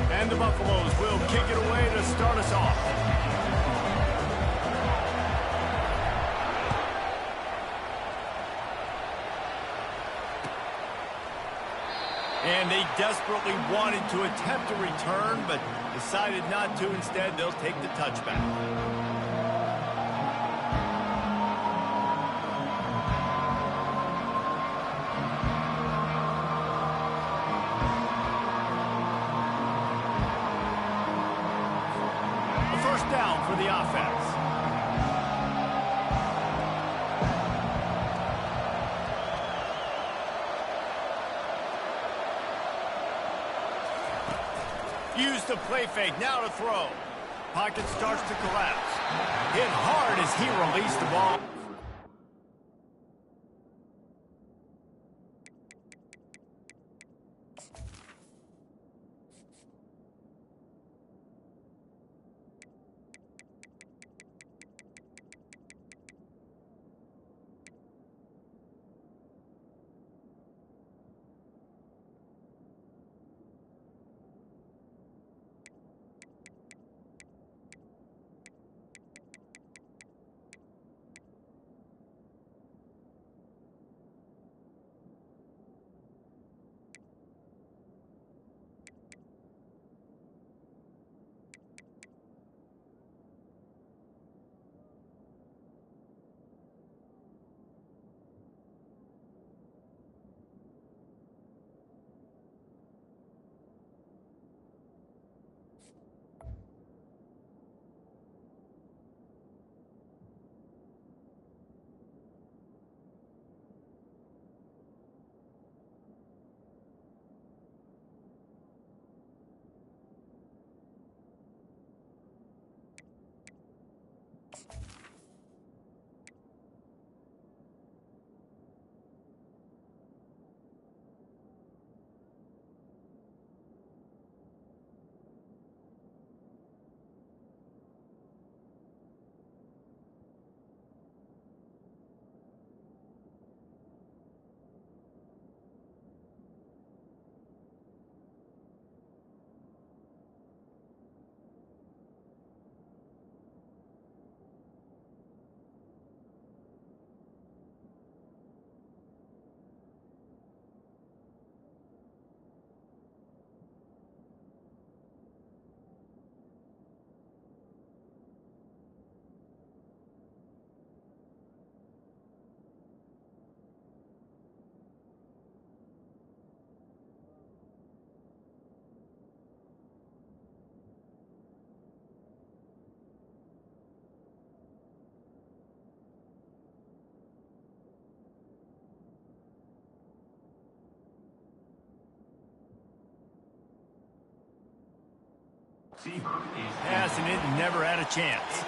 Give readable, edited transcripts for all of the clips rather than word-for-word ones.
And the Buffaloes will kick it away to start us off. And they desperately wanted to attempt a return, but decided not to. Instead, they'll take the touchback. Down for the offense. Use the play fake, now to throw. Pocket starts to collapse. Hit hard as he released the ball. Pass and it never had a chance.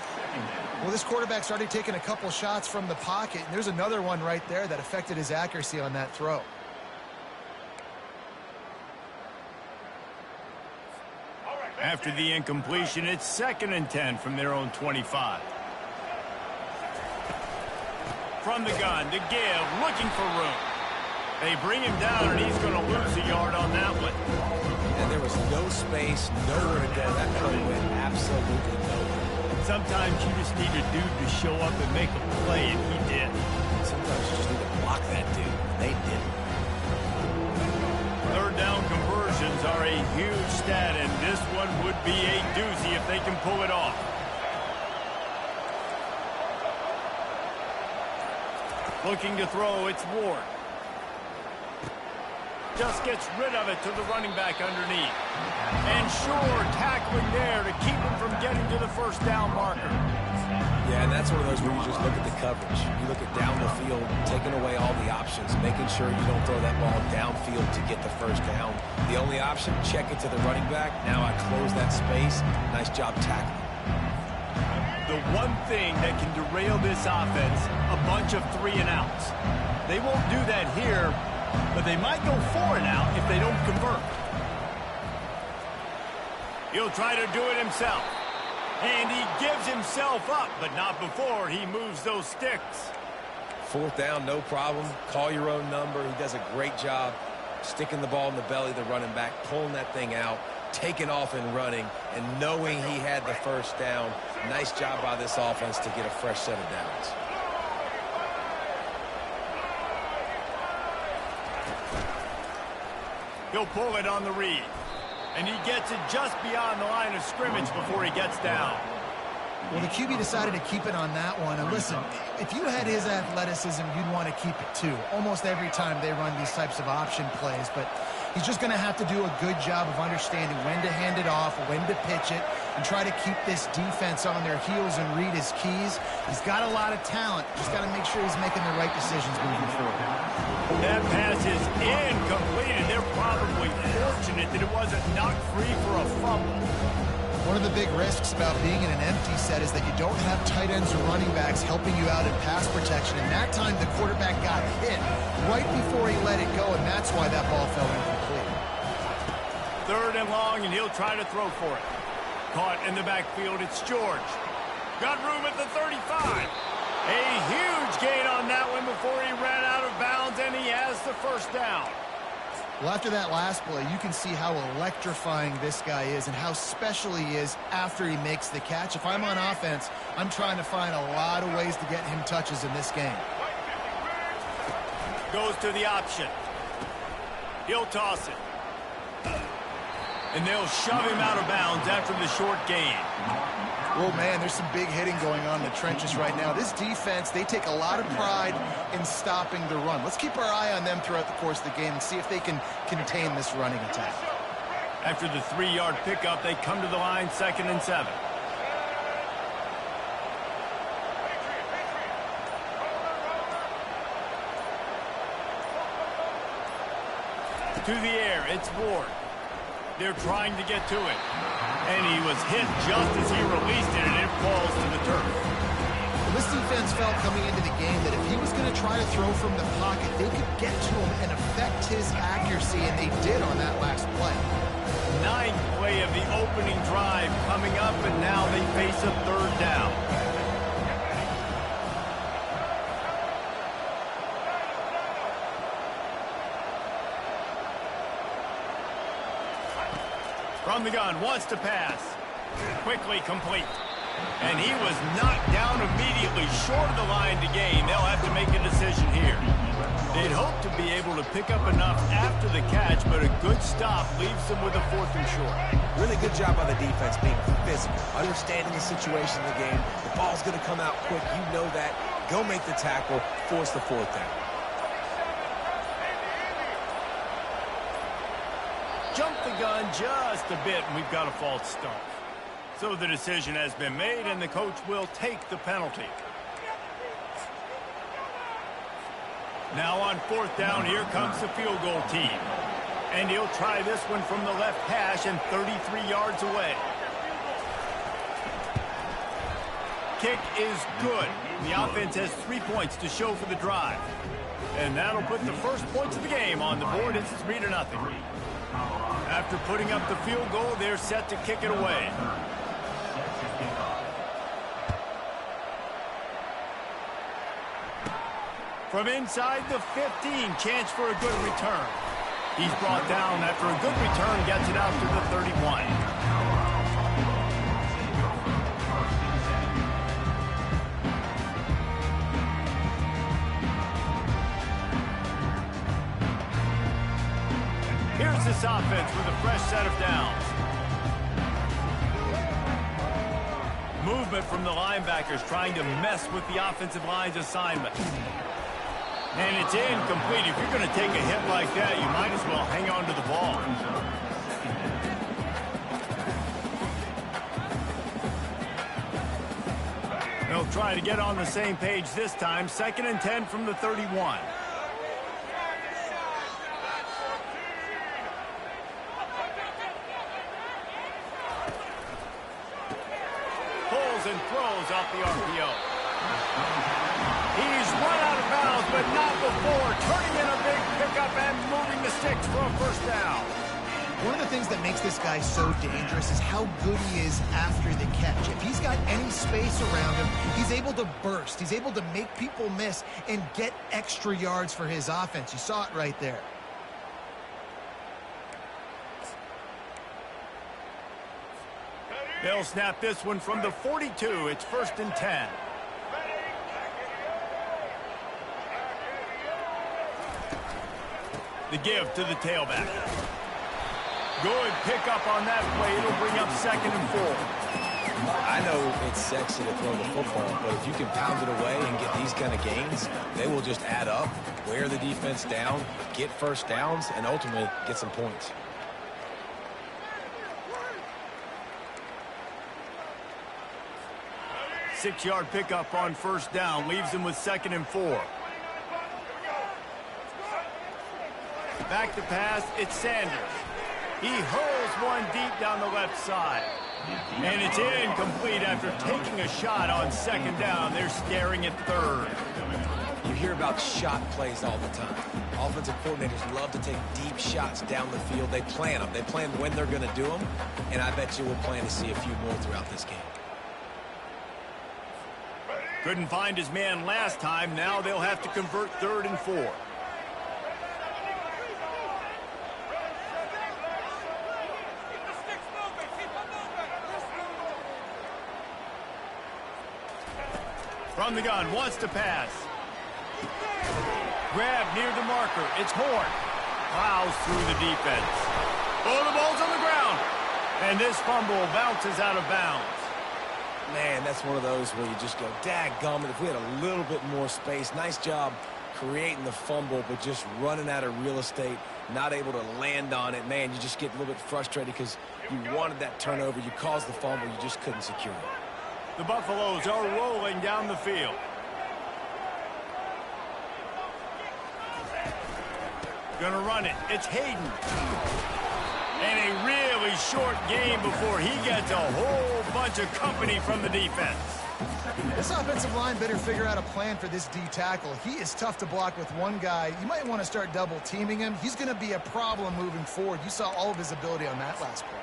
Well, this quarterback's already taken a couple shots from the pocket, and there's another one right there that affected his accuracy on that throw. After the incompletion, it's 2nd and 10 from their own 25. From the gun, to give, looking for room. They bring him down, and he's going to lose a yard on that one. And there was no space, nowhere to go. That play went absolutely nowhere. Sometimes you just need a dude to show up and make a play, and he did. Sometimes you just need to block that dude, and they didn't. 3rd down conversions are a huge stat, and this one would be a doozy if they can pull it off. Looking to throw, it's Ward. Just gets rid of it to the running back underneath. And sure, tackling there to keep him from getting to the 1st down marker. Yeah, and that's one of those where you just look at the coverage. You look at down the field, taking away all the options, making sure you don't throw that ball downfield to get the 1st down. The only option, check it to the running back. Now I close that space. Nice job tackling. The one thing that can derail this offense, a bunch of 3-and-outs. They won't do that here, but they might go 4-and-out if they don't convert. He'll try to do it himself. And he gives himself up, but not before he moves those sticks. 4th down, no problem. Call your own number. He does a great job sticking the ball in the belly of the running back, pulling that thing out, taking off and running, and knowing he had the 1st down. Nice job by this offense to get a fresh set of downs. He'll pull it on the read. And he gets it just beyond the line of scrimmage before he gets down. Well, the QB decided to keep it on that one. And listen, if you had his athleticism, you'd want to keep it too. Almost every time they run these types of option plays. But he's just going to have to do a good job of understanding when to hand it off, when to pitch it, and try to keep this defense on their heels and read his keys. He's got a lot of talent. Just got to make sure he's making the right decisions moving forward. That pass is incomplete, and they're probably fortunate that it wasn't knocked free for a fumble. One of the big risks about being in an empty set is that you don't have tight ends or running backs helping you out in pass protection. And that time the quarterback got hit right before he let it go, and that's why that ball fell incomplete. 3rd and long, and he'll try to throw for it. Caught in the backfield, it's George. Got room at the 35. A huge gain on that one before he ran out of bounds, and he has the 1st down. Well, after that last play, you can see how electrifying this guy is and how special he is after he makes the catch. If I'm on offense, I'm trying to find a lot of ways to get him touches in this game. Goes to the option. He'll toss it. And they'll shove him out of bounds after the short gain. Well, man, there's some big hitting going on in the trenches right now. This defense, they take a lot of pride in stopping the run. Let's keep our eye on them throughout the course of the game and see if they can contain this running attack. After the 3-yard pickup, they come to the line, 2nd and 7. To the air, it's Ward. They're trying to get to it. And he was hit just as he released it, and it falls to the turf. Well, this defense felt coming into the game that if he was going to try to throw from the pocket, they could get to him and affect his accuracy, and they did on that last play. 9th play of the opening drive coming up, and now they face a 3rd down. From the gun, wants to pass. Quickly complete. And he was knocked down immediately short of the line to gain. They'll have to make a decision here. They'd hope to be able to pick up enough after the catch, but a good stop leaves them with a 4th and short. Really good job by the defense being physical, understanding the situation in the game. The ball's going to come out quick. You know that. Go make the tackle, force the 4th down. Jump the gun just a bit, and we've got a false start. So the decision has been made, and the coach will take the penalty. Now on 4th down, here comes the field goal team. And he'll try this one from the left hash and 33 yards away. Kick is good. The offense has 3 points to show for the drive. And that'll put the first points of the game on the board. It's 3-0. After putting up the field goal, they're set to kick it away. From inside the 15, chance for a good return. He's brought down after a good return, gets it out to the 31. Here's this offense with a fresh set of downs. Movement from the linebackers trying to mess with the offensive line's assignment. And it's incomplete. If you're going to take a hit like that, you might as well hang on to the ball. They'll try to get on the same page this time. 2nd and 10 from the 31. Pulls and throws off the RPO. He's run out of bounds, but not before turning in a big pickup and moving the sticks for a 1st down. One of the things that makes this guy so dangerous is how good he is after the catch. If he's got any space around him, he's able to burst. He's able to make people miss and get extra yards for his offense. You saw it right there. They'll snap this one from the 42. It's 1st and 10. The give to the tailback. Good pickup on that play. It'll bring up 2nd and 4. I know it's sexy to throw the football, but if you can pound it away and get these kind of gains, they will just add up, wear the defense down, get first downs, and ultimately get some points. Six-yard pickup on 1st down. Leaves him with 2nd and 4. Back to pass. It's Sanders. He hurls one deep down the left side. And it's incomplete after taking a shot on 2nd down. They're staring at 3rd. You hear about shot plays all the time. Offensive coordinators love to take deep shots down the field. They plan them. They plan when they're going to do them. And I bet you we'll plan to see a few more throughout this game. Couldn't find his man last time. Now they'll have to convert 3rd and 4. From the gun, wants to pass. Grab near the marker. It's Horn. Plows through the defense. Oh, the ball's on the ground. And this fumble bounces out of bounds. Man, that's one of those where you just go, dadgummit, if we had a little bit more space. Nice job creating the fumble, but just running out of real estate, not able to land on it. Man, you just get a little bit frustrated because you wanted that turnover. You caused the fumble. You just couldn't secure it. The Buffaloes are rolling down the field. Gonna run it. It's Hayden. And a really short game before he gets a whole bunch of company from the defense. This offensive line better figure out a plan for this D tackle. He is tough to block with one guy. You might want to start double teaming him. He's going to be a problem moving forward. You saw all of his ability on that last play.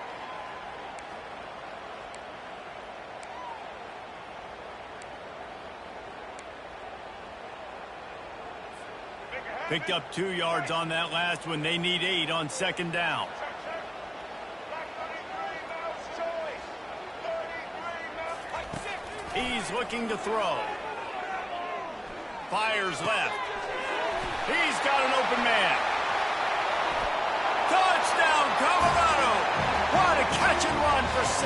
Picked up 2 yards on that last one. They need 8 on 2nd down. He's looking to throw. Fires left. He's got an open man. Touchdown, Colorado! What a catch and run for 6.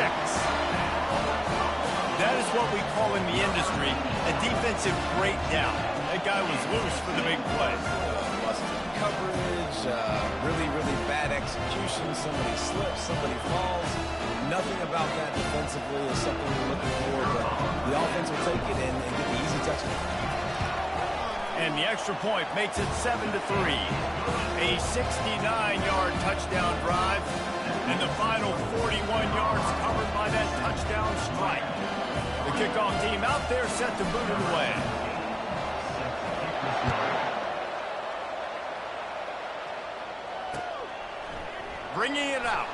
That is what we call in the industry a defensive breakdown. That guy was loose for the big play. Busted coverage, really bad execution. Somebody slips, somebody falls. Nothing about that defensively is something we're looking for, but the offense will take it and get the easy touchdown. And the extra point makes it 7-3. A 69-yard touchdown drive, and the final 41 yards covered by that touchdown strike. The kickoff team out there set to boot it away. Bringing it out.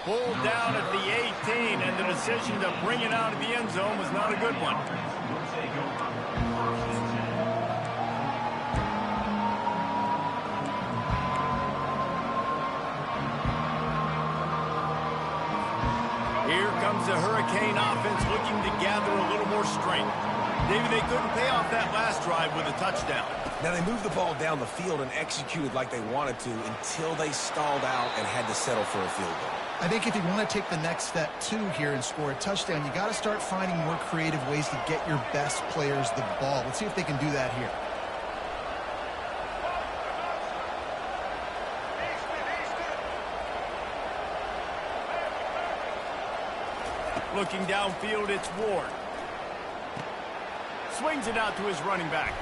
Pulled down at the 18, and the decision to bring it out of the end zone was not a good one. Here comes the Hurricane offense looking to gather a little more strength. Maybe they couldn't pay off that last drive with a touchdown. Now, they moved the ball down the field and executed like they wanted to until they stalled out and had to settle for a field goal. I think if you want to take the next step, too, here and score a touchdown, you got to start finding more creative ways to get your best players the ball. Let's see if they can do that here. Looking downfield, it's Ward. Swings it out to his running back.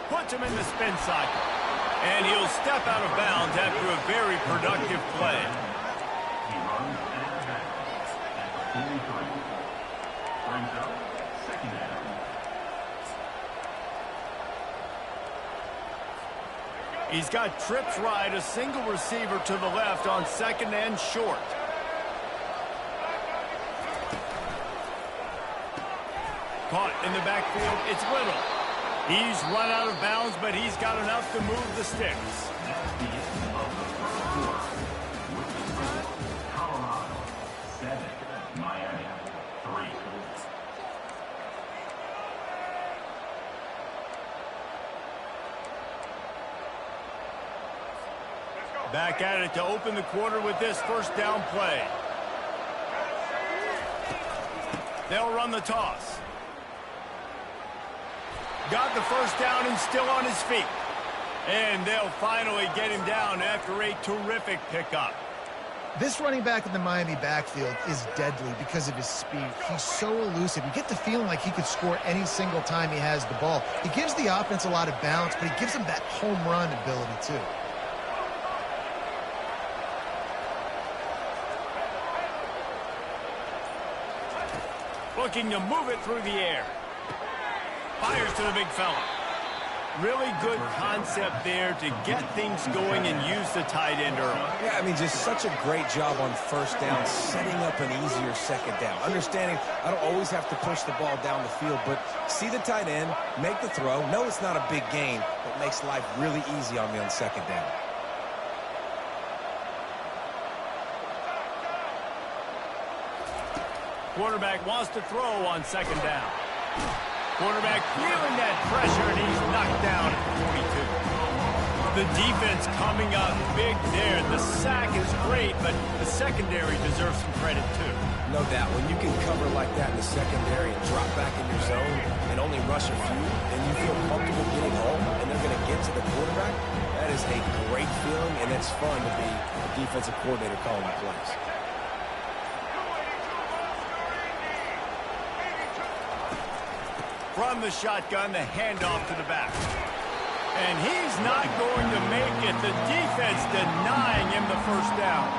Puts him in the spin cycle. And he'll step out of bounds after a very productive play. He's got trips right, a single receiver to the left on 2nd and short. Caught in the backfield, it's Little. He's run out of bounds, but he's got enough to move the sticks. Back at it to open the quarter with this first down play. They'll run the toss. Got the first down and still on his feet. And they'll finally get him down after a terrific pickup. This running back in the Miami backfield is deadly because of his speed. He's so elusive. You get the feeling like he could score any single time he has the ball. He gives the offense a lot of balance, but he gives them that home run ability too. Looking to move it through the air. Fires to the big fella. Really good concept there to get things going and use the tight end early. Yeah, I mean, just such a great job on first down, setting up an easier second down. Understanding I don't always have to push the ball down the field, but see the tight end, make the throw. No, it's not a big gain, but makes life really easy on me on second down. Quarterback wants to throw on 2nd down. Quarterback feeling that pressure, and he's knocked down at the 42. The defense coming up big there. The sack is great, but the secondary deserves some credit too. No doubt. When you can cover like that in the secondary and drop back in your zone and only rush a few, and you feel comfortable getting home, and they're going to get to the quarterback, that is a great feeling, and it's fun to be a defensive coordinator calling the plays. From the shotgun, the handoff to the back. And he's not going to make it. The defense denying him the first down.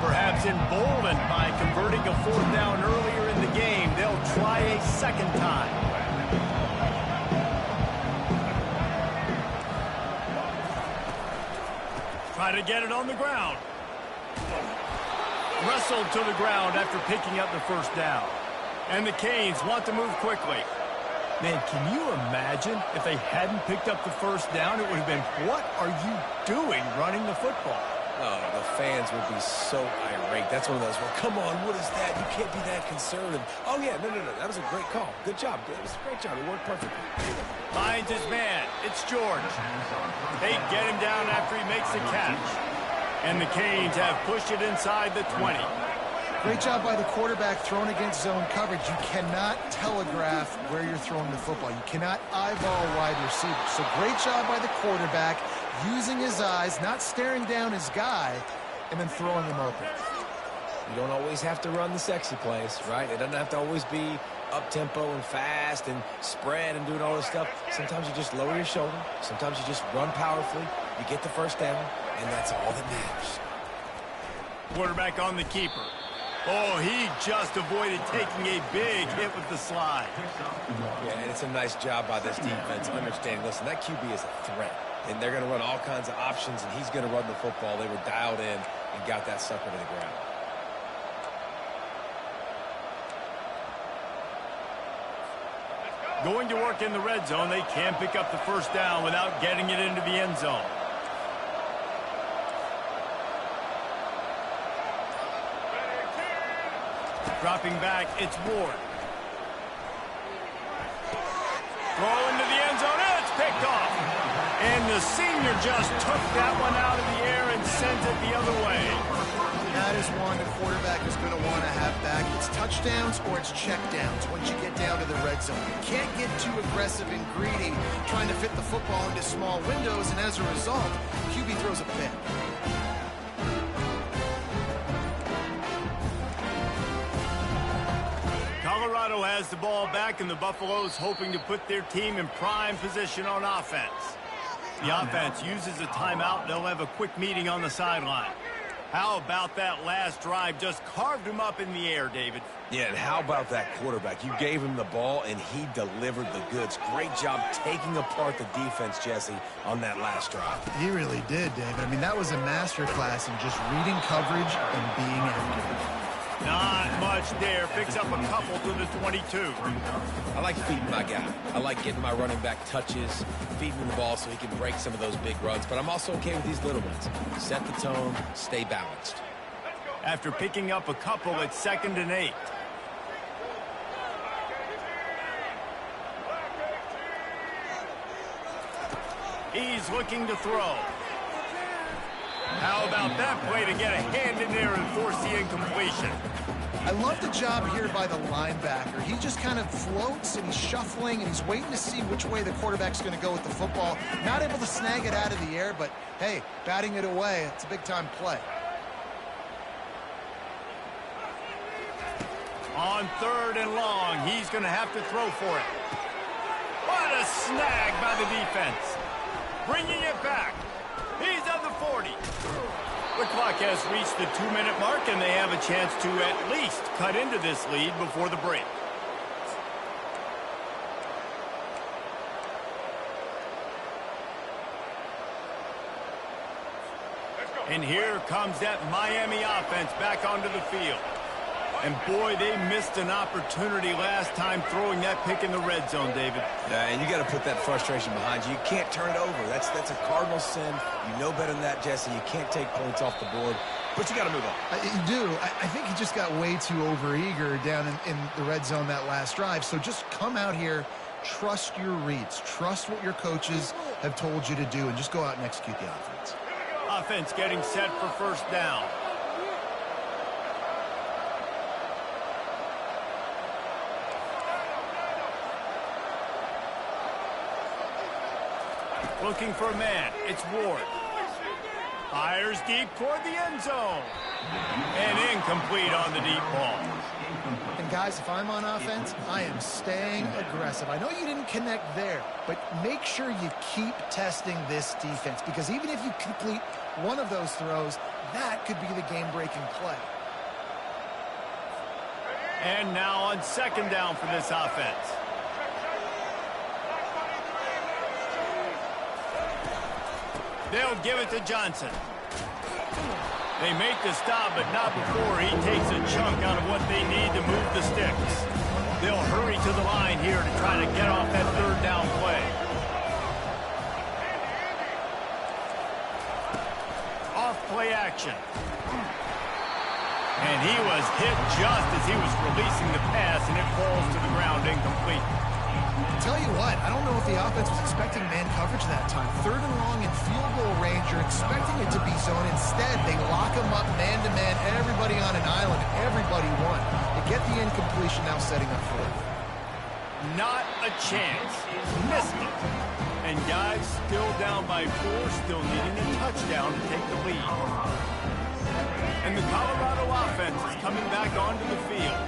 Perhaps emboldened by converting a 4th down earlier in the game, they'll try a second time. Try to get it on the ground. Wrestled to the ground after picking up the first down. And the Canes want to move quickly. Man, can you imagine if they hadn't picked up the first down? It would have been, what are you doing running the football? Oh, the fans would be so irate. That's one of those, well, come on, what is that? You can't be that conservative. Oh, yeah, no. That was a great call. Good job. It was a great job. It worked perfectly. Finds his man. It's George. They get him down after he makes the catch. And the Canes have pushed it inside the 20. Great job by the quarterback thrown against zone coverage. You cannot telegraph where you're throwing the football. You cannot eyeball wide receivers. So great job by the quarterback using his eyes, not staring down his guy, and then throwing him open. You don't always have to run the sexy plays, right? It doesn't have to always be up-tempo and fast and spread and doing all this stuff. Sometimes you just lower your shoulder. Sometimes you just run powerfully. You get the first down, and that's all that matters. Quarterback on the keeper. Oh, he just avoided taking a big hit with the slide. Yeah, and it's a nice job by this defense understanding, listen, that QB is a threat. And they're going to run all kinds of options, and he's going to run the football. They were dialed in and got that sucker to the ground. Going to work in the red zone. They can't pick up the first down without getting it into the end zone. Dropping back, it's Ward. Throw into the end zone, and it's picked off. And the senior just took that one out of the air and sent it the other way. That is one the quarterback is going to want to have back. It's touchdowns or it's checkdowns once you get down to the red zone. You can't get too aggressive and greedy trying to fit the football into small windows, and as a result, QB throws a pick. Colorado has the ball back, and the Buffaloes hoping to put their team in prime position on offense. The offense uses a timeout. They'll have a quick meeting on the sideline. How about that last drive? Just carved him up in the air, David. Yeah, and how about that quarterback? You gave him the ball, and he delivered the goods. Great job taking apart the defense, Jesse, on that last drive. He really did, David. I mean, that was a masterclass in just reading coverage and being accurate. Not much there. Picks up a couple to the 22. I like feeding my guy. I like getting my running back touches, feeding him the ball so he can break some of those big runs. But I'm also okay with these little ones. Set the tone, stay balanced. After picking up a couple, it's 2nd and 8. He's looking to throw. How about that play to get a hand in there and force the incompletion? I love the job here by the linebacker. He just kind of floats and he's shuffling and he's waiting to see which way the quarterback's going to go with the football. Not able to snag it out of the air, but hey, batting it away, it's a big-time play. On 3rd and long, he's going to have to throw for it. What a snag by the defense. Bringing it back. He's on the 40. The clock has reached the 2-minute mark, and they have a chance to at least cut into this lead before the break. And here comes that Miami offense back onto the field. And boy, they missed an opportunity last time throwing that pick in the red zone, David. Yeah, and you got to put that frustration behind you. You can't turn it over. That's a cardinal sin. You know better than that, Jesse. You can't take points off the board, but you got to move on. You do. I think he just got way too overeager down in the red zone that last drive. So just come out here, trust your reads, trust what your coaches have told you to do, and just go out and execute the offense. Offense getting set for 1st down. Looking for a man. It's Ward. Fires deep toward the end zone. And incomplete on the deep ball. And guys, if I'm on offense, I am staying aggressive. I know you didn't connect there, but make sure you keep testing this defense, because even if you complete one of those throws, that could be the game-breaking play. And now on 2nd down for this offense. They'll give it to Johnson. They make the stop, but not before he takes a chunk out of what they need to move the sticks. They'll hurry to the line here to try to get off that 3rd down play. Off play action. And he was hit just as he was releasing the pass, and it falls to the ground incomplete. Tell you what, I don't know if the offense was expecting man coverage that time. 3rd and long in field goal range, you're expecting it to be zone. Instead, they lock him up man-to-man, everybody on an island, everybody won. They get the incompletion, now setting up 4th. Not a chance. Missed it. And guys still down by 4, still needing a touchdown to take the lead. And the Colorado offense is coming back onto the field.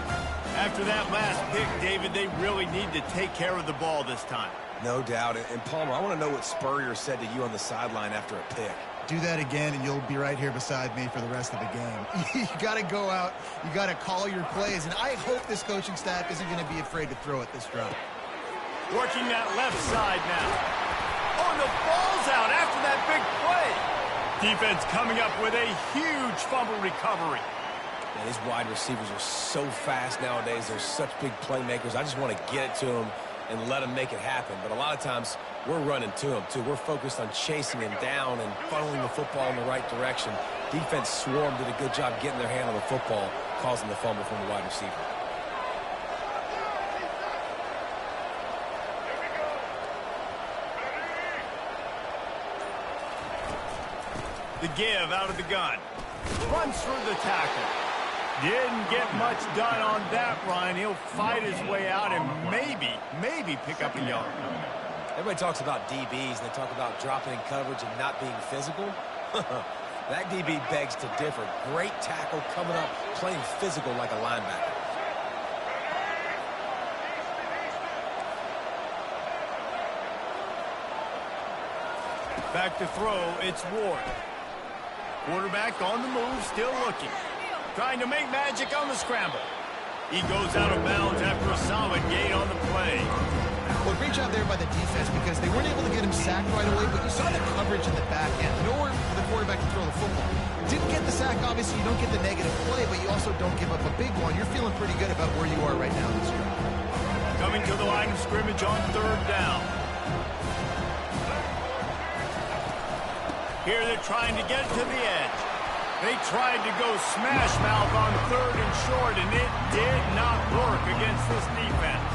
After that last pick, David, they really need to take care of the ball this time. No doubt. And Palmer, I want to know what Spurrier said to you on the sideline after a pick. Do that again, and you'll be right here beside me for the rest of the game. You got to go out. You got to call your plays, and I hope this coaching staff isn't going to be afraid to throw it this drive. Working that left side now. Oh, the ball's out after that big play. Defense coming up with a huge fumble recovery. Man, these wide receivers are so fast nowadays. They're such big playmakers. I just want to get it to them and let them make it happen. But a lot of times, we're running to them, too. We're focused on chasing him down and funneling the football in the right direction. Defense swarm did a good job getting their hand on the football, causing the fumble from the wide receiver. The give out of the gun. Runs through the tackle. Didn't get much done on that run. He'll fight his way out and maybe pick up a yard. Everybody talks about DBs, and they talk about dropping in coverage and not being physical. That DB begs to differ. Great tackle coming up, playing physical like a linebacker. Back to throw, it's Ward. Quarterback on the move, still looking. Trying to make magic on the scramble. He goes out of bounds after a solid gain on the play. Well, great job there by the defense because they weren't able to get him sacked right away, but you saw the coverage in the back end. Nowhere for the quarterback to throw the football. Didn't get the sack, obviously you don't get the negative play, but you also don't give up a big one. You're feeling pretty good about where you are right now in this drive. Coming to the line of scrimmage on third down. Here they're trying to get to the edge. They tried to go smash mouth on third and short, and it did not work against this defense.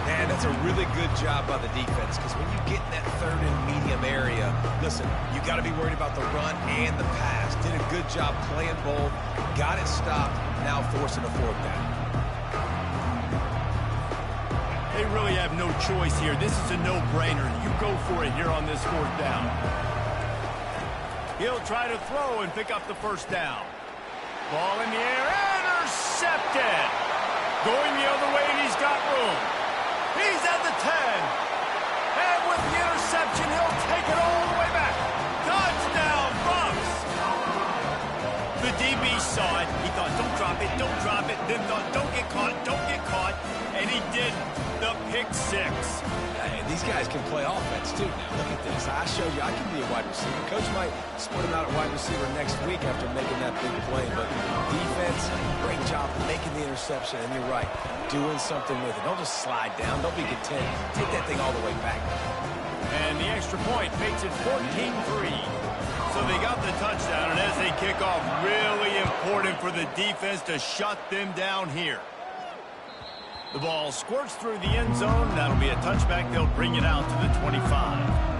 Man, that's a really good job by the defense because when you get in that third and medium area, listen, you got to be worried about the run and the pass. Did a good job playing both, got it stopped, now forcing a fourth down. They really have no choice here. This is a no-brainer. You go for it here on this fourth down. He'll try to throw and pick up the first down. Ball in the air, intercepted. Going the other way, and he's got room. He's at the 10. And with the interception, he'll take it all the way back. Touchdown, Bucks. The DB saw it. He thought, don't drop it, don't drop it. Then thought, don't get caught, don't get caught. And he did the pick six. Hey, these guys can play offense, too. Now, look at this. I showed you I can be a wide receiver. Coach might split him out at wide receiver next week after making that big play. But defense, great job making the interception. And you're right, doing something with it. Don't just slide down. Don't be content. Take that thing all the way back. And the extra point makes it 14-3. So they got the touchdown, and as they kick off, really important for the defense to shut them down here. The ball squirts through the end zone. That'll be a touchback. They'll bring it out to the 25.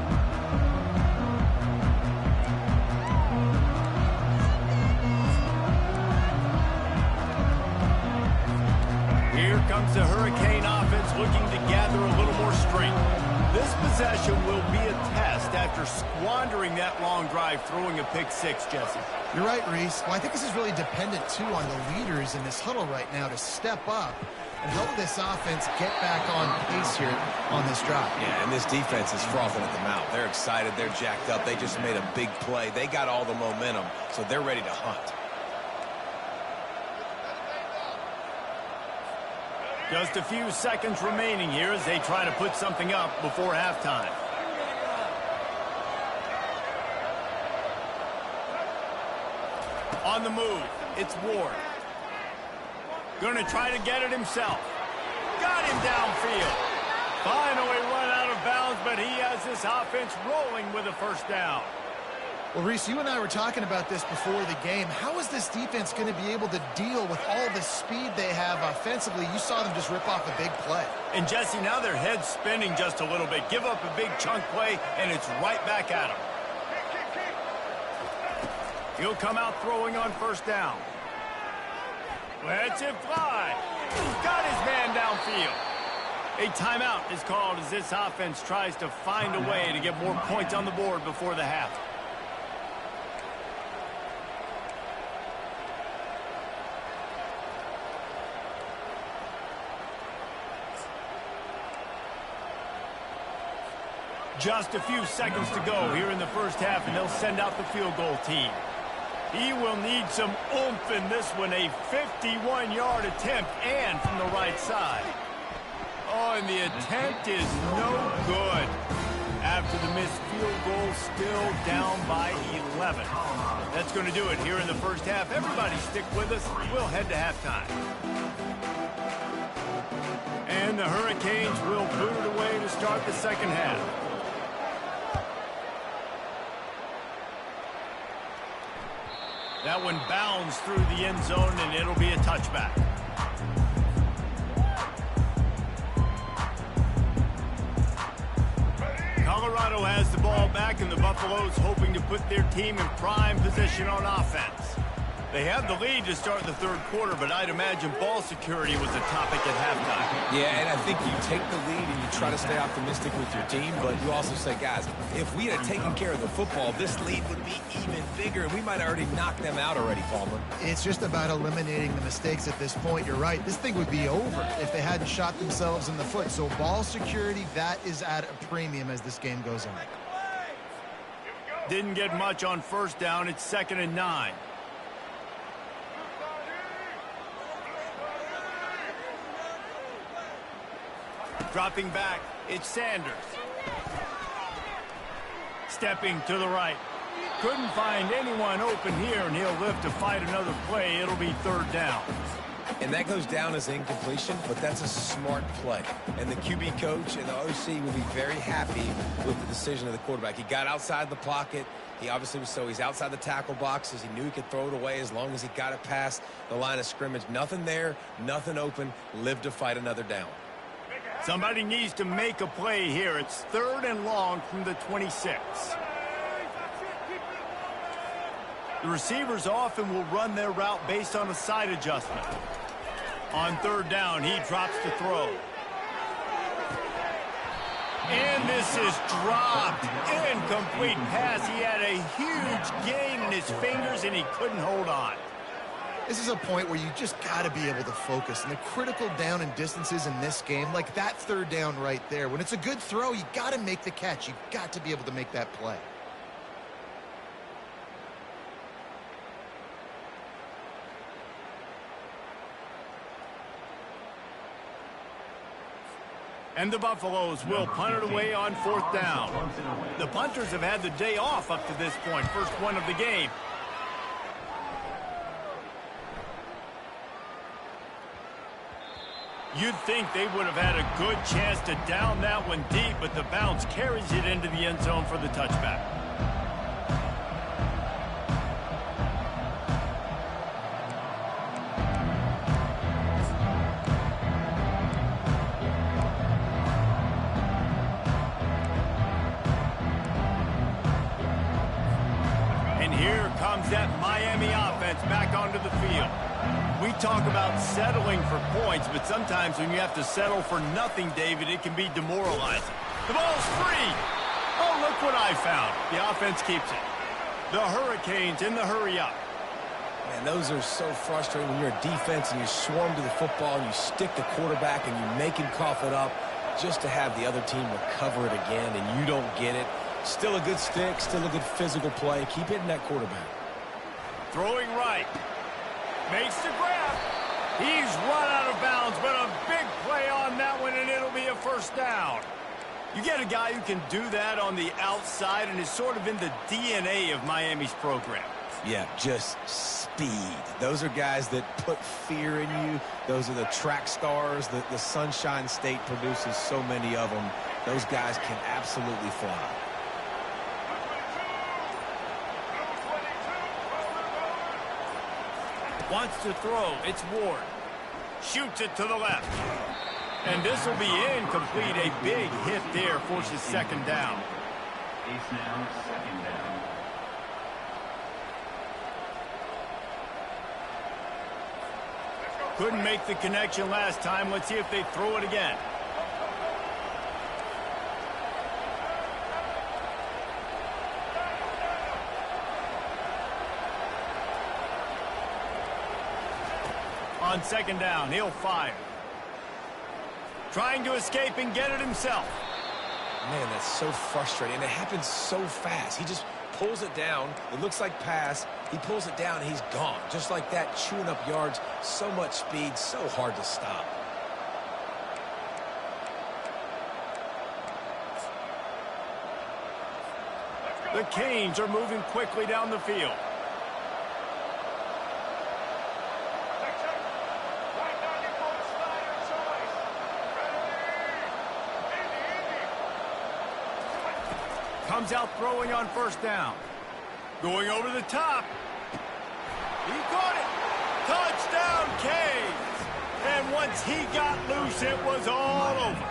Here comes the Hurricane offense looking to gather a little more strength. This possession will be a test after squandering that long drive, throwing a pick six, Jesse. You're right, Reese. Well, I think this is really dependent, too, on the leaders in this huddle right now to step up and help this offense get back on pace here on this drive. Yeah, and this defense is frothing at the mouth. They're excited. They're jacked up. They just made a big play. They got all the momentum, so they're ready to hunt. Just a few seconds remaining here as they try to put something up before halftime. On the move, it's Ward. Going to try to get it himself. Got him downfield. Finally run out of bounds, but he has this offense rolling with a first down. Well, Reese, you and I were talking about this before the game. How is this defense going to be able to deal with all the speed they have offensively? You saw them just rip off a big play. And, Jesse, now their head's spinning just a little bit. Give up a big chunk play, and it's right back at them. He'll come out throwing on first down. Lets it fly. Got his man downfield. A timeout is called as this offense tries to find a way to get more points on the board before the half. Just a few seconds to go here in the first half, and they'll send out the field goal team. He will need some oomph in this one, a 51-yard attempt, and from the right side. Oh, and the attempt is no good. After the missed field goal, still down by 11. That's going to do it here in the first half. Everybody stick with us. We'll head to halftime. And the Hurricanes will boot it away to start the second half. That one bounds through the end zone, and it'll be a touchback. Colorado has the ball back, and the Buffaloes hoping to put their team in prime position on offense. They have the lead to start the third quarter, but I'd imagine ball security was a topic at halftime. Yeah, and I think you take the lead and you try to stay optimistic with your team, but you also say, guys, if we had taken care of the football, this lead would be even bigger, and we might have already knocked them out already, Palmer. It's just about eliminating the mistakes at this point. You're right. This thing would be over if they hadn't shot themselves in the foot. So ball security, that is at a premium as this game goes on. Didn't get much on first down. It's 2nd and 9. Dropping back, it's Sanders. Stepping to the right. Couldn't find anyone open here, and he'll live to fight another play. It'll be 3rd down. And that goes down as incompletion, but that's a smart play. And the QB coach and the OC will be very happy with the decision of the quarterback. He got outside the pocket. He obviously was he's outside the tackle boxes. He knew he could throw it away as long as he got it past the line of scrimmage. Nothing there, nothing open. Live to fight another down. Somebody needs to make a play here. It's 3rd and long from the 26. The receivers often will run their route based on a side adjustment. On 3rd down, he drops to throw. And this is dropped. Incomplete pass. He had a huge gain in his fingers, and he couldn't hold on. This is a point where you just got to be able to focus. And the critical down and distances in this game, like that 3rd down right there, when it's a good throw, you got to make the catch. You've got to be able to make that play. And the Buffaloes will punt it away on 4th down. The punters have had the day off up to this point. First one of the game. You'd think they would have had a good chance to down that one deep, but the bounce carries it into the end zone for the touchback. That Miami offense back onto the field. We talk about settling for points, but sometimes when you have to settle for nothing, David, it can be demoralizing. The ball's free. Oh, look what I found. The offense keeps it. The Hurricanes in the hurry up. Man, those are so frustrating when you're a defense and you swarm to the football and you stick the quarterback and you make him cough it up just to have the other team recover it again and you don't get it. Still a good stick, still a good physical play. Keep hitting that quarterback. Throwing right. Makes the grab. He's run out of bounds, but a big play on that one, and it'll be a 1st down. You get a guy who can do that on the outside and is sort of in the DNA of Miami's program. Yeah, just speed. Those are guys that put fear in you. Those are the track stars. The Sunshine State produces so many of them. Those guys can absolutely fly. Wants to throw. It's Ward. Shoots it to the left. And this will be incomplete. A big hit there forces 2nd down. It's now 2nd down. Couldn't make the connection last time. Let's see if they throw it again. On 2nd down, he'll fire. Trying to escape and get it himself. Man, that's so frustrating. And it happens so fast. He just pulls it down. It looks like pass. He pulls it down, and he's gone. Just like that, chewing up yards. So much speed, so hard to stop. The Canes are moving quickly down the field. Comes out throwing on 1st down. Going over the top. He caught it. Touchdown, Canes. And once he got loose, it was all over.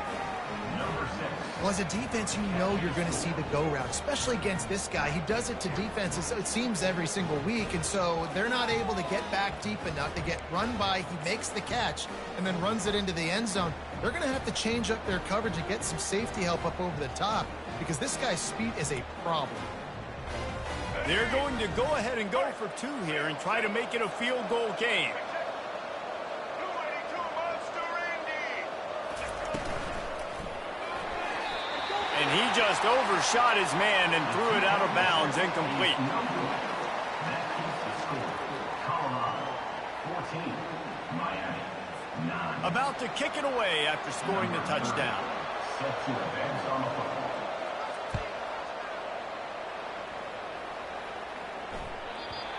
Well, as a defense, you know you're going to see the go route, especially against this guy. He does it to defenses, it seems, every single week, and so they're not able to get back deep enough. They get run by, he makes the catch, and then runs it into the end zone. They're going to have to change up their coverage and get some safety help up over the top because this guy's speed is a problem. They're going to go ahead and go for 2 here and try to make it a field goal game. And he just overshot his man and threw it out of bounds, incomplete. About to kick it away after scoring the touchdown.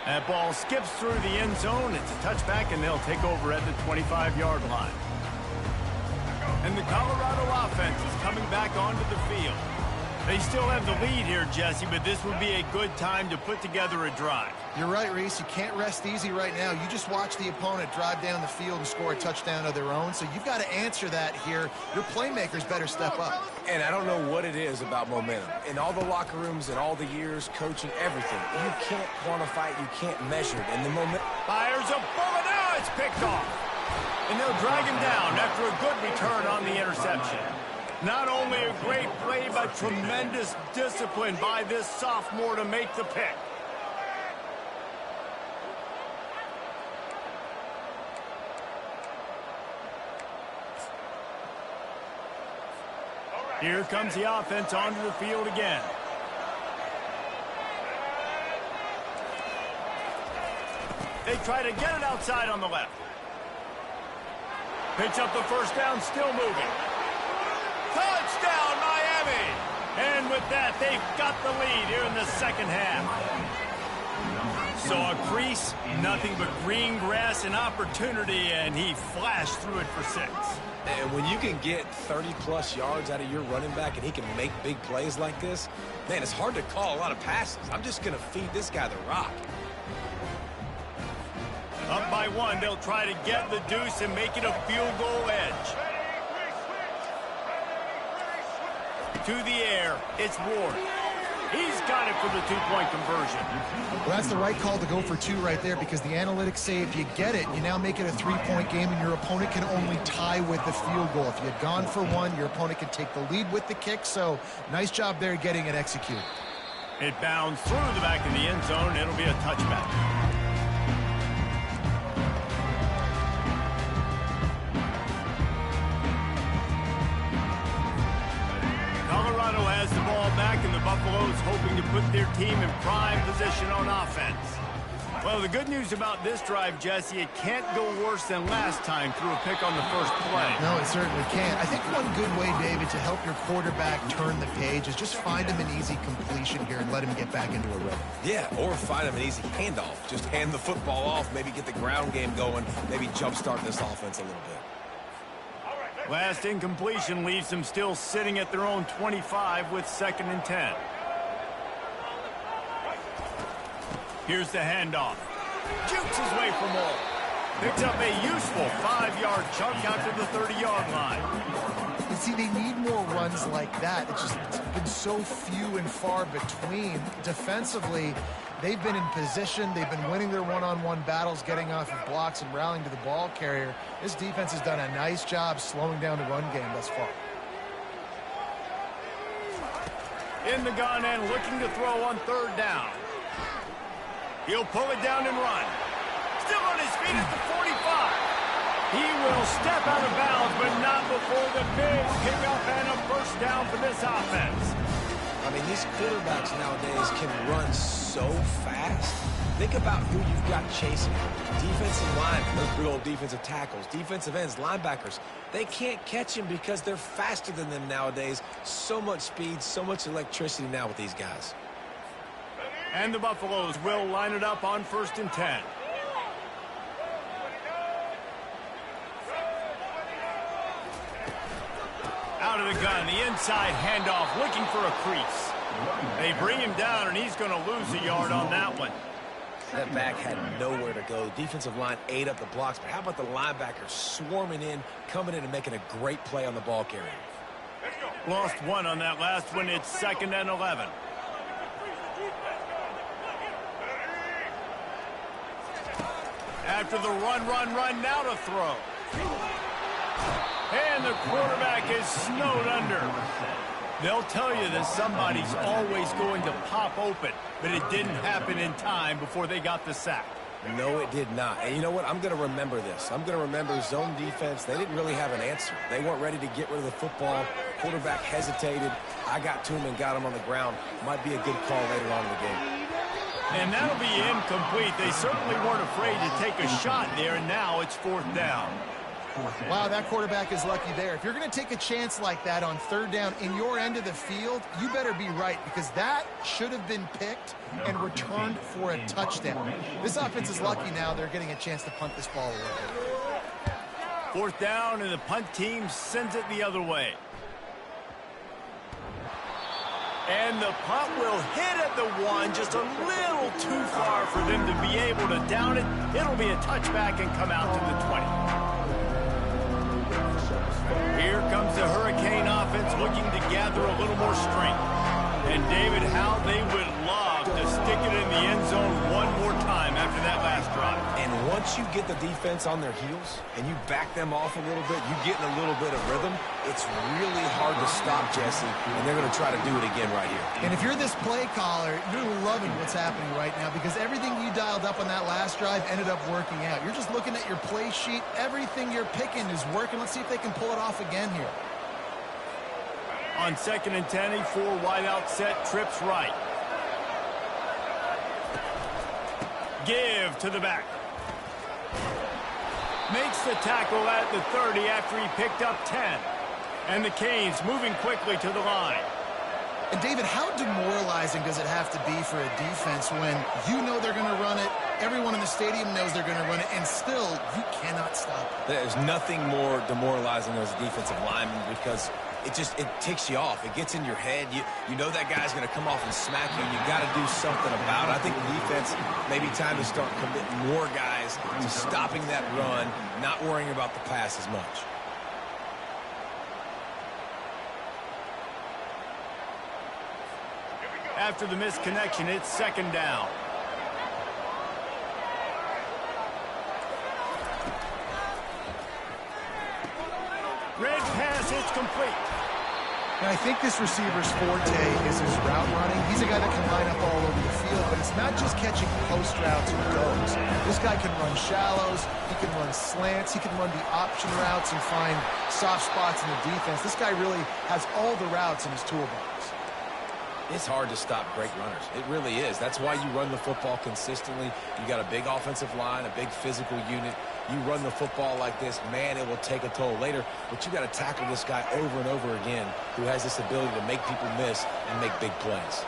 That ball skips through the end zone. It's a touchback, and they'll take over at the 25-yard line. And the Colorado offense is coming back onto the field. They still have the lead here, Jesse, but this would be a good time to put together a drive. You're right, Reese. You can't rest easy right now. You just watch the opponent drive down the field and score a touchdown of their own, so you've got to answer that here. Your playmakers better step up. And I don't know what it is about momentum. In all the locker rooms and all the years, coaching, everything, you can't quantify it, you can't measure it. And the moment fires a bullet. Now it's picked off. And they'll drag him down after a good return on the interception. Not only a great play, but tremendous discipline by this sophomore to make the pick. Here comes the offense onto the field again. They try to get it outside on the left. Picks up the first down, still moving. Touchdown, Miami! And with that, they've got the lead here in the second half. Saw a crease, nothing but green grass and opportunity, and he flashed through it for 6. And when you can get 30-plus yards out of your running back and he can make big plays like this, man, it's hard to call a lot of passes. I'm just going to feed this guy the rock. Up by 1, they'll try to get the deuce and make it a field goal edge. To the air, it's Ward. He's got it for the 2-point conversion. Well, that's the right call to go for 2 right there, because the analytics say if you get it, you now make it a 3-point game and your opponent can only tie with the field goal. If you had gone for 1, your opponent can take the lead with the kick, so nice job there getting it executed. It bounds through the back of the end zone. It'll be a touchback. Colorado has the ball back, and the Buffaloes hoping to put their team in prime position on offense. Well, the good news about this drive, Jesse, it can't go worse than last time through a pick on the first play. No, it certainly can't. I think one good way, David, to help your quarterback turn the page is just find him an easy completion here and let him get back into a rhythm. Yeah, or find him an easy handoff. Just hand the football off, maybe get the ground game going, maybe jumpstart this offense a little bit. Last incompletion leaves them still sitting at their own 25 with 2nd and 10. Here's the handoff. Jukes his way for more. Picks up a useful 5-yard chunk out to the 30-yard line. You see, they need more runs like that. It's been so few and far between. Defensively, they've been in position. They've been winning their one-on-one battles, getting off of blocks and rallying to the ball carrier. This defense has done a nice job slowing down the run game thus far. In the gun and looking to throw on 3rd down. He'll pull it down and run. Still on his feet at the 45. He will step out of bounds, but not before the big pickup and a first down for this offense. I mean, these quarterbacks nowadays can run so fast. Think about who you've got chasing. Defensive line, those big old defensive tackles, defensive ends, linebackers. They can't catch him because they're faster than them nowadays. So much speed, so much electricity now with these guys. And the Buffaloes will line it up on 1st and 10. Out of the gun, the inside handoff, looking for a crease. They bring him down, and he's going to lose a yard on that one. That back had nowhere to go. The defensive line ate up the blocks, but how about the linebackers swarming in, coming in and making a great play on the ball carrier? Lost 1 on that last one. It's 2nd and 11. After the run, now to throw. And the quarterback is snowed under. They'll tell you that somebody's always going to pop open, but it didn't happen in time before they got the sack. No, it did not. And you know what? I'm going to remember this. I'm going to remember zone defense. They didn't really have an answer. They weren't ready to get rid of the football. Quarterback hesitated. I got to him and got him on the ground. Might be a good call later on in the game. And that'll be incomplete. They certainly weren't afraid to take a shot there, and now it's 4th down. Wow, that quarterback is lucky there. If you're going to take a chance like that on 3rd down in your end of the field, you better be right, because that should have been picked and returned for a touchdown. This offense is lucky now they're getting a chance to punt this ball away. 4th down, and the punt team sends it the other way. And the punt will hit at the 1, just a little too far for them to be able to down it. It'll be a touchback and come out to the 20. Here comes the Hurricane offense looking to gather a little more strength. And David, how they would love to stick it in the end zone one more time after that last drive. And once you get the defense on their heels and you back them off a little bit, you get in a little bit of rhythm, it's really hard to stop, Jesse, and they're going to try to do it again right here. And if you're this play caller, you're loving what's happening right now, because everything you dialed up on that last drive ended up working out. You're just looking at your play sheet. Everything you're picking is working. Let's see if they can pull it off again here. On 2nd and 10, a 4 wide out set, trips right. Give to the back. Makes the tackle at the 30 after he picked up 10. And the Canes moving quickly to the line. And David, how demoralizing does it have to be for a defense when you know they're going to run it, everyone in the stadium knows they're going to run it, and still you cannot stop it? There's nothing more demoralizing as a defensive lineman, because it ticks you off. It gets in your head. You know that guy's going to come off and smack you, and you got to do something about it. I think the defense, maybe time to start committing more guys to stopping that run, not worrying about the pass as much. After the misconnection, it's 2nd down. Red pass, it's complete. And I think this receiver's forte is his route running. He's a guy that can line up all over the field, but it's not just catching post routes or goes. This guy can run shallows, he can run slants, he can run the option routes and find soft spots in the defense. This guy really has all the routes in his toolbox. It's hard to stop great runners. It really is. That's why you run the football consistently. You got a big offensive line, a big physical unit. You run the football like this, man, it will take a toll later. But you got to tackle this guy over and over again, who has this ability to make people miss and make big plays.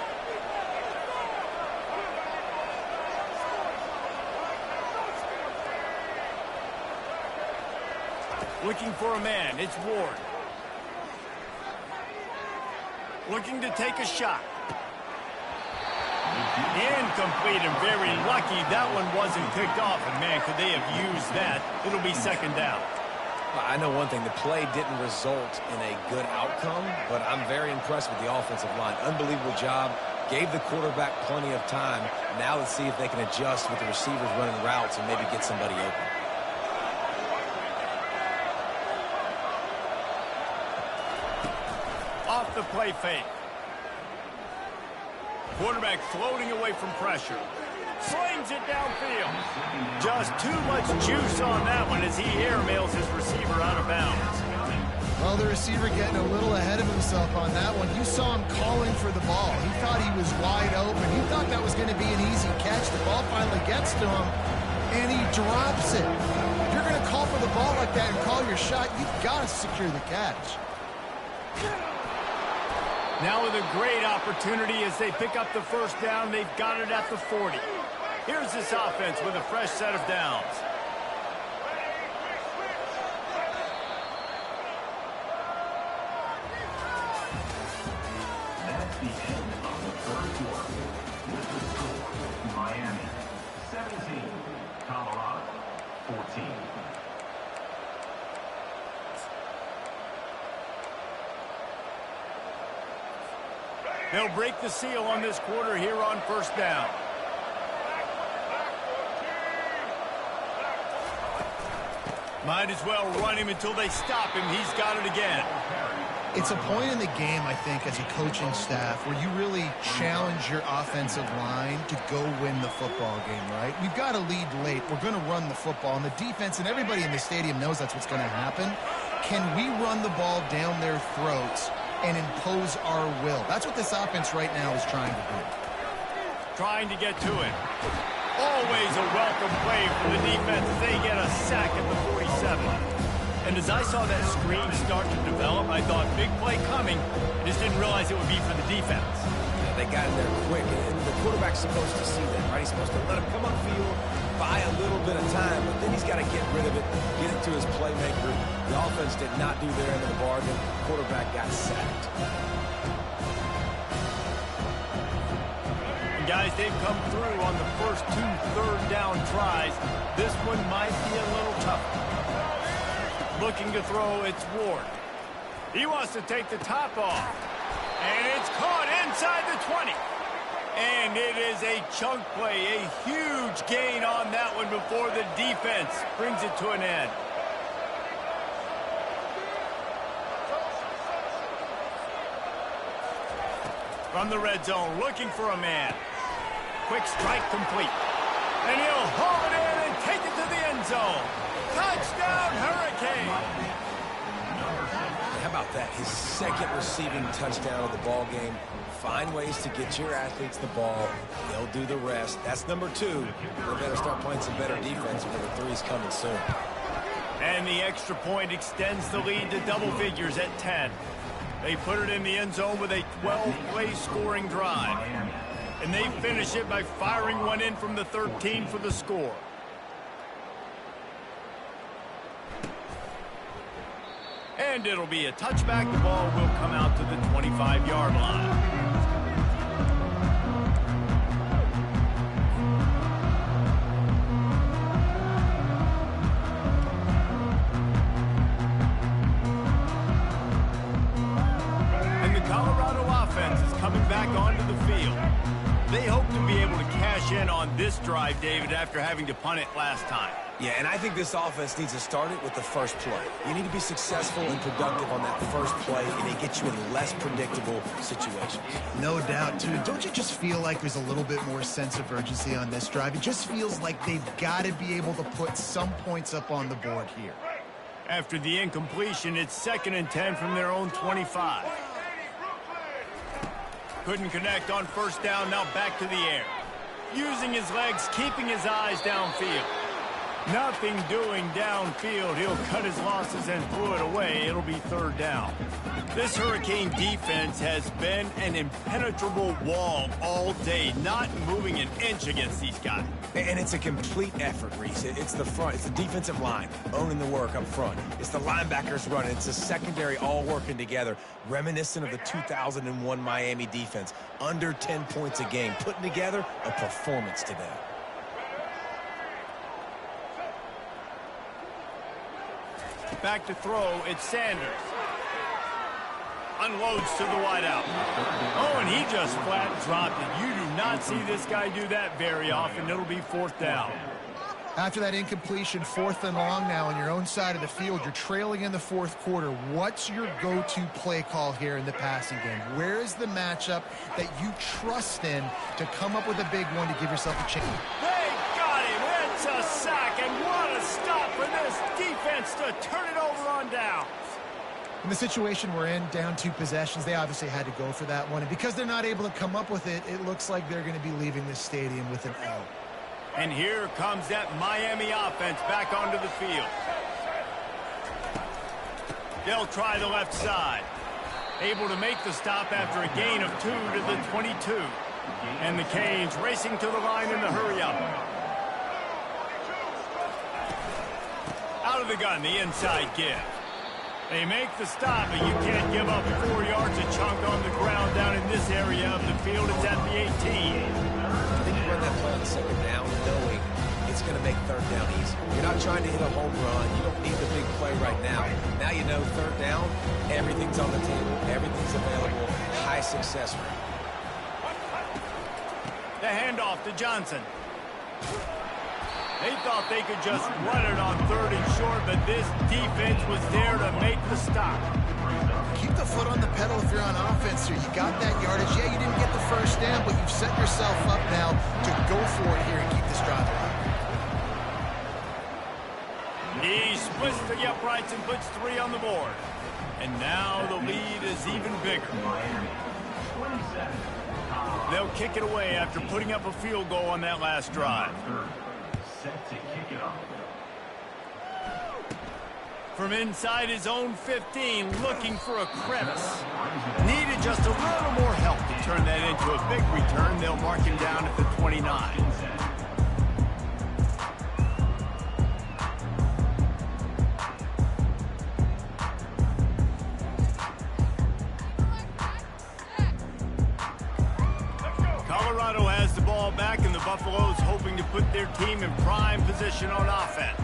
Looking for a man, it's Ward. Looking to take a shot. Incomplete, and very lucky that one wasn't picked off. And, man, could they have used that? It'll be 2nd down. Well, I know one thing. The play didn't result in a good outcome, but I'm very impressed with the offensive line. Unbelievable job. Gave the quarterback plenty of time. Now let's see if they can adjust with the receivers running routes and maybe get somebody open. Off the play fake. Quarterback floating away from pressure. Slings it downfield. Just too much juice on that one as he airmails his receiver out of bounds. Well, the receiver getting a little ahead of himself on that one. You saw him calling for the ball. He thought he was wide open. He thought that was going to be an easy catch. The ball finally gets to him, and he drops it. If you're going to call for the ball like that and call your shot, you've got to secure the catch. Now with a great opportunity as they pick up the 1st down, they've got it at the 40. Here's this offense with a fresh set of downs. That's the end of the 3rd quarter. With the score, Miami 17, Colorado 14. They'll break the seal on this quarter here on 1st down. Might as well run him until they stop him. He's got it again. It's a point in the game, I think, as a coaching staff where you really challenge your offensive line to go win the football game, right? We've got to lead late. We're going to run the football. And the defense and everybody in the stadium knows that's what's going to happen. Can we run the ball down their throats and impose our will? That's what this offense right now is trying to do. Trying to get to it. Always a welcome play for the defense as they get a sack at the 47. And as I saw that screen start to develop, I thought, big play coming. I just didn't realize it would be for the defense. Yeah, they got in there quick, and the quarterback's supposed to see that, right? He's supposed to let him come upfield, buy a little bit of time, but then he's got to get rid of it, get it to his playmaker. The offense did not do their end of the bargain. The quarterback got sacked. And guys, they've come through on the first 2 third-down tries. This one might be a little tougher. Looking to throw, it's Ward. He wants to take the top off. And it's caught inside the 20. And it is a chunk play, a huge gain on that one before the defense brings it to an end. From the red zone, looking for a man. Quick strike complete. And he'll haul it in and take it to the end zone. Touchdown, Hurricane! How about that? His second receiving touchdown of the ball game. Find ways to get your athletes the ball. They'll do the rest. That's number 2. They better start playing some better defense, for the 3's coming soon. And the extra point extends the lead to double figures at 10. They put it in the end zone with a 12-play scoring drive. And they finish it by firing one in from the 13 for the score. And it'll be a touchback. The ball will come out to the 25-yard line. And the Colorado offense is coming back onto the field. They hope to be able to cash in on this drive, David, after having to punt it last time. Yeah, and I think this offense needs to start it with the first play. You need to be successful and productive on that first play, and it gets you in less predictable situations. No doubt, too. Don't you just feel like there's a little bit more sense of urgency on this drive? It just feels like they've got to be able to put some points up on the board here. After the incompletion, it's 2nd and 10 from their own 25. Couldn't connect on first down, now back to the air. Using his legs, keeping his eyes downfield. Nothing doing downfield. He'll cut his losses and throw it away. It'll be 3rd down. This Hurricane defense has been an impenetrable wall all day, not moving an inch against these guys. And it's a complete effort, Reese. It's the front. It's the defensive line owning the work up front. It's the linebackers running. It's the secondary all working together, reminiscent of the 2001 Miami defense. Under 10 points a game, putting together a performance today. Back to throw, it's Sanders. Unloads to the wideout. Oh, and he just flat dropped it. You do not see this guy do that very often. It'll be 4th down. After that incompletion, 4th and long now on your own side of the field, you're trailing in the 4th quarter. What's your go-to play call here in the passing game? Where is the matchup that you trust in to come up with a big one to give yourself a chance? They got him. It's a sack, and what a stop for this defense to turn it over on down. In the situation we're in, down 2 possessions, they obviously had to go for that one. And because they're not able to come up with it, it looks like they're going to be leaving this stadium with an L. And here comes that Miami offense back onto the field. They'll try the left side. Able to make the stop after a gain of 2 to the 22. And the Canes racing to the line in the hurry-up. Out of the gun, the inside give. They make the stop, but you can't give up 4 yards a chunk on the ground down in this area of the field. It's at the 18. I think you run that play on 2nd down knowing it's going to make 3rd down easy. You're not trying to hit a home run. You don't need the big play right now. Now you know 3rd down, everything's on the table, everything's available, high success rate. The handoff to Johnson. They thought they could just run it on 3rd and short, but this defense was there to make the stop. keep the foot on the pedal if you're on offense here. You got that yardage. Yeah, you didn't get the first down, but you've set yourself up now to go for it here and keep this drive alive. He splits the uprights and puts 3 on the board. And now the lead is even bigger. They'll kick it away after putting up a field goal on that last drive. Set to kick it off. From inside his own 15, looking for a crevice. Needed just a little more help to turn that into a big return. They'll mark him down at the 29. Colorado has the ball back, and the Buffaloes hoping to put their team in prime position on offense.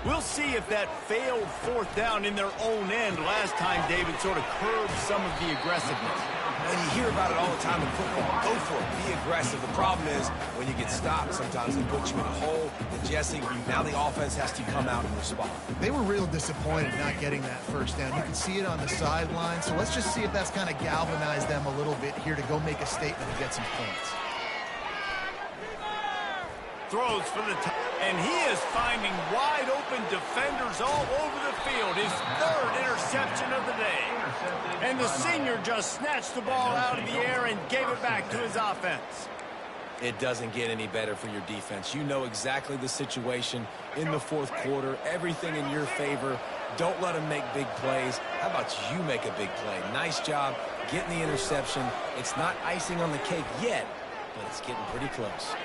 We'll see if that failed 4th down in their own end last time, David, sort of curbed some of the aggressiveness. And you hear about it all the time in football. Go for it. Be aggressive. The problem is when you get stopped, sometimes they put you in a hole. And Jesse, now the offense has to come out and respond. They were real disappointed not getting that first down. You can see it on the sideline. So let's just see if that's kind of galvanized them a little bit here to go make a statement and get some points. Throws for the top, and he is finding wide open defenders all over the field. His 3rd interception of the day. And the senior just snatched the ball out of the air and gave it back to his offense. It doesn't get any better for your defense. You know exactly the situation in the 4th quarter. Everything in your favor. Don't let them make big plays. How about you make a big play? Nice job getting the interception. It's not icing on the cake yet, but it's getting pretty close.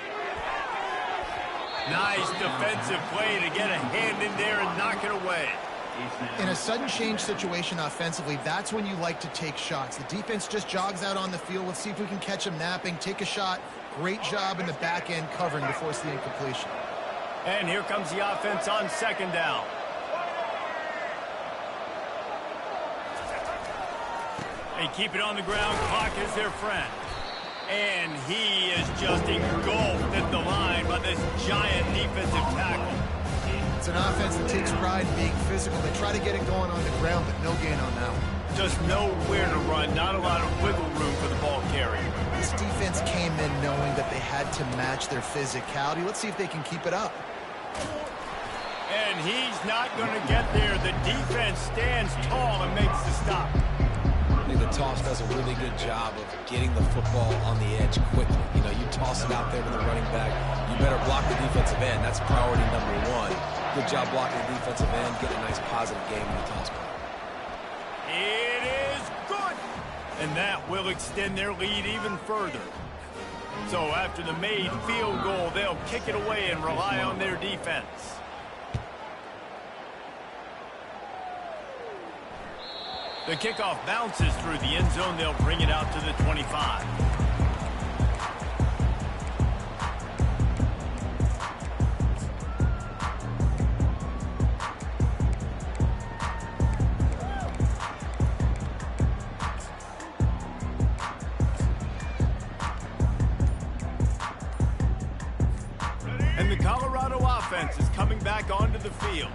Nice defensive play to get a hand in there and knock it away. In a sudden change situation offensively, that's when you like to take shots. The defense just jogs out on the field. Let's see if we can catch them napping. Take a shot. Great job in the back end covering to force the incompletion. And here comes the offense on 2nd down. They keep it on the ground. Clock is their friend. And he is just engulfed at the line by this giant defensive tackle. It's an offense that takes pride in being physical. They try to get it going on the ground, but no gain on that one. Just nowhere to run. Not a lot of wiggle room for the ball carrier. This defense came in knowing that they had to match their physicality. Let's see if they can keep it up. And he's not going to get there. The defense stands tall and makes the stop. I think the toss does a really good job of getting the football on the edge quickly. You know, you toss it out there to the running back. You better block the defensive end. That's priority number 1. Good job blocking the defensive end. Get a nice positive game in the toss ball. It is good. And that will extend their lead even further. So after the made field goal, they'll kick it away and rely on their defense. The kickoff bounces through the end zone. They'll bring it out to the 25. And the Colorado offense is coming back onto the field.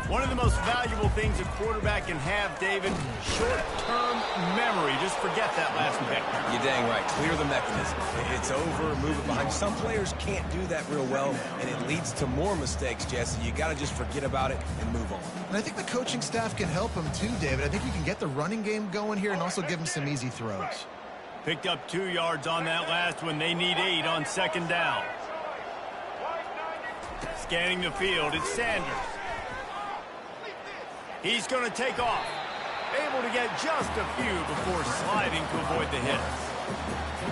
One of the most valuable things a quarterback can have, David, short-term memory. Just forget that last pick. You're dang right. Clear the mechanism. It's over, move it behind. Some players can't do that real well, and it leads to more mistakes, Jesse. You got to just forget about it and move on. And I think the coaching staff can help him too, David. I think you can get the running game going here and also give him some easy throws. Picked up 2 yards on that last one. They need 8 on 2nd down. Scanning the field, it's Sanders. He's going to take off. Able to get just a few before sliding to avoid the hit.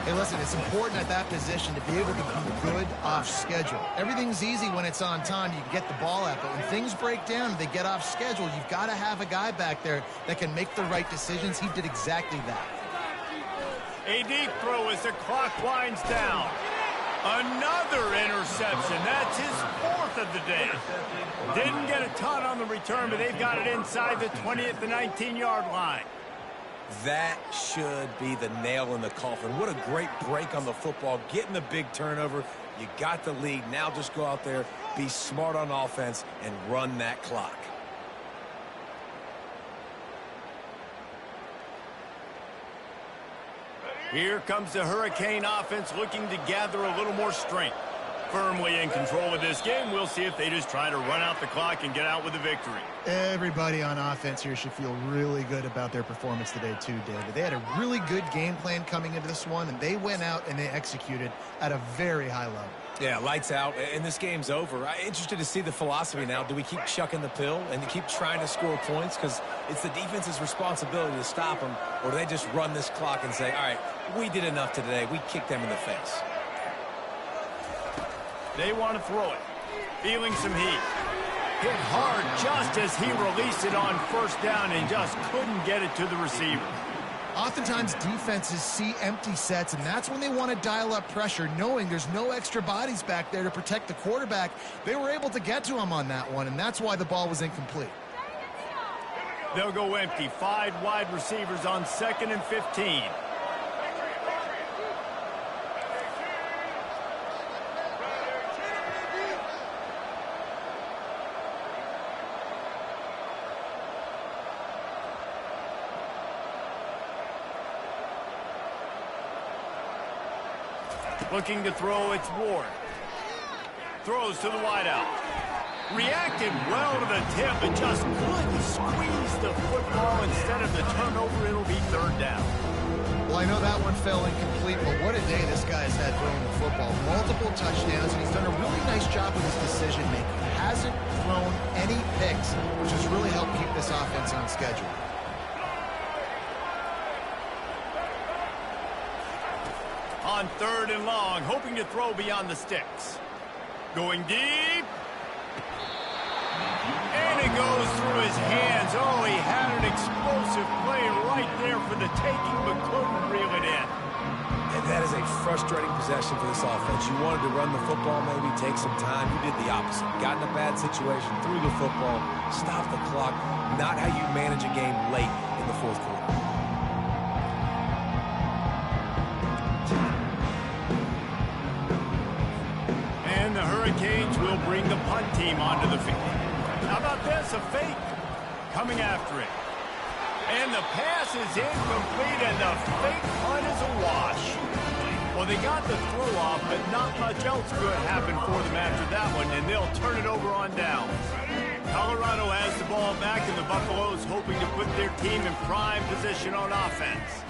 Hey, listen, it's important at that position to be able to be good off schedule. Everything's easy when it's on time. You can get the ball out, but when things break down and they get off schedule, you've got to have a guy back there that can make the right decisions. He did exactly that. A deep throw as the clock winds down. Another interception. That's his 4th of the day. Didn't get a ton on the return, but they've got it inside the 20 at the 19-yard line. That should be the nail in the coffin. What a great break on the football. Getting the big turnover. You got the lead. Now just go out there, be smart on offense, and run that clock. Here comes the Hurricane offense looking to gather a little more strength. Firmly in control of this game. We'll see if they just try to run out the clock and get out with a victory. Everybody on offense here should feel really good about their performance today too, David. They had a really good game plan coming into this one, and they went out and they executed at a very high level. Yeah, lights out, and this game's over. I'm interested to see the philosophy now. Do we keep chucking the pill and keep trying to score points because it's the defense's responsibility to stop them, or do they just run this clock and say, all right, we did enough today. We kicked them in the face. They want to throw it. Feeling some heat. Hit hard just as he released it on first down and just couldn't get it to the receiver. Oftentimes defenses see empty sets, and that's when they want to dial up pressure, knowing there's no extra bodies back there to protect the quarterback. They were able to get to him on that one, and that's why the ball was incomplete. They'll go empty. 5 wide receivers on 2nd and 15. Looking to throw, it's Ward. Throws to the wideout. Reacted well to the tip, but just couldn't squeeze the football. Instead of the turnover, it'll be 3rd down. Well, I know that one fell incomplete, but what a day this guy's had throwing the football. Multiple touchdowns, and he's done a really nice job with his decision-making. Hasn't thrown any picks, which has really helped keep this offense on schedule. On 3rd and long, hoping to throw beyond the sticks. Going deep. And it goes through his hands. Oh, he had an explosive play right there for the taking, but couldn't reel it in. And that is a frustrating possession for this offense. You wanted to run the football, maybe take some time. You did the opposite. Got in a bad situation, threw the football, stopped the clock. Not how you manage a game late in the 4th quarter. And the Hurricanes will bring the punt team onto the field. How about this? A fake coming after it. And the pass is incomplete, and the fake punt is a wash. Well, they got the throw off, but not much else good happened for them after that one, and they'll turn it over on down. Colorado has the ball back, and the Buffaloes hoping to put their team in prime position on offense.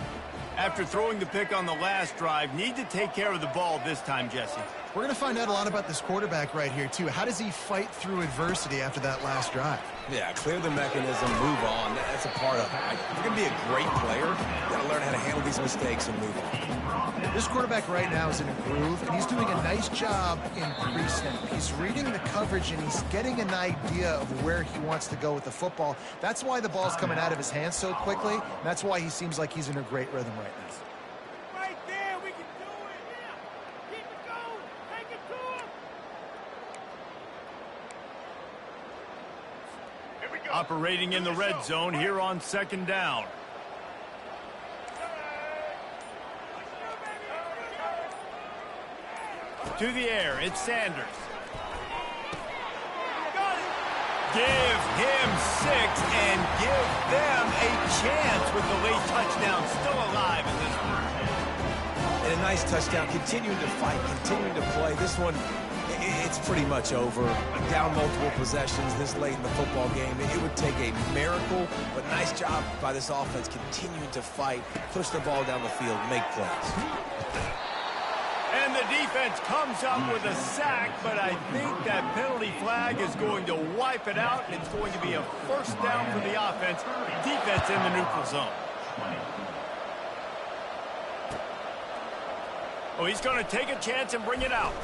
After throwing the pick on the last drive, need to take care of the ball this time, Jesse. We're going to find out a lot about this quarterback right here, too. How does he fight through adversity after that last drive? Yeah, clear the mechanism, move on. That's a part of it. If you're going to be a great player, you got to learn how to handle these mistakes and move on. This quarterback right now is in a groove, and he's doing a nice job in pre-snap. He's reading the coverage, and he's getting an idea of where he wants to go with the football. That's why the ball's coming out of his hands so quickly. And that's why he seems like he's in a great rhythm right now. Operating in the red zone here on 2nd down. To the air, it's Sanders. Give him 6 and give them a chance with the late touchdown still alive in this one. And a nice touchdown, continuing to fight, continuing to play. This one, it's pretty much over. Down multiple possessions this late in the football game. It would take a miracle, but nice job by this offense continuing to fight, push the ball down the field, make plays. And the defense comes up with a sack, but I think that penalty flag is going to wipe it out, and it's going to be a 1st down for the offense. Defense in the neutral zone. Oh, he's going to take a chance and bring it out.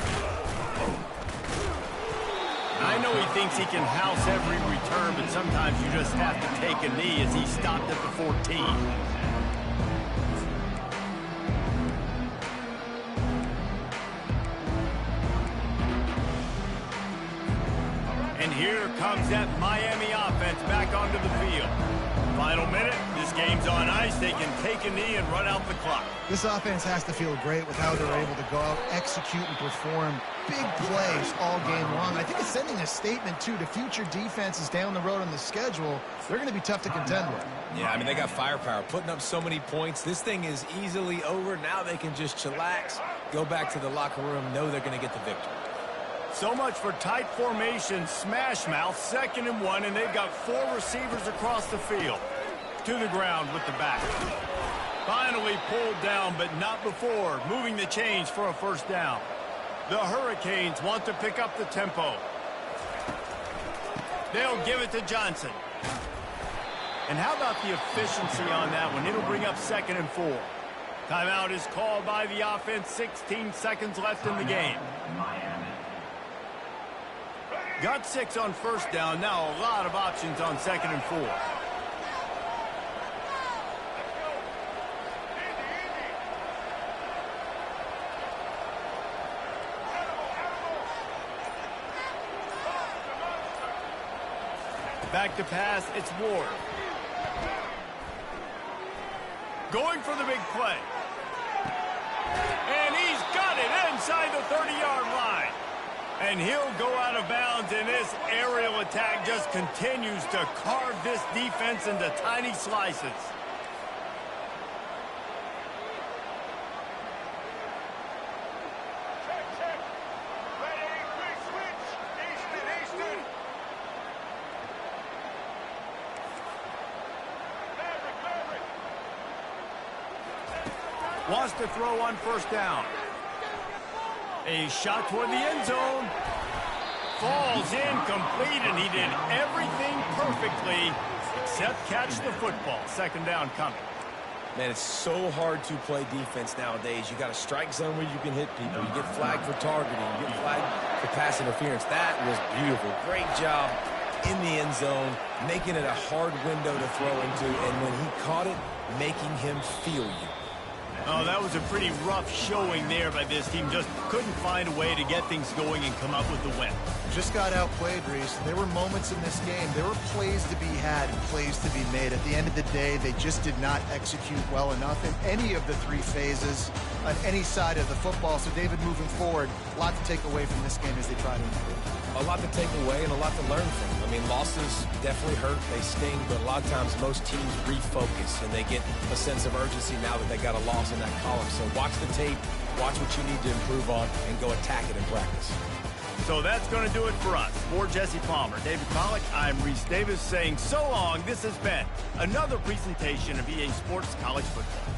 I know he thinks he can house every return, but sometimes you just have to take a knee as he stopped at the 14. And here comes that Miami offense back onto the field. Final minute, this game's on ice, they can take a knee and run out the clock. This offense has to feel great with how they're able to go out, execute, and perform big plays all game long. I think it's sending a statement, too, to future defenses down the road on the schedule. They're going to be tough to contend with. Yeah, I mean, they got firepower, putting up so many points. This thing is easily over. Now they can just chillax, go back to the locker room, know they're going to get the victory. So much for tight formation, smash mouth, 2nd and 1, and they've got 4 receivers across the field. To the ground with the back. Finally pulled down, but not before moving the chains for a first down. The Hurricanes want to pick up the tempo. They'll give it to Johnson. And how about the efficiency on that one? It'll bring up 2nd and 4. Timeout is called by the offense. 16 seconds left in the game. Got 6 on first down. Now a lot of options on 2nd and 4. Back to pass, it's Ward. Going for the big play. And he's got it inside the 30-yard line. And he'll go out of bounds, and this aerial attack just continues to carve this defense into tiny slices. Wants to throw on first down. A shot toward the end zone. Falls incomplete, and he did everything perfectly except catch the football. 2nd down coming. Man, it's so hard to play defense nowadays. You got a strike zone where you can hit people. You get flagged for targeting. You get flagged for pass interference. That was beautiful. Great job in the end zone, making it a hard window to throw into, and when he caught it, making him feel you. Oh, that was a pretty rough showing there by this team. Just couldn't find a way to get things going and come up with the win. Just got outplayed, Reese. There were moments in this game. There were plays to be had and plays to be made. At the end of the day, they just did not execute well enough in any of the 3 phases on any side of the football. So, David, moving forward, a lot to take away from this game as they try to improve. A lot to take away and a lot to learn from. I mean, losses definitely hurt. They sting, but a lot of times most teams refocus and they get a sense of urgency now that they got a loss in that column. So watch the tape, watch what you need to improve on, and go attack it in practice. So that's going to do it for us. For Jesse Palmer, David Pollack, I'm Reese Davis saying so long. This has been another presentation of EA Sports College Football.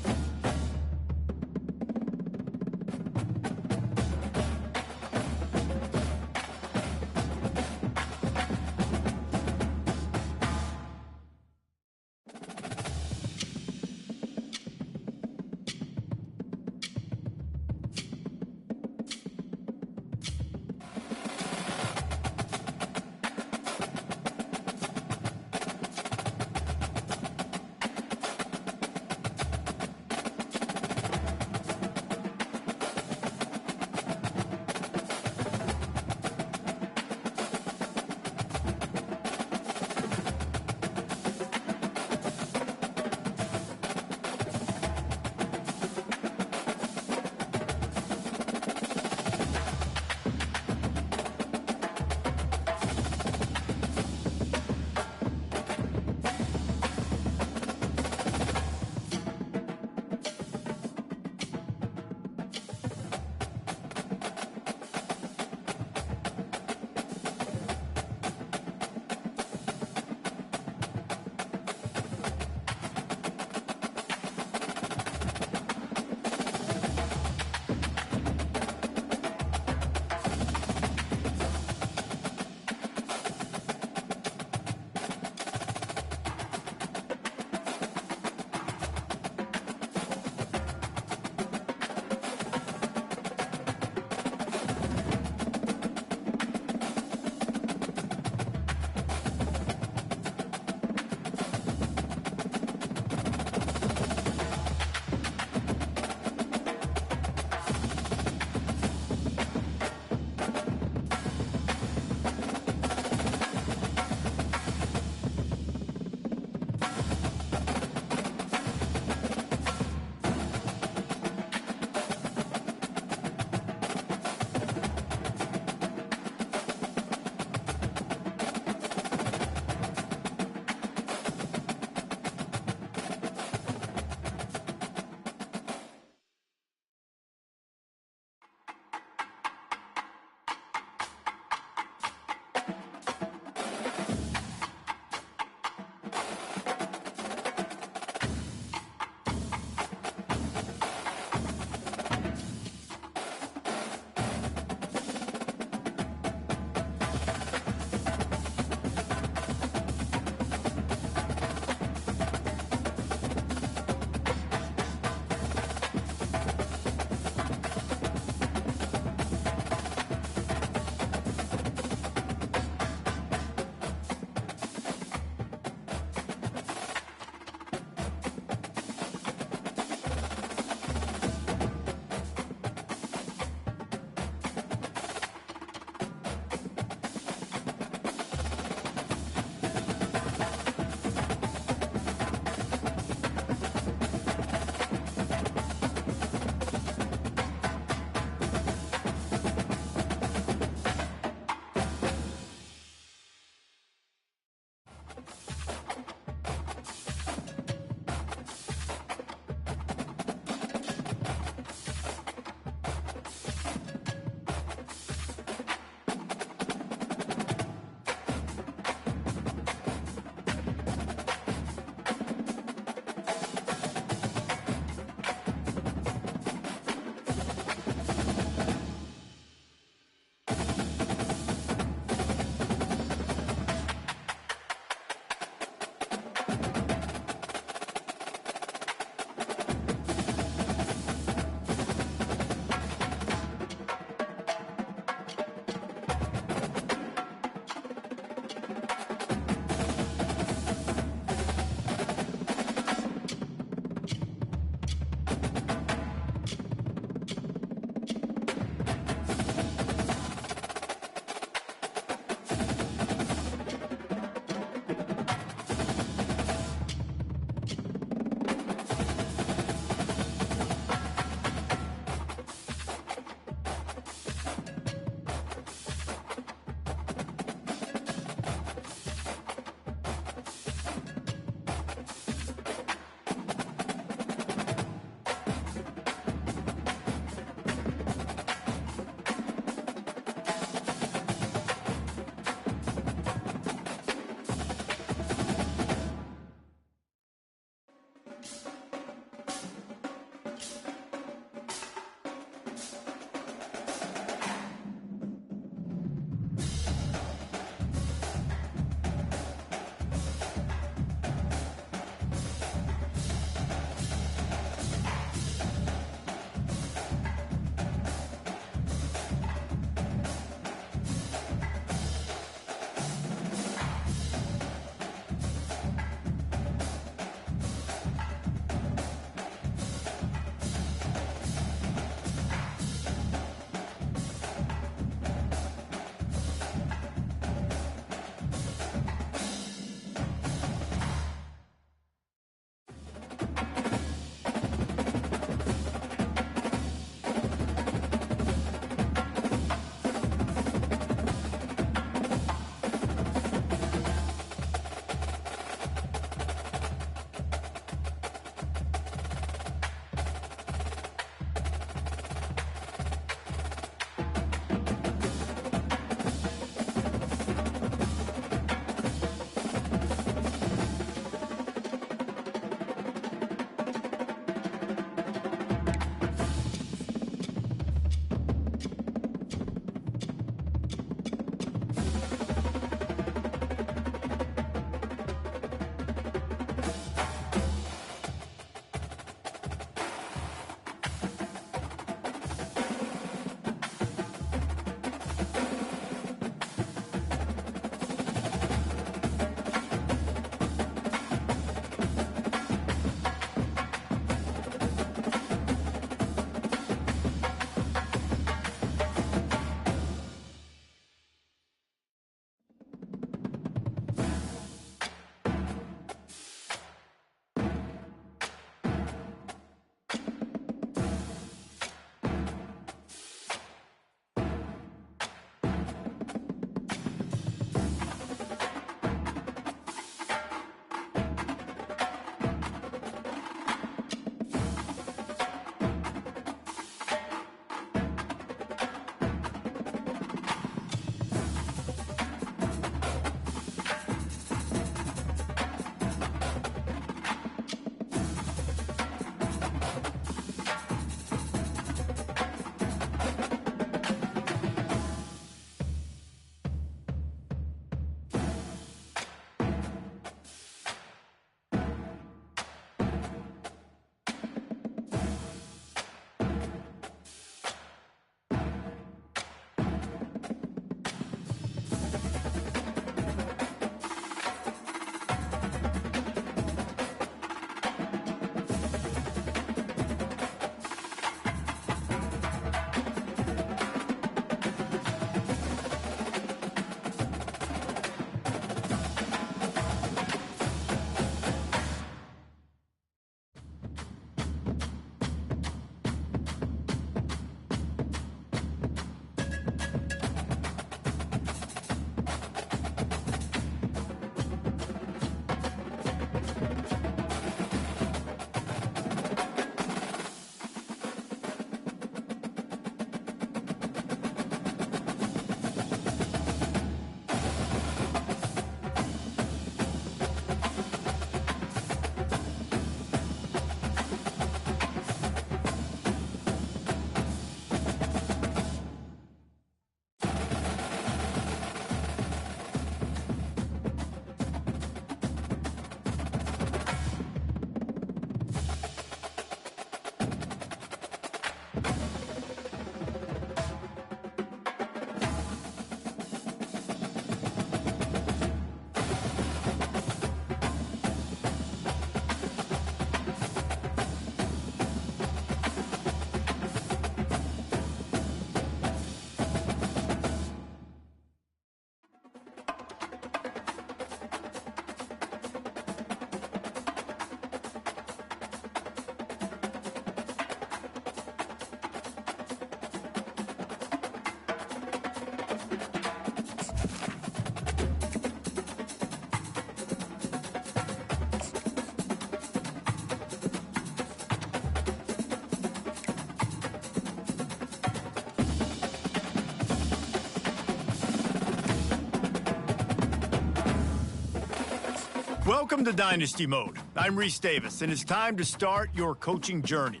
Welcome to Dynasty Mode. I'm Reese Davis, and it's time to start your coaching journey.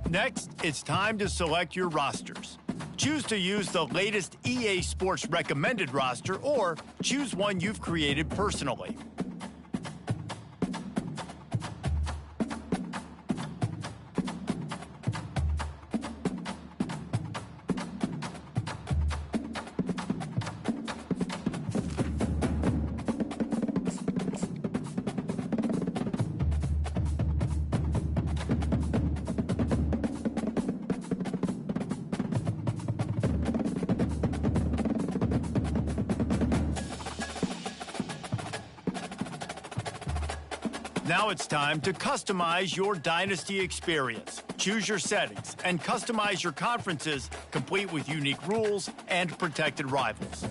Next, it's time to select your rosters. Choose to use the latest EA Sports recommended roster or choose one you've created personally. Now it's time to customize your Dynasty experience. Choose your settings and customize your conferences, complete with unique rules and protected rivals.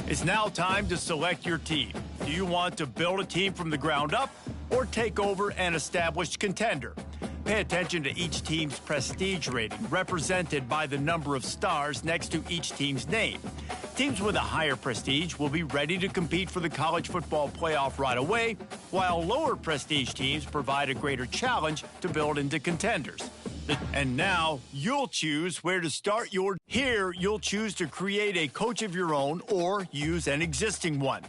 It's now time to select your team. Do you want to build a team from the ground up or take over an established contender? Pay attention to each team's prestige rating, represented by the number of stars next to each team's name. Teams with a higher prestige will be ready to compete for the college football playoff right away, while lower prestige teams provide a greater challenge to build into contenders. And now, you'll choose where to start Here, you'll choose to create a coach of your own or use an existing one.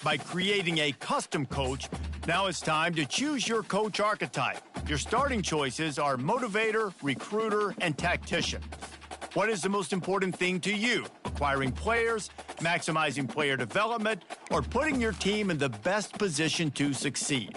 By creating a custom coach, now it's time to choose your coach archetype. Your starting choices are motivator, recruiter, and tactician. What is the most important thing to you? Acquiring players, maximizing player development, or putting your team in the best position to succeed?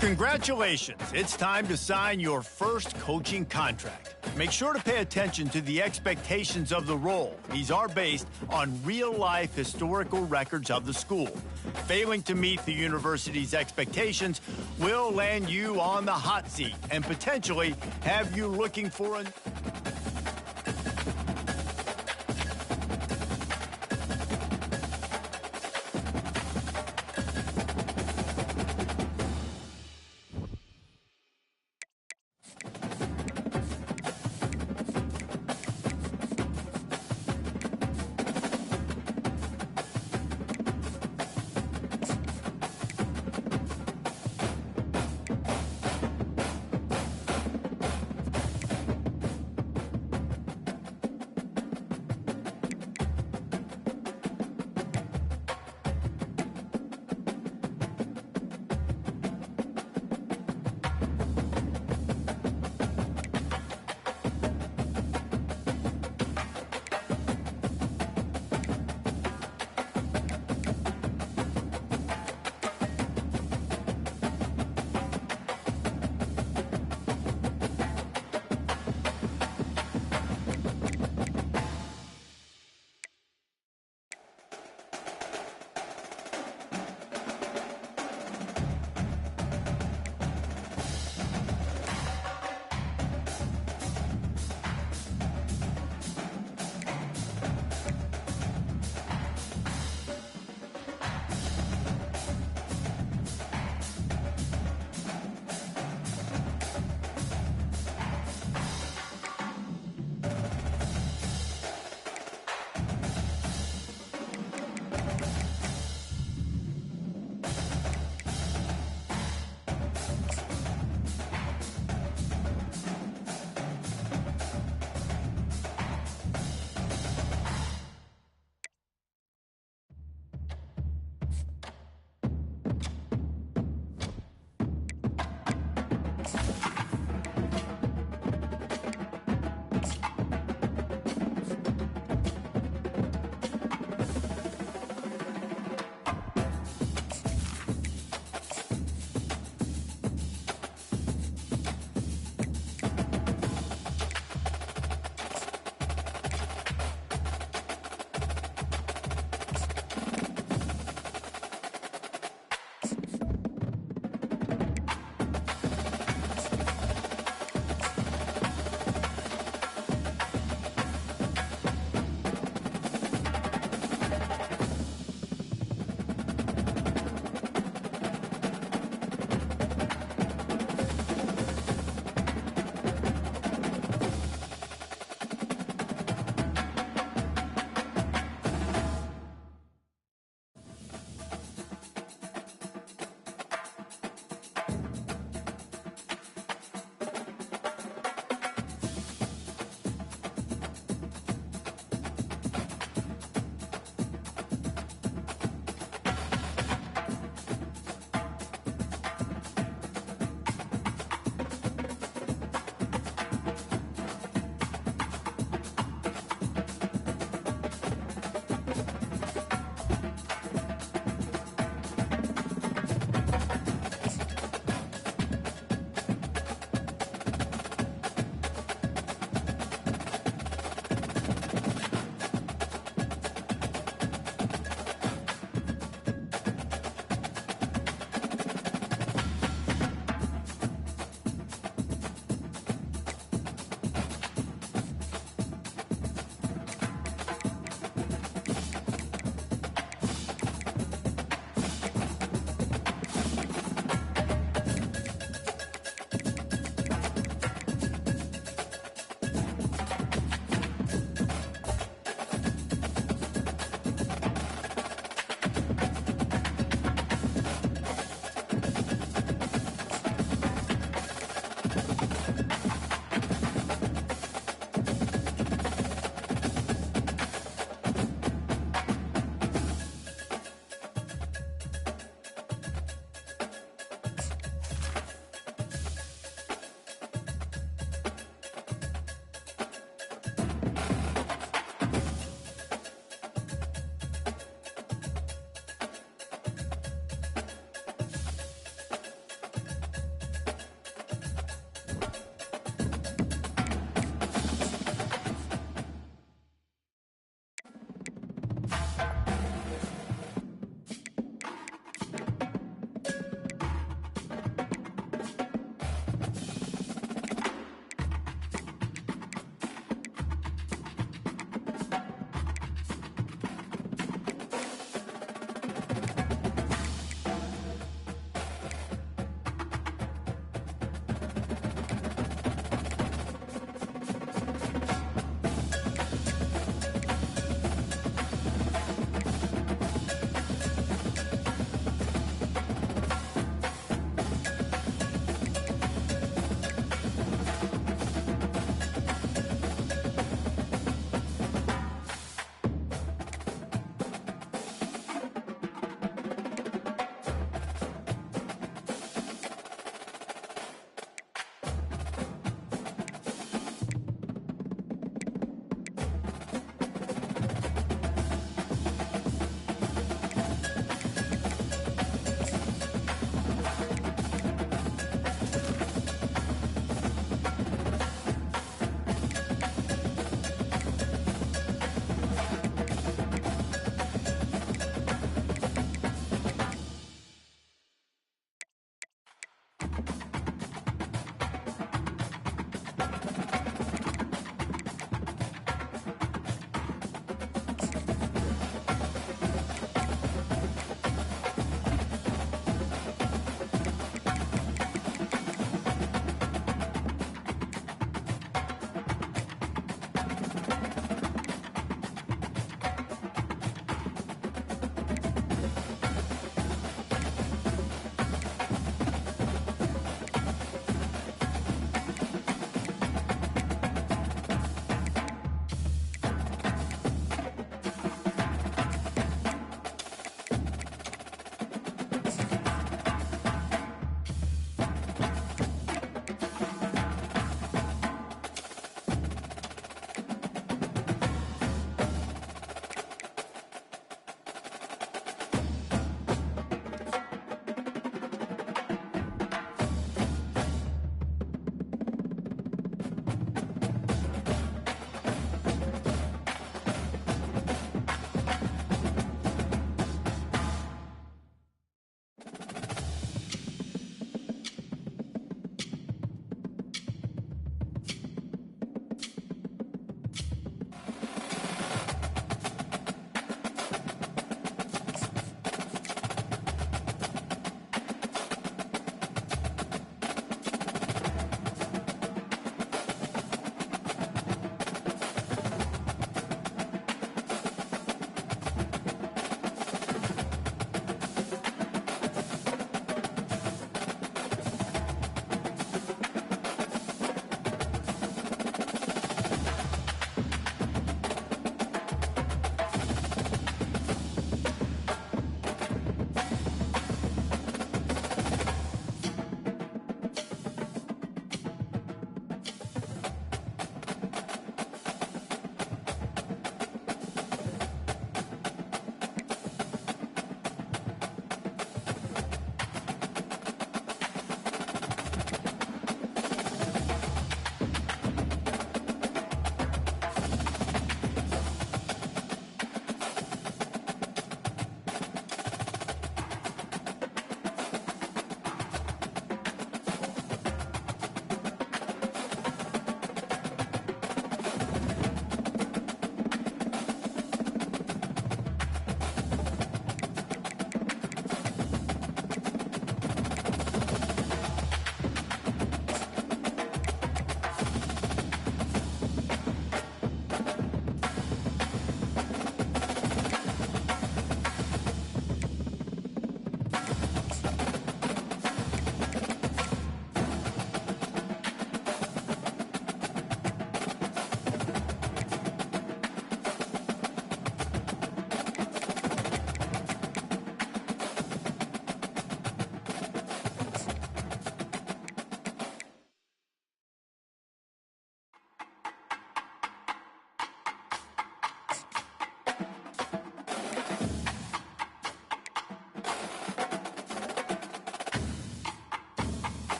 Congratulations, it's time to sign your first coaching contract. Make sure to pay attention to the expectations of the role. These are based on real-life historical records of the school. Failing to meet the university's expectations will land you on the hot seat and potentially have you looking for a...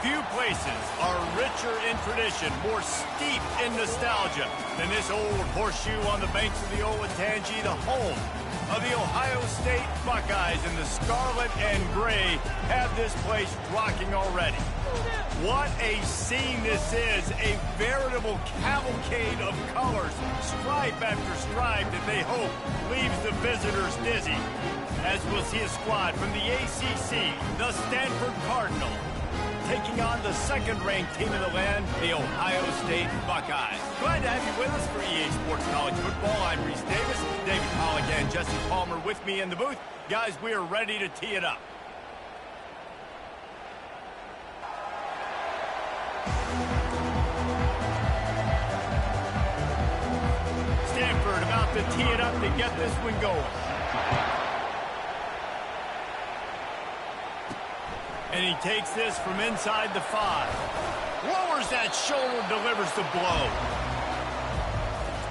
Few places are richer in tradition, more steep in nostalgia than this old horseshoe on the banks of the Olentangy, the home of the Ohio State Buckeyes. And the scarlet and gray have this place rocking already. What a scene this is, a veritable cavalcade of colors, stripe after stripe that they hope leaves the visitors dizzy. As we'll see a squad from the ACC, the Stanford Cardinal, taking on the second-ranked team in the land, the Ohio State Buckeyes. Glad to have you with us for EA Sports College Football. I'm Reese Davis, David Pollack and Jesse Palmer with me in the booth. Guys, we are ready to tee it up. Stanford about to tee it up to get this one going. And he takes this from inside the 5. Lowers that shoulder, delivers the blow.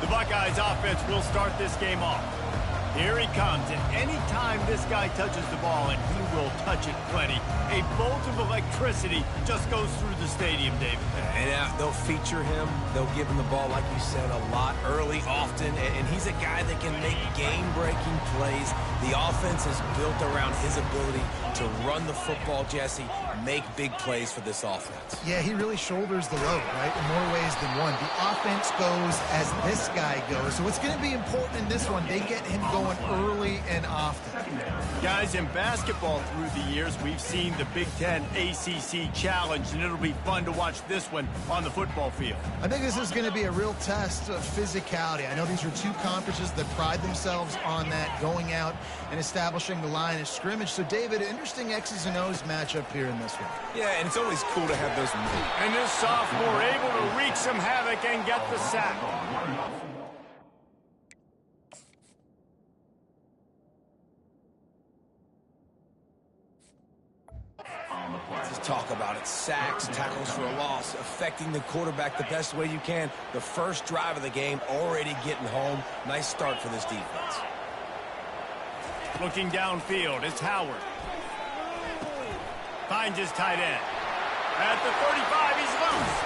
The Buckeyes offense will start this game off. Here he comes, and anytime this guy touches the ball, and he will touch it plenty, a bolt of electricity just goes through the stadium, David. And they'll feature him. They'll give him the ball, like you said, a lot, early, often. And he's a guy that can make game-breaking plays. The offense is built around his ability to run the football, Jesse, make big plays for this offense. Yeah, he really shoulders the load, right, in more ways than one. The offense goes as this guy goes. So it's going to be important in this one. They get him going early and often. Guys, in basketball through the years, we've seen the Big Ten ACC Challenge, and it'll be fun to watch this one on the football field. I think this is going to be a real test of physicality. I know these are two conferences that pride themselves on that, going out and establishing the line of scrimmage. So, David, interesting X's and O's matchup here in this one. Yeah, and it's always cool to have those. And this sophomore able to wreak some havoc and get the sack. Let's talk about it. Sacks, tackles for a loss, affecting the quarterback the best way you can. The first drive of the game, already getting home. Nice start for this defense. Looking downfield, it's Howard. Finds his tight end. At the 35, he's loose.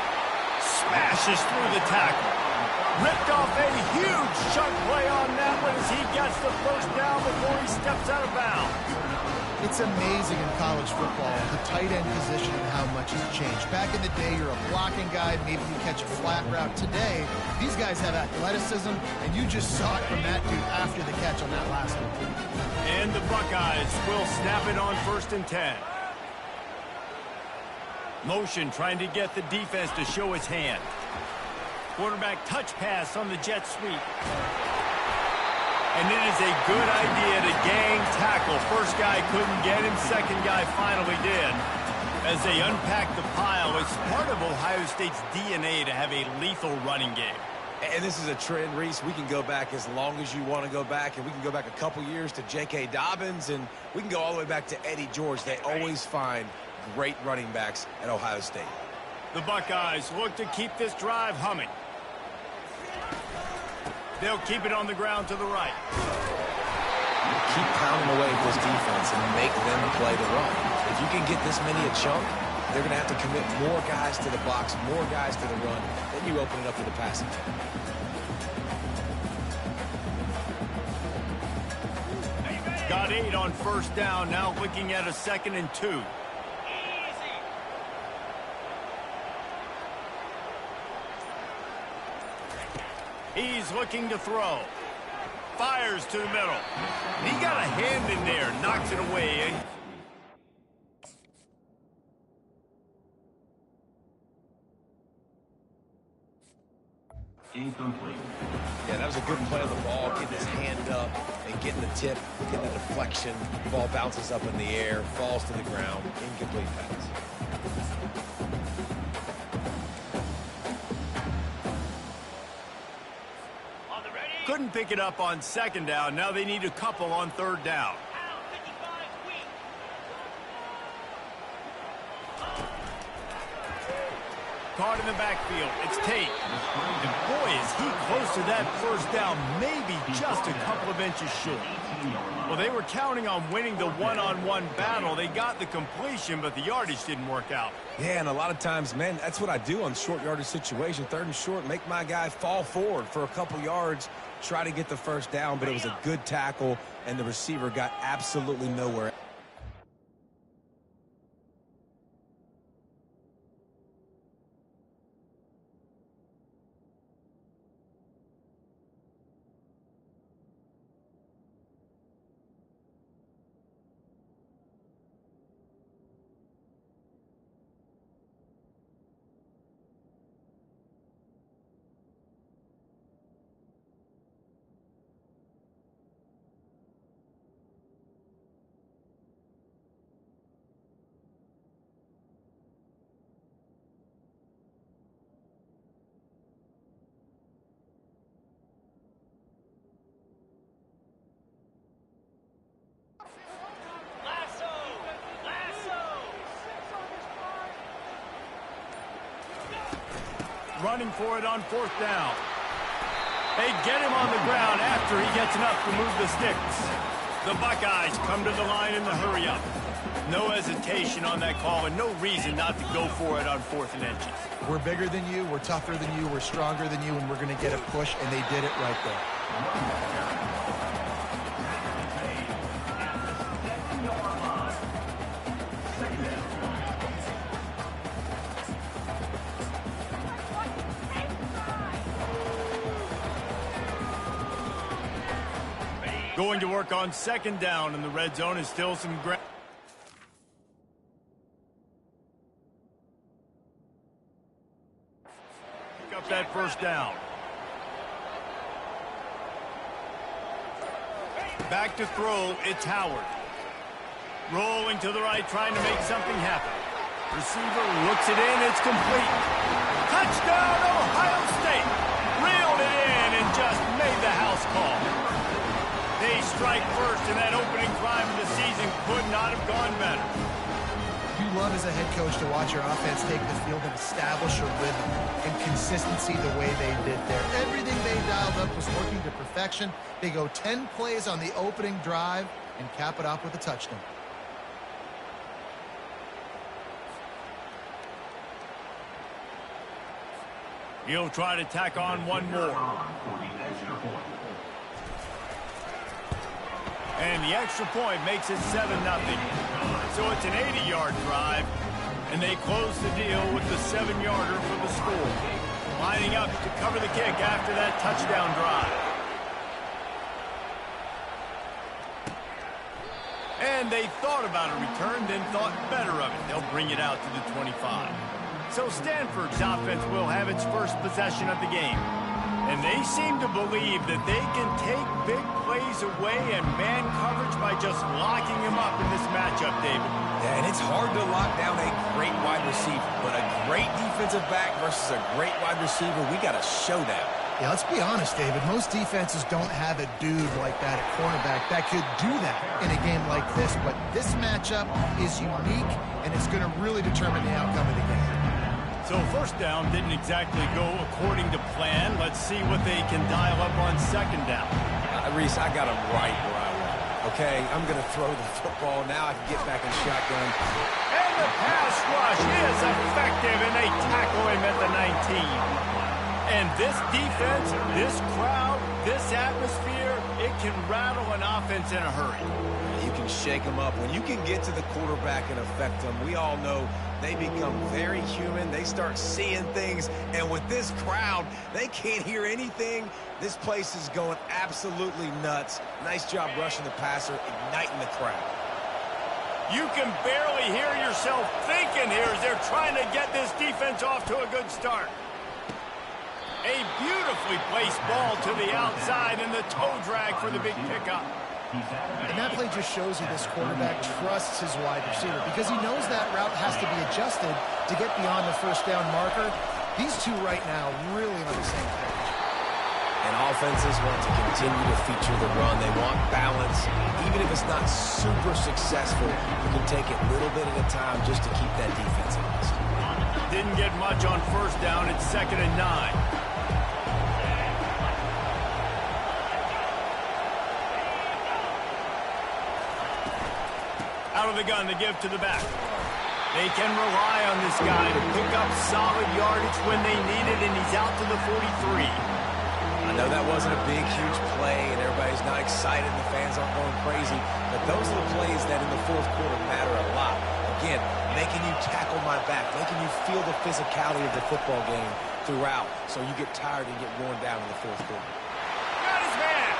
Smashes through the tackle. Ripped off a huge chunk play on that one as he gets the first down before he steps out of bounds. It's amazing in college football, the tight end position and how much has changed. Back in the day, you're a blocking guy, maybe you catch a flat route. Today, these guys have athleticism, and you just saw it from that dude after the catch on that last one. And the Buckeyes will snap it on 1st and 10. Motion trying to get the defense to show its hand. Quarterback touch pass on the jet sweep. And it is a good idea to gang tackle. First guy couldn't get him, second guy finally did. As they unpack the pile, it's part of Ohio State's DNA to have a lethal running game. And this is a trend, Reese. We can go back as long as you want to go back, and we can go back a couple years to J.K. Dobbins, and we can go all the way back to Eddie George. They always find great running backs at Ohio State. The Buckeyes look to keep this drive humming. They'll keep it on the ground to the right. Keep pounding away at this defense and make them play the run. If you can get this many a chunk, they're going to have to commit more guys to the box, more guys to the run. Then you open it up for the passing. Got 8 on 1st down, now looking at a 2nd and 2. He's looking to throw. Fires to the middle. He got a hand in there, knocks it away. Incomplete. Yeah, that was a good play on the ball, getting his hand up and getting the tip, getting the deflection. Ball bounces up in the air, falls to the ground. Incomplete pass. Couldn't pick it up on 2nd down. Now they need a couple on 3rd down. Caught in the backfield. It's Tate. And boy, is he close to that first down, maybe just a couple of inches short. Well, they were counting on winning the one-on-one battle. They got the completion, but the yardage didn't work out. Yeah, and a lot of times, man, that's what I do on short yardage situation. 3rd and short, make my guy fall forward for a couple yards, try to get the first down, but it was a good tackle, and the receiver got absolutely nowhere. Running for it on 4th down. They get him on the ground after he gets enough to move the sticks. The Buckeyes come to the line in the hurry-up. No hesitation on that call and no reason not to go for it on 4th and inches. We're bigger than you, we're tougher than you, we're stronger than you, and we're going to get a push, and they did it right there. Going to work on 2nd down, and the red zone is still some ground. Pick up that 1st down. Back to throw, it's Howard. Rolling to the right, trying to make something happen. Receiver looks it in, it's complete. Touchdown, Ohio State! Reeled it in and just made the house call. They strike first, and that opening drive of the season could not have gone better. You love as a head coach to watch your offense take the field and establish a rhythm and consistency the way they did there. Everything they dialed up was working to perfection. They go 10 plays on the opening drive and cap it off with a touchdown. He'll try to tack on one more. And the extra point makes it 7-0. So it's an 80-yard drive, and they close the deal with the 7-yarder for the score. Lining up to cover the kick after that touchdown drive. And they thought about a return, then thought better of it. They'll bring it out to the 25. So Stanford's offense will have its first possession of the game. And they seem to believe that they can take big plays away and man coverage by just locking him up in this matchup, David. Yeah, and it's hard to lock down a great wide receiver, but a great defensive back versus a great wide receiver, we got to show that. Yeah, let's be honest, David. Most defenses don't have a dude like that at cornerback that could do that in a game like this, but this matchup is unique, and it's going to really determine the outcome of the game. So 1st down didn't exactly go according to plan. Let's see what they can dial up on 2nd down. Reese, I got him right where I want him. Okay, I'm going to throw the football. Now I can get back in shotgun. And the pass rush is effective, and they tackle him at the 19. And this defense, this crowd, this atmosphere, it can rattle an offense in a hurry. You can shake them up. When you can get to the quarterback and affect them, we all know they become very human. They start seeing things. And with this crowd, they can't hear anything. This place is going absolutely nuts. Nice job rushing the passer, igniting the crowd. You can barely hear yourself thinking here as they're trying to get this defense off to a good start. A beautifully placed ball to the outside and the toe drag for the big pickup. And that play just shows you this quarterback trusts his wide receiver because he knows that route has to be adjusted to get beyond the 1st down marker. These two right now really on the same page. And offenses want to continue to feature the run. They want balance. Even if it's not super successful, you can take it a little bit at a time just to keep that defense honest. didn't get much on first down. It's 2nd and 9. Out of the gun to give to the back. They can rely on this guy to pick up solid yardage when they need it, and he's out to the 43. I know that wasn't a big, huge play, and everybody's not excited, and the fans aren't going crazy, but those are the plays that in the fourth quarter matter a lot. Again, making you tackle my back, making you feel the physicality of the football game throughout, so you get tired and get worn down in the fourth quarter. Got his man.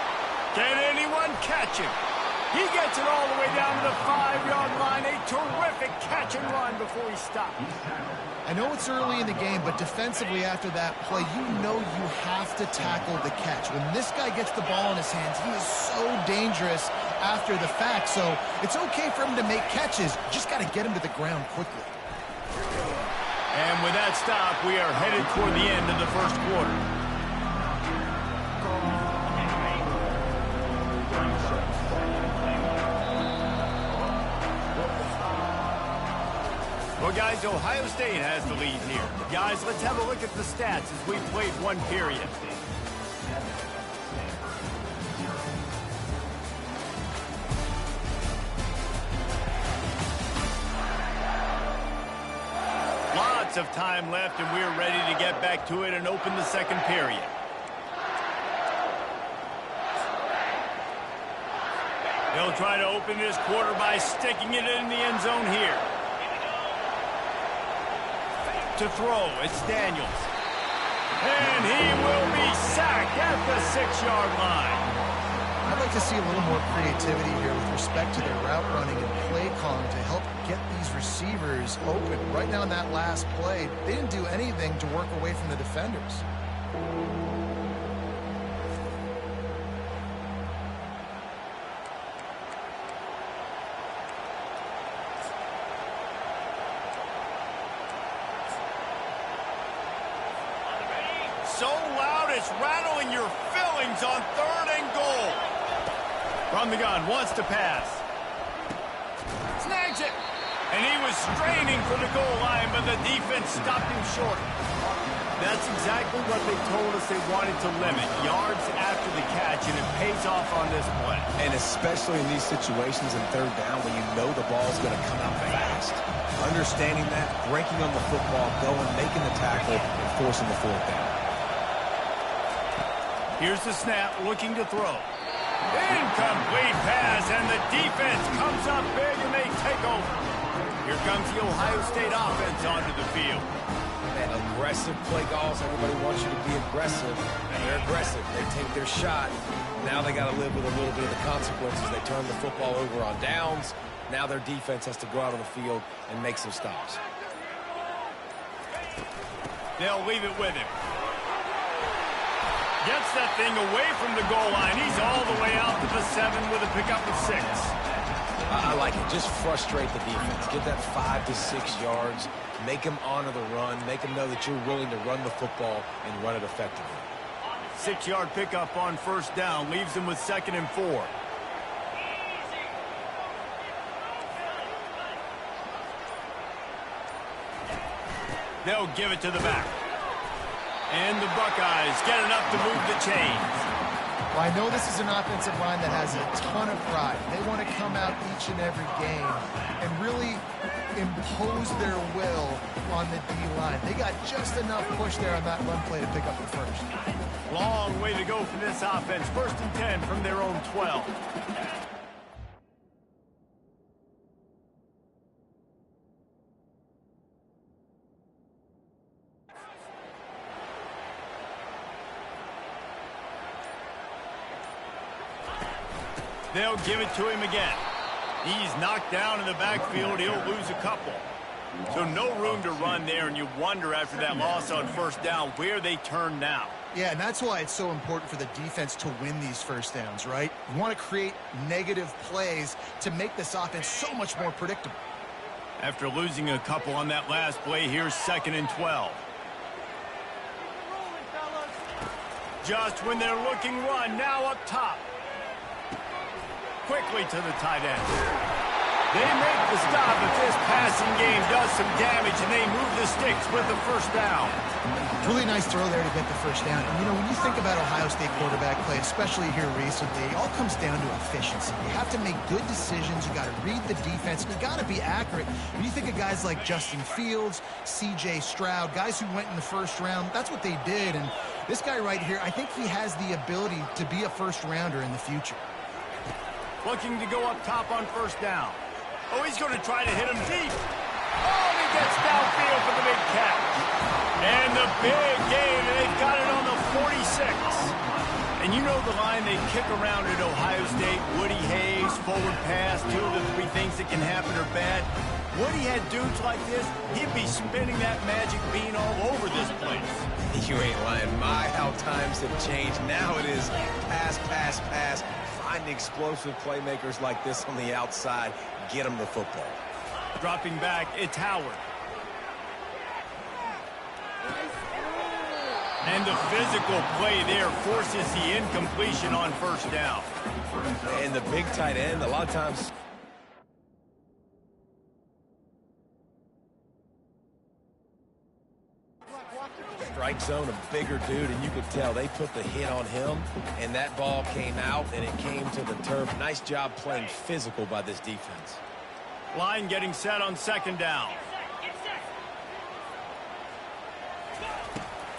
Can anyone catch him? He gets it all the way down to the 5-yard line. A terrific catch and run before he stopped. I know it's early in the game, but defensively after that play, you know you have to tackle the catch. When this guy gets the ball in his hands, he is so dangerous after the fact. So it's okay for him to make catches. You just got to get him to the ground quickly. And with that stop, we are headed toward the end of the first quarter. Well, guys, Ohio State has the lead here. Guys, let's have a look at the stats as we played one period. Lots of time left, and we're ready to get back to it and open the second period. They'll try to open this quarter by sticking it in the end zone here. To throw, it's Daniels. And he will be sacked at the 6-yard line. I'd like to see a little more creativity here with respect to their route running and play calling to help get these receivers open. Right now in that last play, they didn't do anything to work away from the defenders. So loud it's rattling your fillings on 3rd and goal. From the gun, wants to pass. Snags it. And he was straining for the goal line, but the defense stopped him short. That's exactly what they told us they wanted to limit. Yards after the catch, and it pays off on this play. And especially in these situations in 3rd down when you know the ball's going to come out fast. Understanding that, breaking on the football, going, making the tackle, and forcing the 4th down. Here's the snap, looking to throw. Incomplete pass, and the defense comes up big, and they take over. Here comes the Ohio State offense onto the field. Man, aggressive play calls. Everybody wants you to be aggressive, and they're aggressive. They take their shot. Now they got to live with a little bit of the consequences. They turn the football over on downs. Now their defense has to go out on the field and make some stops. They'll leave it with him. Gets that thing away from the goal line. He's all the way out to the 7 with a pickup of 6. I like it. Just frustrate the defense. Get that 5 to 6 yards. Make them honor the run. Make them know that you're willing to run the football and run it effectively. 6-yard pickup on first down. Leaves them with 2nd and 4. They'll give it to the back. And the Buckeyes get enough to move the chains. Well, I know this is an offensive line that has a ton of pride. They want to come out each and every game and really impose their will on the D-line. They got just enough push there on that run play to pick up the first. Long way to go for this offense. 1st and 10 from their own 12. They'll give it to him again. He's knocked down in the backfield. He'll lose a couple. So no room to run there, and you wonder after that loss on first down where they turn now. Yeah, and that's why it's so important for the defense to win these first downs, right? You want to create negative plays to make this offense so much more predictable. After losing a couple on that last play, here's 2nd and 12. Just when they're looking run, now up top. Quickly to the tight end. They make the stop if this passing game does some damage, and they move the sticks with the first down. Really nice throw there to get the first down. And, you know, when you think about Ohio State quarterback play, especially here recently, it all comes down to efficiency. You have to make good decisions. You got to read the defense. You got to be accurate. When you think of guys like Justin Fields, C.J. Stroud, guys who went in the first round, that's what they did. And this guy right here, I think he has the ability to be a first-rounder in the future. Looking to go up top on first down. Oh, he's going to try to hit him deep. Oh, and he gets downfield for the big catch. And the big gain, and they've got it on the 46. And you know the line they kick around at Ohio State, Woody Hayes, forward pass, 2 of the 3 things that can happen are bad. Woody had dudes like this, he'd be spinning that magic bean all over this place. You ain't lying. My, how times have changed. Now it is pass, pass, pass. Find explosive playmakers like this on the outside. Get them the football. Dropping back, it's Howard. And the physical play there forces the incompletion on first down. And the big tight end, a lot of times... strike zone, a bigger dude, and you could tell they put the hit on him, and that ball came out, and it came to the turf. Nice job playing physical by this defense. Line getting set on second down.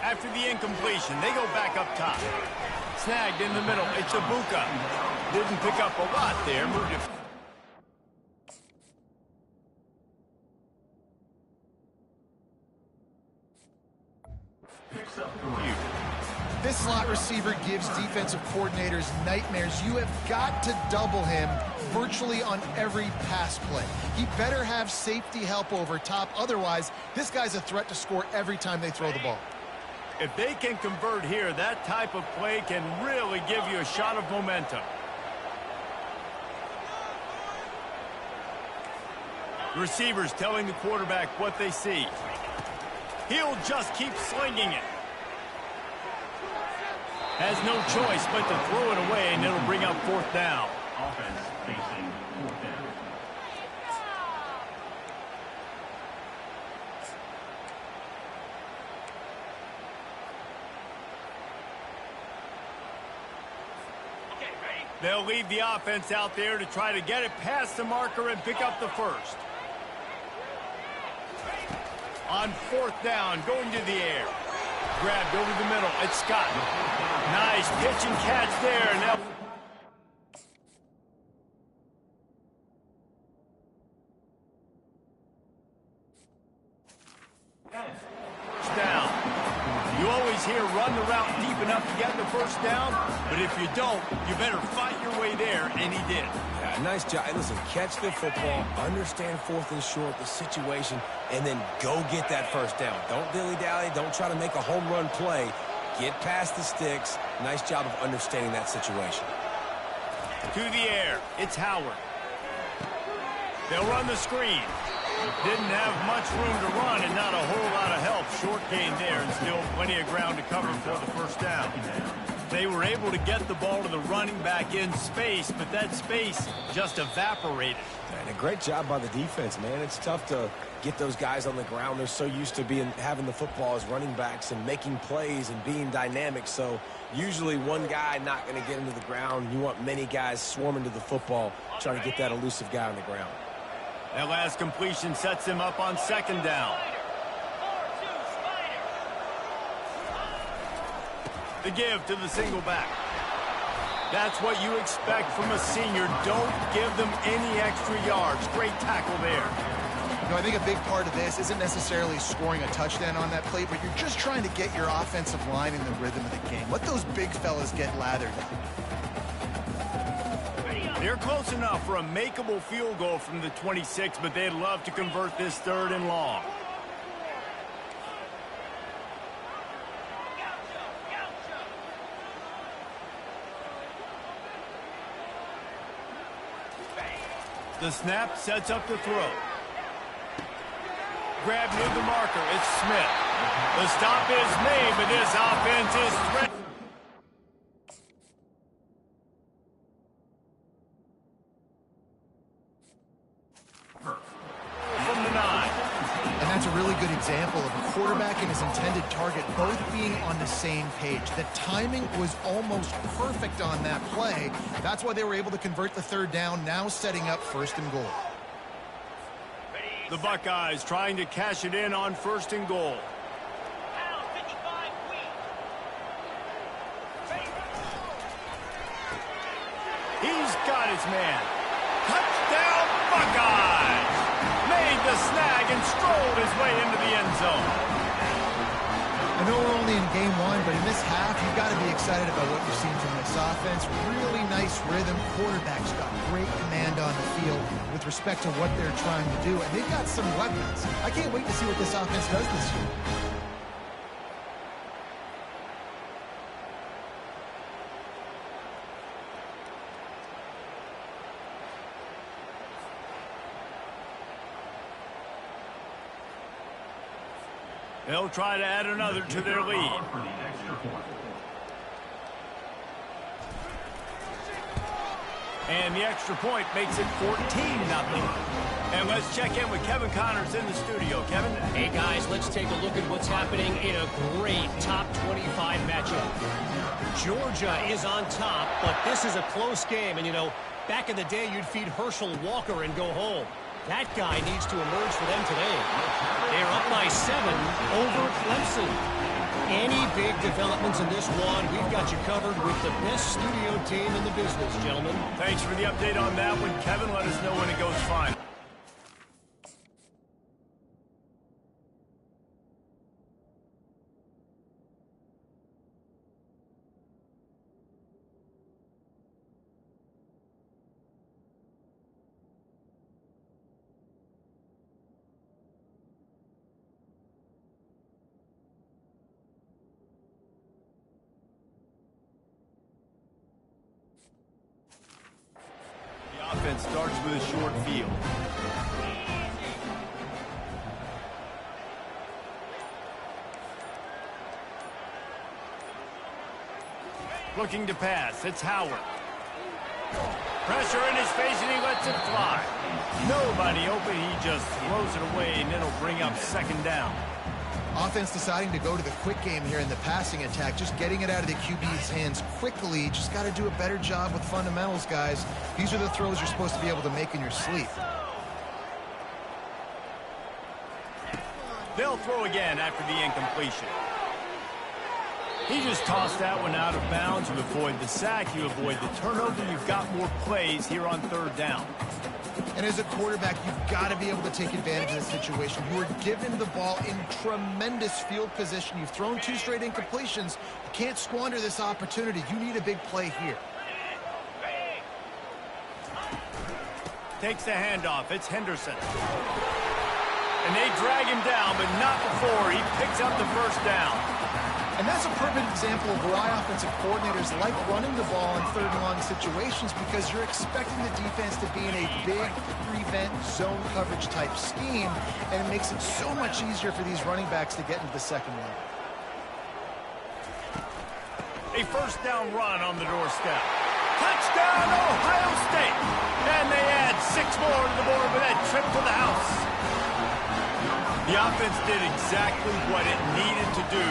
After the incompletion, they go back up top. Snagged in the middle. It's Ibuka. Didn't pick up a lot there. Moved it. This slot receiver gives defensive coordinators nightmares. You have got to double him virtually on every pass play. He better have safety help over top. Otherwise, this guy's a threat to score every time they throw the ball. If they can convert here, that type of play can really give you a shot of momentum. Receivers telling the quarterback what they see. He'll just keep slinging it. Has no choice but to throw it away, and it'll bring up fourth down. Offense facing fourth down. They'll leave the offense out there to try to get it past the marker and pick up the first. On fourth down, going to the air. Grabbed over the middle. It's Scott. Nice pitch and catch there. And now down. You always hear run the route deep enough to get the first down, but if you don't, you better fight your way there, and he did. Yeah, nice job. Hey, listen, catch the football, understand fourth and short, the situation, and then go get that first down. Don't dilly-dally. Don't try to make a home run play. Get past the sticks. Nice job of understanding that situation. To the air. It's Howard. They'll run the screen. Didn't have much room to run and not a whole lot of help. Short gain there and still plenty of ground to cover for the first down. They were able to get the ball to the running back in space, but that space just evaporated. And a great job by the defense, man. It's tough to get those guys on the ground. They're so used to having the football as running backs and making plays and being dynamic. So usually one guy not going to get into the ground. You want many guys swarming to the football, trying to get that elusive guy on the ground. That last completion sets him up on second down. The give to the single back. That's what you expect from a senior. Don't give them any extra yards. Great tackle there. You know, I think a big part of this isn't necessarily scoring a touchdown on that play, but you're just trying to get your offensive line in the rhythm of the game. Let those big fellas get lathered up. They're close enough for a makeable field goal from the 26, but they'd love to convert this third and long. The snap sets up the throw. Grab near the marker. It's Smith. The stop is made, but this offense is threatened. example of a quarterback and his intended target both being on the same page. The timing was almost perfect on that play. That's why they were able to convert the third down, now setting up 1st and goal. The Buckeyes trying to cash it in on 1st and goal. He's got his man. Touchdown, Buckeyes! Made the snag and strolled his way into the end zone. I know we're only in game 1, but in this half, you've got to be excited about what you've seen from this offense. Really nice rhythm. Quarterback's got great command on the field with respect to what they're trying to do, and they've got some weapons. I can't wait to see what this offense does this year. They'll try to add another to their lead. And the extra point makes it 14-0. And let's check in with Kevin Connors in the studio. Kevin? Hey, guys, let's take a look at what's happening in a great top 25 matchup. Georgia is on top, but this is a close game. And, you know, back in the day, you'd feed Herschel Walker and go home. That guy needs to emerge for them today. They're up by 7 over Clemson. Any big developments in this one, we've got you covered with the best studio team in the business, gentlemen. Thanks for the update on that one, Kevin. Let us know when it goes fine. Offense starts with a short field. Looking to pass, it's Howard. Pressure in his face and he lets it fly. Nobody open, he just throws it away and it'll bring up 2nd down. Offense deciding to go to the quick game here in the passing attack, just getting it out of the QB's hands quickly. Just got to do a better job with fundamentals, guys. These are the throws you're supposed to be able to make in your sleep. They'll throw again after the incompletion. He just tossed that one out of bounds. You avoid the sack, you avoid the turnover. You've got more plays here on 3rd down. And as a quarterback, you've got to be able to take advantage of this situation. You were given the ball in tremendous field position. You've thrown 2 straight incompletions. You can't squander this opportunity. You need a big play here. Takes the handoff. It's Henderson. And they drag him down, but not before he picks up the 1st down. And that's a perfect example of why offensive coordinators like running the ball in 3rd and long situations, because you're expecting the defense to be in a big prevent zone coverage type scheme, and it makes it so much easier for these running backs to get into the 2nd level. A 1st down run on the doorstep. Touchdown, Ohio State! And they add 6 more to the board with that trip to the house. The offense did exactly what it needed to do,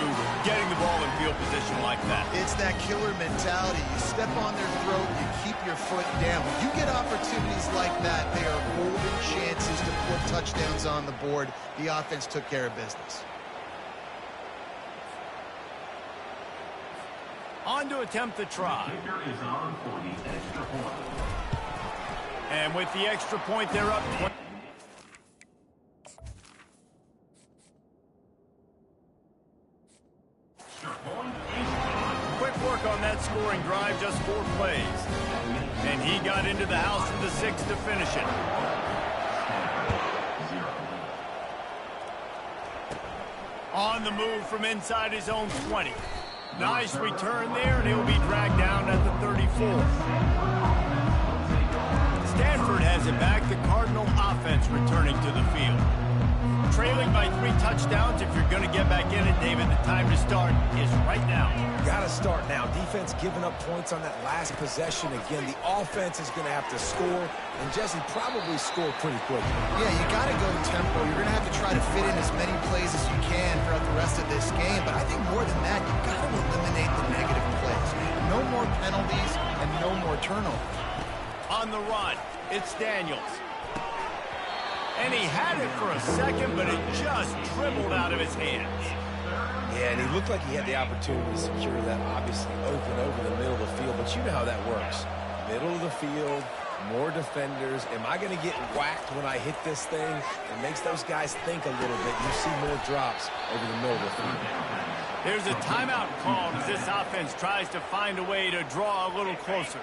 getting the ball in field position like that. It's that killer mentality. You step on their throat, you keep your foot down. When you get opportunities like that, they are golden chances to put touchdowns on the board. The offense took care of business. On to attempt the try. And with the extra point, they're up 20. Quick work on that scoring drive, just 4 plays. And he got into the house with the 6 to finish it. On the move from inside his own 20. Nice return there, and he'll be dragged down at the 34. Stanford has it back, the Cardinal offense returning to the field. trailing by 3 touchdowns. If you're going to get back in it, David, the time to start is right now. Got to start now. Defense giving up points on that last possession. Again, the offense is going to have to score, and Jesse probably score pretty quickly. Yeah, you got to go tempo. You're going to have to try to fit in as many plays as you can throughout the rest of this game, but I think more than that, you've got to eliminate the negative plays. No more penalties and no more turnovers. On the run, it's Daniels. And he had it for a second, but it just dribbled out of his hands. Yeah, and he looked like he had the opportunity to secure that, obviously open over the middle of the field, but you know how that works. Middle of the field, more defenders. Am I going to get whacked when I hit this thing? It makes those guys think a little bit. You see more drops over the middle of the field. There's a timeout called as this offense tries to find a way to draw a little closer.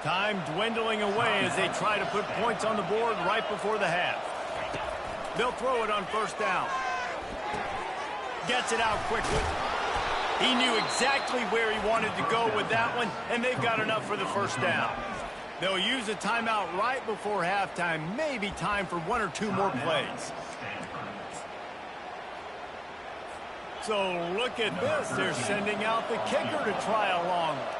Time dwindling away as they try to put points on the board right before the half. They'll throw it on first down. Gets it out quickly. He knew exactly where he wanted to go with that one, and they've got enough for the first down. They'll use a timeout right before halftime. Maybe time for 1 or 2 more plays. So look at this. They're sending out the kicker to try a long one.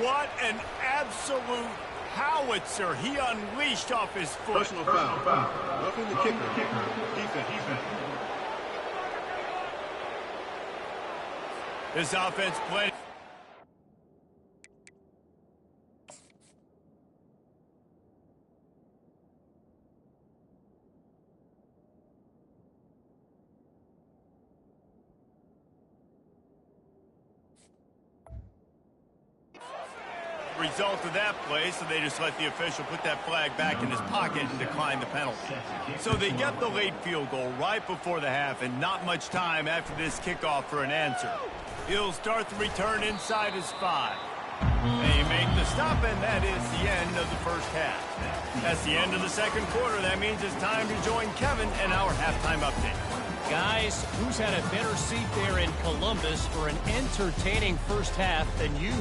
What an absolute howitzer he unleashed off his foot. Personal foul. Roughing the kicker. Defense. This offense played. Result of that play, so they just let the official put that flag back in his pocket and decline the penalty. So they get the late field goal right before the half, and not much time after this kickoff for an answer. He'll start the return inside his 5. They make the stop, and that is the end of the first half. That's the end of the second quarter. That means it's time to join Kevin and our halftime update. Guys, who's had a better seat there in Columbus for an entertaining first half than you?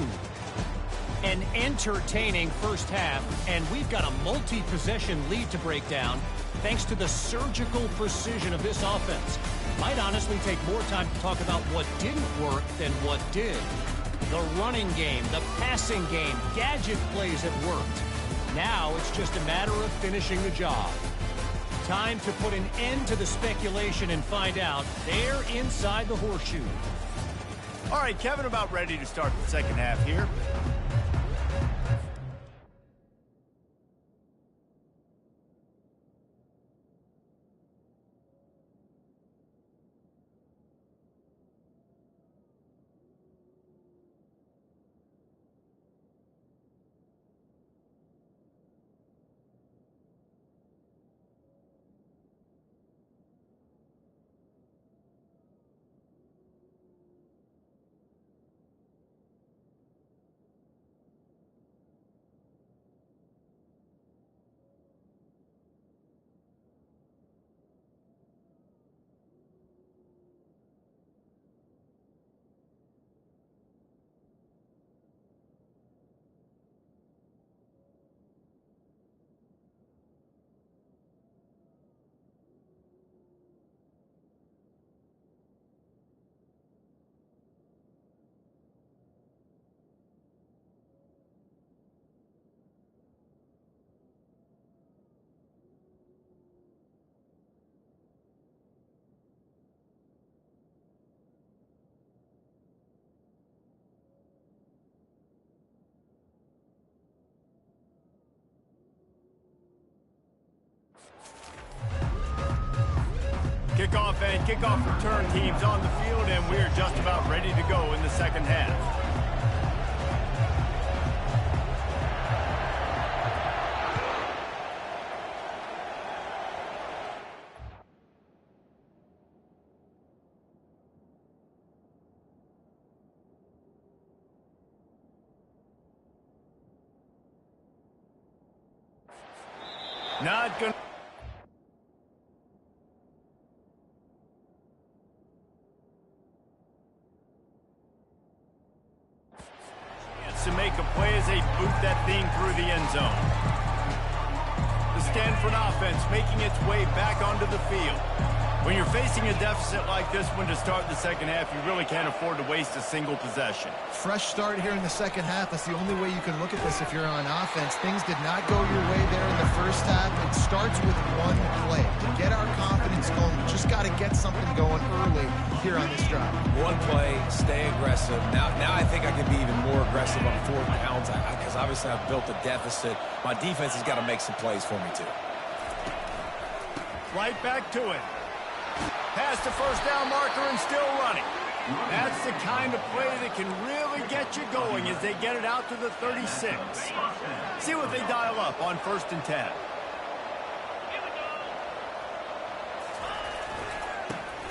An entertaining first half, and we've got a multi-possession lead to break down thanks to the surgical precision of this offense. Might honestly take more time to talk about what didn't work than what did. The running game, the passing game, gadget plays have worked. Now it's just a matter of finishing the job. Time to put an end to the speculation and find out. They're inside the horseshoe. All right, Kevin, about ready to start the second half here. Kickoff and kickoff return teams on the field, and we're just about ready to go in the second half. Not going to. to make a play as they boot that thing through the end zone. The Stanford offense making its way back onto the field. When you're facing a deficit like this one to start the second half, you really can't afford to waste a single possession. Fresh start here in the second half. That's the only way you can look at this if you're on offense. Things did not go your way there in the first half. It starts with one play. To get our confidence going, we just got to get something going early here on this drive. One play, stay aggressive. Now I think I can be even more aggressive on fourth downs because obviously I've built a deficit. My defense has got to make some plays for me too. Right back to it. Past the first down marker and still running. That's the kind of play that can really get you going as they get it out to the 36. See what they dial up on 1st and 10.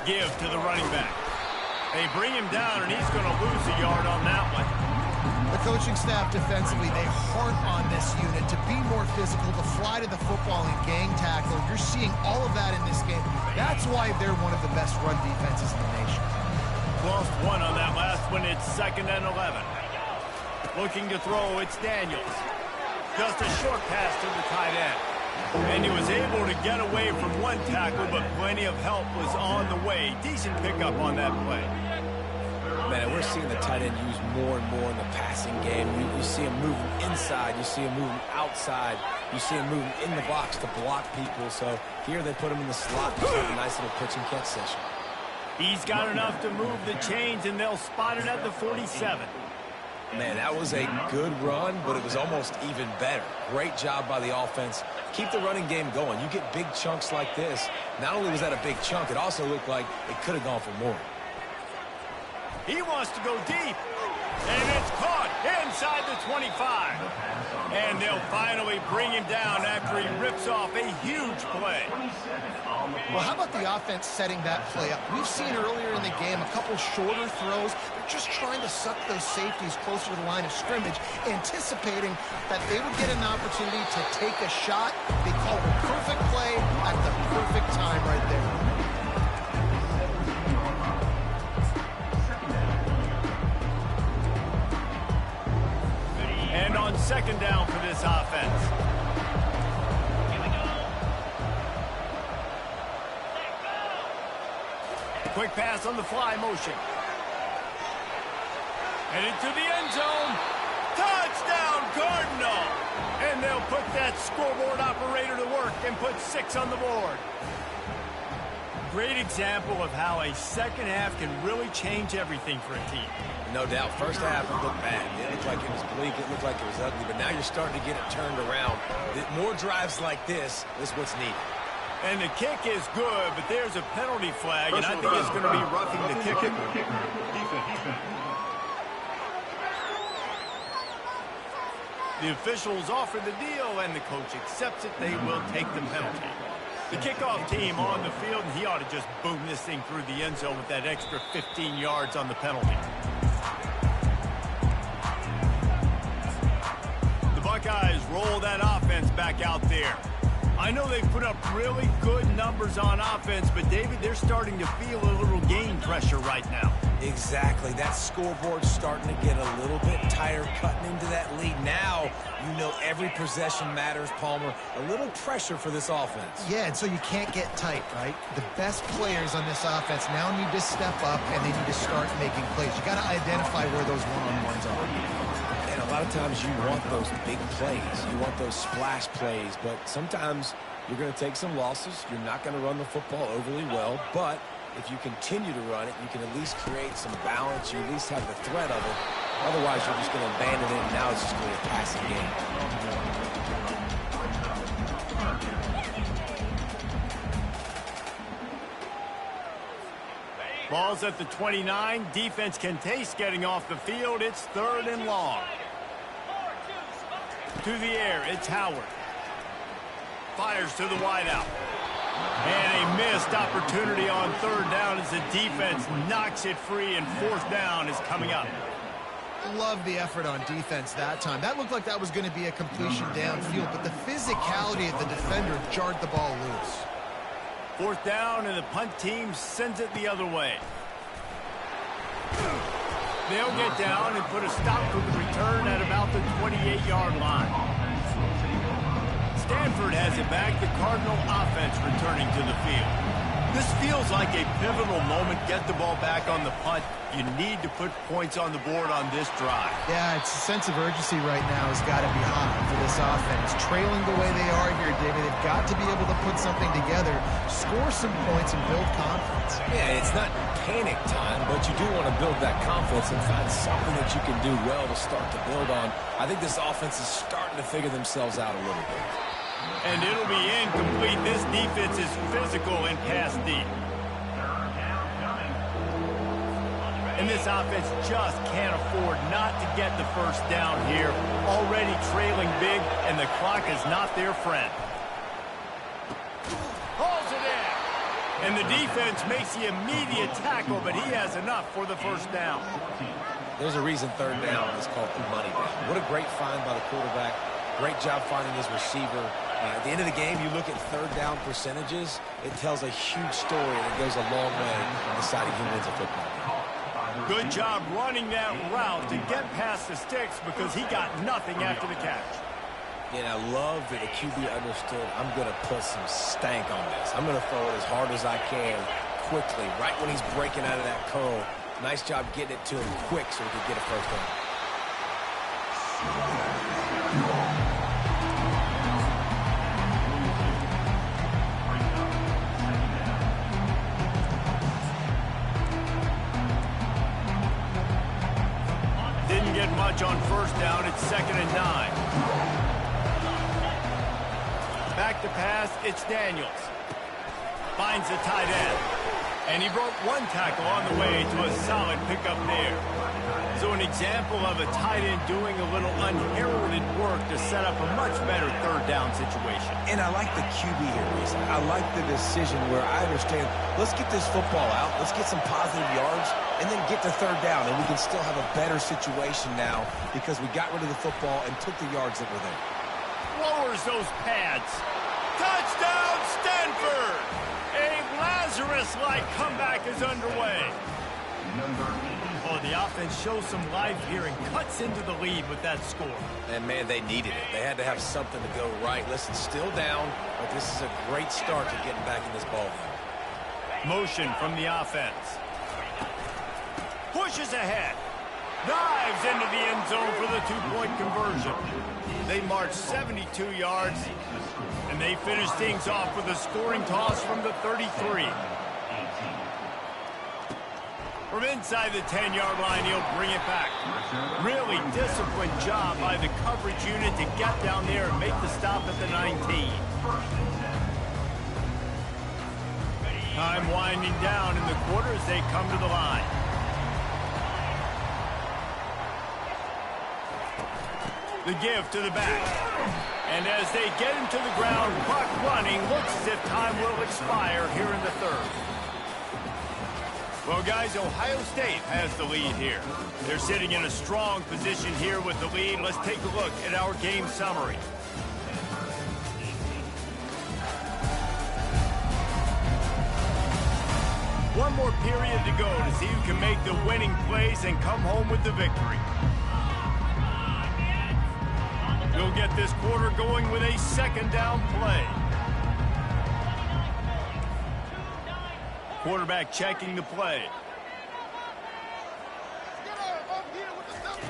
Give to the running back. They bring him down, and he's going to lose a yard on that one. The coaching staff defensively, they harp on this unit to be more physical, to fly to the football and gang tackle. You're seeing all of that in this game. That's why they're one of the best run defenses in the nation. Lost one on that last one. It's 2nd and 11. Looking to throw, it's Daniels. Just a short pass to the tight end. And he was able to get away from one tackle, but plenty of help was on the way. Decent pickup on that play. Man, we're seeing the tight end used more and more in the passing game. You see him moving inside. You see him moving outside. You see him moving in the box to block people. So here they put him in the slot. Just have a nice little pitch and catch session. He's got enough to move the chains, and they'll spot it at the 47. Man, that was a good run, but it was almost even better. Great job by the offense. Keep the running game going. You get big chunks like this. Not only was that a big chunk, it also looked like it could have gone for more. He wants to go deep, and it's caught inside the 25. And they'll finally bring him down after he rips off a huge play. Well, how about the offense setting that play up? We've seen earlier in the game a couple shorter throws. They're just trying to suck those safeties closer to the line of scrimmage, anticipating that they would get an opportunity to take a shot. They call it a perfect play at the perfect time right there. And on 2nd down for this offense. Quick pass on the fly motion. And into the end zone. Touchdown, Cardinal! And they'll put that scoreboard operator to work and put 6 on the board. Great example of how a second half can really change everything for a team. No doubt. First half, it looked bad. It looked like it was bleak. It looked like it was ugly. But now you're starting to get it turned around. More drives like this is what's needed. And the kick is good, but there's a penalty flag, and I think it's going to be roughing the kicker. Defense. The officials offer the deal, and the coach accepts it. They will take the penalty. The kickoff team on the field, and he ought to just boom this thing through the end zone with that extra 15 yards on the penalty. The Buckeyes roll that offense back out there. I know they've put up really good numbers on offense, but, David, they're starting to feel a little game pressure right now. Exactly. That scoreboard's starting to get a little bit tighter, cutting into that lead. Now, you know every possession matters, Palmer. A little pressure for this offense. Yeah, and so you can't get tight, right? The best players on this offense now need to step up, and they need to start making plays. You got to identify where those one-on-ones are. And a lot of times you want those big plays. You want those splash plays, but sometimes you're going to take some losses. You're not going to run the football overly well, but if you continue to run it, you can at least create some balance. You at least have the threat of it. Otherwise, you're just going to abandon it, and now it's just going to be a passing game. Ball's at the 29. Defense can taste getting off the field. It's 3rd and long. To the air, it's Howard. Fires to the wideout. And a missed opportunity on 3rd down as the defense knocks it free, and 4th down is coming up. Love the effort on defense that time. That looked like that was going to be a completion downfield, but the physicality of the defender jarred the ball loose. 4th down, and the punt team sends it the other way. They'll get down and put a stop to the return at about the 28-yard line. Stanford has it back. The Cardinal offense returning to the field. This feels like a pivotal moment. Get the ball back on the punt. You need to put points on the board on this drive. Yeah, it's a sense of urgency right now has got to be high for this offense. Trailing the way they are here, David, they've got to be able to put something together, score some points, and build confidence. Yeah, it's not panic time, but you do want to build that confidence and find something that you can do well to start to build on. I think this offense is starting to figure themselves out a little bit. And it'll be incomplete. This defense is physical and pass deep. And this offense just can't afford not to get the first down here. Already trailing big, and the clock is not their friend. Hauls it in. And the defense makes the immediate tackle, but he has enough for the first down. There's a reason third down is called the money down. What a great find by the quarterback. Great job finding his receiver. At the end of the game, you look at third down percentages, it tells a huge story, and it goes a long way in deciding who wins a football game. Good job running that route to get past the sticks because he got nothing after the catch. And I love that the QB understood, I'm going to put some stank on this. I'm going to throw it as hard as I can quickly, right when he's breaking out of that curl. Nice job getting it to him quick so he could get a first down. Didn't get much on first down. It's 2nd and 9. Back to pass. It's Daniels. Finds the tight end. And he broke one tackle on the way to a solid pickup there. So an example of a tight end doing a little unheralded work to set up a much better third down situation. And I like the QB here, Reese. I like the decision where I understand, let's get this football out, let's get some positive yards, and then get to third down, and we can still have a better situation now because we got rid of the football and took the yards that were there. Lowers those pads. Touchdown, Stanford! A Lazarus-like comeback is underway. Oh, the offense shows some life here and cuts into the lead with that score. And, man, they needed it. They had to have something to go right. Listen, still down, but this is a great start to getting back in this ball game. Motion from the offense. Pushes ahead. Dives into the end zone for the two-point conversion. They march 72 yards, and they finish things off with a scoring toss from the 33. From inside the 10-yard line, he'll bring it back. Really disciplined job by the coverage unit to get down there and make the stop at the 19. Time winding down in the quarter as they come to the line. The give to the back. And as they get him to the ground, clock running, looks as if time will expire here in the third. Well, guys, Ohio State has the lead here. They're sitting in a strong position here with the lead. Let's take a look at our game summary. One more period to go to see who can make the winning plays and come home with the victory. We'll get this quarter going with a second down play. Quarterback checking the play.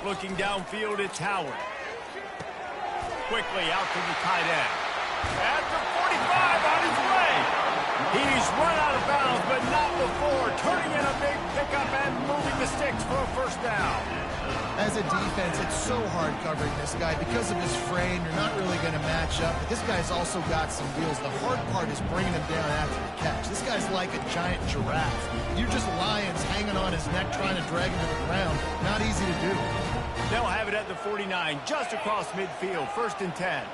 Looking downfield, it's Howard. Quickly out to the tight end. At the 45 on his way. He's run out of bounds, but not before. Turning in a big pickup and moving the sticks for a first down. As a defense, it's so hard covering this guy. Because of his frame, you're not really going to match up. But this guy's also got some wheels. The hard part is bringing him down after the catch. This guy's like a giant giraffe. You're just lions hanging on his neck trying to drag him to the ground. Not easy to do. They'll have it at the 49, just across midfield, 1st and 10.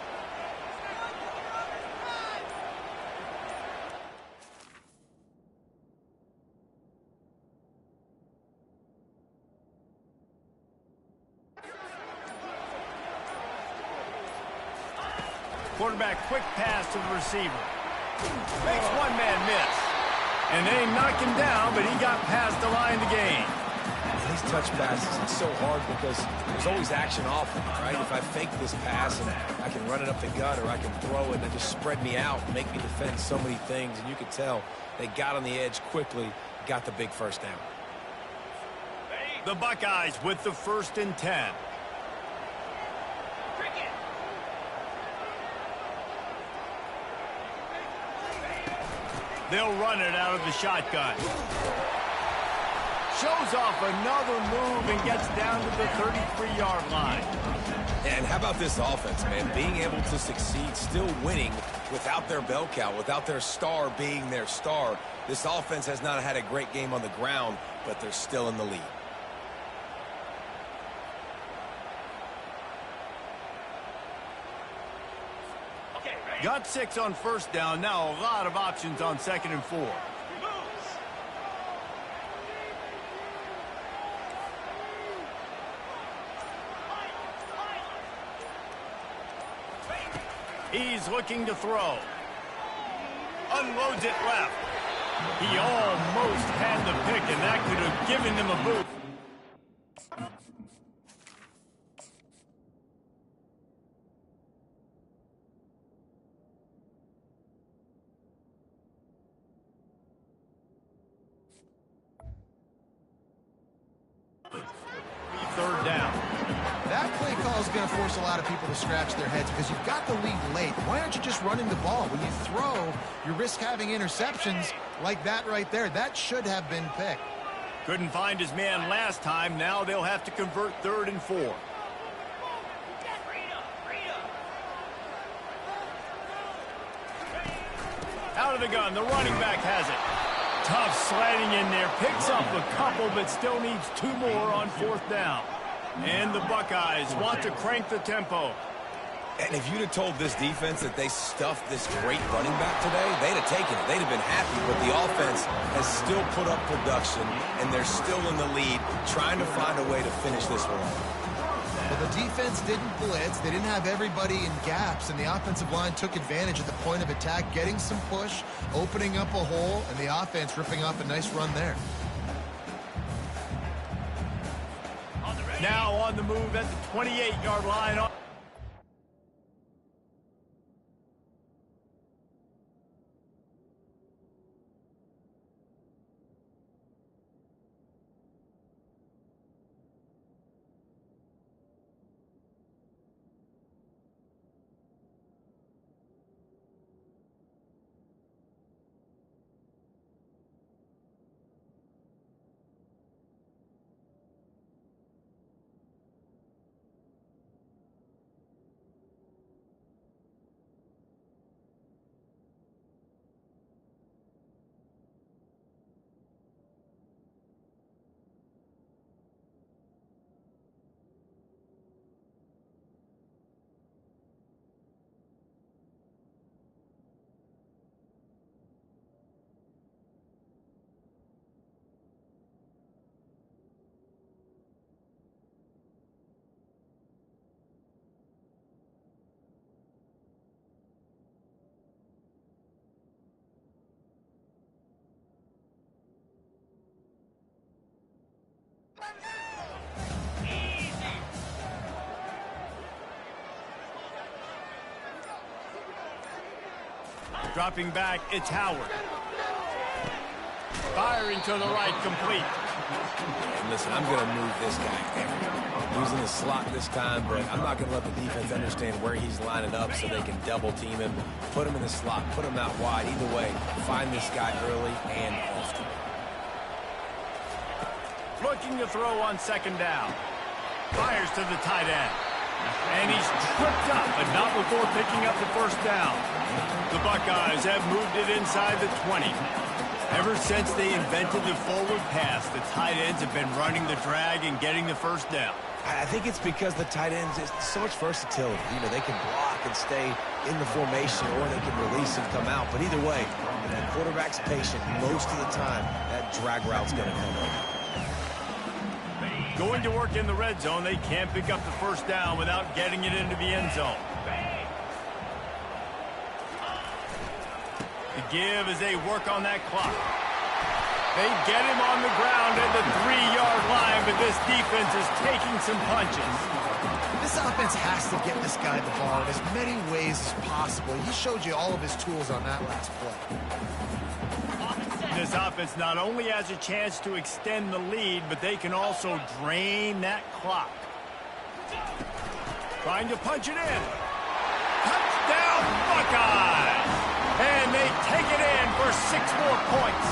Quarterback, quick pass to the receiver. Makes one man miss. And they knock him down, but he got past the line to gain. These touch passes, it's so hard because there's always action off them, right? If I fake this pass and I can run it up the gut, or I can throw it and just spread me out and make me defend so many things. And you can tell they got on the edge quickly, got the big first down. The Buckeyes with the 1st and 10. They'll run it out of the shotgun. Shows off another move and gets down to the 33-yard line. And how about this offense, man? Being able to succeed, still winning without their bell cow, without their star being their star. This offense has not had a great game on the ground, but they're still in the lead. Got 6 on 1st down. Now a lot of options on 2nd and 4. He's looking to throw. Unloads it left. He almost had the pick, and that could have given them a boost. Third down. That play call is going to force a lot of people to scratch their heads because you've got the lead late. Why aren't you just running the ball? When you throw, you risk having interceptions like that right there. That should have been picked. Couldn't find his man last time. Now they'll have to convert 3rd and 4. Out of the gun, the running back has it. Tough sliding in there, picks up a couple, but still needs 2 more on 4th down. And the Buckeyes want to crank the tempo. And if you'd have told this defense that they stuffed this great running back today, they'd have taken it. They'd have been happy, but the offense has still put up production, and they're still in the lead, trying to find a way to finish this one. Well, the defense didn't blitz. They didn't have everybody in gaps, and the offensive line took advantage at the point of attack, getting some push, opening up a hole, and the offense ripping off a nice run there. Now on the move at the 28-yard line. Dropping back, it's Howard. Firing to the right, complete. And listen, I'm going to move this guy everywhere. He's in the slot this time, but I'm not going to let the defense understand where he's lining up so they can double team him, put him in the slot, put him out wide. Either way, find this guy early and often. Looking to throw on 2nd down. Fires to the tight end. And he's tripped up, but not before picking up the 1st down. The Buckeyes have moved it inside the 20. Ever since they invented the forward pass, the tight ends have been running the drag and getting the 1st down. I think it's because the tight ends, it's so much versatility. You know, they can block and stay in the formation, or they can release and come out. But either way, if the quarterback's patient, most of the time, that drag route's going to come over. Going to work in the red zone, they can't pick up the 1st down without getting it into the end zone. The give as they work on that clock. They get him on the ground at the 3-yard line, but this defense is taking some punches. This offense has to get this guy the ball in as many ways as possible. He showed you all of his tools on that last play. This offense not only has a chance to extend the lead, but they can also drain that clock. Trying to punch it in. Touchdown, Buckeyes! And they take it in for 6 more points.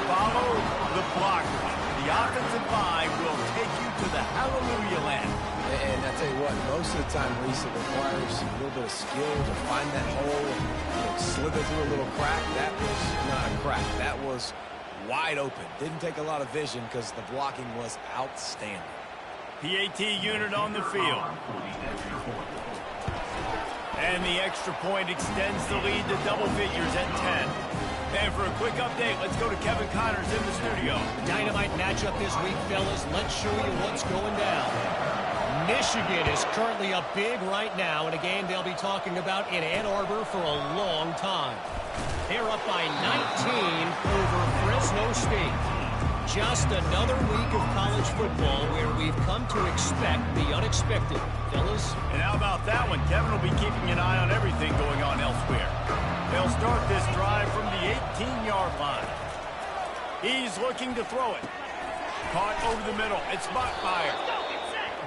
Follow the blocker. The offensive line will take you to the hallelujah land. And I tell you what, most of the time, Reese, it requires a little bit of skill to find that hole and slither through a little crack. That was not a crack. That was wide open. Didn't take a lot of vision because the blocking was outstanding. PAT unit on the field. And the extra point extends the lead to double figures at 10. And for a quick update, let's go to Kevin Connors in the studio. Dynamite matchup this week, fellas. Let's show you what's going down. Michigan is currently up big right now in a game they'll be talking about in Ann Arbor for a long time. They're up by 19 over Fresno State. Just another week of college football where we've come to expect the unexpected, fellas. And how about that one? Kevin will be keeping an eye on everything going on elsewhere. They'll start this drive from the 18-yard line. He's looking to throw it. Caught over the middle. It's Bachmeier.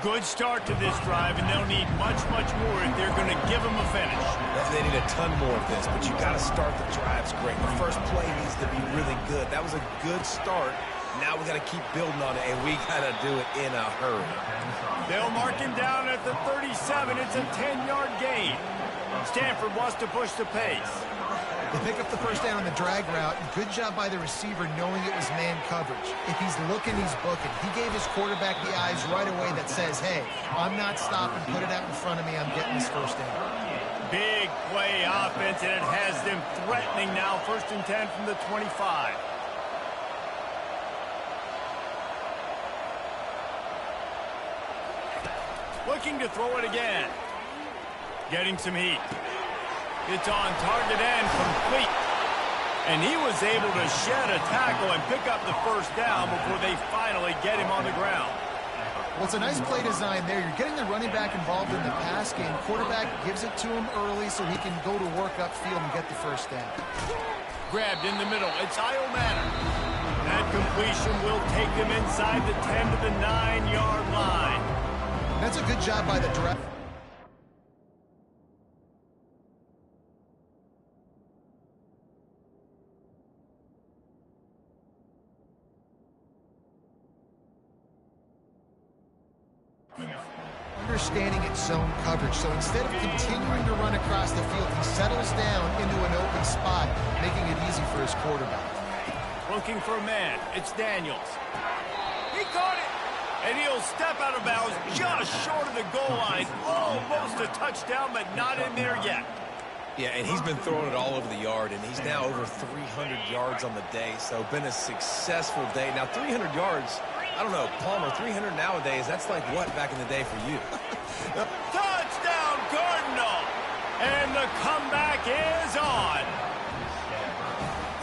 Good start to this drive, and they'll need much, much more if they're going to give him a finish. They need a ton more of this, but you got to start the drives great. The first play needs to be really good. That was a good start. Now we got to keep building on it, and we got to do it in a hurry. They'll mark him down at the 37. It's a 10-yard gain. Stanford wants to push the pace. They pick up the first down on the drag route. Good job by the receiver knowing it was man coverage. If he's looking, he's booking. He gave his quarterback the eyes right away that says, hey, I'm not stopping. Put it out in front of me. I'm getting this first down. Big play offense, and it has them threatening now. 1st and 10 from the 25. Looking to throw it again. Getting some heat. It's on target and complete. And he was able to shed a tackle and pick up the first down before they finally get him on the ground. Well, it's a nice play design there. You're getting the running back involved in the pass game. Quarterback gives it to him early so he can go to work upfield and get the first down. Grabbed in the middle. It's Iomanner. That completion will take them inside the 10 to the 9-yard line. That's a good job by the draft. Understanding its zone coverage. So instead of continuing to run across the field, he settles down into an open spot, making it easy for his quarterback. Looking for a man. It's Daniels. He caught it. And he'll step out of bounds just short of the goal line. Almost a touchdown, but not in there yet. Yeah, and he's been throwing it all over the yard, and he's now over 300 yards on the day. So been a successful day. Now, 300 yards, I don't know, Palmer, 300 nowadays, that's like what back in the day for you? Touchdown, Cardinal! And the comeback is on.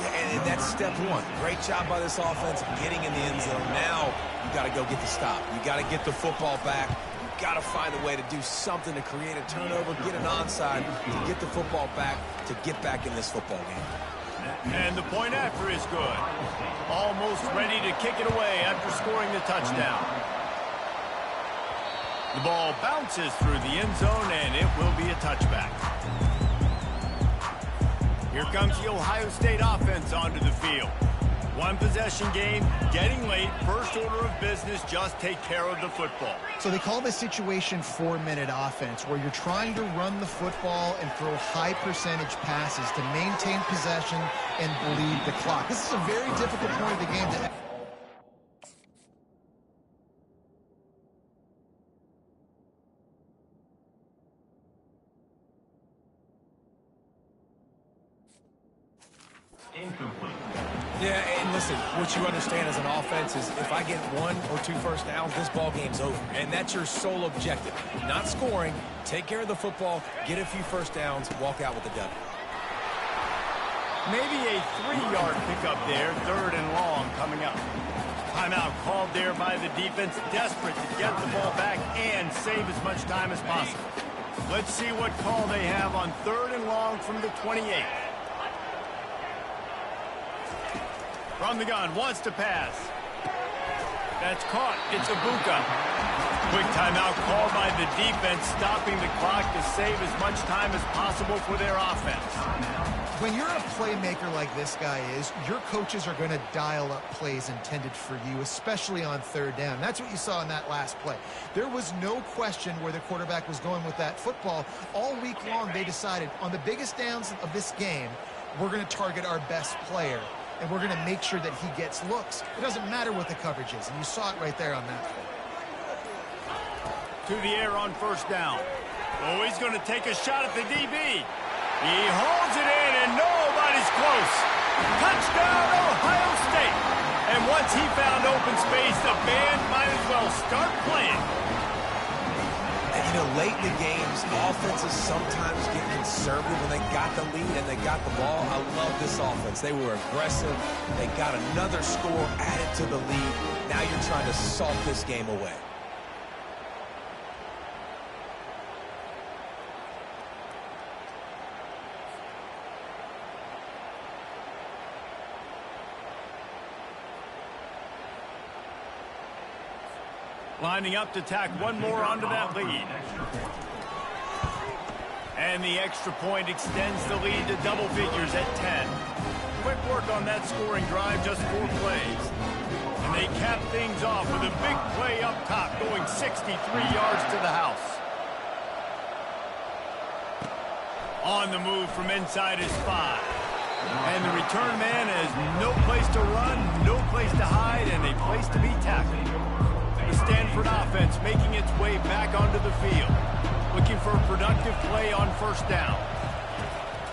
Yeah, and that's step one. Great job by this offense of getting in the end zone. Now you got to go get the stop. You got to get the football back. You got to find a way to do something to create a turnover, get an onside, to get the football back, to get back in this football game. And the point after is good. Almost ready to kick it away after scoring the touchdown. The ball bounces through the end zone, and it will be a touchback. Here comes the Ohio State offense onto the field. One possession game, getting late, first order of business, just take care of the football. So they call this situation 4-minute offense, where you're trying to run the football and throw high percentage passes to maintain possession and bleed the clock. This is a very difficult point of the game to Incomplete. Yeah, and listen, what you understand as an offense is if I get 1 or 2 first downs, this ball game's over. And that's your sole objective. Not scoring, take care of the football, get a few first downs, walk out with the W. Maybe a 3-yard pickup there, 3rd and long coming up. Timeout called there by the defense, desperate to get the ball back and save as much time as possible. Let's see what call they have on 3rd and long from the 28. From the gun, wants to pass. That's caught. It's Ibuka. Quick timeout called by the defense, stopping the clock to save as much time as possible for their offense. When you're a playmaker like this guy is, your coaches are going to dial up plays intended for you, especially on 3rd down. That's what you saw in that last play. There was no question where the quarterback was going with that football. All week long, they decided on the biggest downs of this game, we're going to target our best player, and we're going to make sure that he gets looks. It doesn't matter what the coverage is, and you saw it right there on that play. To the air on 1st down. Oh, he's going to take a shot at the DB. He holds it in, and nobody's close. Touchdown, Ohio State. And once he found open space, the band might as well start playing. And, you know, late in the games, offenses sometimes get conservative when they got the lead and they got the ball. I love this offense. They were aggressive. They got another score added to the lead. Now you're trying to salt this game away. Lining up to tack one more onto that lead. And the extra point extends the lead to double figures at 10. Quick work on that scoring drive, just 4 plays. And they cap things off with a big play up top, going 63 yards to the house. On the move from inside his 5. And the return man has no place to run, no place to hide, and a place to be tackled. The Stanford offense making its way back onto the field. Looking for a productive play on 1st down.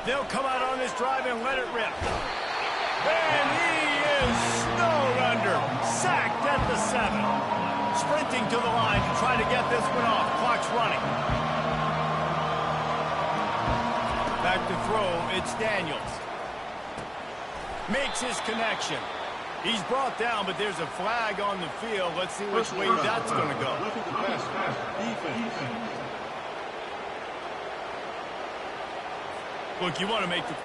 They'll come out on this drive and let it rip. And he is snowed under. Sacked at the 7. Sprinting to the line to try to get this one off. Clock's running. Back to throw, it's Daniels. Makes his connection. He's brought down, but there's a flag on the field. Let's see which way that's going to go. Look, you want to make the...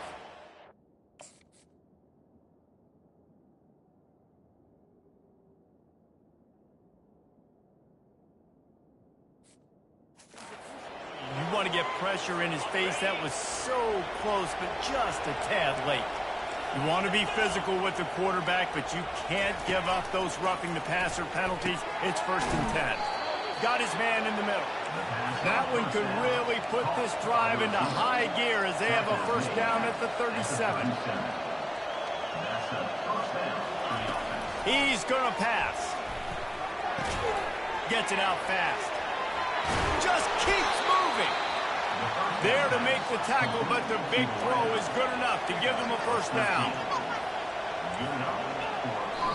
You want to get pressure in his face. That was so close, but just a tad late. You want to be physical with the quarterback, but you can't give up those roughing the passer penalties. It's 1st and 10. Got his man in the middle. That one could really put this drive into high gear as they have a 1st down at the 37. He's going to pass. Gets it out fast. Just keeps moving. There to make the tackle, but the big throw is good enough to give them a 1st down.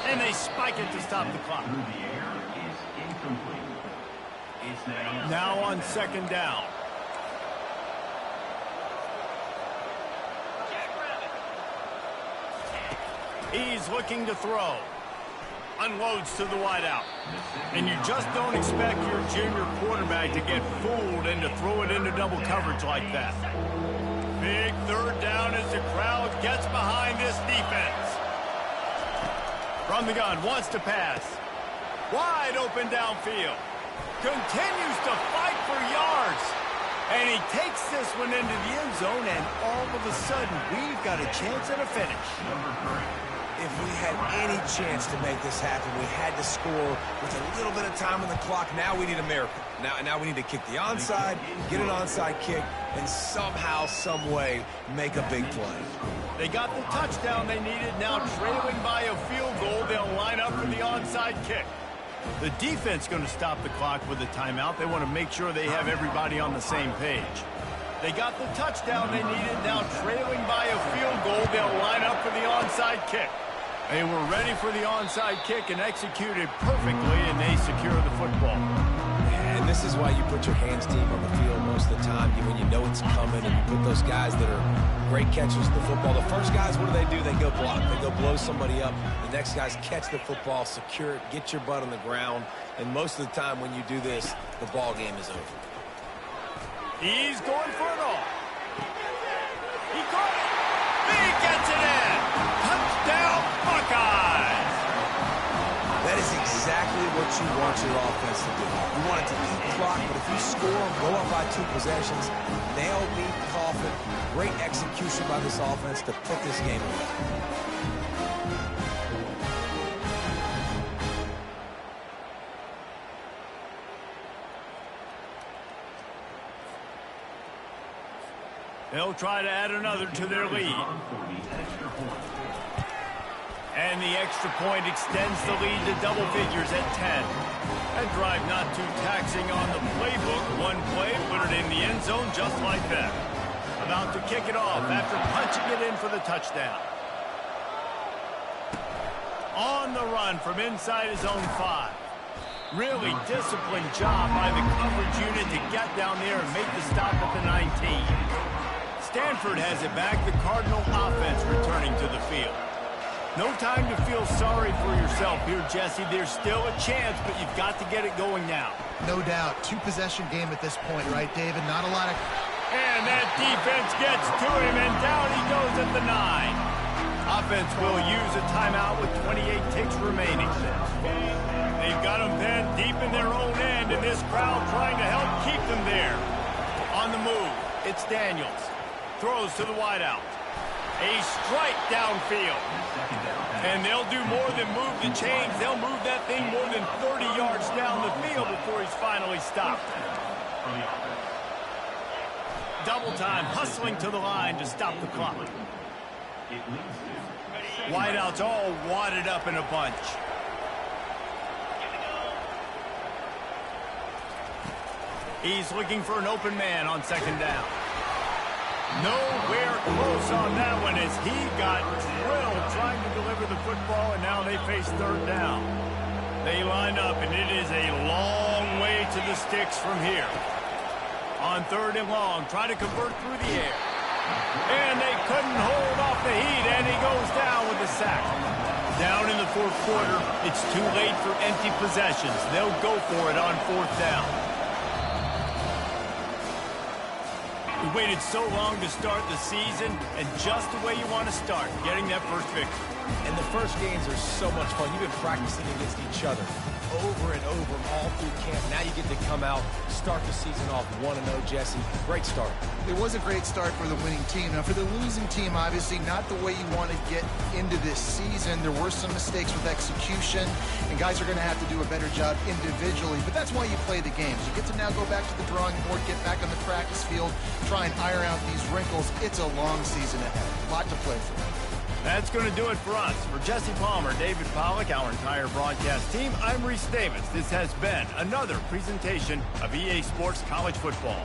And they spike it to stop the clock. Now on 2nd down. He's looking to throw. Unloads to the wideout. And you just don't expect your junior quarterback to get fooled and to throw it into double coverage like that. Big 3rd down as the crowd gets behind this defense. From the gun, wants to pass. Wide open downfield. Continues to fight for yards. And he takes this one into the end zone, and all of a sudden, we've got a chance at a finish. If we had any chance to make this happen, we had to score with a little bit of time on the clock. Now we need a miracle. Now we need to kick the onside, get an onside kick, and somehow, some way, make a big play. They got the touchdown they needed. Now trailing by a field goal, they'll line up for the onside kick. The defense going to stop the clock with a timeout. They want to make sure they have everybody on the same page. They got the touchdown they needed. Now trailing by a field goal, they'll line up for the onside kick. They were ready for the onside kick and executed perfectly, and they secure the football. And this is why you put your hands deep on the field most of the time when you know it's coming, and you put those guys that are great catchers of the football. The first guys, what do? They go block. They go blow somebody up. The next guys catch the football, secure it, get your butt on the ground, and most of the time when you do this, the ball game is over. He's going for it all. He caught it. He gets it in. Touchdown, Buckeyes. That is exactly what you want your offense to do. You want it to eat clock, but if you score, go up by 2 possessions, nail, beat, coffin, great execution by this offense to put this game away. They'll try to add another to their lead. And the extra point extends the lead to double figures at 10. That drive not too taxing on the playbook. One play, put it in the end zone just like that. About to kick it off after punching it in for the touchdown. On the run from inside his own 5. Really disciplined job by the coverage unit to get down there and make the stop at the 19. Stanford has it back, the Cardinal offense returning to the field. No time to feel sorry for yourself here, Jesse. There's still a chance, but you've got to get it going now. No doubt. 2-possession game at this point, right, David? Not a lot of... And that defense gets to him, and down he goes at the 9. Offense will use a timeout with 28 ticks remaining. They've got them then deep in their own end, and this crowd trying to help keep them there. On the move, it's Daniels. Throws to the wideout. A strike downfield. And they'll do more than move the chains. They'll move that thing more than 30 yards down the field before he's finally stopped. Double time, hustling to the line to stop the clock. Wideouts all wadded up in a bunch. He's looking for an open man on second down. Nowhere close on that one as he got drilled trying to deliver the football, and now they face third down. They line up, and it is a long way to the sticks from here. On third and long, try to convert through the air. And they couldn't hold off the heat, and he goes down with a sack. Down in the fourth quarter, it's too late for empty possessions. They'll go for it on fourth down. We waited so long to start the season, and just the way you want to start, getting that first victory. And the first games are so much fun. You've been practicing against each other over and over all through camp. Now you get to come out, start the season off 1-0, Jesse. Great start. It was a great start for the winning team. Now, for the losing team, obviously, not the way you want to get into this season. There were some mistakes with execution, and guys are going to have to do a better job individually. But that's why you play the games. You get to now go back to the drawing board, get back on the practice field, try and iron out these wrinkles. It's a long season ahead. A lot to play for. That's going to do it for us. For Jesse Palmer, David Pollack, our entire broadcast team, I'm Reese Davis. This has been another presentation of EA Sports College Football.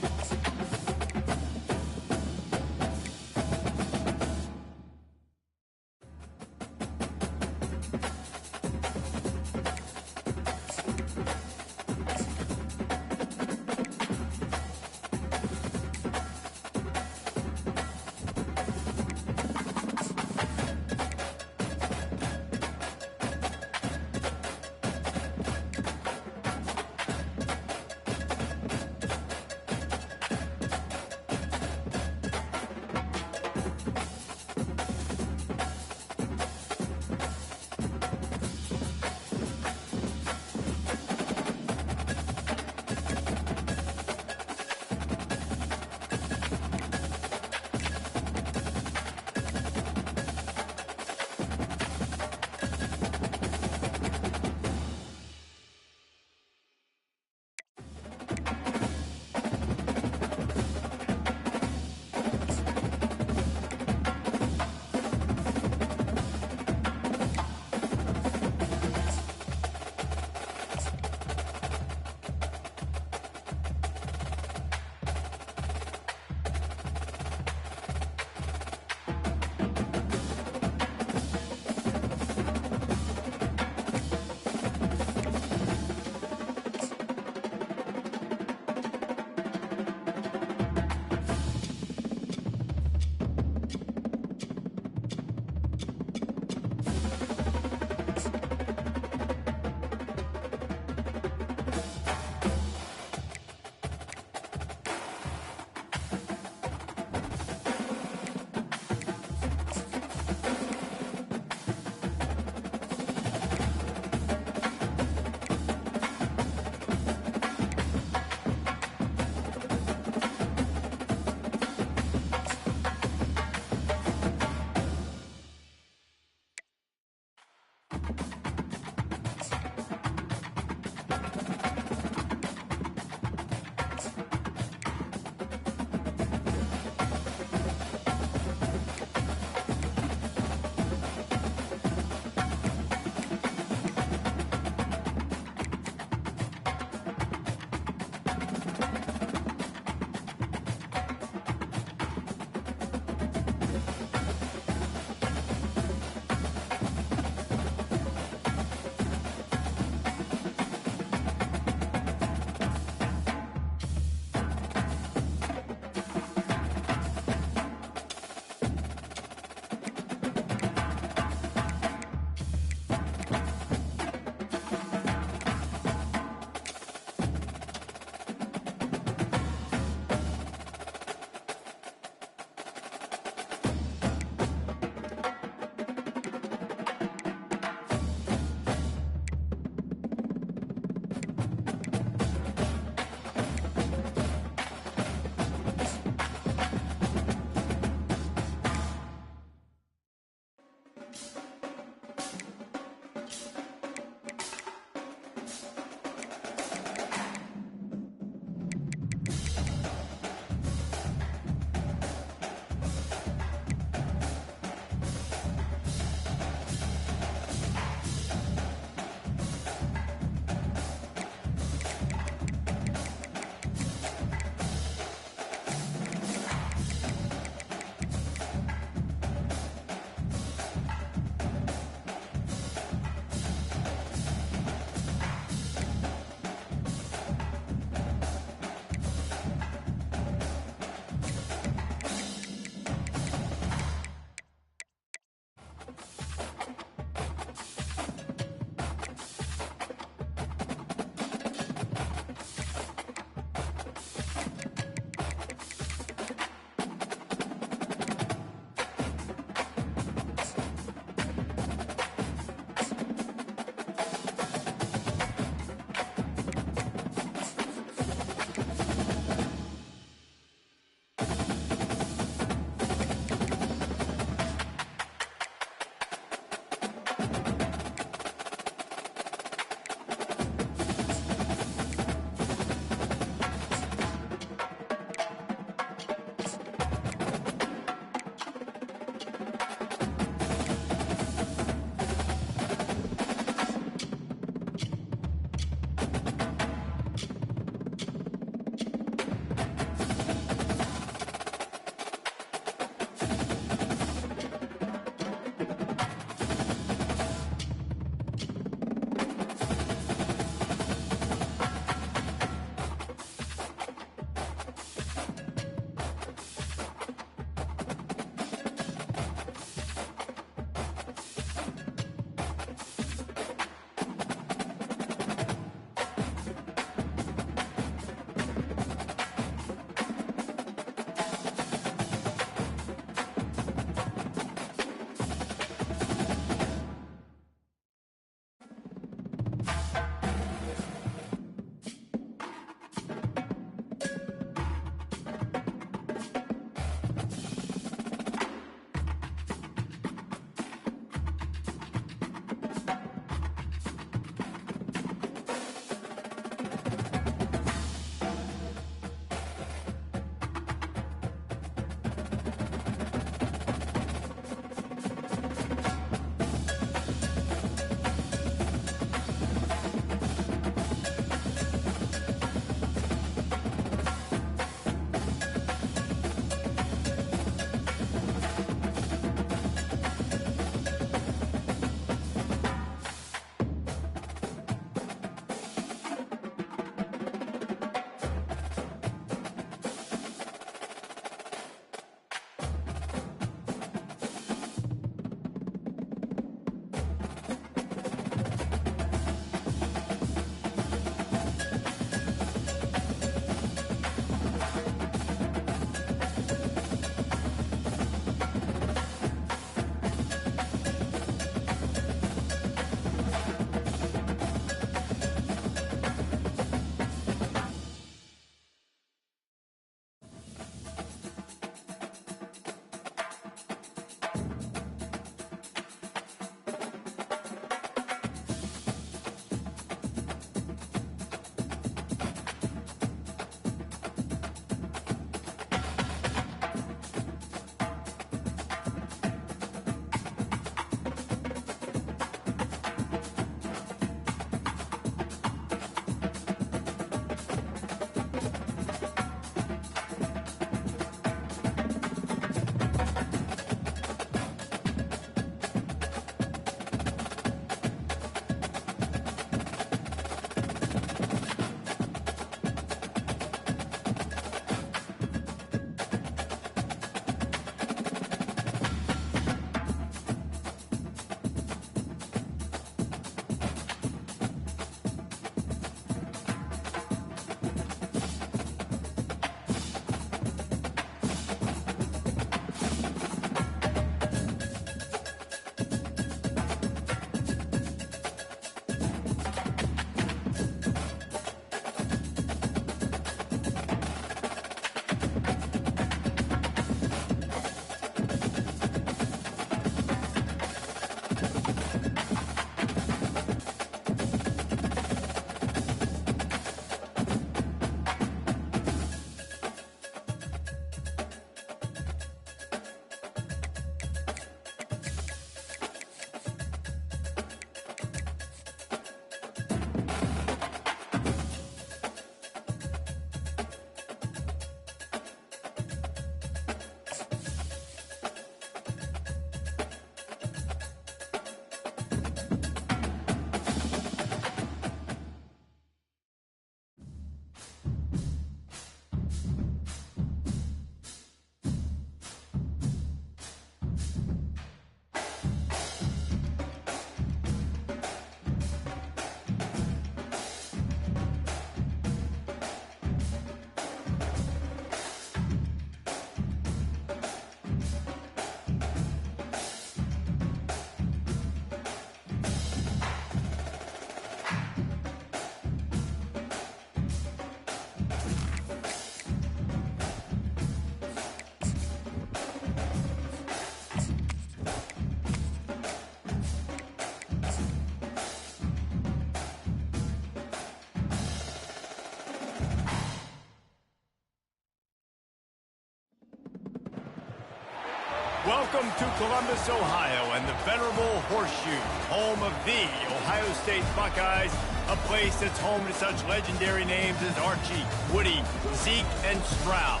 Welcome to Columbus, Ohio, and the venerable Horseshoe, home of the Ohio State Buckeyes, a place that's home to such legendary names as Archie, Woody, Zeke, and Stroud.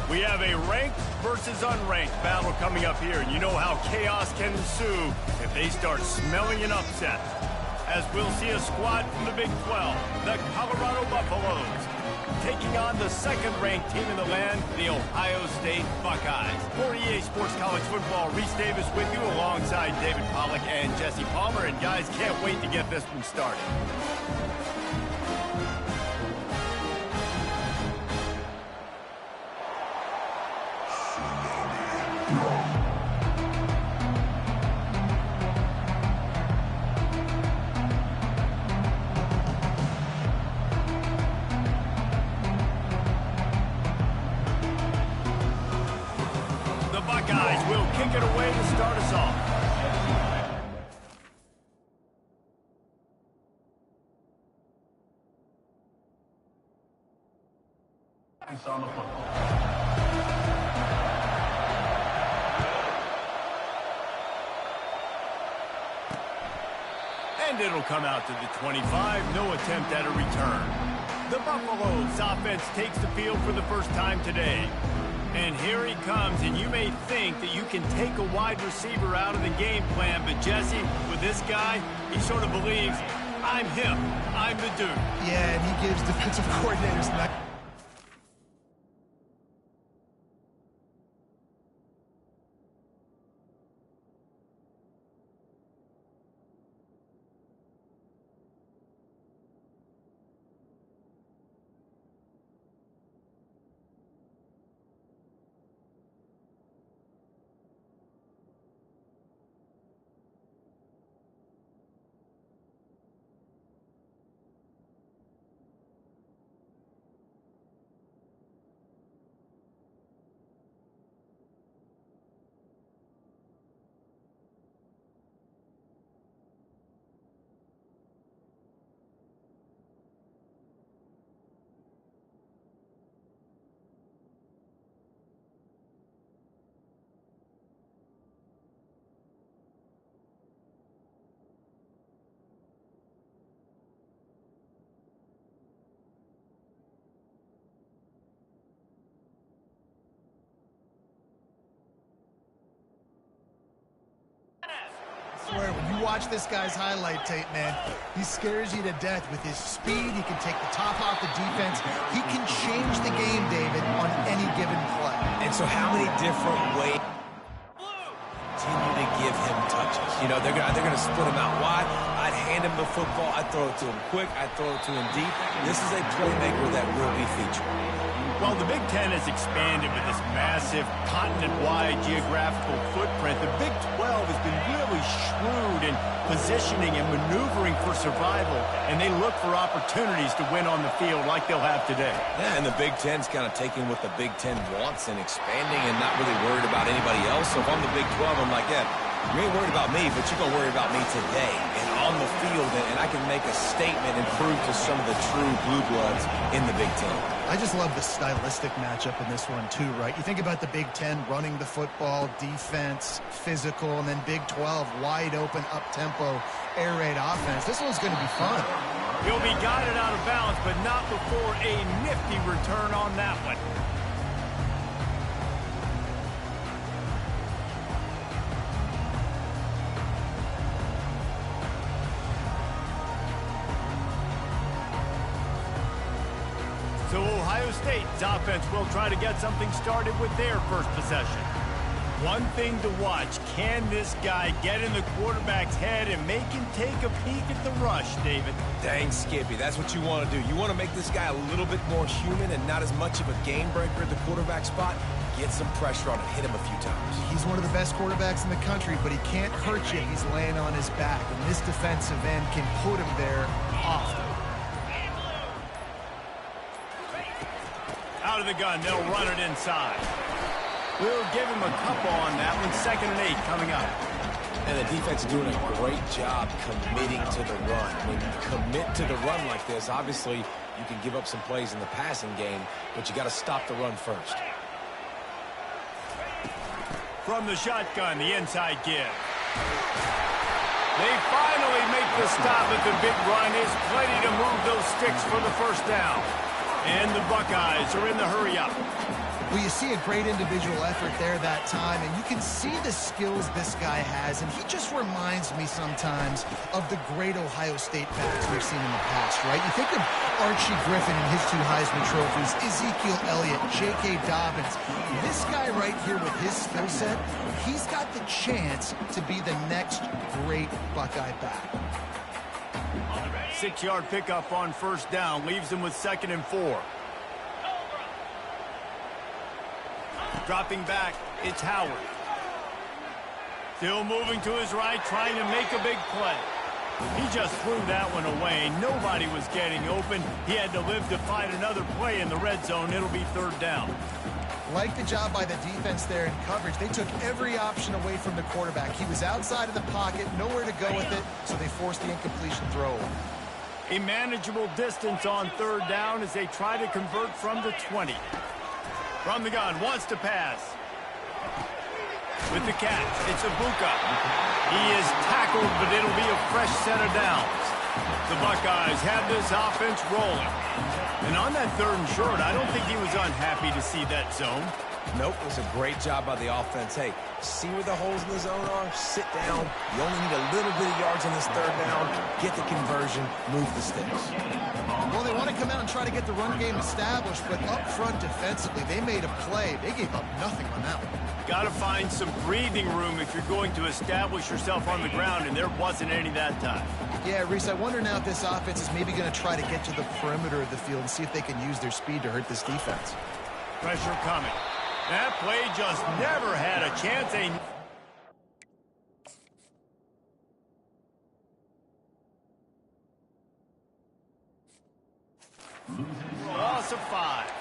We have a ranked versus unranked battle coming up here, and you know how chaos can ensue if they start smelling an upset. As we'll see a squad from the Big 12, the Colorado Buffaloes, taking on the second-ranked team in the land, the Ohio State Buckeyes. For EA Sports College Football, Reese Davis with you alongside David Pollack and Jesse Palmer. And guys, can't wait to get this one started. Kick it away to start us off. On the football. And it'll come out to the 25. No attempt at a return. The Buffaloes offense takes the field for the first time today. And here he comes, and you may think that you can take a wide receiver out of the game plan, but Jesse, with this guy, he sort of believes, I'm him, I'm the dude. Yeah, and he gives defensive coordinators that. When you watch this guy's highlight tape, man, he scares you to death with his speed. He can take the top off the defense. He can change the game, David, on any given play. And so how many different ways continue to give him touches? You know, they're gonna split him out wide. I'd hand him the football. I'd throw it to him quick. I'd throw it to him deep. This is a playmaker that will be featured. Well, the Big Ten has expanded with this massive continent-wide geographical footprint. The Big 12 has been really shrewd in positioning and maneuvering for survival, and they look for opportunities to win on the field like they'll have today. Yeah, and the Big Ten's kind of taking what the Big Ten wants and expanding and not really worried about anybody else. So if I'm the Big 12, I'm like, yeah, you ain't worried about me, but you're going to worry about me today and on the field, and I can make a statement and prove to some of the true blue bloods in the Big Ten. I just love the stylistic matchup in this one, too, right? You think about the Big Ten running the football, defense, physical, and then Big 12, wide open, up-tempo, air raid offense. This one's going to be fun. He'll be guided out of bounds, but not before a nifty return on that one. So Ohio State's offense will try to get something started with their first possession. One thing to watch, can this guy get in the quarterback's head and make him take a peek at the rush, David? Dang, Skippy, that's what you want to do. You want to make this guy a little bit more human and not as much of a game breaker at the quarterback spot. Get some pressure on him, hit him a few times. He's one of the best quarterbacks in the country, but he can't hurt you. He's laying on his back, and this defensive end can put him there often. Out of the gun, they'll run it inside. We'll give him a couple on that one. 2nd and 8 coming up. And the defense is doing a great job committing to the run. When you commit to the run like this, obviously you can give up some plays in the passing game, but you got to stop the run first. From the shotgun, the inside give. They finally make the stop at the big run. Is plenty to move those sticks for the first down. And the Buckeyes are in the hurry-up. Well, you see a great individual effort there that time, and you can see the skills this guy has, and he just reminds me sometimes of the great Ohio State backs we've seen in the past, right? You think of Archie Griffin and his 2 Heisman trophies, Ezekiel Elliott, J.K. Dobbins. This guy right here with his skill set, he's got the chance to be the next great Buckeye back. 6-yard pickup on first down leaves them with 2nd and 4. Dropping back, it's Howard. Still moving to his right, trying to make a big play. He just threw that one away. Nobody was getting open. He had to live to fight another play in the red zone. It'll be 3rd down. Like the job by the defense there in coverage. They took every option away from the quarterback. He was outside of the pocket, nowhere to go with it, so they forced the incompletion throw. A manageable distance on 3rd down as they try to convert from the 20. From the gun, wants to pass. With the catch, it's Ibuka. He is tackled, but it'll be a fresh set of downs. The Buckeyes have this offense rolling. And on that 3rd and short, I don't think he was unhappy to see that zone. Nope, it was a great job by the offense. Hey, see where the holes in the zone are? Sit down. You only need a little bit of yards on this 3rd down. Get the conversion, move the sticks. Well, they want to come out and try to get the run game established, but up front defensively, they made a play. They gave up nothing on that one. Got to find some breathing room if you're going to establish yourself on the ground, and there wasn't any that time. Yeah, Reese, I wonder now if this offense is maybe going to try to get to the perimeter of the field and see if they can use their speed to hurt this defense. Pressure coming. That play just never had a chance. Loss of 5.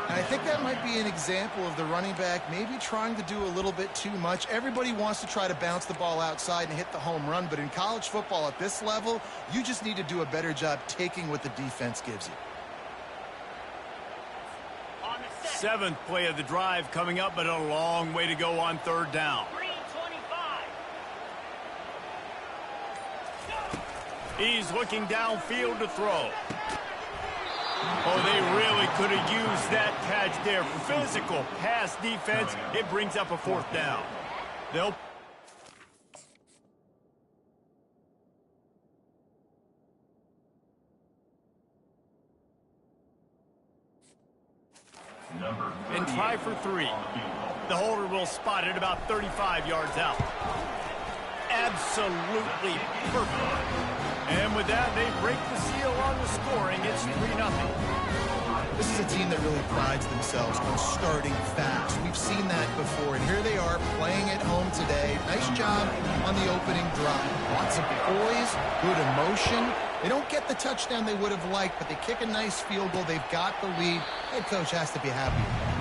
And I think that might be an example of the running back maybe trying to do a little bit too much. Everybody wants to try to bounce the ball outside and hit the home run, but in college football at this level, you just need to do a better job taking what the defense gives you. 7th play of the drive coming up, but a long way to go on 3rd down. He's looking downfield to throw. Oh, they really could have used that catch there. Physical pass defense. It brings up a 4th down. They'll... and try for 3. The holder will spot it about 35 yards out. Absolutely perfect. And with that, they break the seal on the scoring. It's 3-0. This is a team that really prides themselves on starting fast. We've seen that before, and here they are playing at home today. Nice job on the opening drive. Lots of poise, good emotion. They don't get the touchdown they would have liked, but they kick a nice field goal. They've got the lead. Head coach has to be happy with that.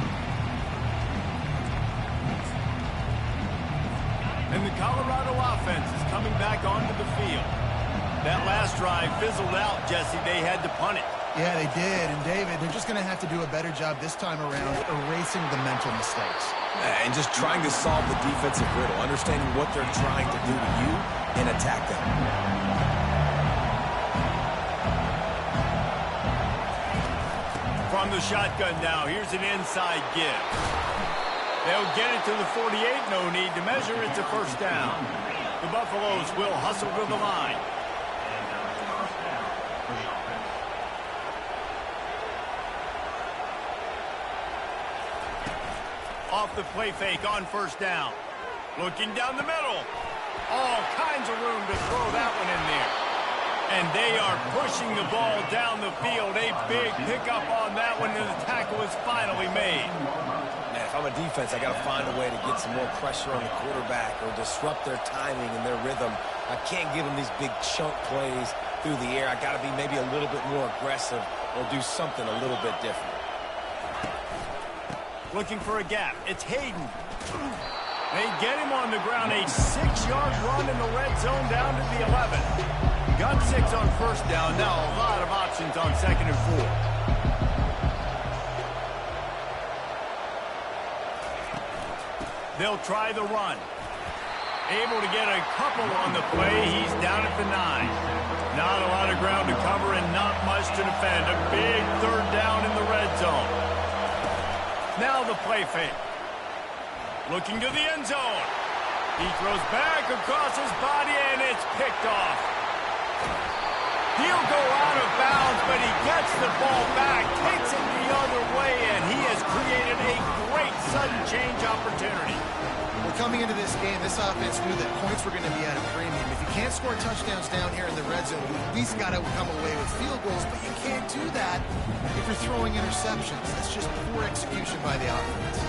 And the Colorado offense is coming back onto the field. That last drive fizzled out, Jesse. They had to punt it. Yeah, they did. And, David, they're just going to have to do a better job this time around erasing the mental mistakes. And just trying to solve the defensive riddle, understanding what they're trying to do to you and attack them. From the shotgun now, here's an inside give. They'll get it to the 48, no need to measure. It's a 1st down. The Buffaloes will hustle to the line. Off the play fake on 1st down. Looking down the middle. All kinds of room to throw that one in there. And they are pushing the ball down the field. A big pickup on that one, and the tackle is finally made. Man, if I'm a defense, I got to find a way to get some more pressure on the quarterback or disrupt their timing and their rhythm. I can't give them these big chunk plays through the air. I got to be maybe a little bit more aggressive or do something a little bit different. Looking for a gap. It's Hayden. They get him on the ground. A 6-yard run in the red zone down to the 11. Got 6 on 1st down. Now a lot of options on 2nd and 4. They'll try the run. Able to get a couple on the play. He's down at the 9. Not a lot of ground to cover and not much to defend. A big third down in the red zone. Now the play fake. Looking to the end zone. He throws back across his body, and it's picked off. He'll go out of bounds, but he gets the ball back, takes it the other way, and he has created a great sudden change opportunity. Well, coming into this game, this offense knew that points were going to be at a premium. If you can't score touchdowns down here in the red zone, you at least got to come away with field goals, but you can't do that if you're throwing interceptions. That's just poor execution by the offense.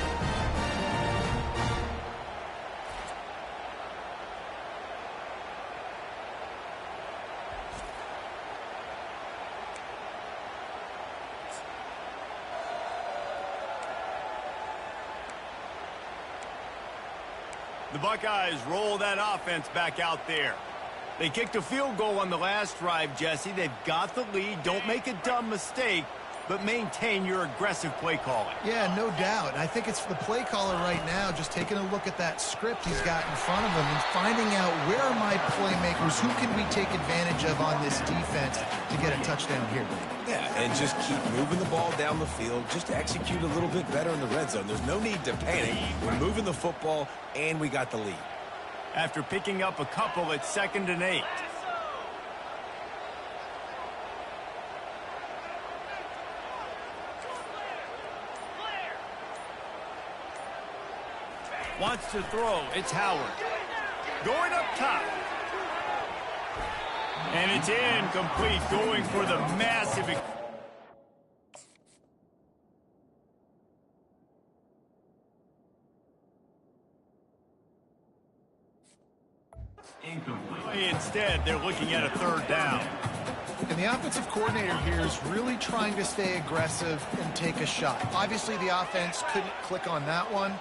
The Buckeyes roll that offense back out there. They kicked a field goal on the last drive, Jesse. They've got the lead. Don't make a dumb mistake, but maintain your aggressive play calling. Yeah, no doubt. I think it's the play caller right now just taking a look at that script he's got in front of him and finding out where are my playmakers, who can we take advantage of on this defense to get a touchdown here. Yeah, and just keep moving the ball down the field. Just execute a little bit better in the red zone. There's no need to panic. We're moving the football, and we got the lead. After picking up a couple, it's 2nd and 8. Wants to throw. It's Howard. Going up top. And it's incomplete. Going for the massive... Incomplete. Instead, they're looking at a 3rd down. And the offensive coordinator here is really trying to stay aggressive and take a shot. Obviously, the offense couldn't click on that one.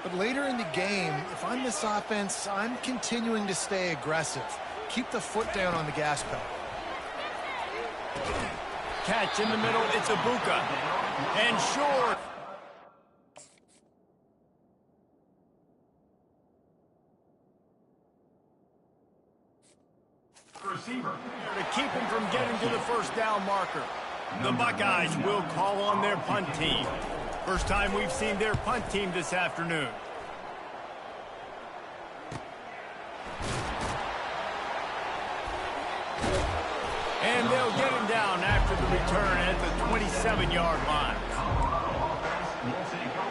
But later in the game, if I'm this offense, I'm continuing to stay aggressive. Keep the foot down on the gas pedal. Catch in the middle. It's Ibuka. And short. Receiver. To keep him from getting to the 1st down marker. The Buckeyes will call on their punt team. First time we've seen their punt team this afternoon. And they'll get him down after the return at the 27-yard line.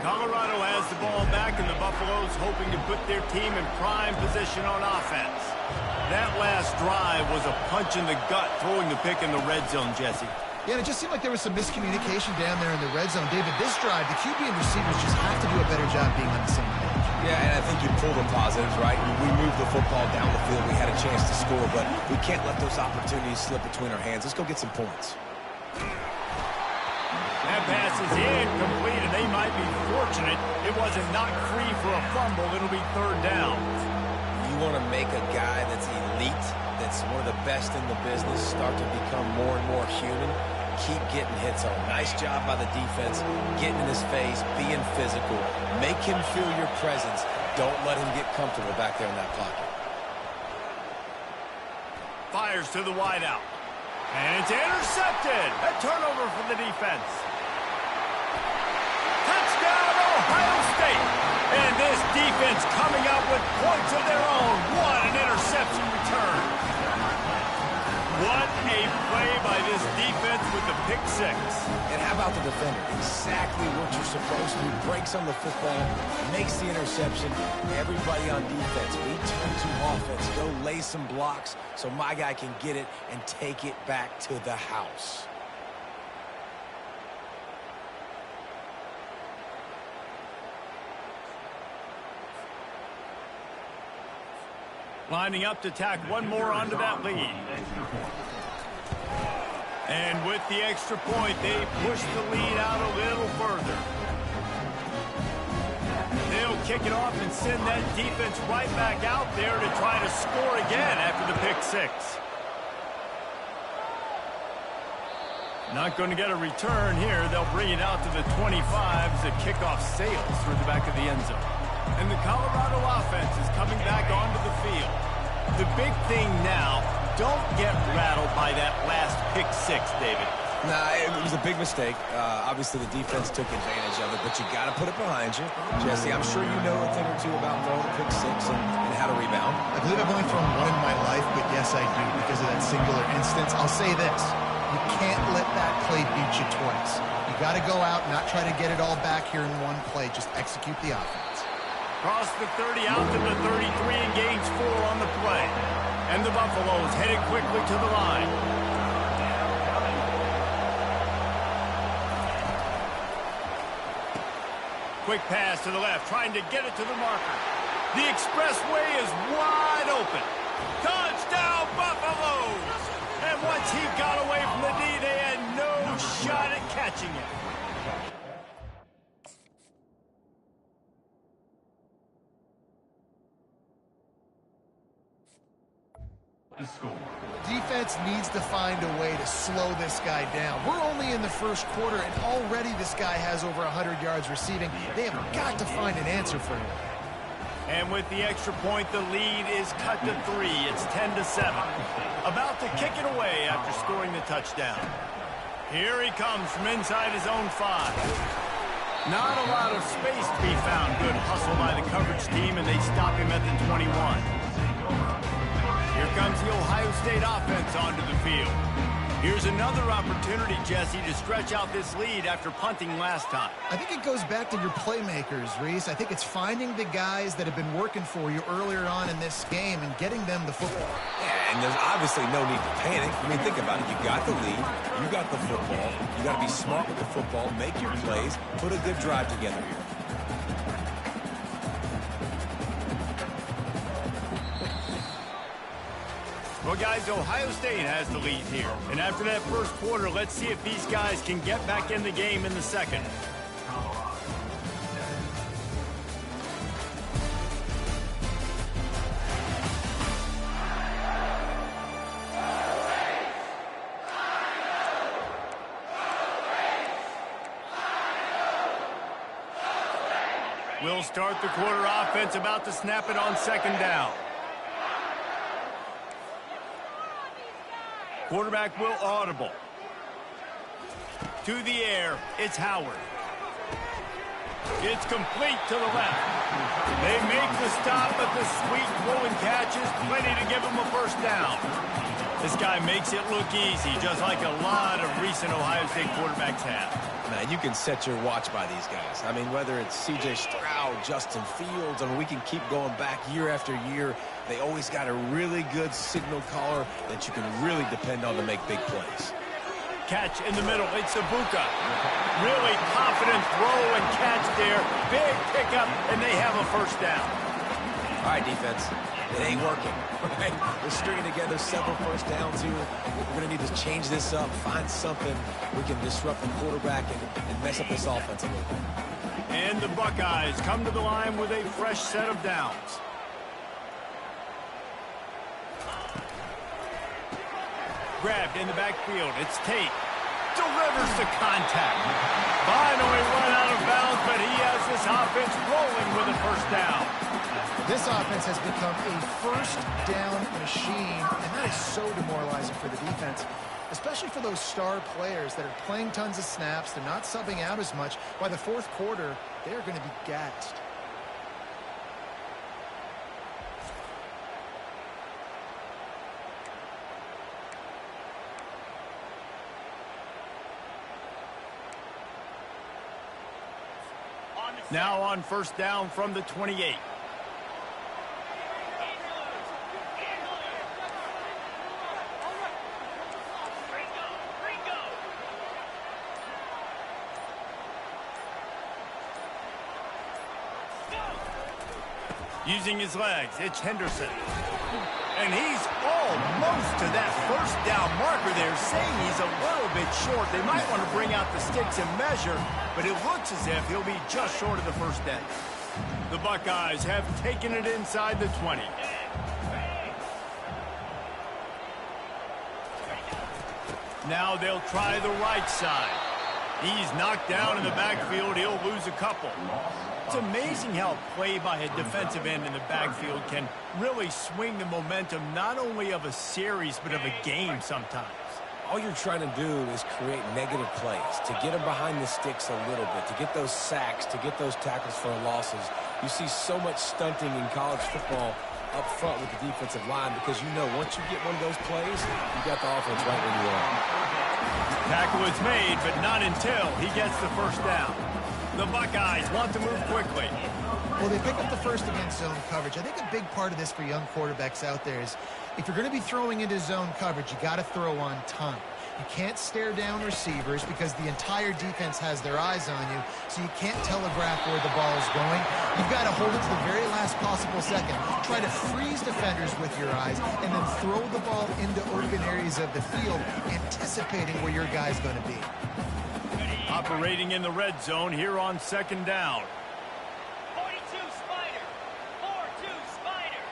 Colorado has the ball back, and the Buffaloes hoping to put their team in prime position on offense. That last drive was a punch in the gut, throwing the pick in the red zone, Jesse. Yeah, and it just seemed like there was some miscommunication down there in the red zone. David, this drive, the QB and receivers just have to do a better job being on the same page. Yeah, and I think you pull the positives, right? We moved the football down the field. We had a chance to score, but we can't let those opportunities slip between our hands. Let's go get some points. That pass is incomplete, and they might be fortunate it wasn't knocked free for a fumble. It'll be 3rd down. You want to make a guy that's elite, that's one of the best in the business, start to become more and more human. Keep getting hits on. Nice job by the defense, getting in his face, being physical. Make him feel your presence. Don't let him get comfortable back there in that pocket. Fires to the wideout. And it's intercepted. A turnover for the defense. Touchdown, Ohio State. And this defense coming out with points of their own. What an interception return. What a play by this defense with the pick 6. And how about the defender? Exactly what you're supposed to do. Breaks on the football, makes the interception. Everybody on defense, we turn to offense. Go lay some blocks so my guy can get it and take it back to the house. Lining up to tack one more onto that lead. And with the extra point, they push the lead out a little further. They'll kick it off and send that defense right back out there to try to score again after the pick 6. Not going to get a return here. They'll bring it out to the 25 as the kickoff sails through the back of the end zone. And the Colorado offense is coming back onto the field. The big thing now, don't get rattled by that last pick six, David. Nah, it was a big mistake. Obviously, the defense took advantage of it, but you got to put it behind you. Jesse, I'm sure you know a thing or two about throwing a pick six and how to rebound. I believe I've only thrown one in my life, but yes, I do because of that singular instance. I'll say this. You can't let that play beat you twice. You got to go out and not try to get it all back here in one play. Just execute the offense. Cross the 30 out to the 33 and gains 4 on the play. And the Buffaloes headed quickly to the line. Quick pass to the left, trying to get it to the marker. The expressway is wide open. Touchdown, Buffaloes! And once he got away from the D, they had no shot at catching it. The score. Defense needs to find a way to slow this guy down. We're only in the first quarter, and already this guy has over 100 yards receiving. They have got to find an answer for him. And with the extra point, the lead is cut to 3. It's 10-7. About to kick it away after scoring the touchdown. Here he comes from inside his own 5. Not a lot of space to be found. Good hustle by the coverage team, and they stop him at the 21. Here comes the Ohio State offense onto the field. Here's another opportunity, Jesse, to stretch out this lead after punting last time. I think it goes back to your playmakers, Reese. I think it's finding the guys that have been working for you earlier on in this game and getting them the football. Yeah, and there's obviously no need to panic. I mean, think about it. You got the lead. You got the football. You got to be smart with the football. Make your plays. Put a good drive together here. Well, guys, Ohio State has the lead here. And after that first quarter, let's see if these guys can get back in the game in the second. We'll start the quarter offense, about to snap it on second down. Quarterback will audible. To the air, it's Howard. It's complete to the left. They make the stop, but the sweet throw and catch is plenty to give them a first down. This guy makes it look easy, just like a lot of recent Ohio State quarterbacks have. Man, you can set your watch by these guys. I mean, whether it's C.J. Stroud, Justin Fields, I mean, we can keep going back year after year. They always got a really good signal caller that you can really depend on to make big plays. Catch in the middle. It's Ibuka. Really confident throw and catch there. Big pickup, and they have a first down. All right, defense. It ain't working. Right? We're stringing together several first downs here. We're going to need to change this up, find something we can disrupt the quarterback and mess up this offense a little bit. And the Buckeyes come to the line with a fresh set of downs. Grabbed in the backfield. It's Tate. Delivers the contact. Finally run out of bounds, but he has this offense rolling with a first down. This offense has become a first down machine, and that is so demoralizing for the defense, especially for those star players that are playing tons of snaps. They're not subbing out as much. By the fourth quarter, they're going to be gassed. Now on first down from the 28. Using his legs, it's Henderson. And he's almost to that first down marker there, saying he's a little bit short. They might want to bring out the sticks and measure, but it looks as if he'll be just short of the first down. The Buckeyes have taken it inside the 20. Now they'll try the right side. He's knocked down in the backfield. He'll lose a couple. It's amazing how play by a defensive end in the backfield can really swing the momentum not only of a series but of a game sometimes. All you're trying to do is create negative plays, to get them behind the sticks a little bit, to get those sacks, to get those tackles for losses. You see so much stunting in college football up front with the defensive line because you know once you get one of those plays, you got the offense right where you are. Tackle is made, but not until he gets the first down. The Buckeyes want to move quickly. Well, they pick up the first against zone coverage. I think a big part of this for young quarterbacks out there is if you're going to be throwing into zone coverage, you got to throw on time. You can't stare down receivers because the entire defense has their eyes on you, so you can't telegraph where the ball is going. You've got to hold it to the very last possible second. Try to freeze defenders with your eyes and then throw the ball into open areas of the field, anticipating where your guy's going to be. Operating in the red zone here on second down. 42 Spider. 4-2 Spider.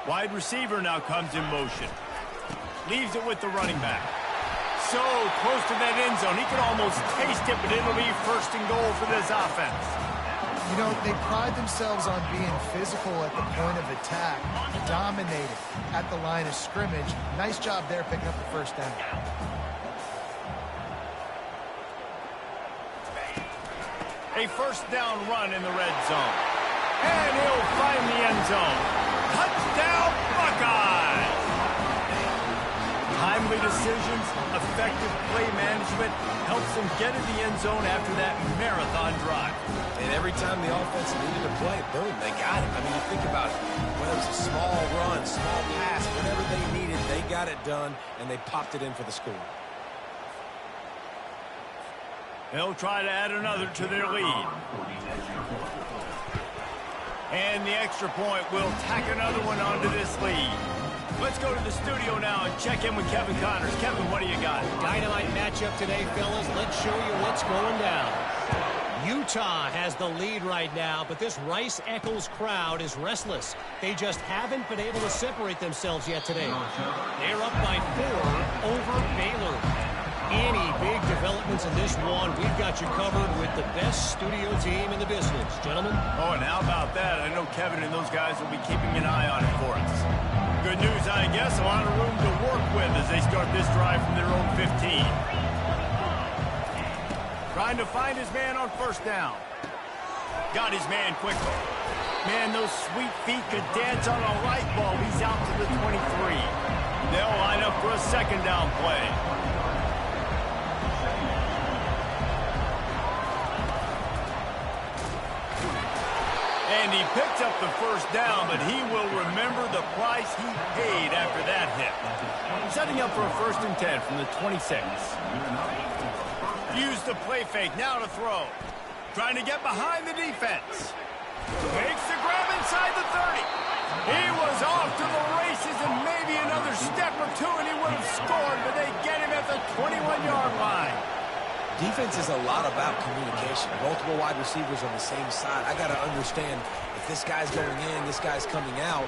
Wide receiver now comes in motion. Leaves it with the running back. So close to that end zone. He could almost taste it, but it'll be first and goal for this offense. You know, they pride themselves on being physical at the point of attack, dominating at the line of scrimmage. Nice job there picking up the first down. A first down run in the red zone. And he'll find the end zone. Touchdown, Buckeyes! Timely decisions, effective play management helps them get in the end zone after that marathon drive. And every time the offense needed to play, boom, they got it. I mean, you think about it, whether it was a small run, small pass, whatever they needed, they got it done, and they popped it in for the score. They'll try to add another to their lead. And the extra point will tack another one onto this lead. Let's go to the studio now and check in with Kevin Connors. Kevin, what do you got? Dynamite matchup today, fellas. Let's show you what's going down. Utah has the lead right now, but this Rice-Eccles crowd is restless. They just haven't been able to separate themselves yet today. They're up by 4 over Baylor. Any big developments in this one, we've got you covered with the best studio team in the business. Gentlemen? Oh, and how about that? I know Kevin and those guys will be keeping an eye on it for us. Good news, I guess. A lot of room to work with as they start this drive from their own 15. Trying to find his man on first down. Got his man quickly. Man, those sweet feet could dance on a light bulb. He's out to the 23. They'll line up for a second down play. And he picked up the first down, but he will remember the price he paid after that hit. Setting up for a 1st and 10 from the 26. Use the play fake, now to throw. Trying to get behind the defense. Makes the grab inside the 30. He was off to the races and maybe another step or two and he would have scored, but they get him at the 21-yard line. Defense is a lot about communication. Multiple wide receivers on the same side. I got to understand if this guy's going in, this guy's coming out.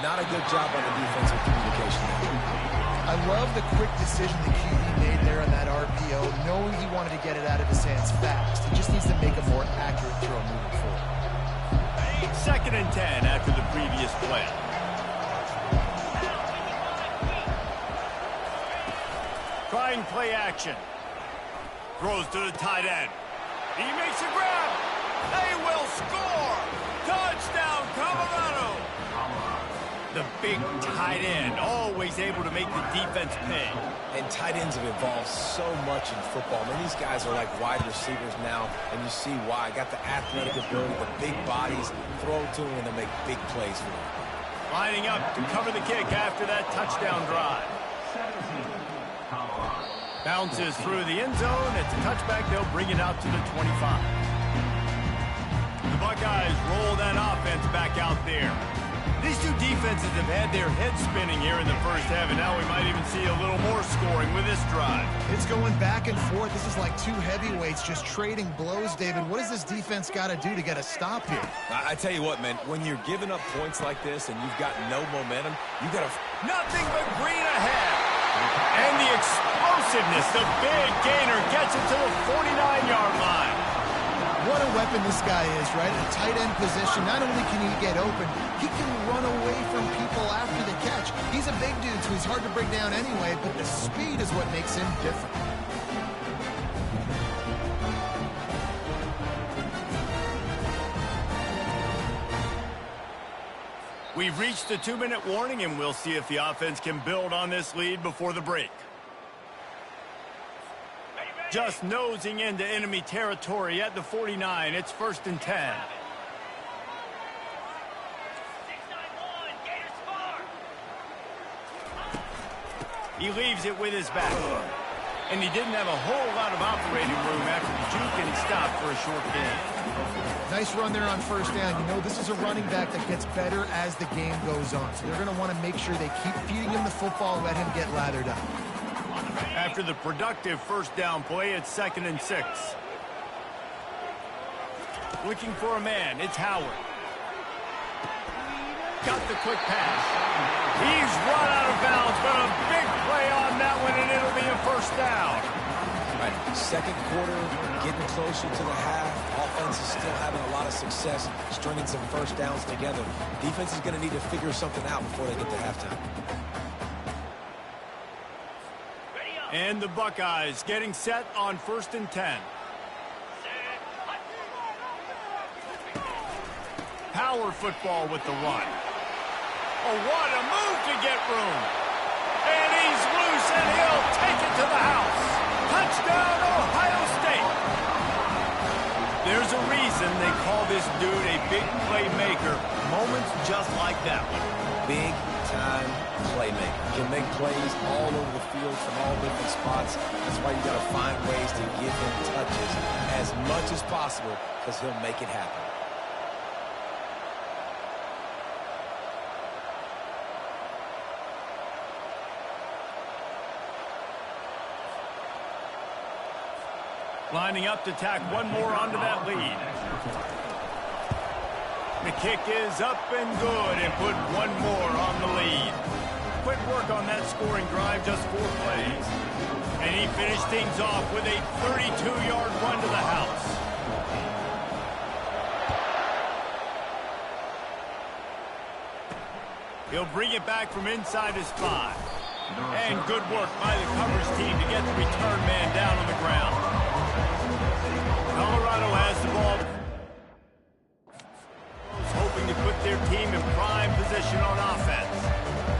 Not a good job on the defensive communication. I love the quick decision the QB made there on that RPO, knowing he wanted to get it out of his hands fast. He just needs to make a more accurate throw moving forward. 2nd and 10 after the previous play. Trying play action. Throws to the tight end. He makes a grab. They will score. Touchdown, Colorado. The big tight end, always able to make the defense pay. And tight ends have evolved so much in football. I mean, these guys are like wide receivers now, and you see why. Got the athletic ability, the big bodies, throw to them, and they'll make big plays for them. Lining up to cover the kick after that touchdown drive. Bounces through the end zone. It's a touchback. They'll bring it out to the 25. The Buckeyes roll that offense back out there. These two defenses have had their heads spinning here in the first half, and now we might even see a little more scoring with this drive. It's going back and forth. This is like two heavyweights just trading blows, David. What does this defense got to do to get a stop here? I tell you what, man, when you're giving up points like this and you've got no momentum, you got to... Nothing but green ahead. And the explosive explosiveness. The big gainer gets it to the 49-yard line. What a weapon this guy is, right? In a tight end position, not only can he get open, he can run away from people after the catch. He's a big dude, so he's hard to bring down anyway, but the speed is what makes him different. We've reached the 2-minute warning, and we'll see if the offense can build on this lead before the break. Just nosing into enemy territory at the 49. It's 1st and 10. 6-9-1, Gators far. He leaves it with his back. And he didn't have a whole lot of operating room after the juke, and he stopped for a short gain. Nice run there on 1st down. You know, this is a running back that gets better as the game goes on. So they're going to want to make sure they keep feeding him the football and let him get lathered up. After the productive 1st down play, it's 2nd and 6. Looking for a man, it's Howard. Got the quick pass. He's run out of bounds, but a big play on that one, and it'll be a 1st down. Right, 2nd quarter, getting closer to the half. Offense is still having a lot of success stringing some 1st downs together. Defense is going to need to figure something out before they get to halftime. And the Buckeyes getting set on 1st and 10. Power football with the run. Oh, what a move to get room. And he's loose, and he'll take it to the house. Touchdown, Ohio State. There's a reason they call this dude a big playmaker. Moments just like that one. Big-time playmaker. Can make plays all over the field from all different spots. That's why you got to find ways to give him touches as much as possible, because he'll make it happen. Lining up to tack one more onto that lead. The kick is up and good, and put one more on the lead. Quick work on that scoring drive, just 4 plays. And he finished things off with a 32-yard run to the house. He'll bring it back from inside his 5. And good work by the coverage team to get the return man down on the ground. Colorado has the ball. Hoping to put their team in prime position on offense.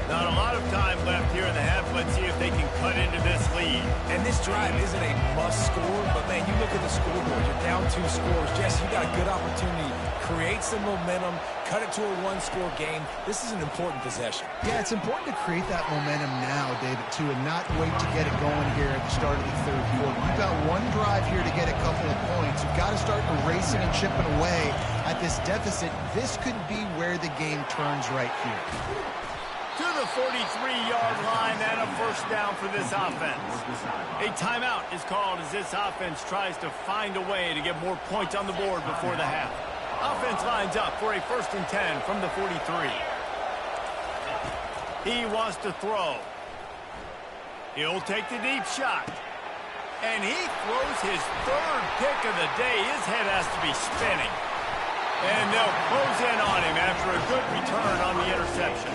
Not a lot of time left here in the half. Let's see if they can cut into this lead. And this drive isn't a must score, but man, you look at the scoreboard, you're down 2 scores. Jesse, you got a good opportunity. Create some momentum, cut it to a 1-score game. This is an important possession. Yeah, it's important to create that momentum now, David, too, and not wait to get it going here at the start of the 3rd quarter. You've got one drive here to get a couple of points. You've got to start erasing and chipping away at this deficit. This could be where the game turns right here. To the 43-yard line, and a 1st down for this offense. A timeout is called as this offense tries to find a way to get more points on the board before the half. Offense lines up for a 1st and 10 from the 43. He wants to throw. He'll take the deep shot. And he throws his 3rd pick of the day. His head has to be spinning. And they'll close in on him after a good return on the interception.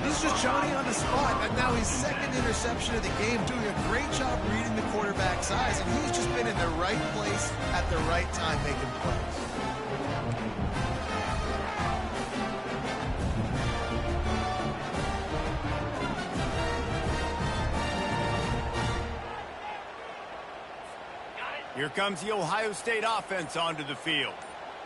He's just Johnny on the spot, and now his 2nd interception of the game, doing a great job reading the quarterback's eyes, and he's just been in the right place at the right time making plays. Here comes the Ohio State offense onto the field.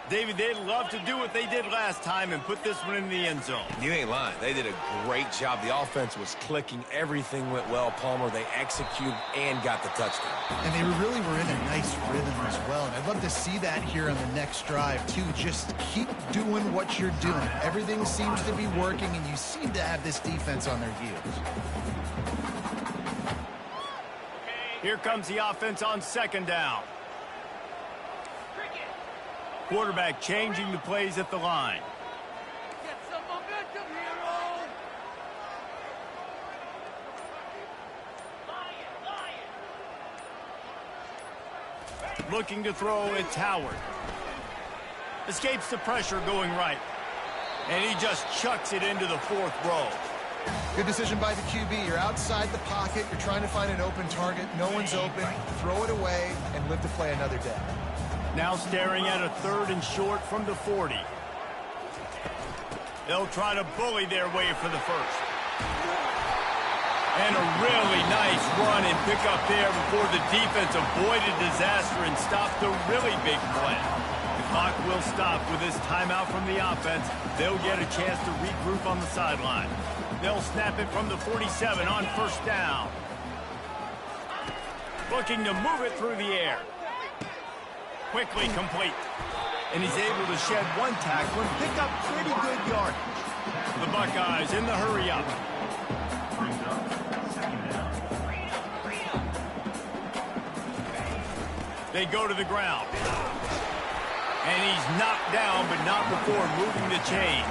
David, they'd love to do what they did last time and put this one in the end zone. You ain't lying. They did a great job. The offense was clicking. Everything went well, Palmer. They executed and got the touchdown. And they really were in a nice rhythm as well. And I'd love to see that here on the next drive, too. Just keep doing what you're doing. Everything seems to be working, and you seem to have this defense on their heels. Here comes the offense on 2nd down. Quarterback changing the plays at the line. Get some momentum, hero! Lion, Lion! Looking to throw, it's Howard. Escapes the pressure going right. And he just chucks it into the 4th row. Good decision by the QB. You're outside the pocket. You're trying to find an open target. No one's open. Throw it away and live to play another day. Now staring at a 3rd and short from the 40. They'll try to bully their way for the first. And a really nice run and pick up there before the defense avoided disaster and stopped the really big play. The clock will stop with this timeout from the offense. They'll get a chance to regroup on the sideline. They'll snap it from the 47 on 1st down. Looking to move it through the air. Quickly complete. And he's able to shed 1 tackle and pick up pretty good yardage. The Buckeyes in the hurry-up. They go to the ground. And he's knocked down, but not before moving the chains.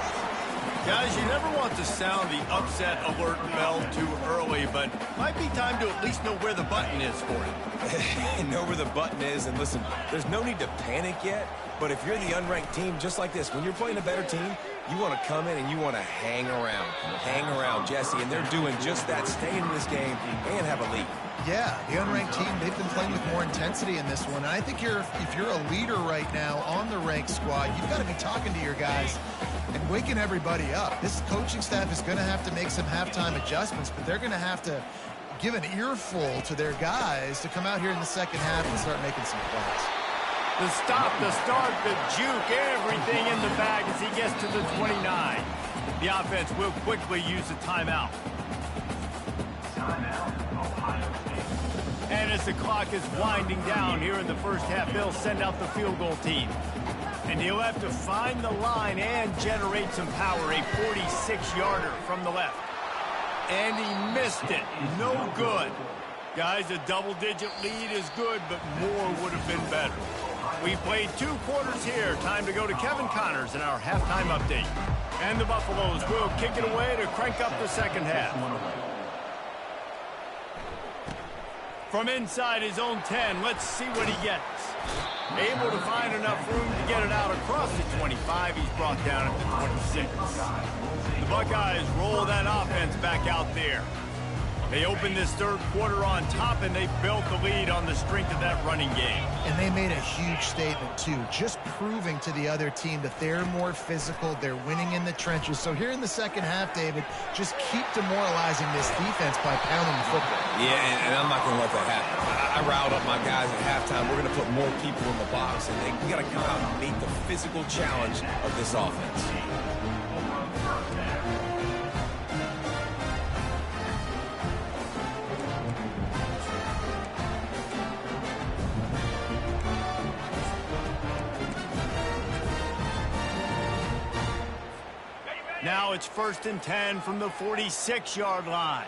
Guys, you never want to sound the upset alert bell too early, but might be time to at least know where the button is for it. Know where the button is, and listen, there's no need to panic yet, but if you're the unranked team, just like this, when you're playing a better team, you want to come in and you want to hang around, Jesse, and they're doing just that, staying in this game and have a lead. Yeah, the unranked team, they've been playing with more intensity in this one. And I think if you're a leader right now on the ranked squad, you've got to be talking to your guys and waking everybody up. This coaching staff is going to have to make some halftime adjustments, but they're going to have to give an earful to their guys to come out here in the second half and start making some plays. The stop, the start, the juke, everything in the bag as he gets to the 29. The offense will quickly use a timeout. And as the clock is winding down here in the first half, they'll send out the field goal team. And he'll have to find the line and generate some power. A 46-yarder from the left. And he missed it. No good. Guys, a double-digit lead is good, but more would have been better. We played 2 quarters here. Time to go to Kevin Connors in our halftime update. And the Buffaloes will kick it away to crank up the second half. From inside his own 10, let's see what he gets. Able to find enough room to get it out across the 25. He's brought down at the 26. The Buckeyes roll that offense back out there. They opened this 3rd quarter on top, and they built the lead on the strength of that running game. And they made a huge statement, too, just proving to the other team that they're more physical, they're winning in the trenches. So here in the second half, David, just keep demoralizing this defense by pounding the football. Yeah, and I'm not going to let that happen. I riled up my guys at halftime. We're going to put more people in the box, and we got to come out and meet the physical challenge of this offense. Now it's 1st and 10 from the 46-yard line.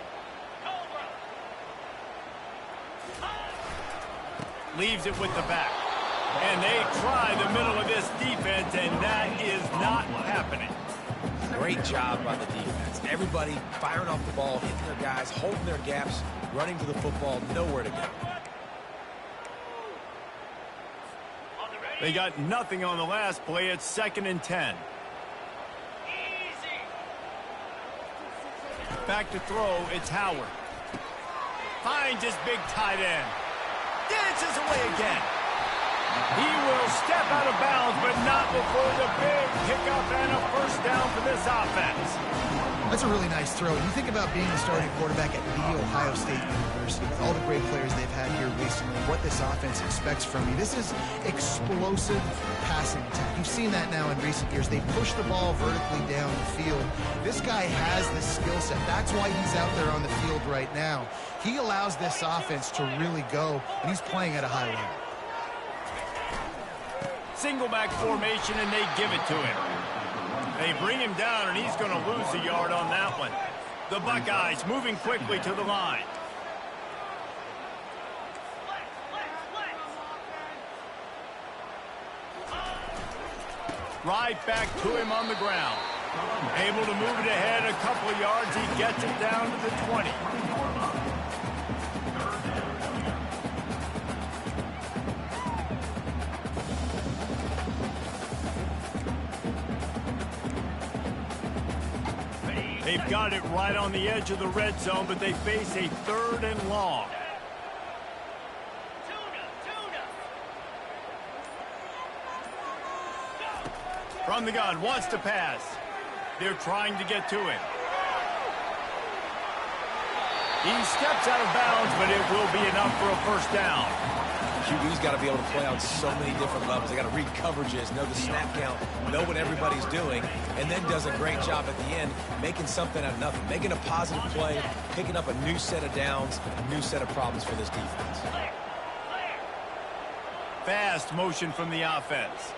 Leaves it with the back. And they try the middle of this defense, and that is not happening. Great job by the defense. Everybody firing off the ball, hitting their guys, holding their gaps, running to the football, nowhere to go. They got nothing on the last play. It's 2nd and 10. Back to throw, it's Howard. Finds his big tight end. Dances away again. He will step out of bounds, but not before the big pickup and a 1st down for this offense. That's a really nice throw. You think about being the starting quarterback at The Ohio State University with all the great players they've had here recently, what this offense expects from you. This is explosive passing attack. You've seen that now in recent years. They push the ball vertically down the field. This guy has this skill set. That's why he's out there on the field right now. He allows this offense to really go, and he's playing at a high level. Single back formation, and they give it to him. They bring him down, and he's going to lose a yard on that one. The Buckeyes moving quickly to the line. Right back to him on the ground. Able to move it ahead a couple of yards. He gets it down to the 20. They've got it right on the edge of the red zone, but they face a 3rd and long. From the gun, wants to pass. They're trying to get to him. He steps out of bounds, but it will be enough for a first down. QB's got to be able to play on so many different levels. They got to read coverages, know the snap count, know what everybody's doing, and then does a great job at the end making something out of nothing, making a positive play, picking up a new set of downs, a new set of problems for this defense. Fast motion from the offense.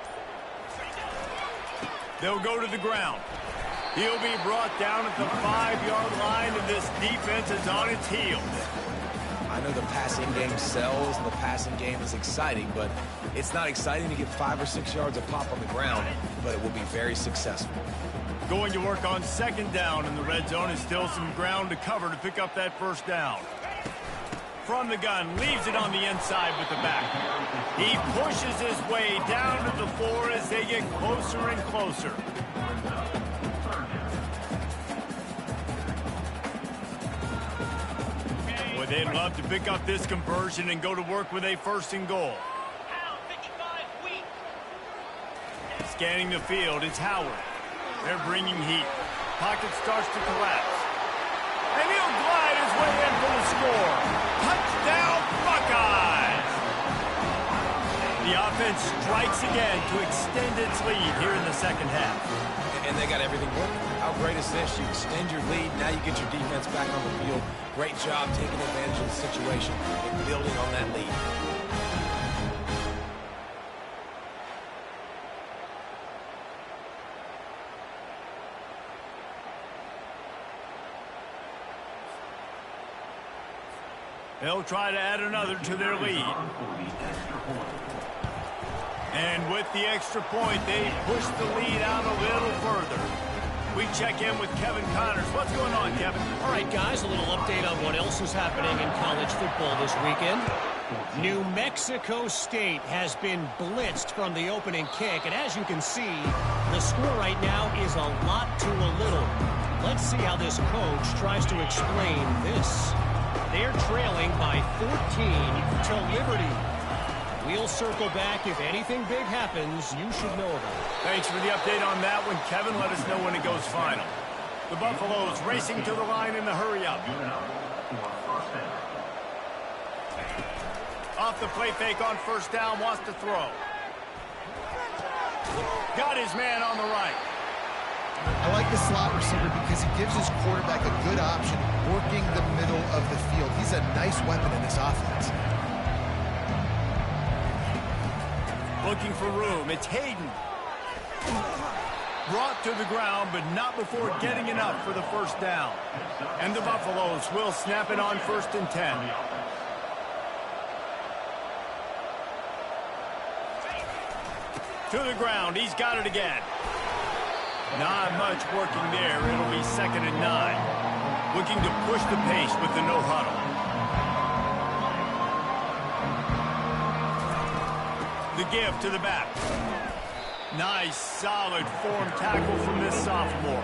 They'll go to the ground. He'll be brought down at the 5-yard line, and this defense is on its heels. I know the passing game sells and the passing game is exciting, but it's not exciting to get 5 or 6 yards of pop on the ground, but it will be very successful. Going to work on 2nd down in the red zone, and still some ground to cover to pick up that first down. From the gun, leaves it on the inside with the back. He pushes his way down to the floor as they get closer and closer. Boy, they'd love to pick up this conversion and go to work with a 1st and goal. Scanning the field, it's Howard. They're bringing heat. Pocket starts to collapse. And he'll glide his way in for the score. Touchdown, Buckeyes! The offense strikes again to extend its lead here in the 2nd half. And they got everything working. How great is this? You extend your lead, now you get your defense back on the field. Great job taking advantage of the situation and building on that lead. They'll try to add another to their lead. And with the extra point, they push the lead out a little further. We check in with Kevin Connors. What's going on, Kevin? All right, guys, a little update on what else is happening in college football this weekend. New Mexico State has been blitzed from the opening kick, and as you can see, the score right now is a lot to a little. Let's see how this coach tries to explain this. They're trailing by 14 to Liberty. We'll circle back. If anything big happens, you should know about it. Thanks for the update on that one, Kevin. Let us know when it goes final. The Buffaloes racing to the line in the hurry-up. Off the play fake on 1st down, wants to throw. Got his man on the right. I like the slot receiver because he gives his quarterback a good option working the middle of the field. He's a nice weapon in this offense. Looking for room. It's Hayden. Brought to the ground, but not before getting enough for the 1st down. And the Buffaloes will snap it on 1st and 10. To the ground. He's got it again. Not much working there. It'll be 2nd and 9. Looking to push the pace with the no huddle. The give to the back. Nice, solid form tackle from this sophomore.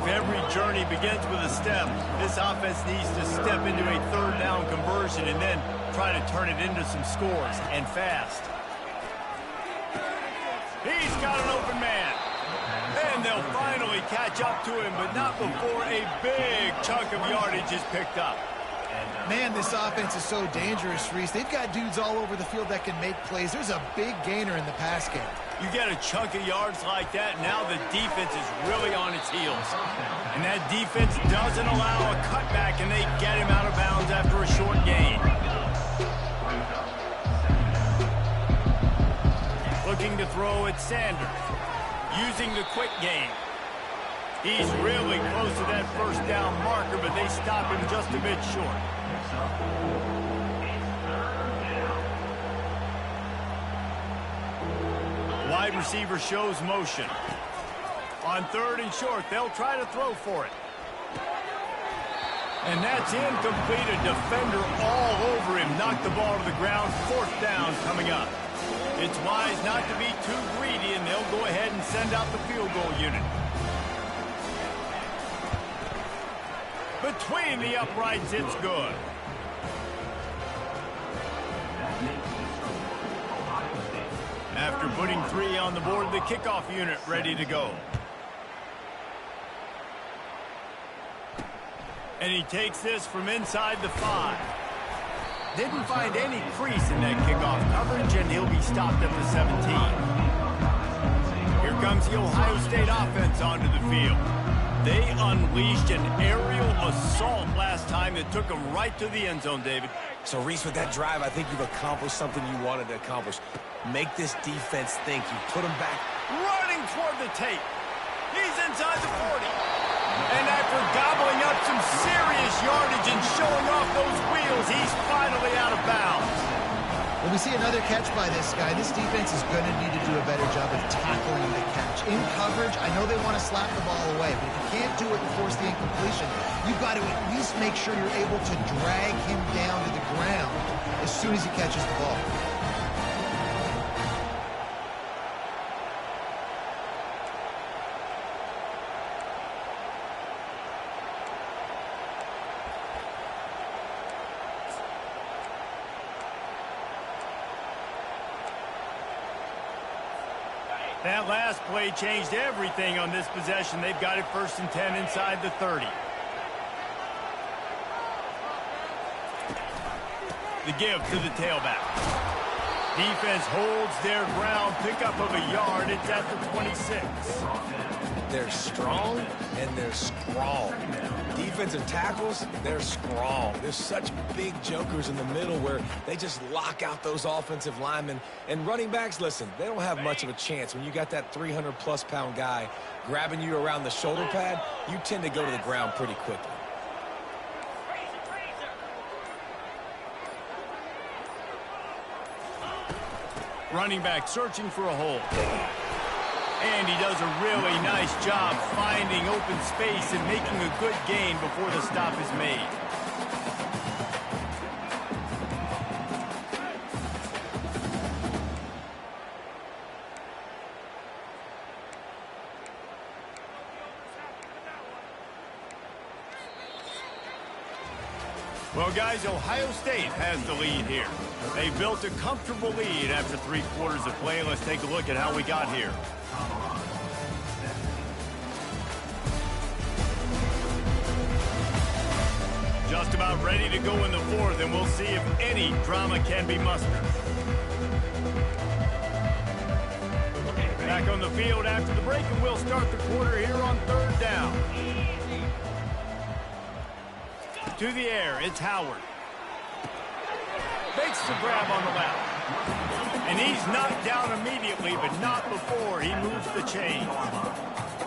If every journey begins with a step, this offense needs to step into a 3rd down conversion and then try to turn it into some scores, and fast. He's got an open man. And they'll finally catch up to him, but not before a big chunk of yardage is picked up. Man, this offense is so dangerous, Reese. They've got dudes all over the field that can make plays. There's a big gainer in the pass game. You get a chunk of yards like that, now the defense is really on its heels. And that defense doesn't allow a cutback, and they get him out of bounds after a short gain. Looking to throw at Sanders. Using the quick game. He's really close to that 1st down marker, but they stop him just a bit short. Wide receiver shows motion. On 3rd and short, they'll try to throw for it. And that's incomplete. A defender all over him. Knocked the ball to the ground. 4th down coming up. It's wise not to be too greedy, and they'll go ahead and send out the field goal unit. Between the uprights, it's good. After putting 3 on the board, the kickoff unit ready to go. And he takes this from inside the 5. Didn't find any crease in that kickoff coverage, and he'll be stopped at the 17. Here comes the Ohio State offense onto the field. They unleashed an aerial assault last time that took them right to the end zone, David. So, Reese, with that drive, I think you've accomplished something you wanted to accomplish. Make this defense think. You put them back. Running toward the tape. He's inside the 40. And after gobbling up some serious yardage and showing off those wheels, he's finally out of bounds. When we see another catch by this guy, this defense is going to need to do a better job of tackling the catch. In coverage, I know they want to slap the ball away, but if you can't do it and force the incompletion, you've got to at least make sure you're able to drag him down to the ground as soon as he catches the ball. That last play changed everything on this possession. They've got it 1st and 10 inside the 30. The give to the tailback. Defense holds their ground. Pickup of a yard. It's at the 26. They're strong and they're strong. Defensive tackles, they're strong. There's such big jokers in the middle where they just lock out those offensive linemen. And running backs, listen, they don't have much of a chance. When you got that 300-plus pound guy grabbing you around the shoulder pad, you tend to go to the ground pretty quickly. Running back searching for a hole. And he does a really nice job finding open space and making a good gain before the stop is made. Well, guys, Ohio State has the lead here. They built a comfortable lead after 3 quarters of play. Let's take a look at how we got here. Just about ready to go in the 4th, and we'll see if any drama can be mustered. Back on the field after the break, and we'll start the quarter here on 3rd down. To the air, it's Howard. Makes the grab on the left. And he's knocked down immediately, but not before he moves the chain.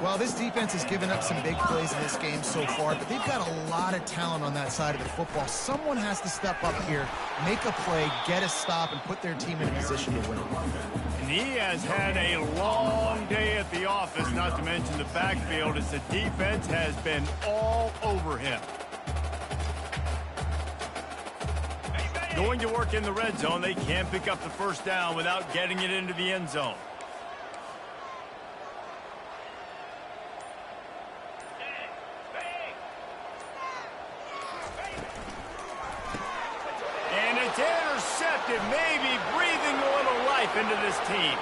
Well, this defense has given up some big plays in this game so far, but they've got a lot of talent on that side of the football. Someone has to step up here, make a play, get a stop, and put their team in a position to win. And he has had a long day at the office, not to mention the backfield, as the defense has been all over him. Going to work in the red zone. They can't pick up the 1st down without getting it into the end zone. And it's intercepted, maybe breathing a little life into this team.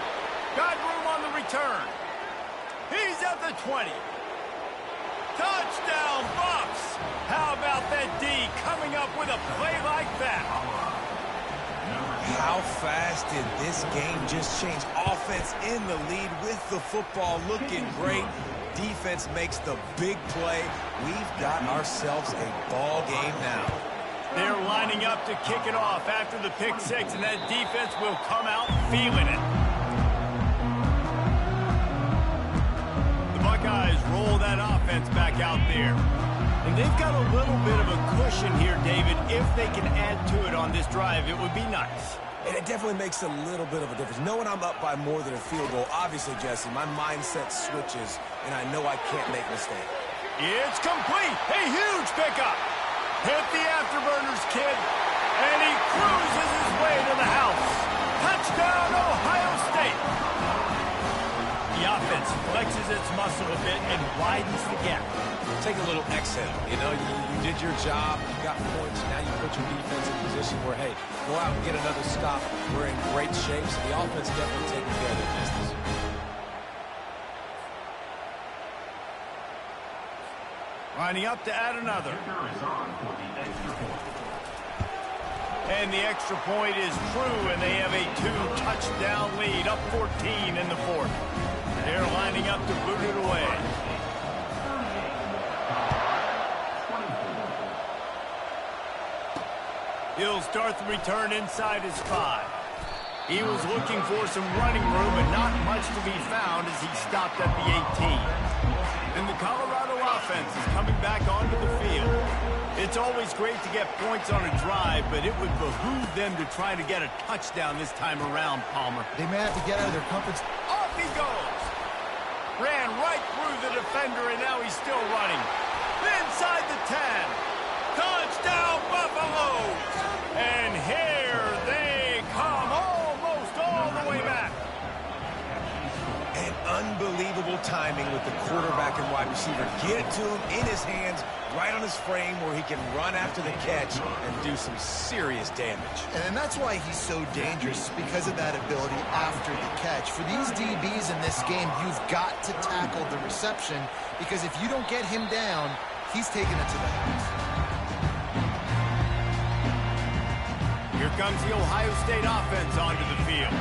Got room on the return. He's at the 20. Touchdown, Bucks! How about that D coming up with a play like that? How fast did this game just change? Offense in the lead with the football, looking great. Defense makes the big play. We've got ourselves a ball game now. They're lining up to kick it off after the pick 6, and that defense will come out feeling it. Buckeyes roll that offense back out there. And they've got a little bit of a cushion here, David. If they can add to it on this drive, it would be nice. And it definitely makes a little bit of a difference. Knowing I'm up by more than a field goal, obviously, Jesse, my mindset switches, and I know I can't make mistakes. It's complete. A huge pickup. Hit the afterburners, kid. And he cruises his way to the house. Touchdown, Ohio State. The offense defense flexes its muscle a bit and widens the gap. Take a little exhale. You know, you did your job. You got points. Now you put your defense in a position where, hey, go out and get another stop. We're in great shape, so the offense definitely taking care of their business. Lining up to add another. And the extra point is true, and they have a 2-touchdown lead, up 14 in the fourth. They're lining up to boot it away. He'll start the return inside his 5. He was looking for some running room, but not much to be found as he stopped at the 18. And the Colorado offense is coming back onto the field. It's always great to get points on a drive, but it would behoove them to try to get a touchdown this time around, Palmer. They may have to get out of their comfort. Off he goes. Ran right through the defender, and now he's still running. Inside the 10. Touchdown, Buffaloes! And here they come, almost all the way back. And unbelievable timing with the quarterback and wide receiver. Get it to him in his hands, right on his frame where he can run after the catch and do some serious damage. And that's why he's so dangerous, because of that ability after the catch. For these DBs in this game, you've got to tackle the reception, because if you don't get him down, he's taking it to the house. Here comes the Ohio State offense onto the field.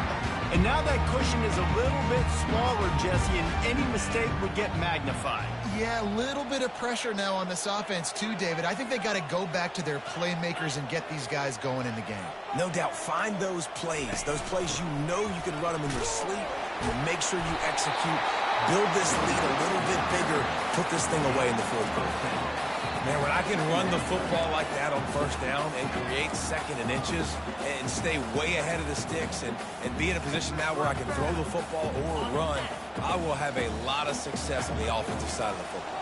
And now that cushion is a little bit smaller, Jesse, and any mistake would get magnified. Yeah, a little bit of pressure now on this offense too, David. I think they got to go back to their playmakers and get these guys going in the game. No doubt, find those plays you know you can run them in your sleep, and make sure you execute. Build this lead a little bit bigger, put this thing away in the fourth quarter. Man, when I can run the football like that on first down and create second and inches and stay way ahead of the sticks and be in a position now where I can throw the football or run, I will have a lot of success on the offensive side of the football.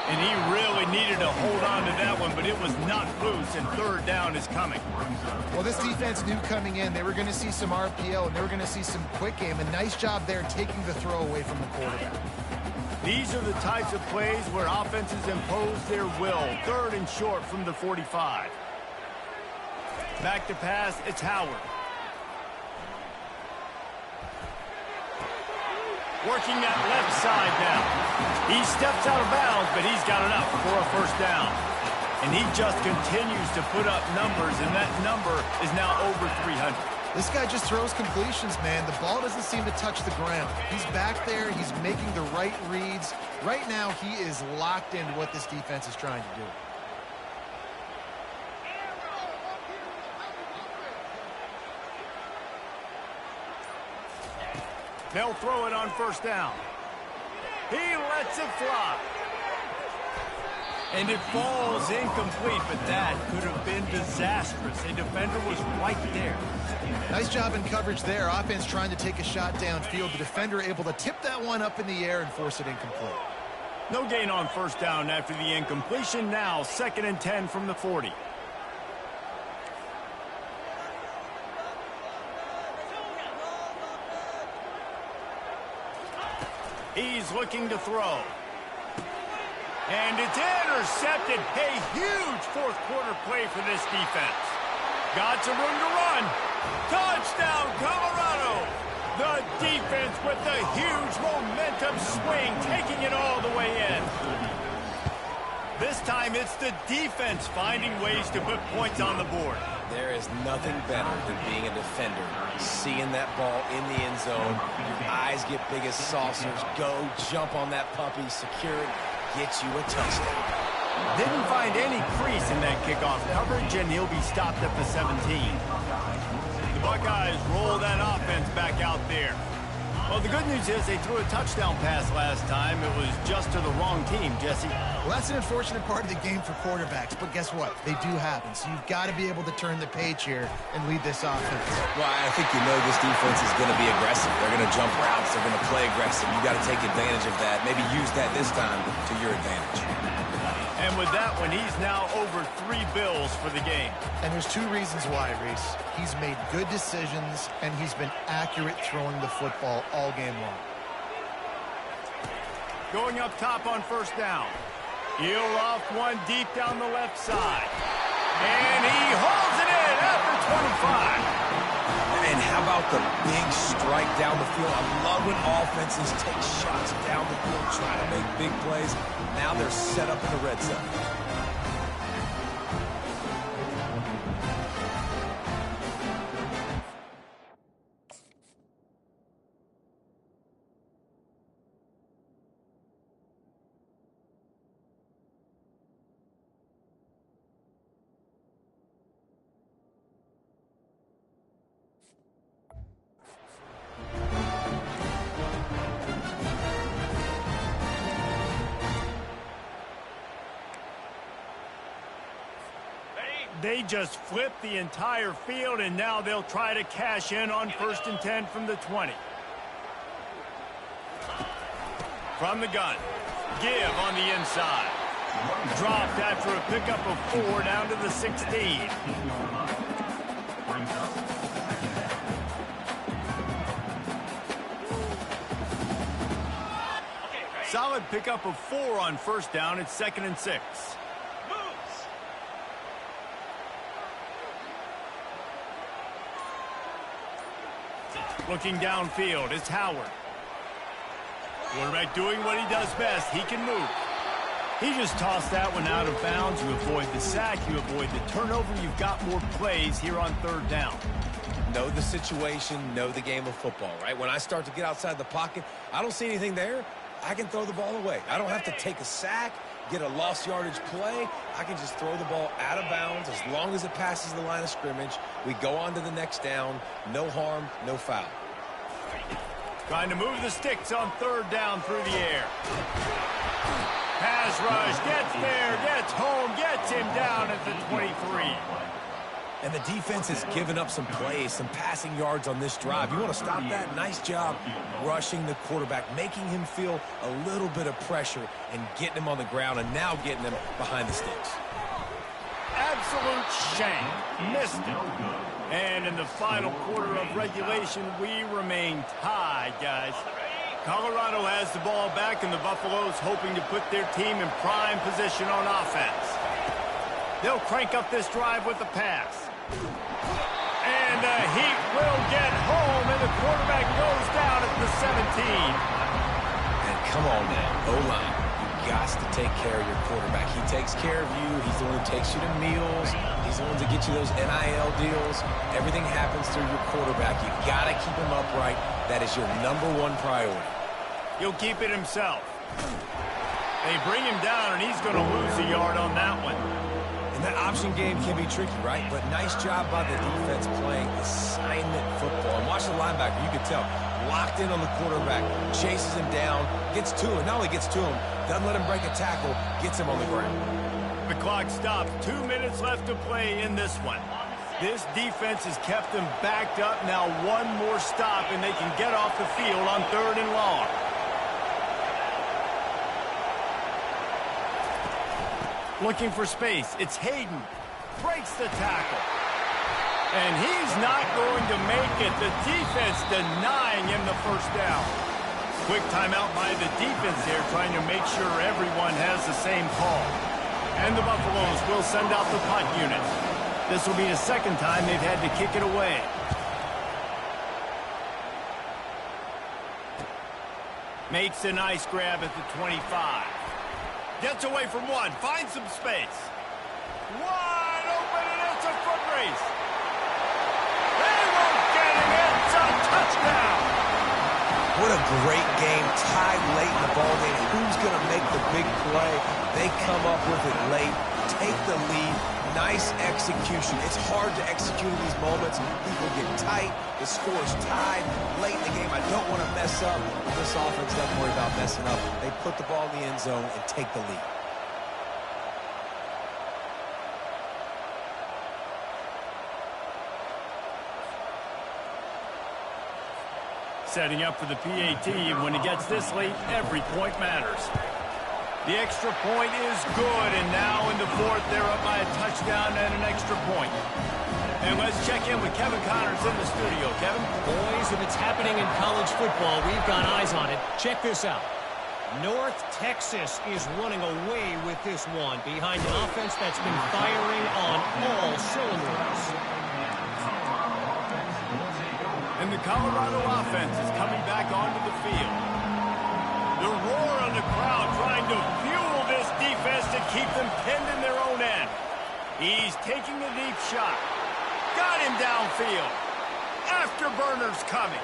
And he really needed to hold on to that one, but it was not loose, and third down is coming. Well, this defense knew coming in they were going to see some RPO, and they were going to see some quick game. A nice job there taking the throw away from the quarterback. These are the types of plays where offenses impose their will. Third and short from the 45. Back to pass, it's Howard. Working that left side now. He steps out of bounds, but he's got enough for a first down. And he just continues to put up numbers, and that number is now over 300. This guy just throws completions, man. The ball doesn't seem to touch the ground. He's back there. He's making the right reads. Right now, he is locked into what this defense is trying to do. They'll throw it on first down. He lets it fly. And it falls incomplete, but that could have been disastrous. A defender was right there. Nice job in coverage there. Offense trying to take a shot downfield. The defender able to tip that one up in the air and force it incomplete. No gain on first down after the incompletion. Now 2nd and 10 from the 40. He's looking to throw. And it's intercepted. A huge fourth quarter play for this defense. Got some room to run. Touchdown, Colorado. The defense with the huge momentum swing, taking it all the way in. This time it's the defense finding ways to put points on the board. There is nothing better than being a defender. Seeing that ball in the end zone, your eyes get big as saucers. Go, jump on that puppy, secure it, get you a touchdown. Didn't find any crease in that kickoff coverage, and he'll be stopped at the 17. The Buckeyes roll that offense back out there. Well, the good news is they threw a touchdown pass last time. It was just to the wrong team, Jesse. Well, that's an unfortunate part of the game for quarterbacks, but guess what? They do happen, so you've got to be able to turn the page here and lead this offense. Well, I think you know this defense is going to be aggressive. They're going to jump routes. They're going to play aggressive. You got to take advantage of that. Maybe use that this time to your advantage. And with that one, he's now over 3 bills for the game. And there's 2 reasons why, Reese. He's made good decisions, and he's been accurate throwing the football all game long. Going up top on first down. He'll off one deep down the left side. And he holds it in after 25. And how about the big strike down the field? I love when offenses take shots down the field, trying to make big plays. Now they're set up in the red zone. They just flipped the entire field, and now they'll try to cash in on 1st and 10 from the 20. From the gun. Give on the inside. Dropped after a pickup of 4 down to the 16. Solid pickup of 4 on first down. It's 2nd and 6. Looking downfield, it's Howard. Quarterback doing what he does best. He can move. He just tossed that one out of bounds. You avoid the sack. You avoid the turnover. You've got more plays here on 3rd down. Know the situation, know the game of football, right? When I start to get outside the pocket, I don't see anything there. I can throw the ball away. I don't have to take a sack, get a lost yardage play. I can just throw the ball out of bounds as long as it passes the line of scrimmage. We go on to the next down. No harm, no foul. Trying to move the sticks on 3rd down through the air. Pass rush, gets there, gets home, gets him down at the 23. And the defense has given up some plays, some passing yards on this drive. You want to stop that? Nice job rushing the quarterback, making him feel a little bit of pressure and getting him on the ground and now getting him behind the sticks. Absolute shame. Missed it. And in the final quarter of regulation, we remain tied, guys. Colorado has the ball back, and the Buffaloes hoping to put their team in prime position on offense. They'll crank up this drive with the pass. And the Heat will get home, and the quarterback goes down at the 17. And come on now, O-line. You got to take care of your quarterback. He takes care of you. He's the one who takes you to meals. He's the one to get you those NIL deals. Everything happens through your quarterback. You got to keep him upright. That is your #1 priority. He'll keep it himself. They bring him down, and he's going to lose a yard on that one. And that option game can be tricky, right? But nice job by the defense playing assignment football. And watch the linebacker. You can tell. Locked in on the quarterback. Chases him down. Gets to him. Not only gets to him, doesn't let him break a tackle. Gets him on the ground. The clock stopped. 2 minutes left to play in this one. This defense has kept them backed up. Now one more stop, and they can get off the field on 3rd and long. Looking for space. It's Hayden. Breaks the tackle. And he's not going to make it. The defense denying him the first down. Quick timeout by the defense here, trying to make sure everyone has the same call. And the Buffaloes will send out the punt unit. This will be the 2nd time they've had to kick it away. Makes a nice grab at the 25. Gets away from one. Finds some space. Wide open, and it's a foot race. They won't get him. It's a touchdown. What a great game. Tied late in the ball game. Who's going to make the big play? They come up with it late. Take the lead. Nice execution. It's hard to execute in these moments. People get tight. The score's tied. Late in the game, I don't want to mess up. This offense doesn't worry about messing up. They put the ball in the end zone and take the lead. Setting up for the PAT, and when it gets this late, every point matters. The extra point is good, and now in the fourth, they're up by a touchdown and an extra point. And let's check in with Kevin Connors in the studio. Kevin? Boys, if it's happening in college football, we've got eyes on it. Check this out. North Texas is running away with this one behind an offense that's been firing on all cylinders. And the Colorado offense is coming back onto the field. The roar on the crowd trying to fuel this defense to keep them pinned in their own end. He's taking a deep shot. Got him downfield. Afterburners coming.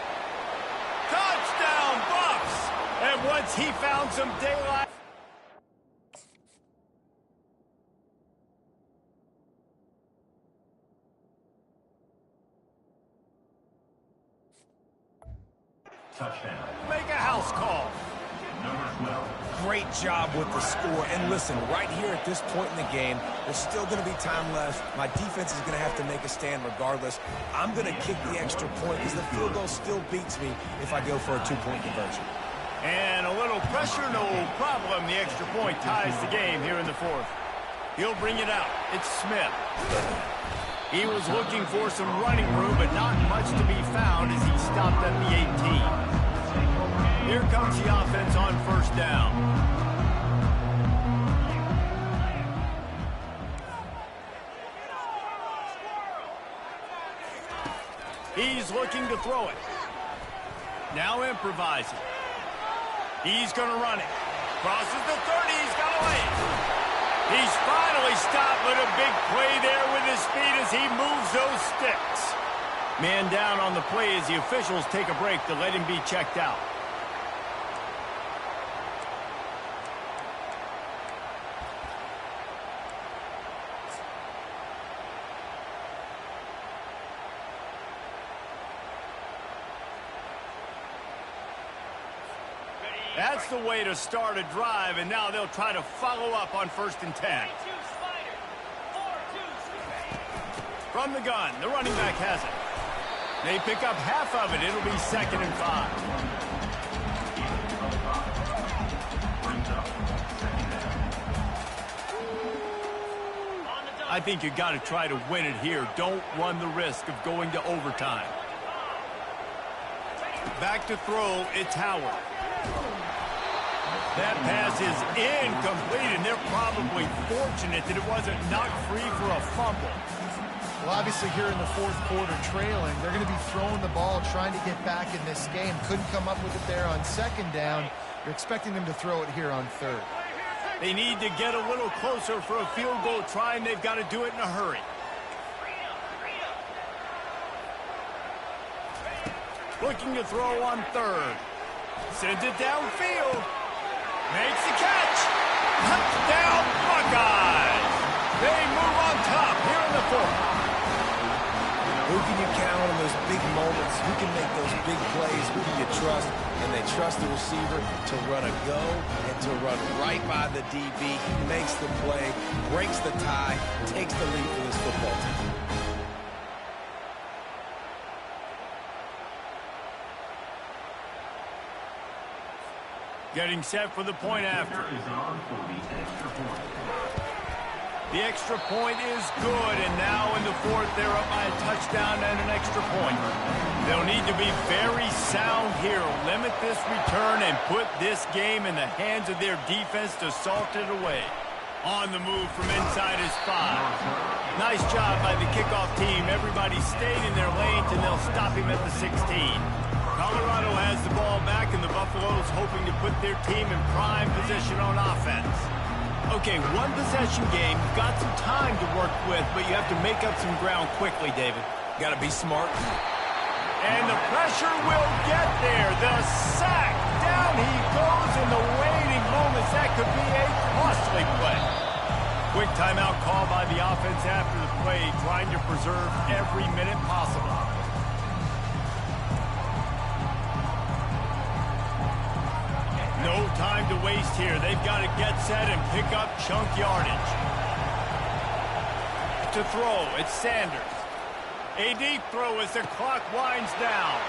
Touchdown, Buffs! And once he found some daylight... Touchdown. Make a house call. Number 12. Great job with the score. And listen, right here at this point in the game, there's still going to be time left. My defense is going to have to make a stand regardless. I'm going to kick the extra point because the field goal still beats me if I go for a two-point conversion. And a little pressure, no problem. The extra point ties the game here in the fourth. He'll bring it out. It's Smith. He was looking for some running room, but not much to be found as he stopped at the 18. Here comes the offense on first down. He's looking to throw it. Now improvising. He's going to run it. Crosses the 30. He's got away. He's finally stopped with a big play there with his speed as he moves those sticks. Man down on the play as the officials take a break to let him be checked out. That's the way to start a drive, and now they'll try to follow up on 1st and 10. From the gun, the running back has it. They pick up half of it. It'll be 2nd and 5. I think you got to try to win it here. Don't run the risk of going to overtime. Back to throw, it's Howard. That pass is incomplete, and they're probably fortunate that it wasn't knocked free for a fumble. Well, obviously here in the fourth quarter trailing, they're going to be throwing the ball, trying to get back in this game. Couldn't come up with it there on 2nd down. You're expecting them to throw it here on 3rd. They need to get a little closer for a field goal try, and they've got to do it in a hurry. Looking to throw on 3rd. Sends it downfield. Makes the catch. Touchdown, Buckeyes. They move on top here in the 4th. Who can you count on those big moments? Who can make those big plays? Who can you trust? And they trust the receiver to run a go and to run right by the DB. He makes the play, breaks the tie, takes the lead for this football team. Getting set for the point after. The extra point is good, and now in the 4th, they're up by a touchdown and an extra point. They'll need to be very sound here, limit this return, and put this game in the hands of their defense to salt it away. On the move from inside his 5. Nice job by the kickoff team. Everybody stayed in their lanes, and they'll stop him at the 16. Colorado has the ball back, and the Buffaloes hoping to put their team in prime position on offense. Okay, one possession game. You've got some time to work with, but you have to make up some ground quickly, David. Got to be smart. And the pressure will get there. The sack. Down he goes in the waiting moments. That could be a costly play. Quick timeout call by the offense after the play, trying to preserve every minute possible. No time to waste here. They've got to get set and pick up chunk yardage. To throw, it's Sanders. A deep throw as the clock winds down.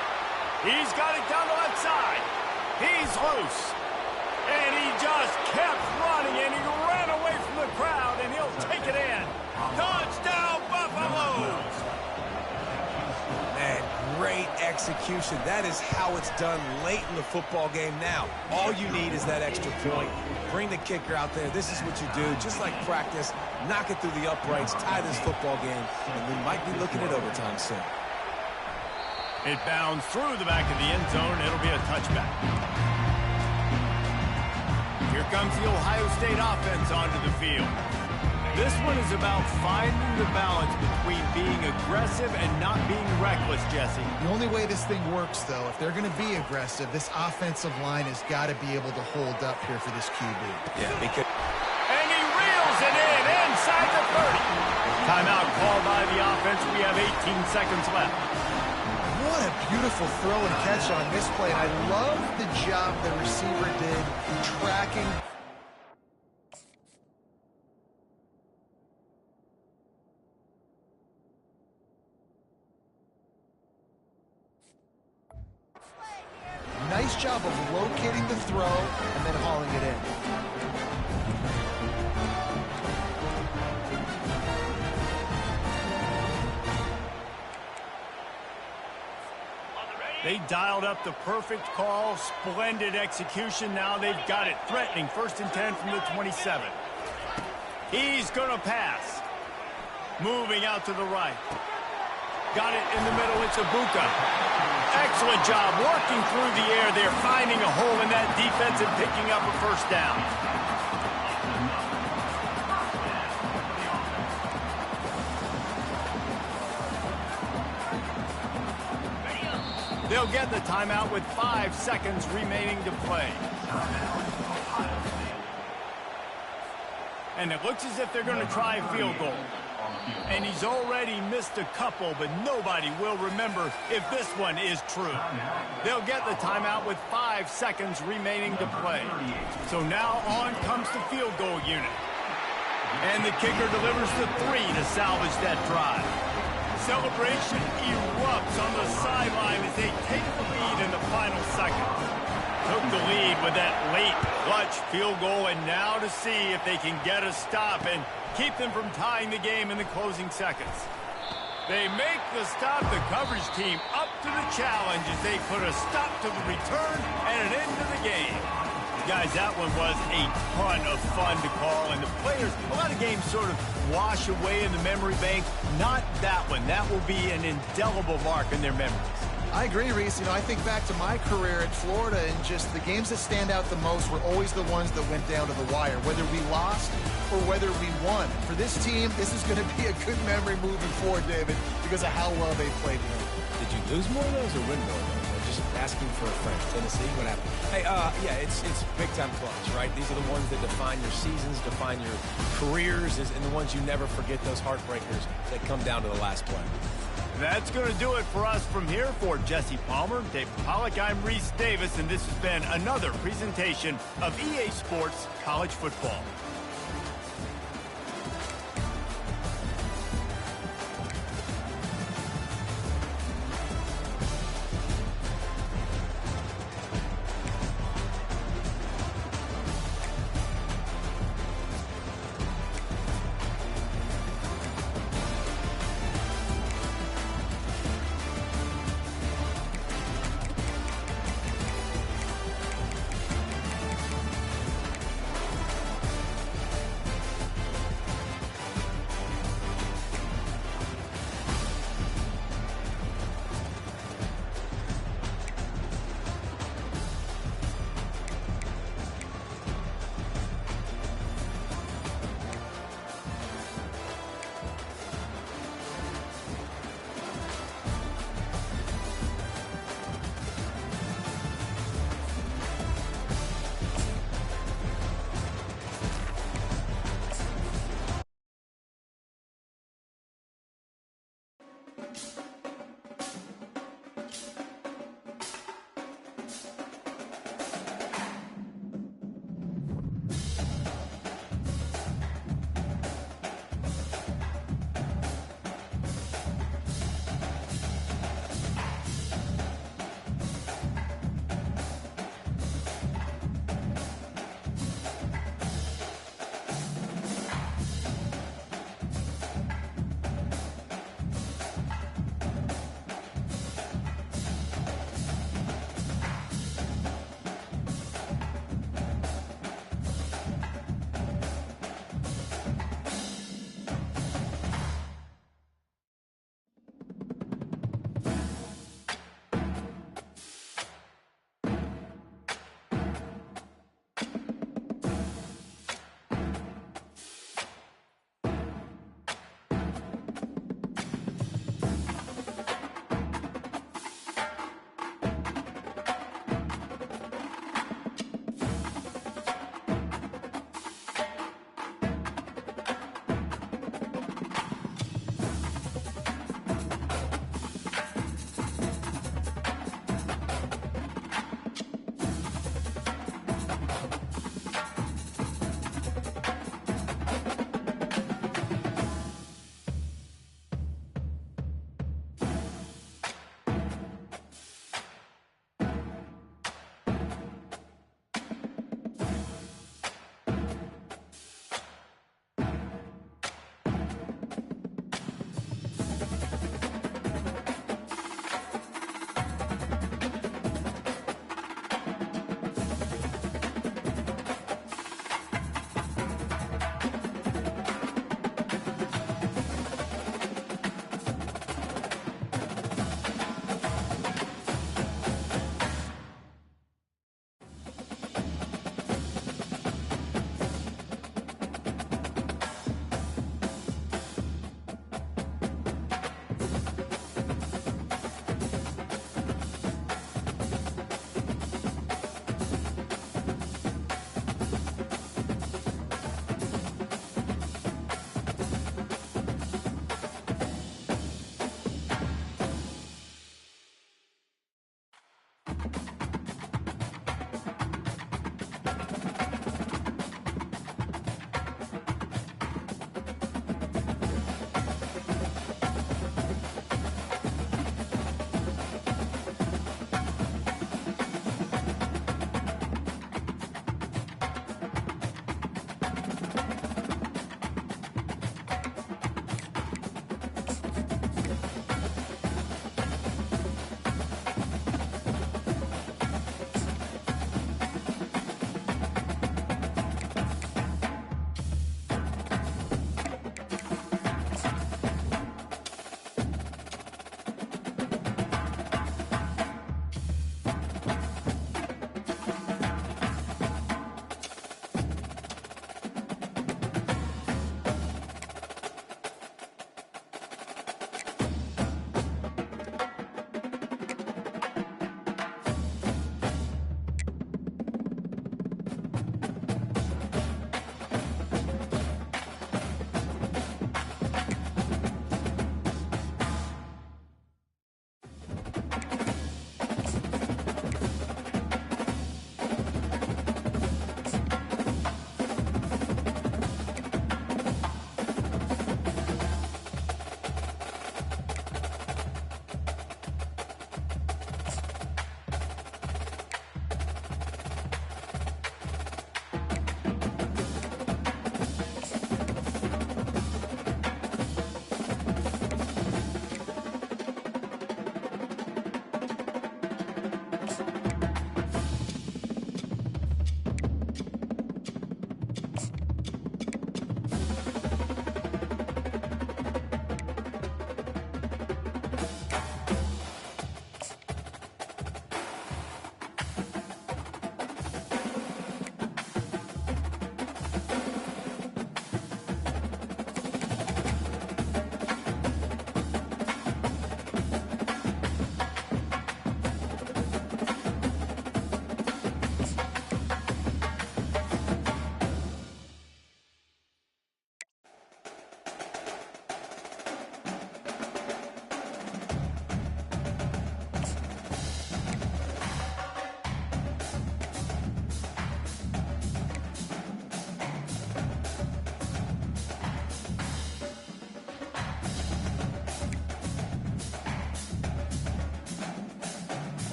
He's got it down the left side. He's loose. And he just kept running, and he ran away from the crowd, and he'll take it in. Touchdown, Buffaloes! Man, great execution. That is how it's done late in the football game now. All you need is that extra point. Bring the kicker out there. This is what you do. Just like practice, knock it through the uprights, tie this football game, and we might be looking at overtime soon. It bounds through the back of the end zone. It'll be a touchback. Here comes the Ohio State offense onto the field. This one is about finding the balance between being aggressive and not being reckless, Jesse. The only way this thing works, though, if they're going to be aggressive, this offensive line has got to be able to hold up here for this QB. Yeah, because... And he reels it in inside the 30. Timeout called by the offense. We have 18 seconds left. What a beautiful throw and catch on this play. And I love the job the receiver did tracking. Nice job of locating the throw and then hauling it in. They dialed up the perfect call, splendid execution. Now they've got it threatening. 1st and 10 from the 27. He's going to pass. Moving out to the right. Got it in the middle. It's Ibuka. Excellent job working through the air there, finding a hole in that defense and picking up a first down. They'll get the timeout with 5 seconds remaining to play. And it looks as if they're going to try a field goal. And he's already missed a couple, but nobody will remember if this one is true. They'll get the timeout with 5 seconds remaining to play. So now on comes the field goal unit. And the kicker delivers the 3 to salvage that drive. Celebration erupts on the sideline as they take the lead in the final seconds. Took the lead with that late clutch field goal, and now to see if they can get a stop and keep them from tying the game in the closing seconds. They make the stop. The coverage team up to the challenge as they put a stop to the return and an end to the game. Guys, that one was a ton of fun to call, and the players, a lot of games sort of wash away in the memory bank. Not that one. That will be an indelible mark in their memories. I agree, Reese. I think back to my career at Florida, and just the games that stand out the most were always the ones that went down to the wire, whether we lost or whether we won. For this team, this is going to be a good memory moving forward, David, because of how well they played here. Did you lose more of those or win more of those? I'm just asking for a friend. Tennessee, what happened? Hey, yeah, it's big-time clutch, right? These are the ones that define your seasons, define your careers, and the ones you never forget, those heartbreakers that come down to the last play. That's going to do it for us from here. For Jesse Palmer, David Pollack, I'm Reese Davis, and this has been another presentation of EA Sports College Football.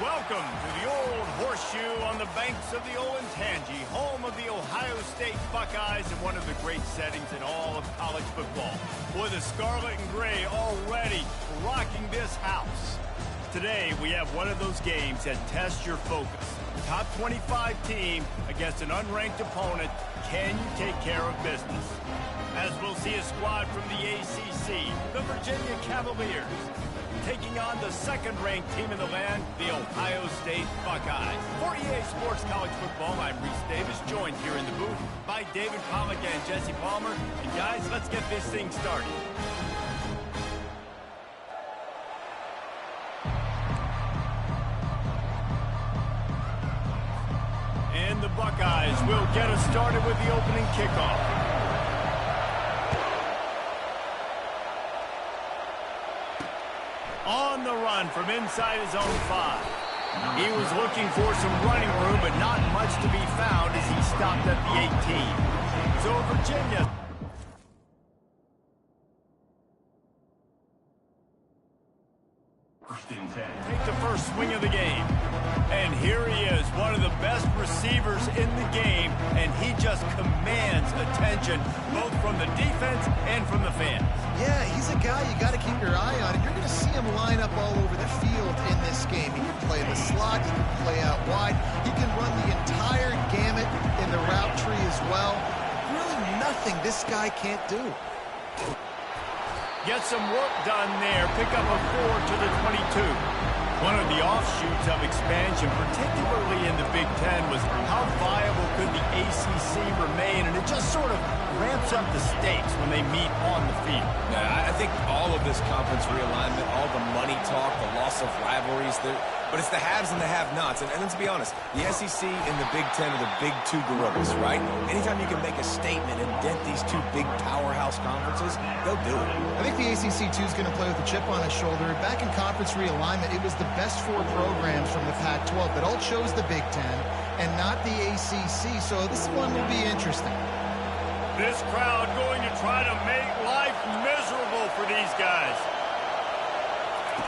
Welcome to the old horseshoe on the banks of the Olentangy, home of the Ohio State Buckeyes and one of the great settings in all of college football. With the scarlet and gray already rocking this house. Today, we have one of those games that tests your focus. Top 25 team against an unranked opponent. Can you take care of business? As we'll see a squad from the ACC, the Virginia Cavaliers, taking on the second-ranked team in the land, the Ohio State Buckeyes. For EA Sports College Football, I'm Reese Davis, joined here in the booth by David Pollack and Jesse Palmer. And guys, let's get this thing started. And the Buckeyes will get us started with the opening kickoff. On the run from inside his own 5. He was looking for some running room, but not much to be found as he stopped at the 18. So Virginia... take the first swing of the game. And here he is, one of the best receivers in the game, and he just commands attention, both from the defense and from the fans. Yeah, he's a guy you got to keep your eye on, and you're going to see him line up all over the field in this game. He can play the slot, he can play out wide, he can run the entire gamut in the route tree as well. Really nothing this guy can't do. Get some work done there. Pick up a 4 to the 22. One of the offshoots of expansion, particularly in the Big Ten, was how viable could the ACC remain, and it just sort of ramps up the stakes when they meet on the field. Yeah, I think all of this conference realignment, all the money talk, the loss of rivalries, but it's the haves and the have-nots. And let's be honest, the SEC and the Big Ten are the big two gorillas, right? Anytime you can make a statement and dent these two big powerhouse conferences, they'll do it. I think the ACC, too, is going to play with a chip on his shoulder. Back in conference realignment, it was the best 4 programs from the Pac-12 that all chose the Big Ten and not the ACC, so this one will be interesting. This crowd going to try to make life miserable for these guys.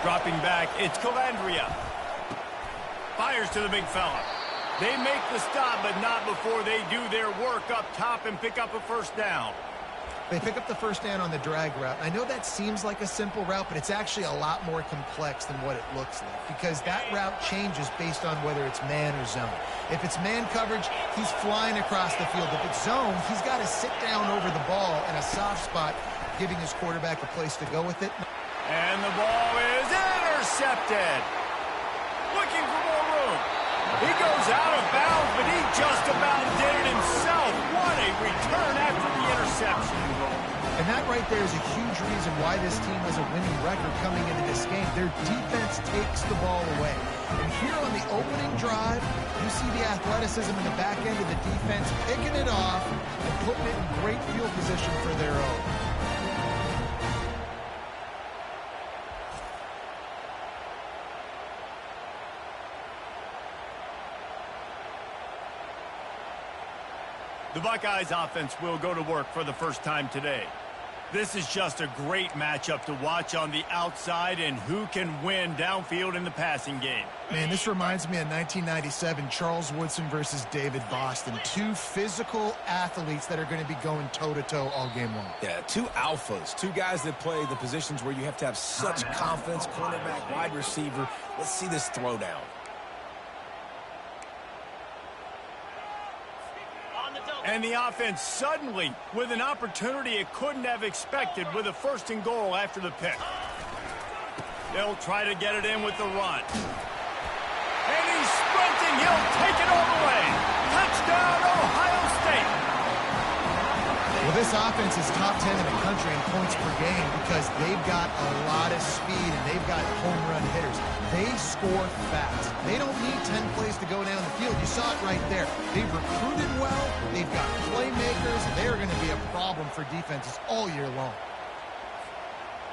Dropping back, it's Calandria. Fires to the big fella. They make the stop, but not before they do their work up top and pick up a first down. They pick up the first down on the drag route. I know that seems like a simple route, but it's actually a lot more complex than what it looks like because that route changes based on whether it's man or zone. If it's man coverage, he's flying across the field. If it's zone, he's got to sit down over the ball in a soft spot, giving his quarterback a place to go with it. And the ball is intercepted. Looking for more room. He goes out of bounds, but he just about did it himself. What a return after the interception. And that right there is a huge reason why this team has a winning record coming into this game. Their defense takes the ball away. And here on the opening drive, you see the athleticism in the back end of the defense picking it off and putting it in great field position for their own. The Buckeyes offense will go to work for the first time today. This is just a great matchup to watch on the outside and who can win downfield in the passing game. Man, this reminds me of 1997, Charles Woodson versus David Boston. 2 physical athletes that are going to be going toe-to-toe all game long. Yeah, 2 alphas, 2 guys that play the positions where you have to have such confidence, cornerback, wide receiver. Let's see this throwdown. And the offense suddenly with an opportunity it couldn't have expected with a 1st and goal after the pick. They'll try to get it in with the run. And he's sprinting. He'll take it all the way. Touchdown, Ohio State. Well, this offense is top 10 in the country in points per game because they've got a lot of speed and they've got home run hitters. They score fast. They don't need 10 plays to go down the field. You saw it right there. They've recruited well. They've got playmakers. They're going to be a problem for defenses all year long.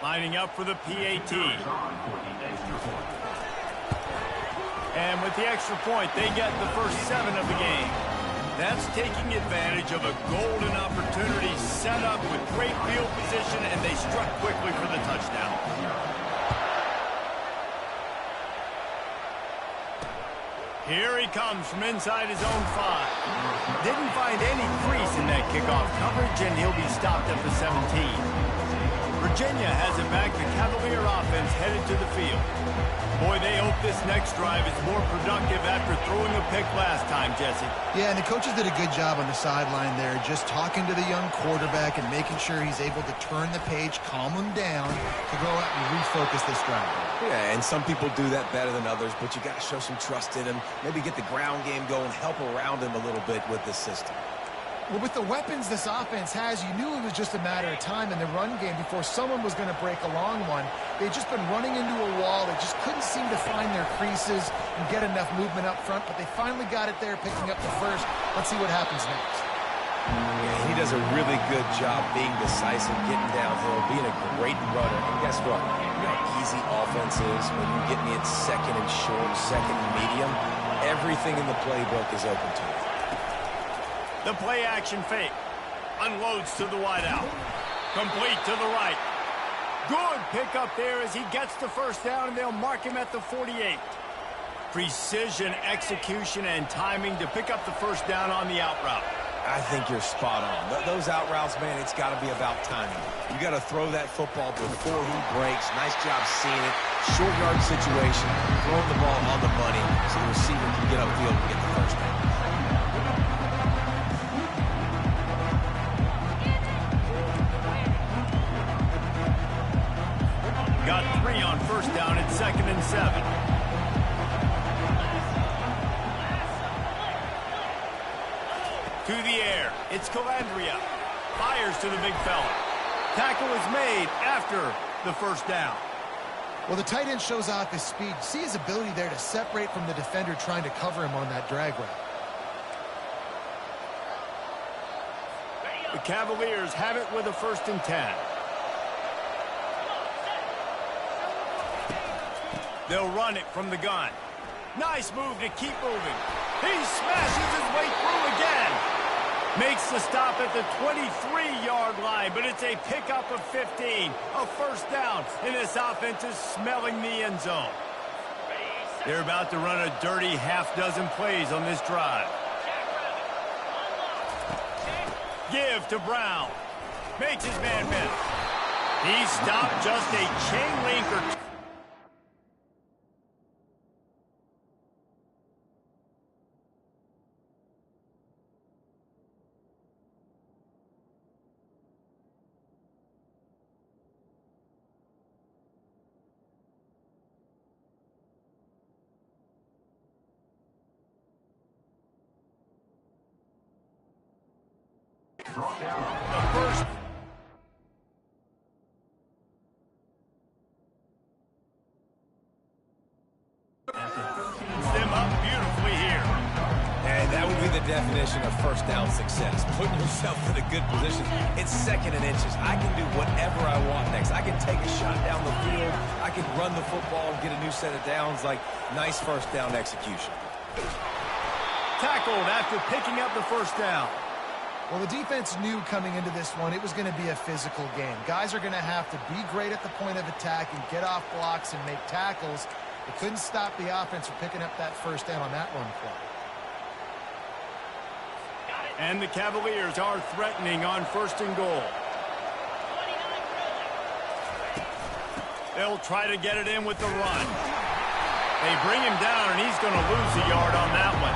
Lining up for the PAT. And with the extra point, they get the first 7 of the game. That's taking advantage of a golden opportunity set up with great field position, and they struck quickly for the touchdown. Here he comes from inside his own 5. Didn't find any crease in that kickoff coverage, and he'll be stopped at the 17. Virginia has it back. The Cavalier offense headed to the field. Boy, they hope this next drive is more productive after throwing a pick last time, Jesse. Yeah, and the coaches did a good job on the sideline there, just talking to the young quarterback and making sure he's able to turn the page, calm him down, to go out and refocus this drive. Yeah, and some people do that better than others, but you got to show some trust in him, maybe get the ground game going, help around him a little bit with this system. Well, with the weapons this offense has, you knew it was just a matter of time in the run game before someone was going to break a long one. They'd just been running into a wall. They just couldn't seem to find their creases and get enough movement up front, but they finally got it there, picking up the first. Let's see what happens next. Yeah, he does a really good job being decisive, getting downhill, being a great runner. And guess what? You know how easy offense is when you get me at second and short, second and medium. Everything in the playbook is open to you. The play-action fake. Unloads to the wideout. Complete to the right. Good pickup there as he gets the first down, and they'll mark him at the 48. Precision, execution, and timing to pick up the first down on the out route. I think you're spot on. Those out routes, man, it's got to be about timing. You got to throw that football before he breaks. Nice job seeing it. Short yard situation, throwing the ball on the money so the receiver can get upfield and get the first down. Got 3 on first down at 2nd and 7. To the air. It's Calandria. Fires to the big fella. Tackle is made after the first down. Well, the tight end shows off his speed. See his ability there to separate from the defender trying to cover him on that drag route. The Cavaliers have it with a 1st and 10. They'll run it from the gun. Nice move to keep moving. He smashes his way through again. Makes the stop at the 23-yard line, but it's a pickup of 15. A first down, and this offense is smelling the end zone. They're about to run a dirty half-dozen plays on this drive. Give to Brown. Makes his man miss. He stopped just a chain link or two. Definition of first down success. Putting yourself in a good position. It's 2nd and inches. I can do whatever I want next. I can take a shot down the field. I can run the football and get a new set of downs. Like, nice first down execution. Tackled after picking up the first down. Well, the defense knew coming into this one it was going to be a physical game. Guys are going to have to be great at the point of attack and get off blocks and make tackles. They couldn't stop the offense from picking up that first down on that run play. And the Cavaliers are threatening on 1st and goal. They'll try to get it in with the run. They bring him down, and he's going to lose a yard on that one.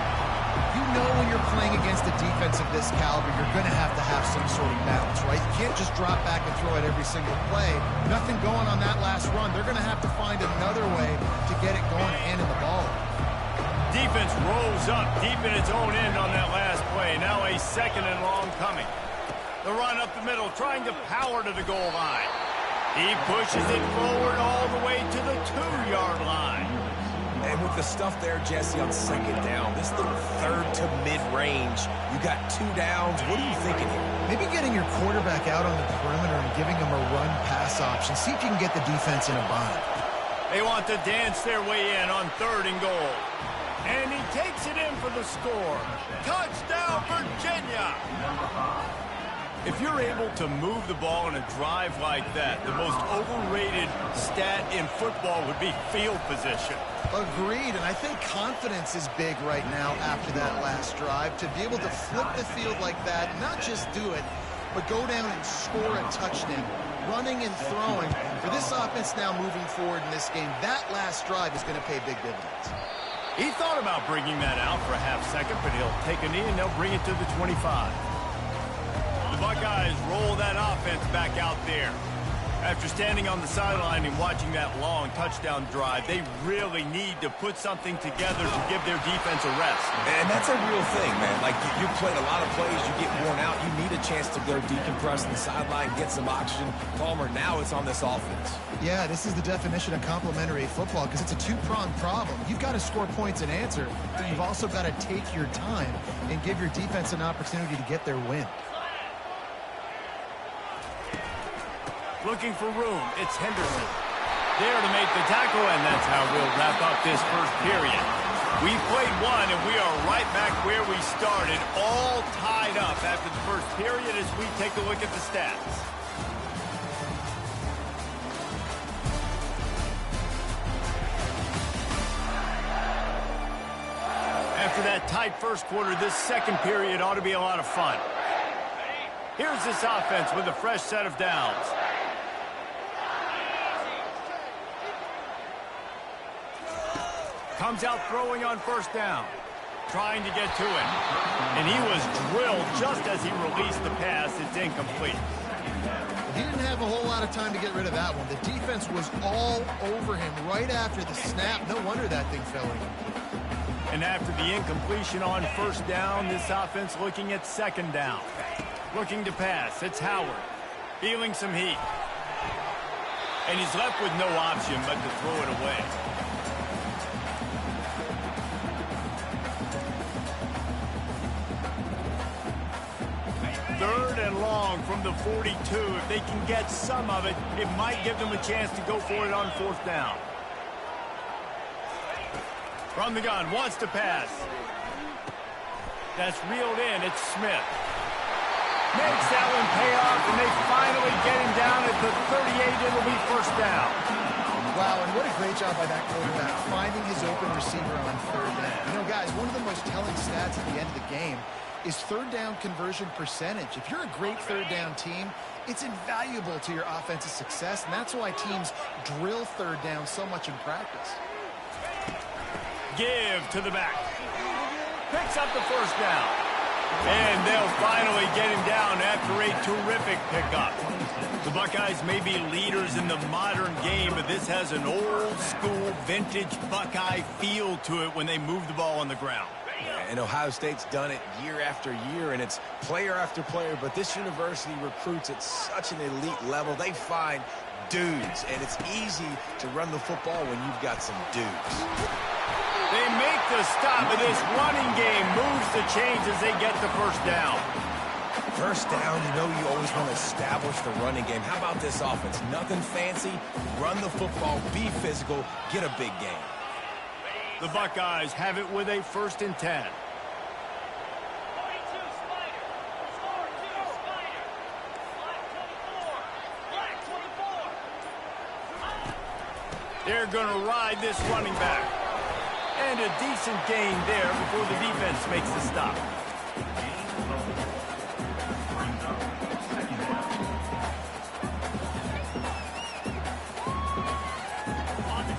You know when you're playing against a defense of this caliber, you're going to have some sort of balance, right? You can't just drop back and throw it every single play. Nothing going on that last run. They're going to have to find another way to get it going and handing the ball. Defense rolls up deep in its own end on that last play. Now a 2nd and long coming. The run up the middle, trying to power to the goal line. He pushes it forward all the way to the 2-yard line. And with the stuff there, Jesse, on 2nd down, this little 3rd to mid-range, you got 2 downs. What are you thinking here? Maybe getting your quarterback out on the perimeter and giving him a run-pass option. See if you can get the defense in a bind. They want to dance their way in on 3rd and goal. And he takes it in for the score. Touchdown, Virginia! If you're able to move the ball in a drive like that, the most overrated stat in football would be field position. Agreed, and I think confidence is big right now after that last drive. To be able to flip the field like that, not just do it, but go down and score a touchdown. Running and throwing. For this offense now moving forward in this game, that last drive is going to pay big dividends. He thought about bringing that out for a half second, but he'll take a knee and they'll bring it to the 25. The Buckeyes roll that offense back out there. After standing on the sideline and watching that long touchdown drive, they really need to put something together to give their defense a rest. And that's a real thing, man. Like, you played a lot of plays, you get worn out, you need a chance to go decompress on the sideline, get some oxygen. Palmer, now it's on this offense. Yeah, this is the definition of complementary football because it's a two-pronged problem. You've got to score points and answer, but you've also got to take your time and give your defense an opportunity to get their win. Looking for room, it's Henderson. There to make the tackle, and that's how we'll wrap up this first period. We played one, and we are right back where we started, all tied up after the first period as we take a look at the stats. After that tight first quarter, this second period ought to be a lot of fun. Here's this offense with a fresh set of downs. Comes out throwing on first down. Trying to get to him. And he was drilled just as he released the pass. It's incomplete. He didn't have a whole lot of time to get rid of that one. The defense was all over him right after the snap. No wonder that thing fell in. And after the incompletion on first down, this offense looking at second down. Looking to pass. It's Howard. Feeling some heat. And he's left with no option but to throw it away. Third and long from the 42. If they can get some of it, it might give them a chance to go for it on fourth down. From the gun, wants to pass. That's reeled in. It's Smith. Makes that one pay off, and they finally get him down at the 38. It'll be first down. Wow, and what a great job by that quarterback, finding his open receiver on third down. You know, guys, one of the most telling stats at the end of the game is third down conversion percentage. If you're a great third down team, it's invaluable to your offensive success, and that's why teams drill third down so much in practice. Give to the back. Picks up the first down. And they'll finally get him down after a terrific pickup. The Buckeyes may be leaders in the modern game, but this has an old-school, vintage Buckeye feel to it when they move the ball on the ground. And Ohio State's done it year after year, and it's player after player, but this university recruits at such an elite level. They find dudes, and it's easy to run the football when you've got some dudes. They make the stop, but this running game moves the chains as they get the first down. First down, you know you always want to establish the running game. How about this offense? Nothing fancy. Run the football, be physical, get a big gain. The Buckeyes have it with a 1st and 10. They're going to ride this running back. And a decent gain there before the defense makes the stop.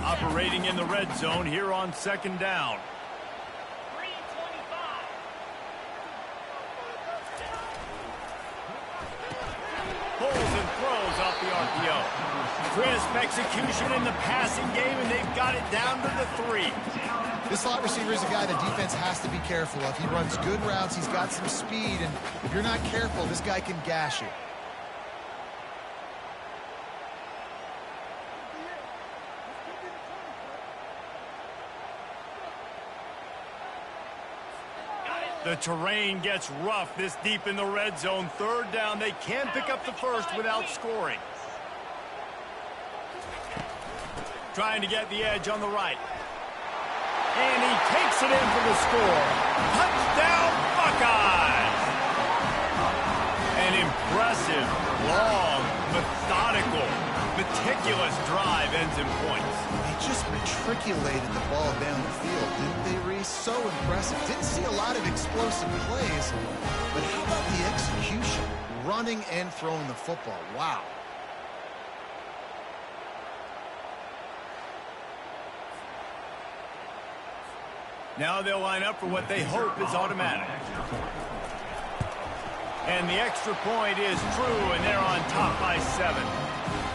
Operating in the red zone here on second down. Pulls and throws off the RPO. Crisp execution in the passing game, and they've got it down to the 3. This slot receiver is a guy the defense has to be careful of. He runs good routes, he's got some speed, and if you're not careful, this guy can gash you. The terrain gets rough this deep in the red zone. Third down, they can pick up the first without scoring. Trying to get the edge on the right. And he takes it in for the score. Touchdown, Buckeyes! An impressive, long, methodical, meticulous drive ends in points. They just matriculated the ball down the field, didn't they, Reese? So impressive. Didn't see a lot of explosive plays, but how about the execution? Running and throwing the football. Wow. Now they'll line up for what they hope is automatic. And the extra point is true, and they're on top by 7.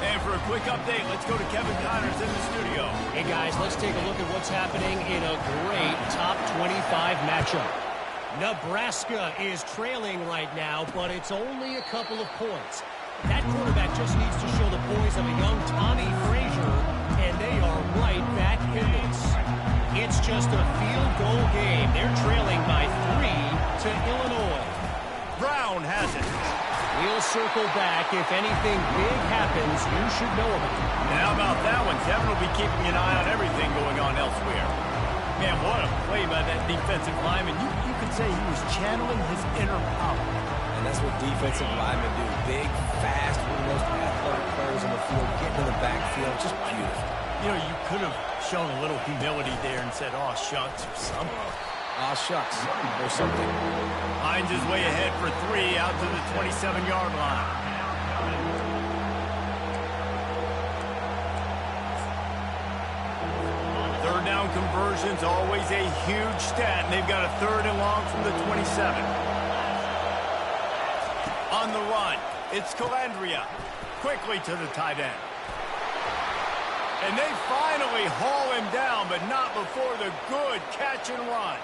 And for a quick update, let's go to Kevin Connors in the studio. Hey, guys, let's take a look at what's happening in a great top 25 matchup. Nebraska is trailing right now, but it's only a couple of points. That quarterback just needs to show the poise of a young Tommy Frazier, and they are right back in this. It's just a field goal game. They're trailing by 3 to Illinois. Brown has it. We'll circle back. If anything big happens, you should know about it. And how about that one? Kevin will be keeping an eye on everything going on elsewhere. Man, what a play by that defensive lineman. You could say he was channeling his inner power. And that's what defensive linemen do. Big, fast, one of the most athletic players on the field, getting to the backfield. Just beautiful. You know, you could have shown a little humility there and said, "Aw, shucks," or something. Aw, shucks, or something. Hines is way ahead for 3 out to the 27-yard line. Third down conversion's always a huge stat, and they've got a 3rd and long from the 27. On the run, it's Calandria. Quickly to the tight end. And they finally haul him down, but not before the good catch and run.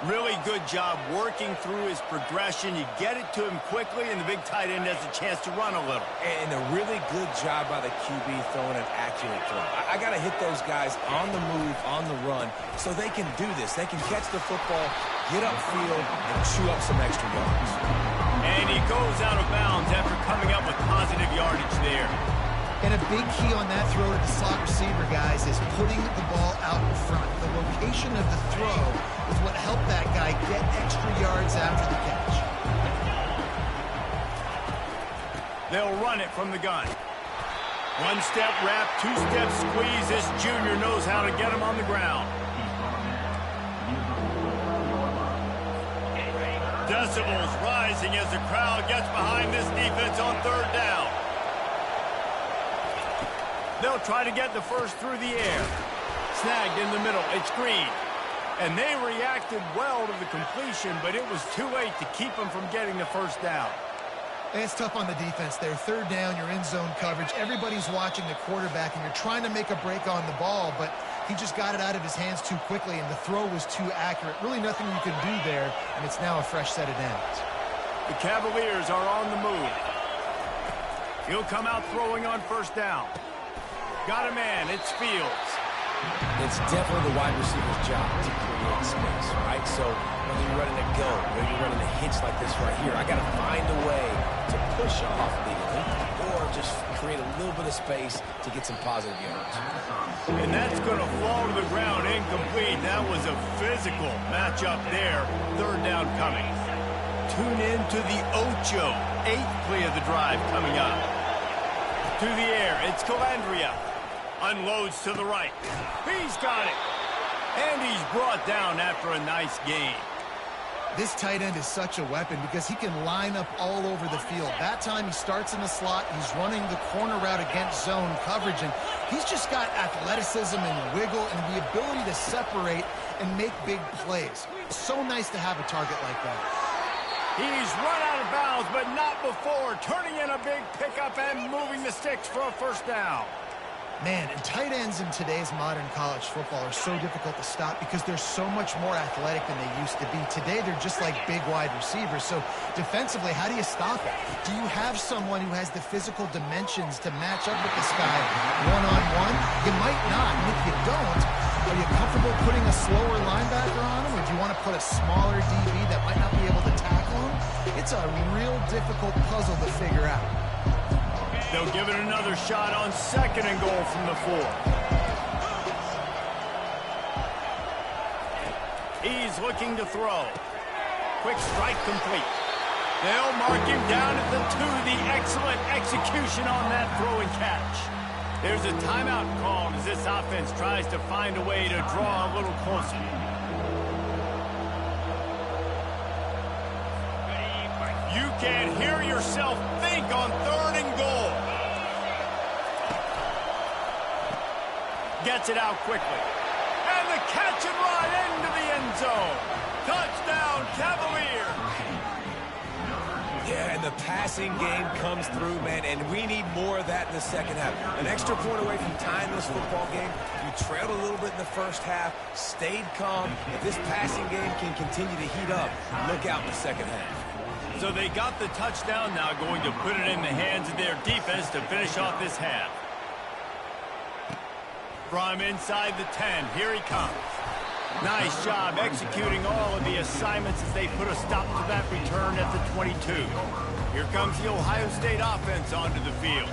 Really good job working through his progression. You get it to him quickly, and the big tight end has a chance to run a little. And a really good job by the QB throwing an accurate throw. I got to hit those guys on the move, on the run, so they can do this. They can catch the football, get upfield, and chew up some extra yards. And he goes out of bounds after coming up with positive yardage there. And a big key on that throw to the slot receiver, guys, is putting the ball out in front. The location of the throw is what helped that guy get extra yards after the catch. They'll run it from the gun. 1-step wrap, 2-step squeeze. This junior knows how to get him on the ground. Decibels rising as the crowd gets behind this defense on 3rd down. They'll try to get the first through the air. Snagged in the middle. It's Green. And they reacted well to the completion, but it was too late to keep them from getting the first down. And it's tough on the defense there. 3rd down, you're in zone coverage. Everybody's watching the quarterback, and you're trying to make a break on the ball, but he just got it out of his hands too quickly, and the throw was too accurate. Really nothing you can do there, and it's now a fresh set of downs. The Cavaliers are on the move. He'll come out throwing on 1st down. Got a man. It's Fields. It's definitely the wide receiver's job to create space, right? So whether you're running a go, whether you're running a hitch like this right here, I got to find a way to push off legally or just create a little bit of space to get some positive yards. And that's going to fall to the ground incomplete. That was a physical matchup there. 3rd down coming. Tune in to the Ocho. 8th play of the drive coming up. To the air, it's Calandria. Unloads to the right. He's got it. And he's brought down after a nice gain. This tight end is such a weapon because he can line up all over the field. That time he starts in the slot. He's running the corner route against zone coverage, and he's just got athleticism and wiggle and the ability to separate and make big plays. So nice to have a target like that. He's run out of bounds, but not before. Turning in a big pickup and moving the sticks for a 1st down. Man, and tight ends in today's modern college football are so difficult to stop because they're so much more athletic than they used to be. Today, they're just like big wide receivers. So defensively, how do you stop it? Do you have someone who has the physical dimensions to match up with this guy one-on-one? You might not, and if you don't, are you comfortable putting a slower linebacker on him, or do you want to put a smaller DB that might not be able to tackle him? It's a real difficult puzzle to figure out. They'll give it another shot on 2nd and goal from the 4. He's looking to throw. Quick strike complete. They'll mark him down at the 2. The excellent execution on that throw and catch. There's a timeout called as this offense tries to find a way to draw a little closer. You can hear yourself think on 3rd and goal. Gets it out quickly. And the catch and run into the end zone. Touchdown, Cavaliers. Yeah, and the passing game comes through, man, and we need more of that in the second half. An extra point away from tying this football game. You trailed a little bit in the first half, stayed calm. If this passing game can continue to heat up, look out in the second half. So they got the touchdown, now going to put it in the hands of their defense to finish off this half. From inside the 10, here he comes. Nice job executing all of the assignments as they put a stop to that return at the 22. Here comes the Ohio State offense onto the field.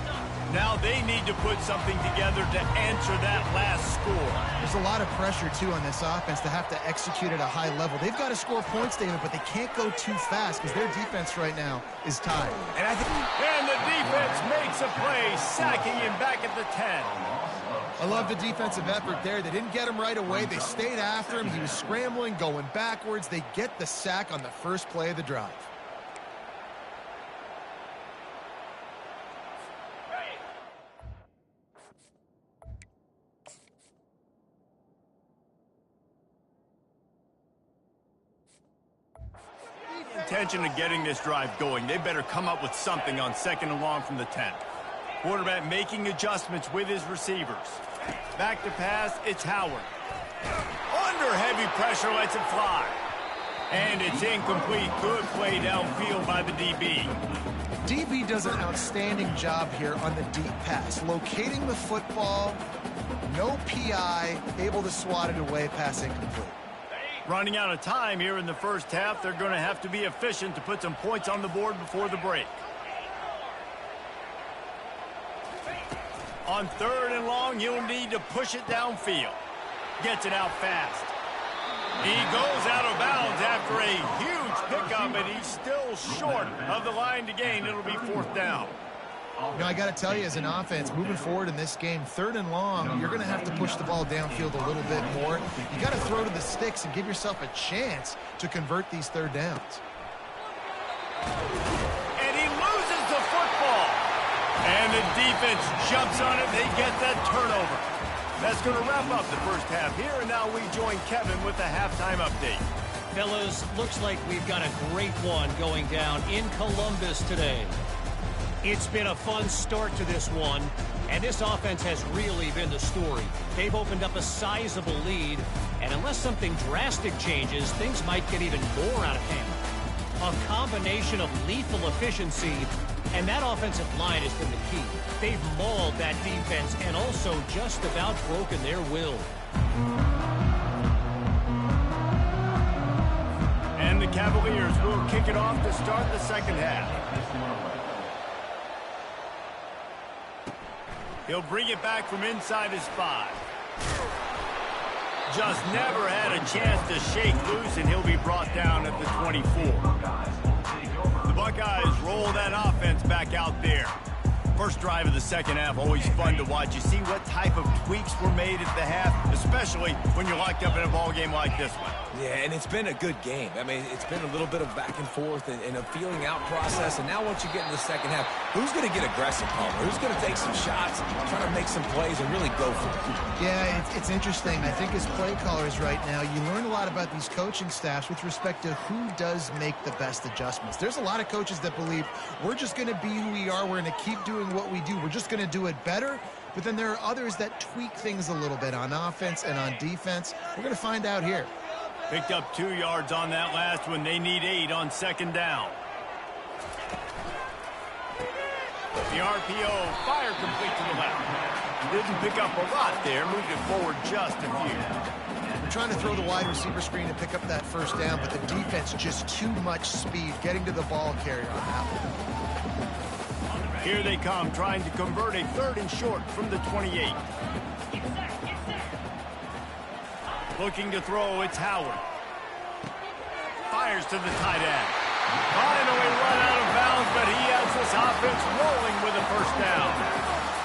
Now they need to put something together to answer that last score. There's a lot of pressure, too, on this offense to have to execute at a high level. They've got to score points, David, but they can't go too fast because their defense right now is tied. And the defense makes a play, sacking him back at the 10. I love the defensive effort there. They didn't get him right away. They stayed after him. He was scrambling, going backwards. They get the sack on the first play of the drive. Intention of getting this drive going. They better come up with something on 2nd and long from the 10. Quarterback making adjustments with his receivers. Back to pass, it's Howard. Under heavy pressure, lets it fly. And it's incomplete. Good play downfield by the DB. DB does an outstanding job here on the deep pass. Locating the football, no PI, able to swat it away, pass incomplete. Running out of time here in the first half. They're going to have to be efficient to put some points on the board before the break. On 3rd and long, you'll need to push it downfield. Gets it out fast. He goes out of bounds after a huge pickup, and he's still short of the line to gain. It'll be 4th down. You know, I got to tell you, as an offense, moving forward in this game, 3rd and long, you're going to have to push the ball downfield a little bit more. You got to throw to the sticks and give yourself a chance to convert these 3rd downs. And he loses the football. And the defense jumps on it. They get that turnover. That's going to wrap up the first half here. And now we join Kevin with the halftime update. Fellas, looks like we've got a great one going down in Columbus today. It's been a fun start to this one, and this offense has really been the story. They've opened up a sizable lead, and unless something drastic changes, things might get even more out of hand. A combination of lethal efficiency, and that offensive line has been the key. They've mauled that defense and also just about broken their will. And the Cavaliers will kick it off to start the second half. He'll bring it back from inside his 5. Just never had a chance to shake loose, and he'll be brought down at the 24. The Buckeyes roll that offense back out there. First drive of the second half, always fun to watch. You see what type of tweaks were made at the half, especially when you're locked up in a ball game like this one. Yeah, and it's been a good game. I mean, it's been a little bit of back and forth and a feeling out process. And now once you get in the second half, who's going to get aggressive, Palmer? Who's going to take some shots, try to make some plays, and really go for it? Yeah, it's interesting. I think as play callers right now, you learn a lot about these coaching staffs with respect to who does make the best adjustments. There's a lot of coaches that believe we're just going to be who we are. We're going to keep doing what we do. We're just going to do it better. But then there are others that tweak things a little bit on offense and on defense. We're going to find out here. Picked up 2 yards on that last one. They need 8 on second down. The RPO, fire complete to the left. Didn't pick up a lot there. Moved it forward just a few. We're trying to throw the wide receiver screen and pick up that first down, but the defense just too much speed getting to the ball carrier on that one. Here they come, trying to convert a 3rd and short from the 28. Looking to throw, it's Howard. Fires to the tight end. Finally run out of bounds, but he has this offense rolling with a first down.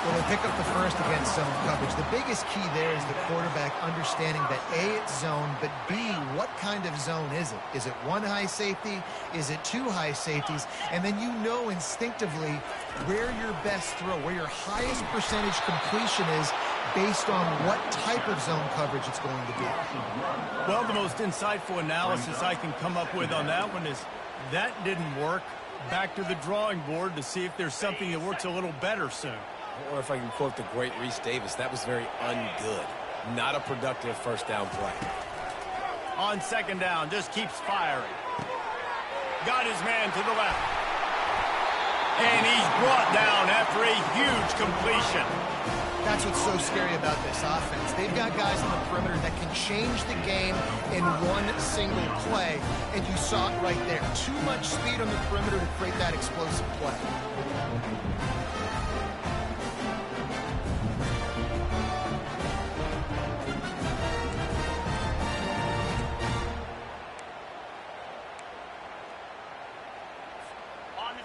Well, they pick up the first against zone coverage. The biggest key there is the quarterback understanding that A, it's zone, but B, what kind of zone is it? Is it one high safety? Is it two high safeties? And then you know instinctively where your best throw, where your highest percentage completion is based on what type of zone coverage it's going to be. Well, the most insightful analysis I can come up with on that one is that didn't work. Back to the drawing board to see if there's something that works a little better soon. Or if I can quote the great Reese Davis, that was very ungood. Not a productive first down play. On second down, just keeps firing. Got his man to the left. And he's brought down after a huge completion. That's what's so scary about this offense. They've got guys on the perimeter that can change the game in one single play, and you saw it right there. Too much speed on the perimeter to create that explosive play.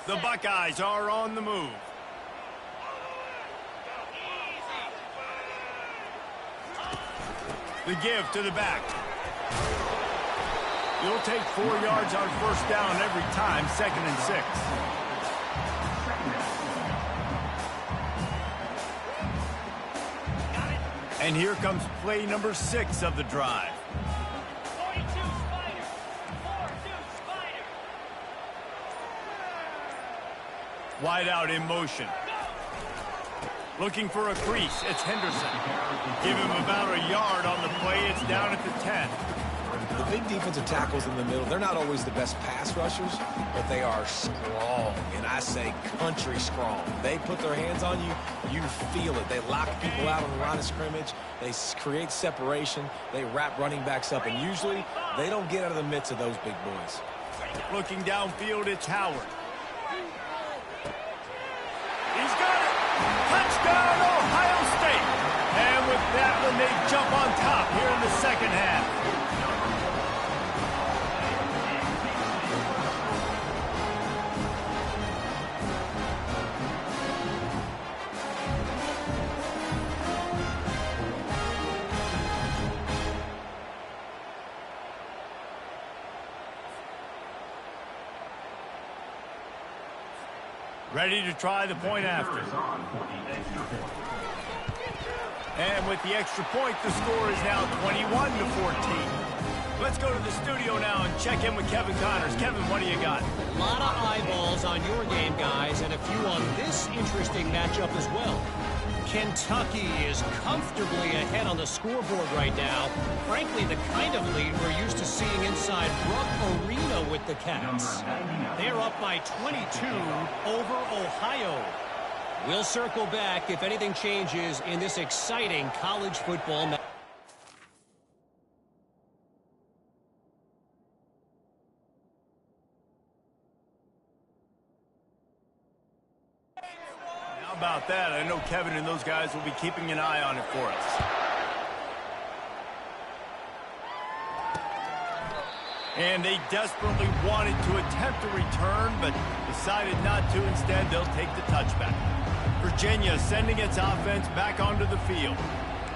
The Buckeyes are on the move. The give to the back. You'll take 4 yards on first down every time, 2nd and 6. And here comes play number 6 of the drive. Wide out in motion. Looking for a crease. It's Henderson. Give him about a yard on the play. It's down at the 10. The big defensive tackles in the middle, they're not always the best pass rushers, but they are strong, and I say country strong. They put their hands on you, you feel it. They lock people out on the line of scrimmage. They create separation. They wrap running backs up, and usually they don't get out of the midst of those big boys. Looking downfield, it's Howard. He's got it. Touchdown, Ohio State. And with that one, they jump on top here in the second half. Ready to try the point after. And with the extra point, the score is now 21-14. Let's go to the studio now and check in with Kevin Connors. Kevin, what do you got? A lot of eyeballs on your game, guys, and a few on this interesting matchup as well. Kentucky is comfortably ahead on the scoreboard right now. Frankly, the kind of lead we're used to seeing inside Rupp Arena with the Cats. They're up by 22 over Ohio. We'll circle back if anything changes in this exciting college football match. About that, I know Kevin and those guys will be keeping an eye on it for us. And they desperately wanted to attempt a return, but decided not to. Instead, they'll take the touchback. Virginia sending its offense back onto the field.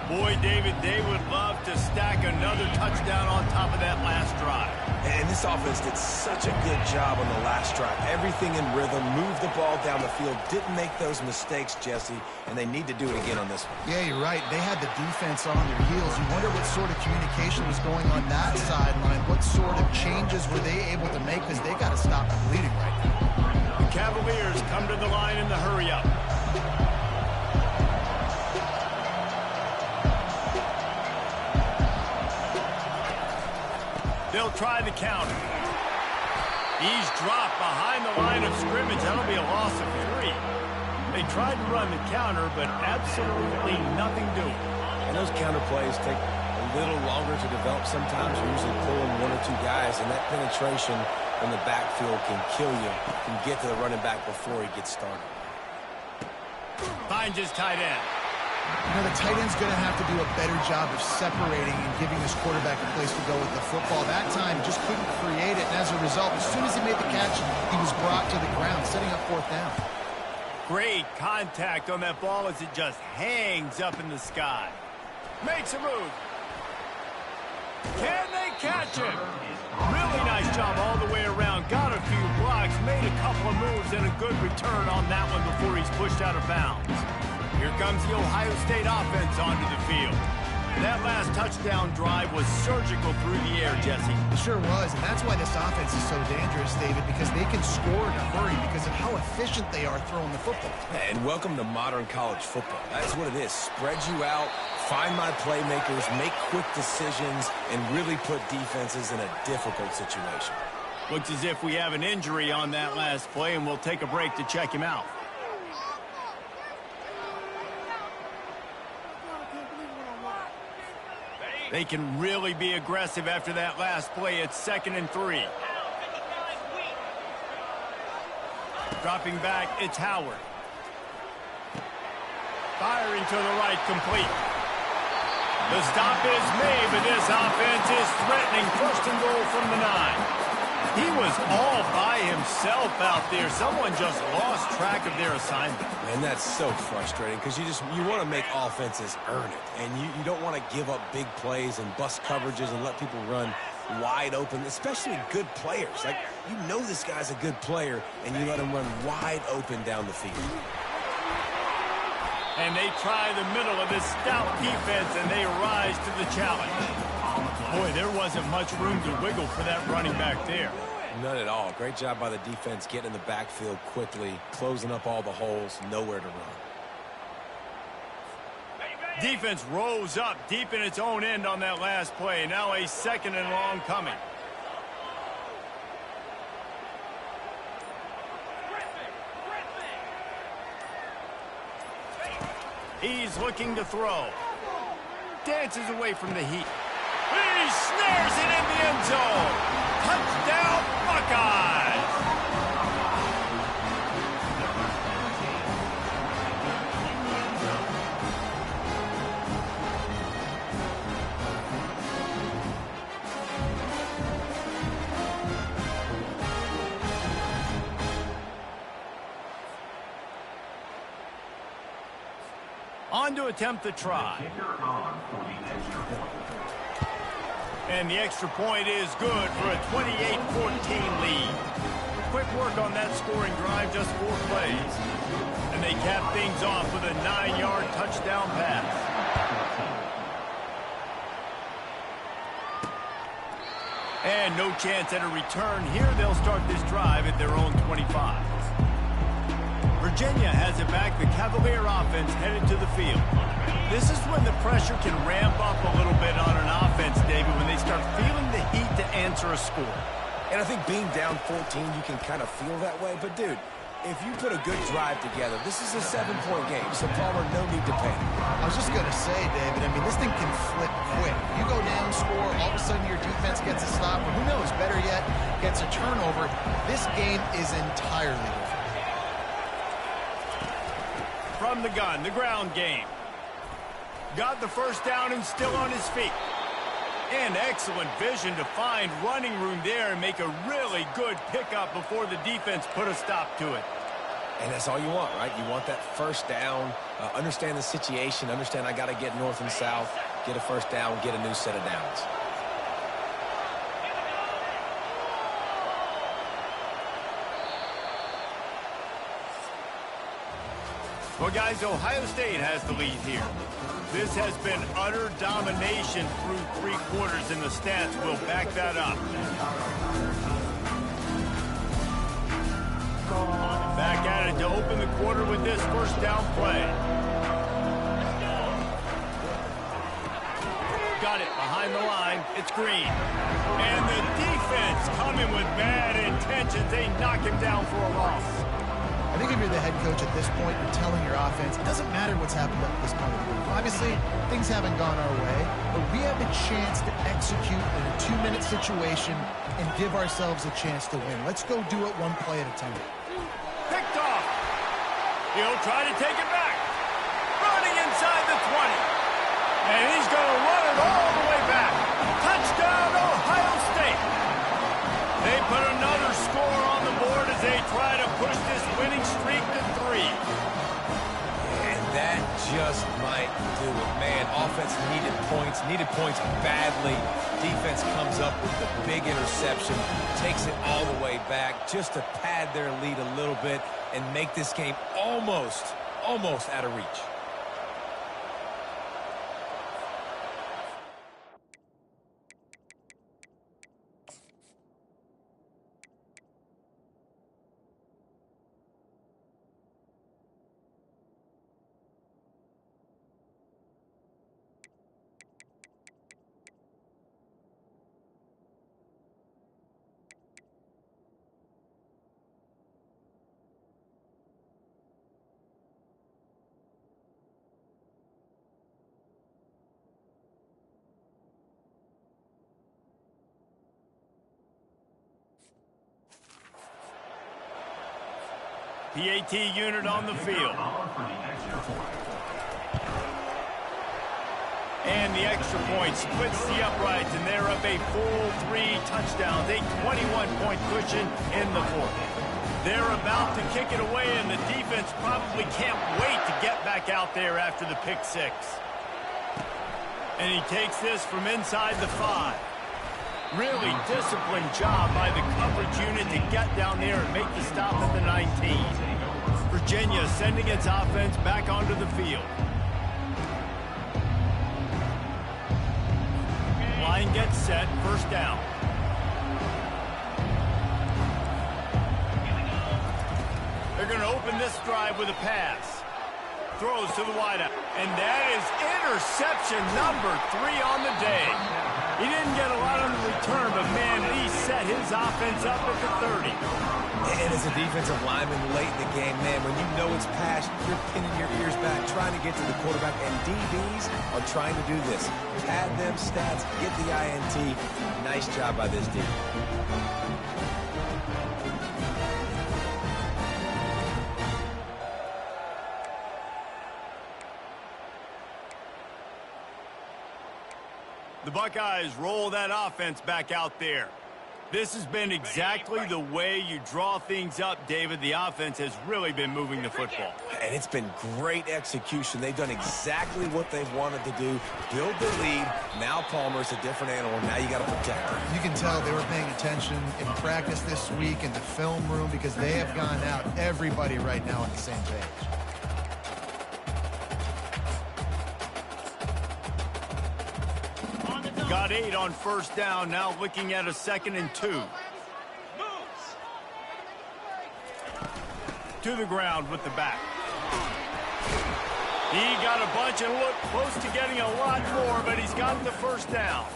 Boy, David, they would love to stack another touchdown on top of that last drive. And this offense did such a good job on the last drive. Everything in rhythm, moved the ball down the field, didn't make those mistakes, Jesse, and they need to do it again on this one. Yeah, you're right. They had the defense on their heels. You wonder what sort of communication was going on that sideline. What sort of changes were they able to make, because they got to stop the bleeding right now. The Cavaliers come to the line in the hurry-up. They'll try the counter. He's dropped behind the line of scrimmage. That'll be a loss of 3. They tried to run the counter, but absolutely nothing doing. And those counter plays take a little longer to develop sometimes. You're usually pulling 1 or 2 guys, and that penetration in the backfield can kill you. Can get to the running back before he gets started. Finds his tight end. You know, the tight end's going to have to do a better job of separating and giving his quarterback a place to go with the football. That time, just couldn't create it, and as a result, as soon as he made the catch, he was brought to the ground, setting up fourth down. Great contact on that ball as it just hangs up in the sky. Makes a move. Can they catch him? Really nice job all the way around. Got a few blocks, made a couple of moves, and a good return on that one before he's pushed out of bounds. Here comes the Ohio State offense onto the field. That last touchdown drive was surgical through the air, Jesse. It sure was, and that's why this offense is so dangerous, David, because they can score in a hurry because of how efficient they are throwing the football. And welcome to modern college football. That's what it is. Spread you out, find my playmakers, make quick decisions, and really put defenses in a difficult situation. Looks as if we have an injury on that last play, and we'll take a break to check him out. They can really be aggressive after that last play. It's 2nd and 3. Dropping back, it's Howard. Firing to the right, complete. The stop is made, but this offense is threatening. 1st and goal from the 9. He was all by himself out there. Someone just lost track of their assignment. And that's so frustrating because you want to make offenses earn it. And you don't want to give up big plays and bust coverages and let people run wide open, especially good players. Like, you know this guy's a good player, and you let him run wide open down the field. And they try the middle of this stout defense, and they rise to the challenge. Boy, there wasn't much room to wiggle for that running back there. None at all. Great job by the defense getting in the backfield quickly, closing up all the holes, nowhere to run. Defense rose up deep in its own end on that last play. Now a 2nd and long coming. He's looking to throw. Dances away from the heat. He snares it in the end zone. Touchdown, Buckeyes! On to attempt the try. And the extra point is good for a 28-14 lead. Quick work on that scoring drive, just 4 plays. And they cap things off with a 9-yard touchdown pass. And no chance at a return here. They'll start this drive at their own 25. Virginia has it back. The Cavalier offense headed to the field. This is when the pressure can ramp up a little bit on an offense, David, when they start feeling the heat to answer a score. And I think being down 14, you can kind of feel that way. But, dude, if you put a good drive together, this is a 7-point game. So, Palmer, no need to panic. I was just going to say, David, I mean, this thing can flip quick. You go down, score, all of a sudden your defense gets a stop, or who knows, better yet, gets a turnover. This game is entirely different. From the gun, the ground game. Got the first down and still on his feet. And excellent vision to find running room there and make a really good pickup before the defense put a stop to it. And that's all you want, right? You want that first down, understand the situation, understand I got to get north and south, get a first down, get a new set of downs. Well, guys, Ohio State has the lead here. This has been utter domination through 3 quarters, and the stats will back that up. Back at it to open the quarter with this first down play. Got it behind the line. It's Green. And the defense coming with bad intentions. They knock him down for a loss. I think if you're the head coach at this point, you're telling your offense, it doesn't matter what's happened up at this point of the game. Obviously, things haven't gone our way, but we have a chance to execute in a 2-minute situation and give ourselves a chance to win. Let's go do it 1 play at a time. Picked off. He'll try to take it back. Running inside the And he's going to run it all the way back. Touchdown, Ohio State. They put another score on the board as they try to push this winning streak to 3. And that just might do it. Man, offense needed points badly. Defense comes up with the big interception, takes it all the way back just to pad their lead a little bit and make this game almost out of reach. PAT unit on the field. And the extra point splits the uprights, and they're up a full 3 touchdowns, a 21-point cushion in the fourth. They're about to kick it away, and the defense probably can't wait to get back out there after the pick 6. And he takes this from inside the 5. Really disciplined job by the coverage unit to get down there and make the stop at the 19. Virginia sending its offense back onto the field. Line gets set, first down. They're going to open this drive with a pass. Throws to the wideout. And that is interception number 3 on the day. He didn't get a lot on the return, but, man, Lee set his offense up at the 30. And as a defensive lineman late in the game, man, when you know it's passed, you're pinning your ears back, trying to get to the quarterback, and DBs are trying to do this. Pad them stats, get the INT. Nice job by this D. The Buckeyes roll that offense back out there. This has been exactly the way you draw things up, David. The offense has really been moving the football. And it's been great execution. They've done exactly what they've wanted to do. Build the lead. Now Palmer's a different animal. Now you got to protect her. You can tell they were paying attention in practice this week in the film room because they have gone out, everybody right now on the same page. Got 8 on first down, now looking at a 2nd and 2. To the ground with the back. He got a bunch and looked close to getting a lot more, but he's got the first down.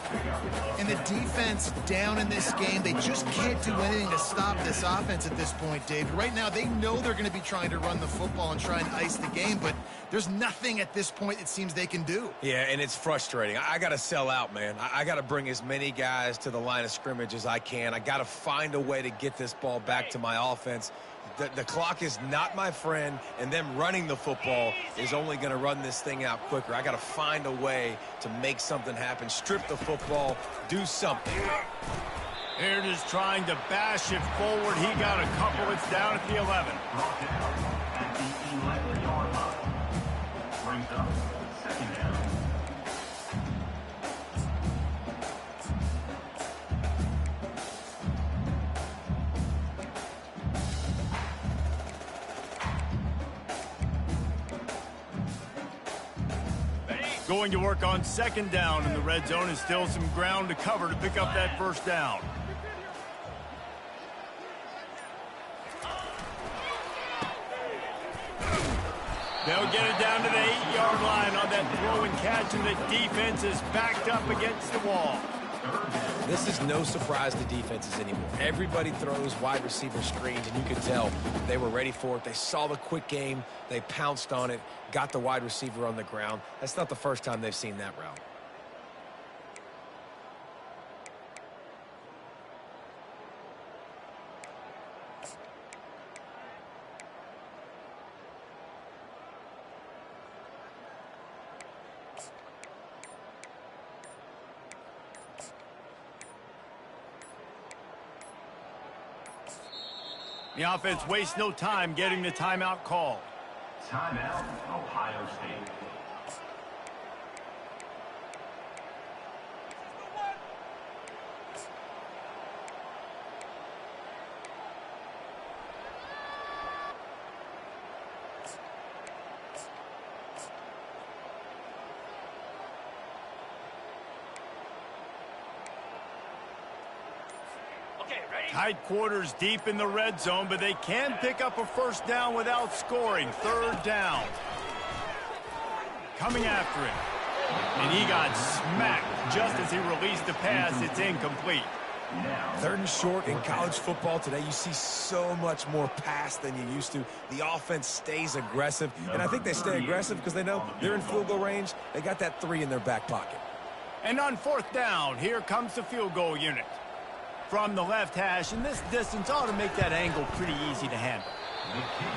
And the defense down in this game, they just can't do anything to stop this offense at this point, David. Right now, they know they're going to be trying to run the football and try and ice the game, but there's nothing at this point it seems they can do. Yeah, and it's frustrating. I got to sell out, man. I got to bring as many guys to the line of scrimmage as I can. I got to find a way to get this ball back to my offense. The clock is not my friend, and them running the football is only going to run this thing out quicker. I got to find a way to make something happen, strip the football, do something. They're just trying to bash it forward. He got a couple. It's down at the 11. At the 11-yard line. Brings up 2nd down. Going to work on 2nd down in the red zone, and still some ground to cover to pick up that first down. They'll get it down to the 8-yard line on that throw and catch, and the defense is backed up against the wall. This is no surprise to defenses anymore. Everybody throws wide receiver screens, and you can tell they were ready for it. They saw the quick game. They pounced on it, got the wide receiver on the ground. That's not the first time they've seen that route. The offense wastes no time getting the timeout called. Timeout, Ohio State. Tight quarters deep in the red zone, but they can pick up a first down without scoring. Third down. Coming after him. And he got smacked just as he released the pass. It's incomplete. Third and short in college football today, you see so much more pass than you used to. The offense stays aggressive, and I think they stay aggressive because they know they're in field goal range. They got that 3 in their back pocket. And on fourth down, here comes the field goal unit. From the left hash, and this distance ought to make that angle pretty easy to handle.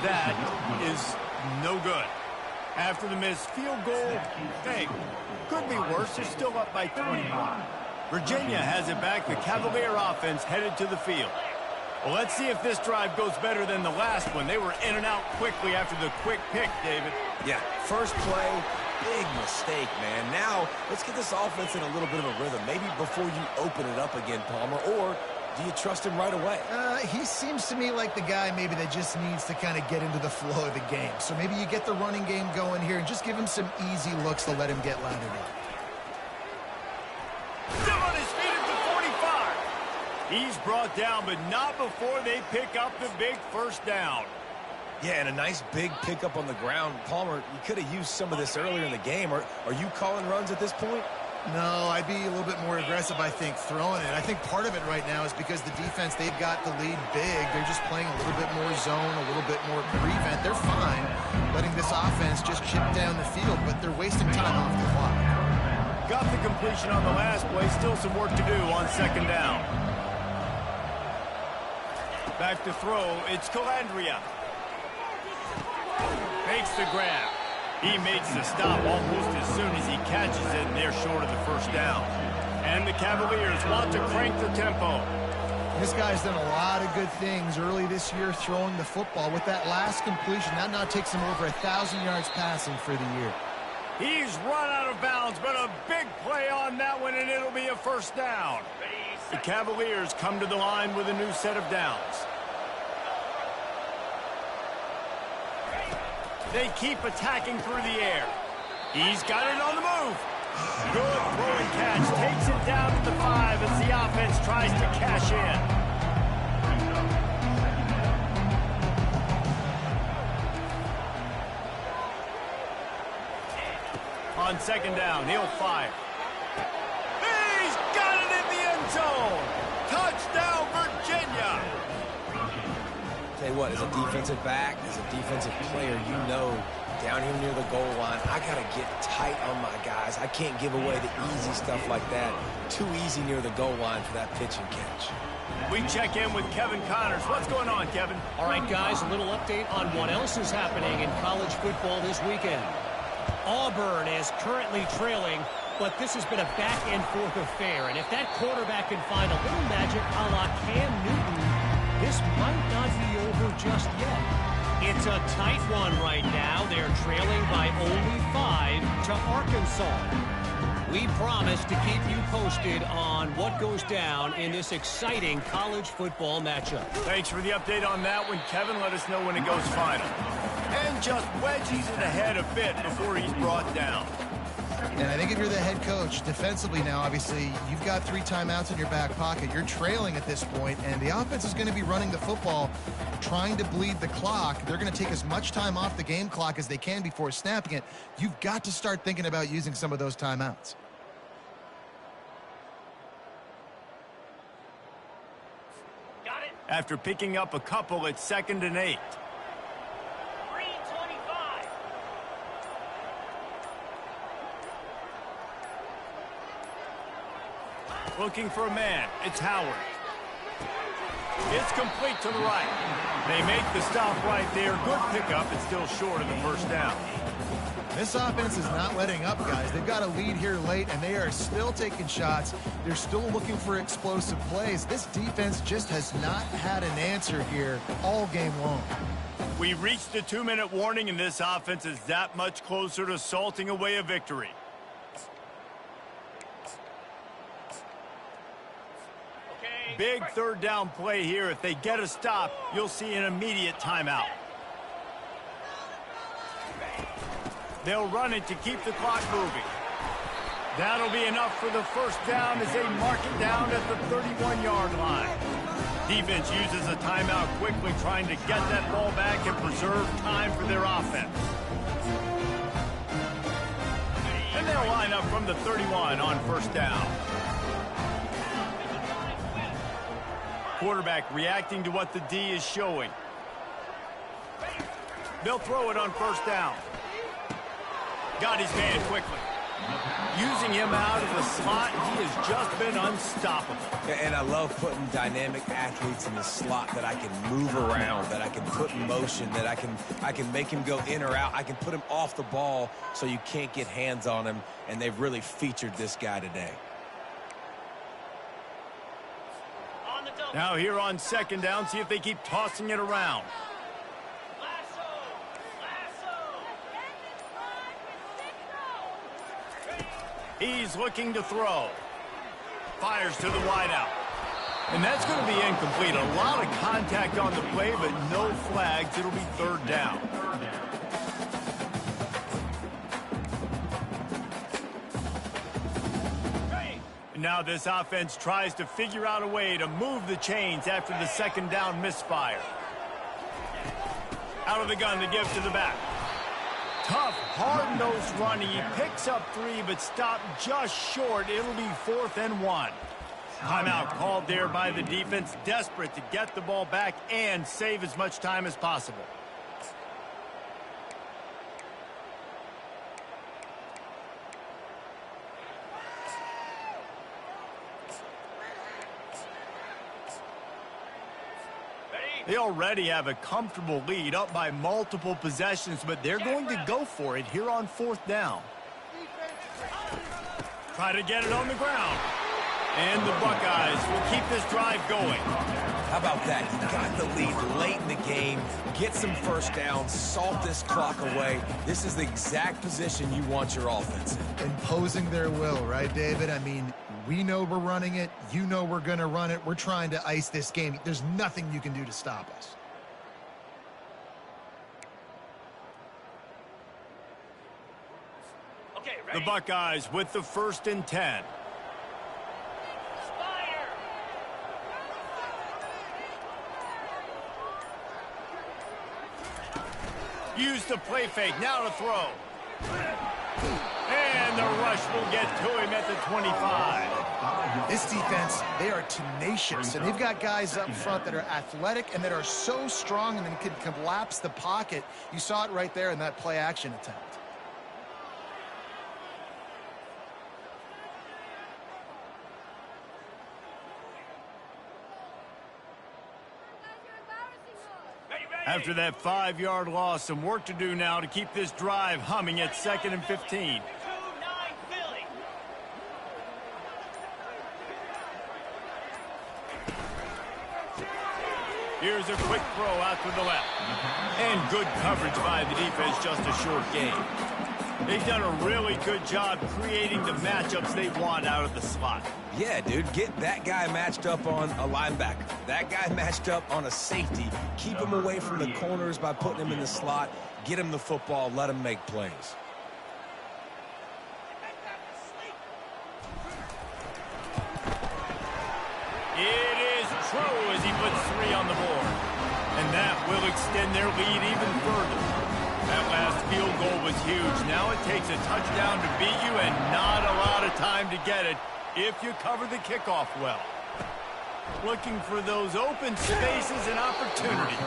That is no good. After the missed field goal, hey, could be worse. They're still up by 21. Virginia has it back. The Cavalier offense headed to the field. Well, let's see if this drive goes better than the last one. They were in and out quickly after the quick pick, David. Yeah, first play, big mistake, man. Now, let's get this offense in a little bit of a rhythm. Maybe before you open it up again, Palmer, or do you trust him right away? He seems to me like the guy maybe that just needs to kind of get into the flow of the game. So maybe you get the running game going here and just give him some easy looks to let him get lathered up. Still on his feet at the 45. He's brought down, but not before they pick up the big first down. Yeah, and a nice big pickup on the ground. Palmer, you could have used some of this earlier in the game. Are you calling runs at this point? No, I'd be a little bit more aggressive, I think, throwing it. I think part of it right now is because the defense, they've got the lead big. They're just playing a little bit more zone, a little bit more prevent. They're fine letting this offense just chip down the field, but they're wasting time off the clock. Got the completion on the last play. Still some work to do on second down. Back to throw. It's Calandria. Makes the grab. He makes the stop almost as soon as he catches it, and they're short of the first down. And the Cavaliers want to crank the tempo. This guy's done a lot of good things early this year throwing the football. With that last completion, that now takes him over 1,000 yards passing for the year. He's run out of bounds, but a big play on that one, and it'll be a first down. The Cavaliers come to the line with a new set of downs. They keep attacking through the air. He's got it on the move. Good throw and catch. Takes it down to the 5 as the offense tries to cash in. On second down, he'll fire. He's got it in the end zone. Touchdown, Virginia. Tell you what, as a defensive back, as a defensive player, you know down here near the goal line, I got to get tight on my guys. I can't give away the easy stuff like that. Too easy near the goal line for that pitch and catch. We check in with Kevin Connors. What's going on, Kevin? All right, guys, a little update on what else is happening in college football this weekend. Auburn is currently trailing, but this has been a back-and-forth affair. And if that quarterback can find a little magic a la Cam Newton, this might not be over just yet. It's a tight one right now. They're trailing by only 5 to Arkansas. We promise to keep you posted on what goes down in this exciting college football matchup. Thanks for the update on that one, Kevin. Let us know when it goes final. And just wedges it ahead a bit before he's brought down. And I think if you're the head coach, defensively now, obviously, you've got 3 timeouts in your back pocket. You're trailing at this point, and the offense is going to be running the football, trying to bleed the clock. They're going to take as much time off the game clock as they can before snapping it. You've got to start thinking about using some of those timeouts. Got it. After picking up a couple, it's 2nd and 8. 3:25. Looking for a man. It's Howard. It's complete to the right. They make the stop right there. Good pickup. It's still short of the first down. This offense is not letting up, guys. They've got a lead here late, and they are still taking shots. They're still looking for explosive plays. This defense just has not had an answer here all game long. We reached the 2-minute warning, and this offense is that much closer to salting away a victory. Big third down play here. If they get a stop, you'll see an immediate timeout. They'll run it to keep the clock moving. That'll be enough for the first down as they mark it down at the 31-yard line. Defense uses a timeout quickly, trying to get that ball back and preserve time for their offense. And they'll line up from the 31 on first down. Quarterback reacting to what the D is showing. They'll throw it on first down. Got his man quickly. Using him out of the slot, he has just been unstoppable. And I love putting dynamic athletes in the slot that I can move around, that I can put in motion, that I can make him go in or out. I can put him off the ball so you can't get hands on him, and they've really featured this guy today. Now here on second down, see if they keep tossing it around. He's looking to throw. Fires to the wideout. And that's going to be incomplete. A lot of contact on the play, but no flags. It'll be third down. Now this offense tries to figure out a way to move the chains after the second down misfire. Out of the gun to give to the back. Tough, hard-nosed running. He picks up 3, but stopped just short. It'll be 4th and 1. Timeout called there by the defense, desperate to get the ball back and save as much time as possible. They already have a comfortable lead, up by multiple possessions, but they're going to go for it here on 4th down. Try to get it on the ground. And the Buckeyes will keep this drive going. How about that? You got the lead late in the game. Get some first downs. Salt this clock away. This is the exact position you want your offense in. Imposing their will, right, David? I mean, we know we're running it. You know we're going to run it. We're trying to ice this game. There's nothing you can do to stop us. Okay, The ready? Buckeyes with the 1st and 10. Fire! Use the play fake, now to throw. And the rush will get to him at the 25. This defense, they are tenacious, and they've got guys up front that are athletic and that are so strong and then can collapse the pocket. You saw it right there in that play action attempt. After that 5-yard loss, some work to do now to keep this drive humming at 2nd and 15. 2-9 Philly. Here's a quick throw out to the left. And good coverage by the defense, just a short gain. They've done a really good job creating the matchups they want out of the slot. Yeah, dude, get that guy matched up on a linebacker. That guy matched up on a safety. Keep him away from the corners by putting him in the slot. Get him the football. Let him make plays. It is true as he puts 3 on the board. And that will extend their lead even further. That last field goal was huge. Now it takes a touchdown to beat you and not a lot of time to get it if you cover the kickoff well. Looking for those open spaces and opportunity.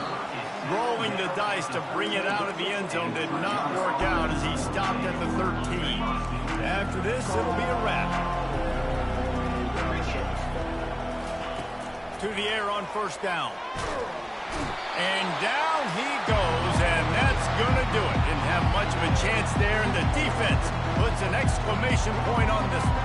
Rolling the dice to bring it out of the end zone did not work out as he stopped at the 13. After this, it'll be a wrap. To the air on first down. And down he goes, and that's going to do it. And have much of a chance there, and the defense puts an exclamation point on this one.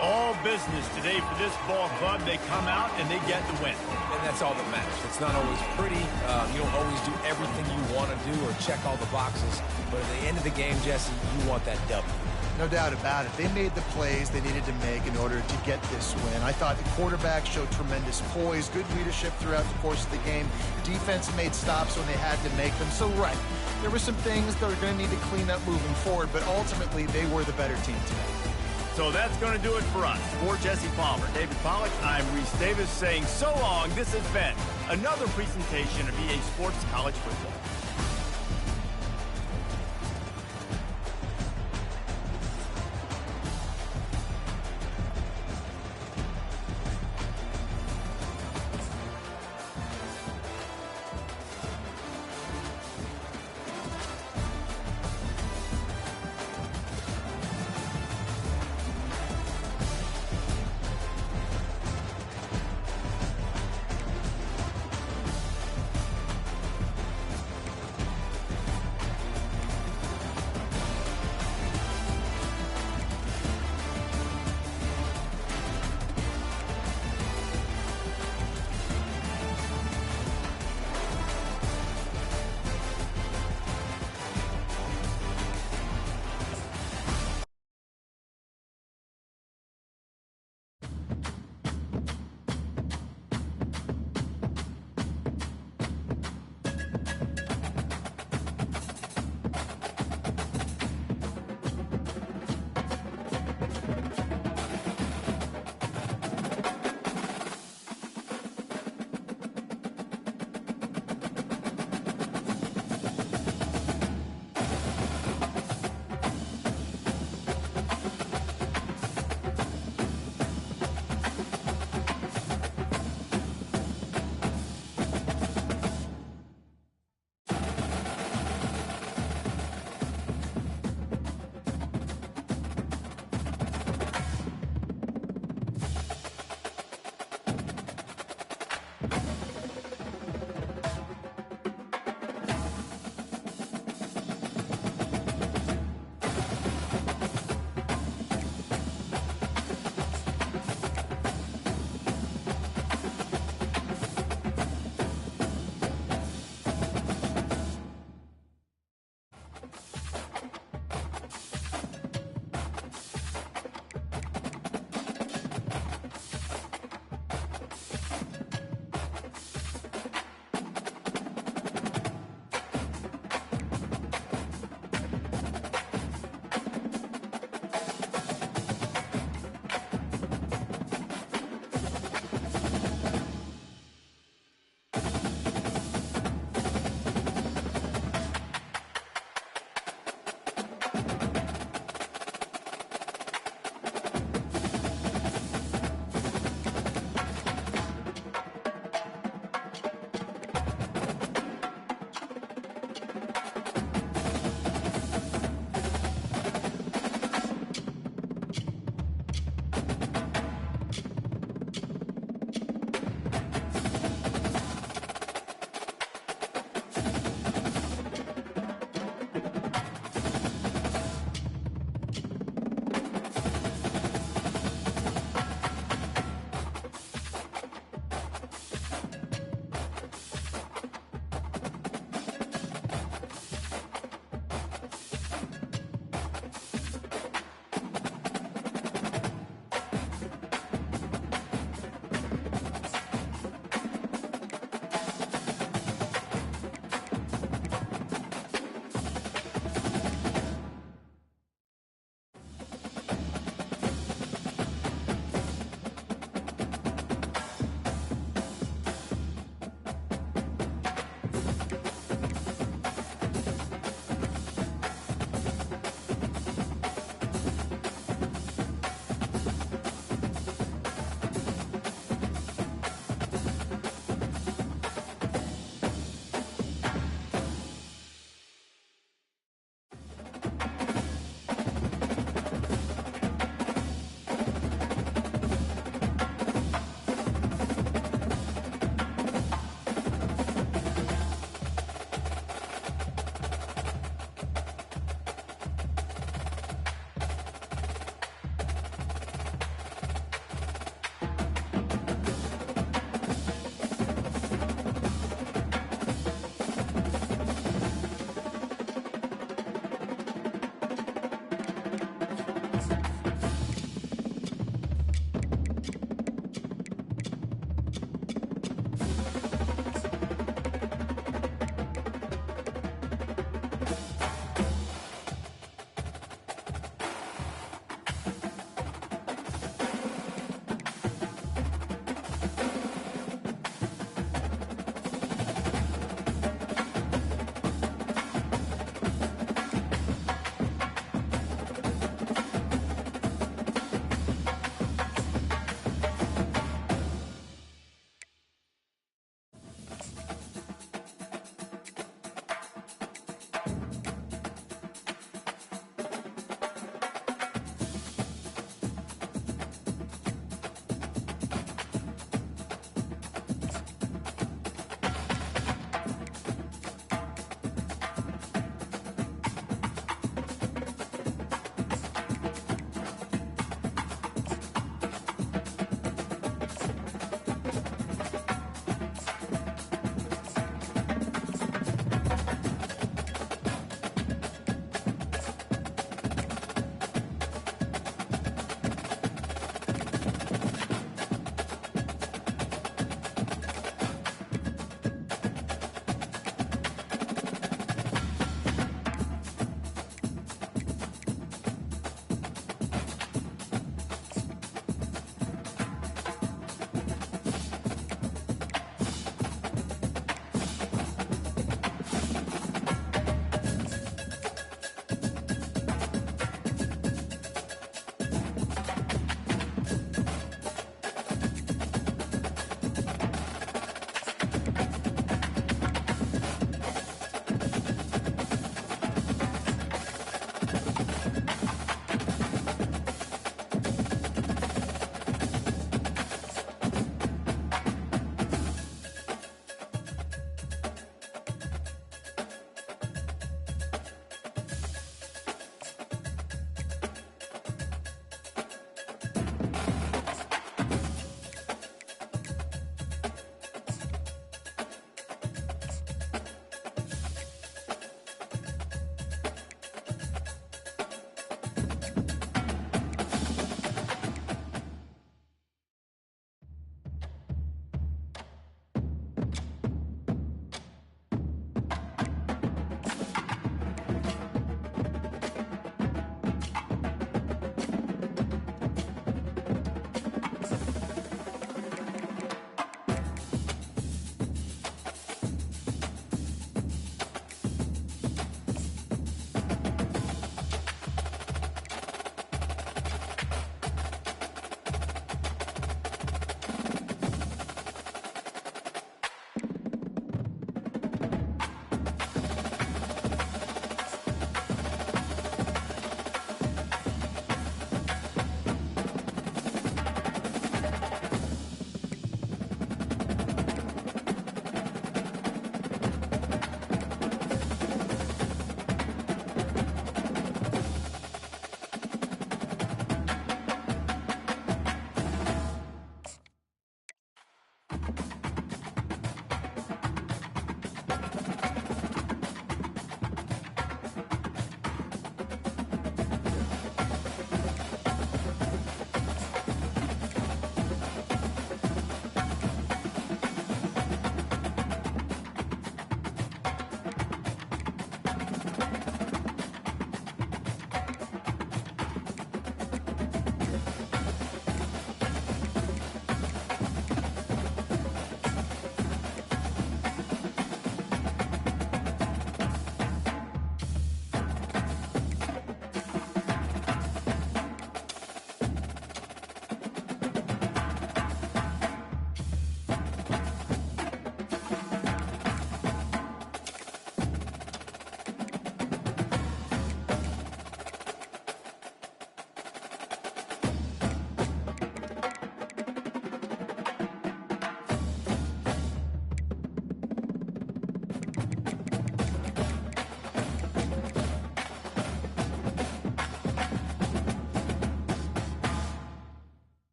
All business today for this ball club. They come out and they get the win. And that's all that matters. It's not always pretty. You don't always do everything you want to do or check all the boxes. But at the end of the game, Jesse, you want that W. No doubt about it. They made the plays they needed to make in order to get this win. I thought the quarterback showed tremendous poise, good leadership throughout the course of the game. Defense made stops when they had to make them. So, right, there were some things that are going to need to clean up moving forward, but ultimately they were the better team today. So that's going to do it for us. For Jesse Palmer, David Pollack, I'm Reese Davis saying so long. This has been another presentation of EA Sports College Football.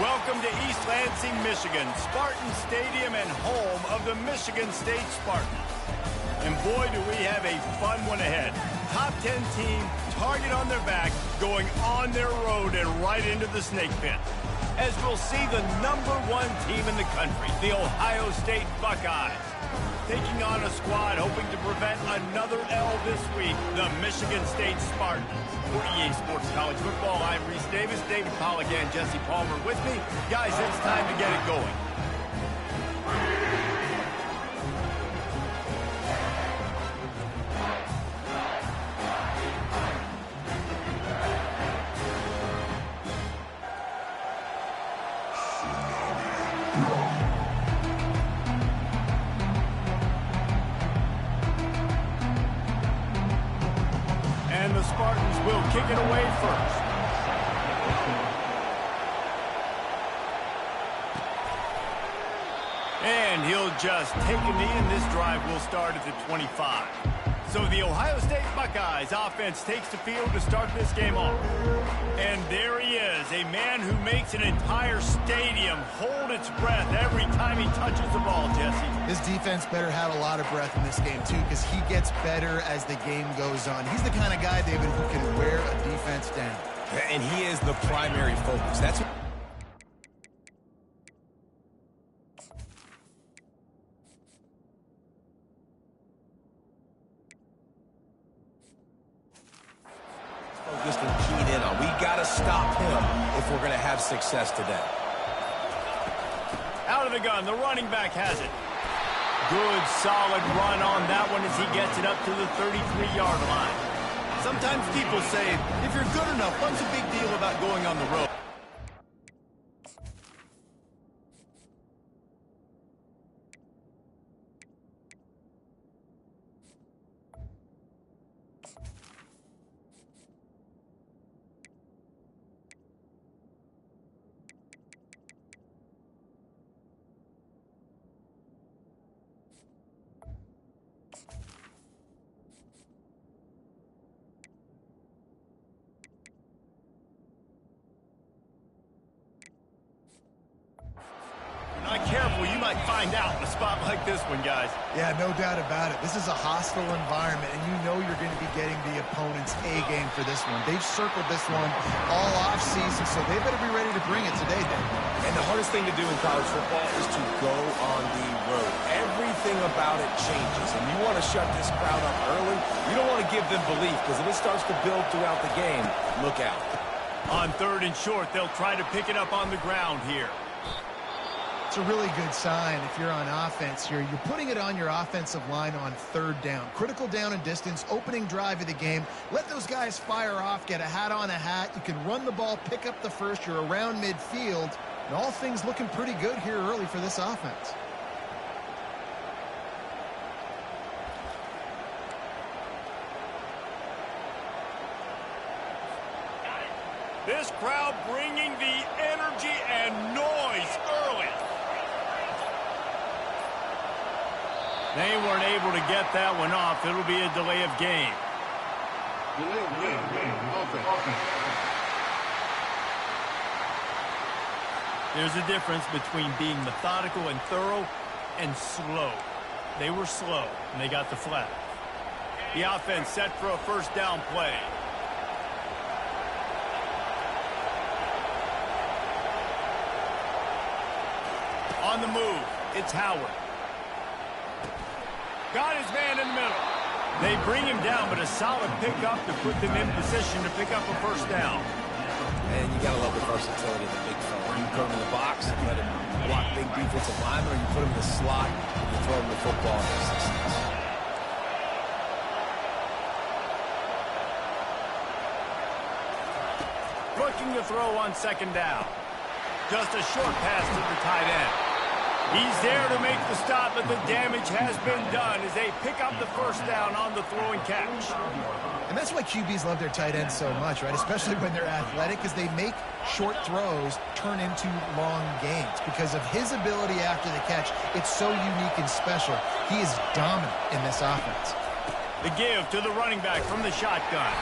Welcome to East Lansing, Michigan, Spartan Stadium and home of the Michigan State Spartans. And boy, do we have a fun one ahead. Top 10 team, target on their back, going on their road and right into the snake pit. As we'll see the #1 team in the country, the Ohio State Buckeyes, taking on a squad hoping to prevent another L this week, the Michigan State Spartans. For EA Sports College Football, I'm Reese Davis, David Pollack, and Jesse Palmer with me. Guys, it's time to get it going. And the Spartans will kick it away first. And he'll just take a knee, and this drive will start at the 25. So the Ohio State Buckeyes offense takes the field to start this game off. And there he is, a man who makes an entire stadium hold its breath every time he touches the ball, Jesse. His defense better have a lot of breath in this game, too, because he gets better as the game goes on. He's the kind of guy, David, who can wear a defense down. And he is the primary focus. That's focused and keyed in on. We got to stop him if we're going to have success today. Out of the gun, the running back has it. Good, solid run on that one as he gets it up to the 33-yard line. Sometimes people say, if you're good enough, what's the big deal about going on the road? Not careful, you might find out in a spot like this one, guys. Yeah, no doubt about it. This is a hostile environment, and you know you're going to be getting the opponent's A-game for this one. They've circled this one all offseason, so they better be ready to bring it today, Dave. And the hardest thing to do in college football is to go on the road. Everything about it changes, and you want to shut this crowd up early. You don't want to give them belief, because if it starts to build throughout the game, look out. On 3rd and short, they'll try to pick it up on the ground here. It's a really good sign if you're on offense here. You're putting it on your offensive line on 3rd down. Critical down and distance, opening drive of the game. Let those guys fire off, get a hat on a hat. You can run the ball, pick up the first. You're around midfield. And all things looking pretty good here early for this offense. This crowd bringing the energy and noise early. They weren't able to get that one off. It'll be a delay of game. Delay of game. Offense. There's a difference between being methodical and thorough and slow. They were slow, and they got the flag. The offense set for a 1st down play. On the move, it's Howard. Got his man in the middle. They bring him down, but a solid pickup to put them in position to pick up a 1st down. And you got to love the versatility of the big fella. You put him in the box, let him block big defensive linemen, or you put him in the slot, and you throw him the football and success. Looking to throw on 2nd down. Just a short pass to the tight end. He's there to make the stop, but the damage has been done as they pick up the 1st down on the throw and catch. And that's why QBs love their tight ends so much, right? Especially when they're athletic, because they make short throws turn into long gains. Because of his ability after the catch, it's so unique and special. He is dominant in this offense. The give to the running back from the shotgun.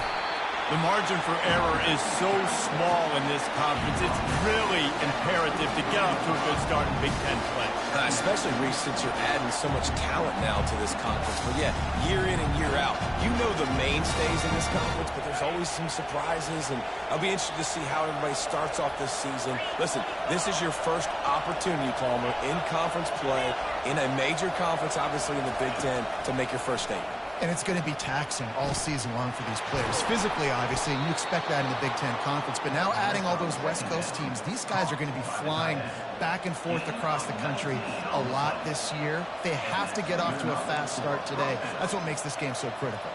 The margin for error is so small in this conference. It's really imperative to get off to a good start in Big Ten play. Especially, Reese, since you're adding so much talent now to this conference. But, yeah, year in and year out, you know the mainstays in this conference, but there's always some surprises, and I'll be interested to see how everybody starts off this season. Listen, this is your first opportunity, Palmer, in conference play, in a major conference, obviously in the Big Ten, to make your first statement. And it's going to be taxing all season long for these players. Physically, obviously, you expect that in the Big Ten Conference. But now adding all those West Coast teams, these guys are going to be flying back and forth across the country a lot this year. They have to get off to a fast start today. That's what makes this game so critical.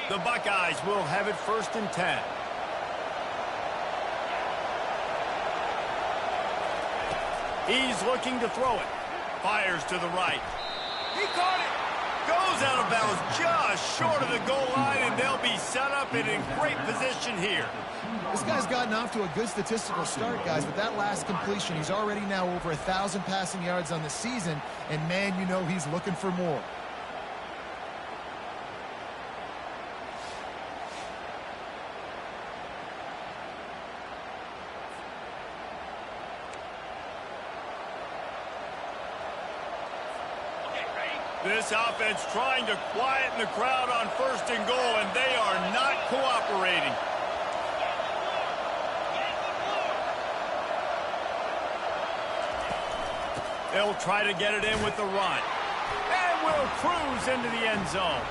The Buckeyes will have it 1st and 10. He's looking to throw it. Fires to the right. He caught it. Goes out of bounds just short of the goal line, and they'll be set up in great position here. This guy's gotten off to a good statistical start, guys. With that last completion, he's already now over 1,000 passing yards on the season, and, man, you know he's looking for more. This offense trying to quieten the crowd on 1st and goal, and they are not cooperating. They'll try to get it in with the run. And will cruise into the end zone.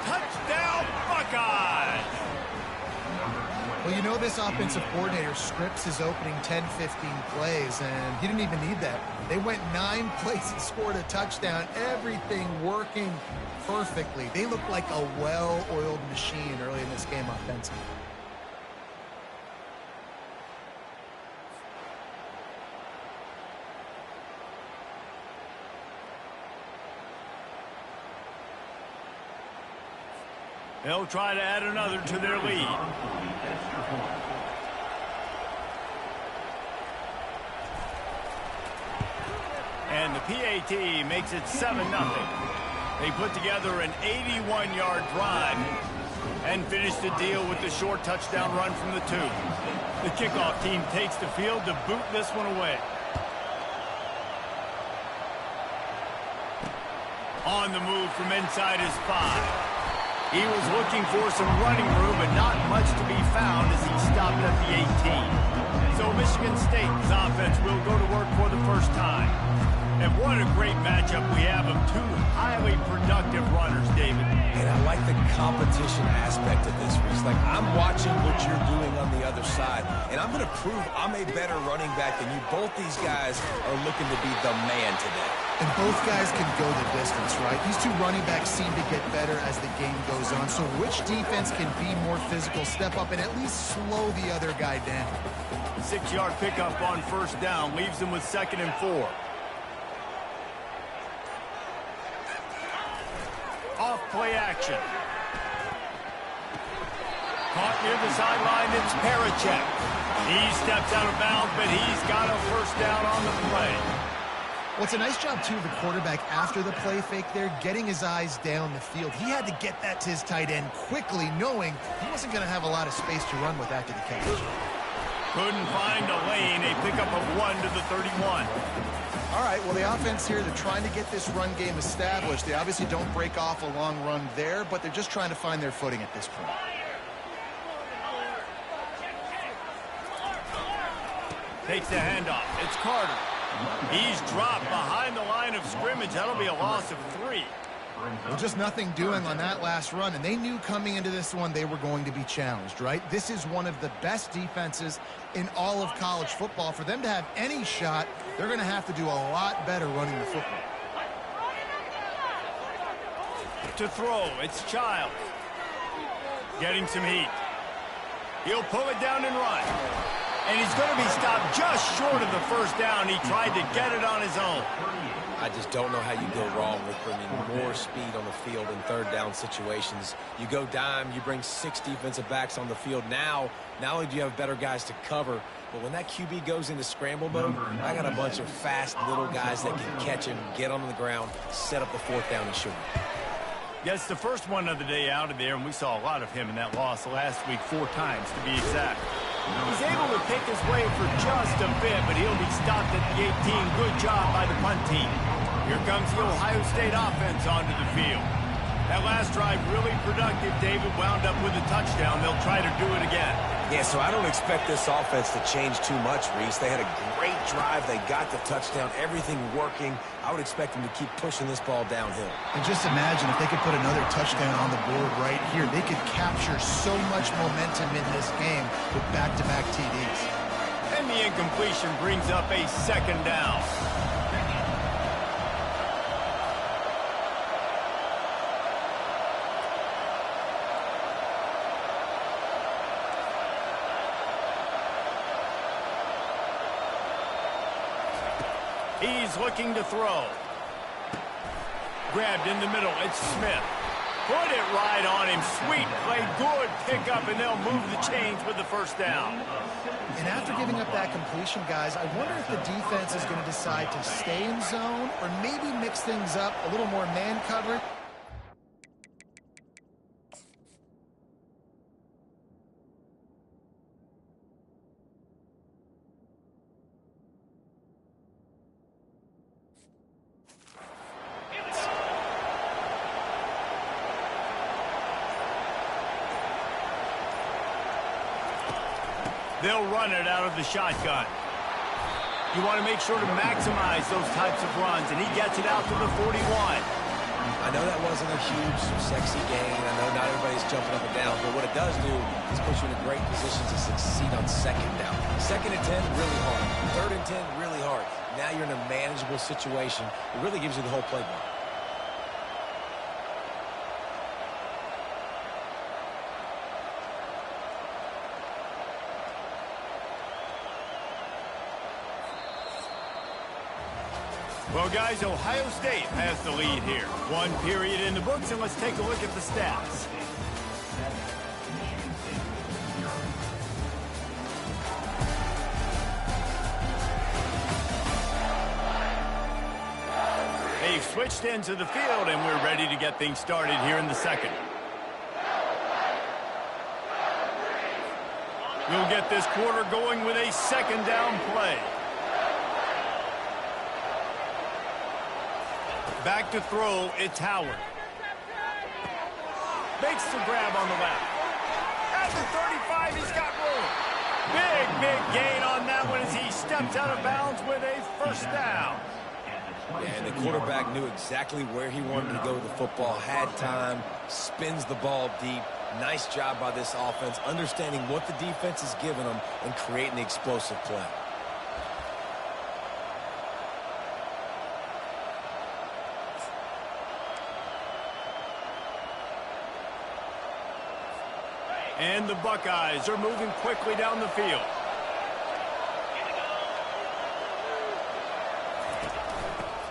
Touchdown, Buckeyes! Well, you know this offensive coordinator scripts his opening 10, 15 plays, and he didn't even need that. They went 9 plays and scored a touchdown. Everything working perfectly. They look like a well-oiled machine early in this game offensively. They'll try to add another to their lead. And the PAT makes it 7-0. They put together an 81-yard drive and finish the deal with the short touchdown run from the 2. The kickoff team takes the field to boot this one away. On the move from inside his 5. He was looking for some running room, but not much to be found as he stopped at the 18. So Michigan State's offense will go to work for the first time. And what a great matchup we have of 2 highly productive runners, David. And I like the competition aspect of this, Reese. Like, I'm watching what you're doing on the other side, and I'm going to prove I'm a better running back than you. Both these guys are looking to be the man today. And both guys can go the distance, right? These 2 running backs seem to get better as the game goes on. So which defense can be more physical, step up, and at least slow the other guy down? 6-yard pickup on 1st down leaves them with 2nd and 4. Off play action. Caught near the sideline, it's Parachek. He steps out of bounds, but he's got a 1st down on the play. Well, it's a nice job, too, of the quarterback after the play fake there, getting his eyes down the field. He had to get that to his tight end quickly, knowing he wasn't going to have a lot of space to run with after the catch. Couldn't find a lane, a pickup of 1 to the 31. All right, well, the offense here, they're trying to get this run game established. They obviously don't break off a long run there, but they're just trying to find their footing at this point. Takes the handoff. It's Carter. He's dropped behind the line of scrimmage. That'll be a loss of 3. Well, just nothing doing on that last run, and they knew coming into this one they were going to be challenged, right? This is one of the best defenses in all of college football. For them to have any shot, they're going to have to do a lot better running the football. To throw, it's Child. Getting some heat. He'll pull it down and run. And he's going to be stopped just short of the 1st down. He tried to get it on his own. I just don't know how you go wrong with bringing more speed on the field in 3rd down situations. You go dime, you bring 6 defensive backs on the field. Now, not only do you have better guys to cover, but when that QB goes into scramble mode, I got a bunch of fast little guys that can catch him, get on the ground, set up the 4th down and short. Gets the first one of the day out of there, and we saw a lot of him in that loss last week, 4 times to be exact. He's able to pick his way for just a bit, but he'll be stopped at the 18. Good job by the punt team. Here comes the Ohio State offense onto the field. That last drive really productive. David wound up with a touchdown. They'll try to do it again. Yeah, so I don't expect this offense to change too much, Reese. They had a great drive. They got the touchdown. Everything working. I would expect them to keep pushing this ball downhill. And just imagine if they could put another touchdown on the board right here. They could capture so much momentum in this game with back-to-back TDs. And the incompletion brings up a second down. He's looking to throw. Grabbed in the middle. It's Smith. Put it right on him. Sweet play. Good pickup, and they'll move the chains with the first down. And after giving up that completion, guys, I wonder if the defense is going to decide to stay in zone or maybe mix things up, a little more man coverage. They'll run it out of the shotgun. You want to make sure to maximize those types of runs, and he gets it out to the 41. I know that wasn't a huge, sexy gain. I know not everybody's jumping up and down, but what it does do is put you in a great position to succeed on second down. Second and 10, really hard. Third and 10, really hard. Now you're in a manageable situation. It really gives you the whole playbook. Well, guys, Ohio State has the lead here. 1 period in the books, and let's take a look at the stats. They've switched into the field, and we're ready to get things started here in the second. We'll get this quarter going with a second down play. Back to throw, it's Howard. Makes the grab on the left. At the 35, he's got room. Big gain on that one as he steps out of bounds with a first down. Yeah, and the quarterback knew exactly where he wanted to go with the football, had time, spins the ball deep. Nice job by this offense, understanding what the defense is giving them and creating the explosive play. And the Buckeyes are moving quickly down the field.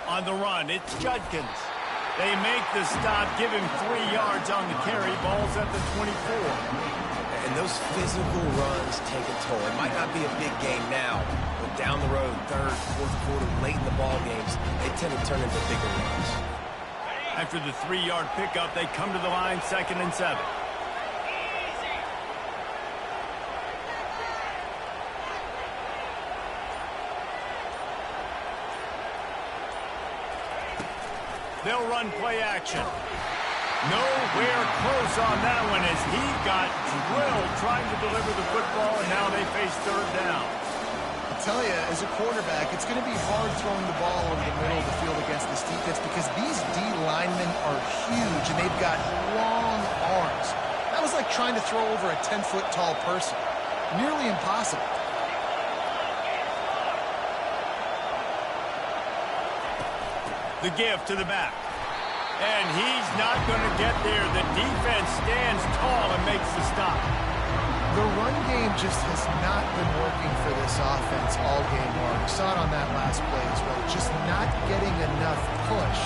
On the run, it's Judkins. They make the stop, give him 3 yards on the carry. Ball's at the 24. And those physical runs take a toll. It might not be a big game now, but down the road, third, fourth quarter, late in the ball games, they tend to turn into bigger runs. After the 3-yard pickup, they come to the line, 2nd and 7. They'll run play action. Nowhere close on that one as he got drilled trying to deliver the football, and now they face third down. I tell you, as a quarterback, it's going to be hard throwing the ball over the middle of the field against this defense because these D linemen are huge, and they've got long arms. That was like trying to throw over a 10-foot tall person. Nearly impossible. The give to the back. And he's not going to get there. The defense stands tall and makes the stop. The run game just has not been working for this offense all game long. We saw it on that last play as well. Just not getting enough push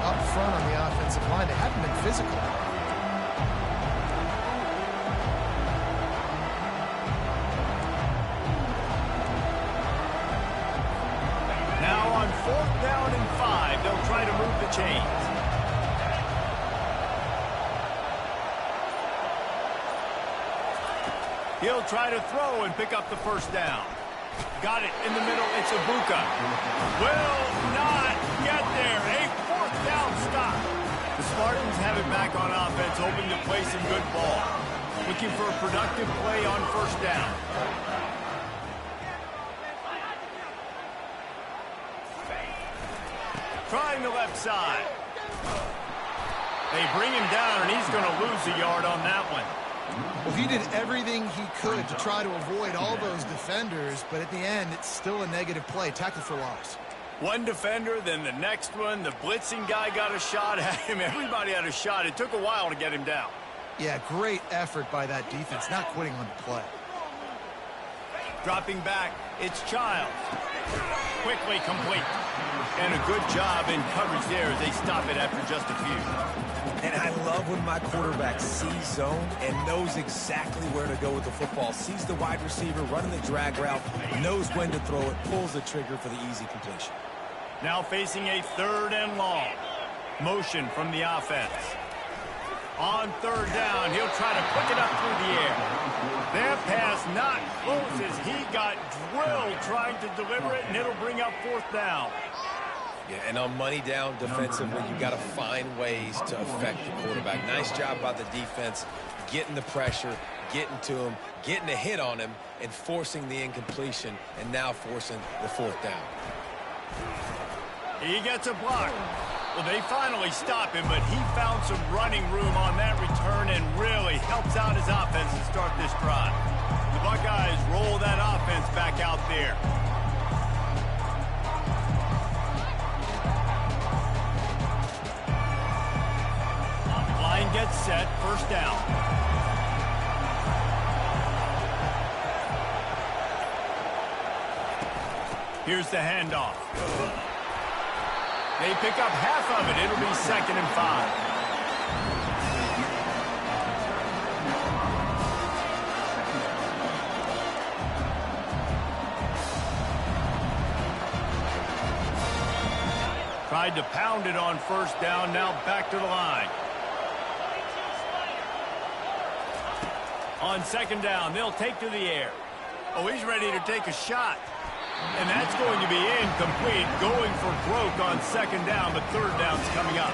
up front on the offensive line. They haven't been physical. Now on 4th down and 5, they'll try to move the chains. He'll try to throw and pick up the first down. Got it in the middle. It's Ibuka. Will not get there. A fourth down stop. The Spartans have it back on offense, hoping to play some good ball. Looking for a productive play on first down. Trying the left side. They bring him down, and he's going to lose a yard on that one. Well, he did everything he could to try to avoid all those defenders, but at the end, it's still a negative play. Tackle for loss. One defender, then the next one. The blitzing guy got a shot at him. Everybody had a shot. It took a while to get him down. Yeah, great effort by that defense, not quitting on the play. Dropping back, it's Childs. Quickly complete. And a good job in coverage there as they stop it after just a few. And I love when my quarterback sees zone and knows exactly where to go with the football. Sees the wide receiver running the drag route, knows when to throw it, pulls the trigger for the easy completion. Now facing a 3rd and long. Motion from the offense. On 3rd down, he'll try to pick it up through the air. That pass not close as he got drilled trying to deliver it, and it'll bring up 4th down. Yeah, and on money down defensively, you got to find ways to affect the quarterback. Nice job by the defense, getting the pressure, getting to him, getting a hit on him, and forcing the incompletion, and now forcing the 4th down. He gets a block. Well, they finally stop him, but he found some running room on that return and really helps out his offense to start this drive. The Buckeyes roll that offense back out there. Line gets set, 1st down. Here's the handoff. They pick up half of it. It'll be 2nd and 5. Tried to pound it on 1st down. Now back to the line. On 2nd down, they'll take to the air. Oh, he's ready to take a shot. And that's going to be incomplete, going for broke on 2nd down, but 3rd down's coming up.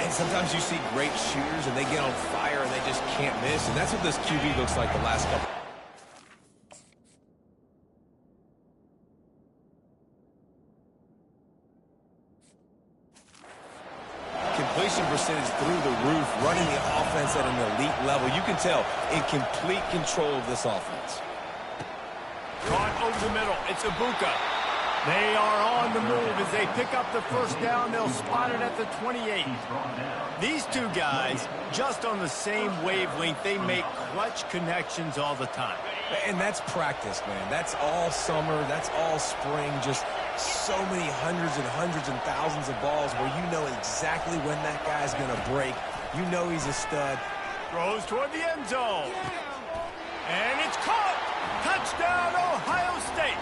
And sometimes you see great shooters, and they get on fire, and they just can't miss. And that's what this QB looks like the last couple. Completion percentage through the roof, running the offense at an elite level. You can tell in complete control of this offense. Caught over the middle. It's Ibuka. They are on the move as they pick up the 1st down. They'll spot it at the 28. These two guys, just on the same wavelength, they make clutch connections all the time. And that's practice, man. That's all summer. That's all spring. Just so many hundreds and thousands of balls where you know exactly when that guy's going to break. You know he's a stud. Throws toward the end zone. And it's caught. Touchdown, Ohio State.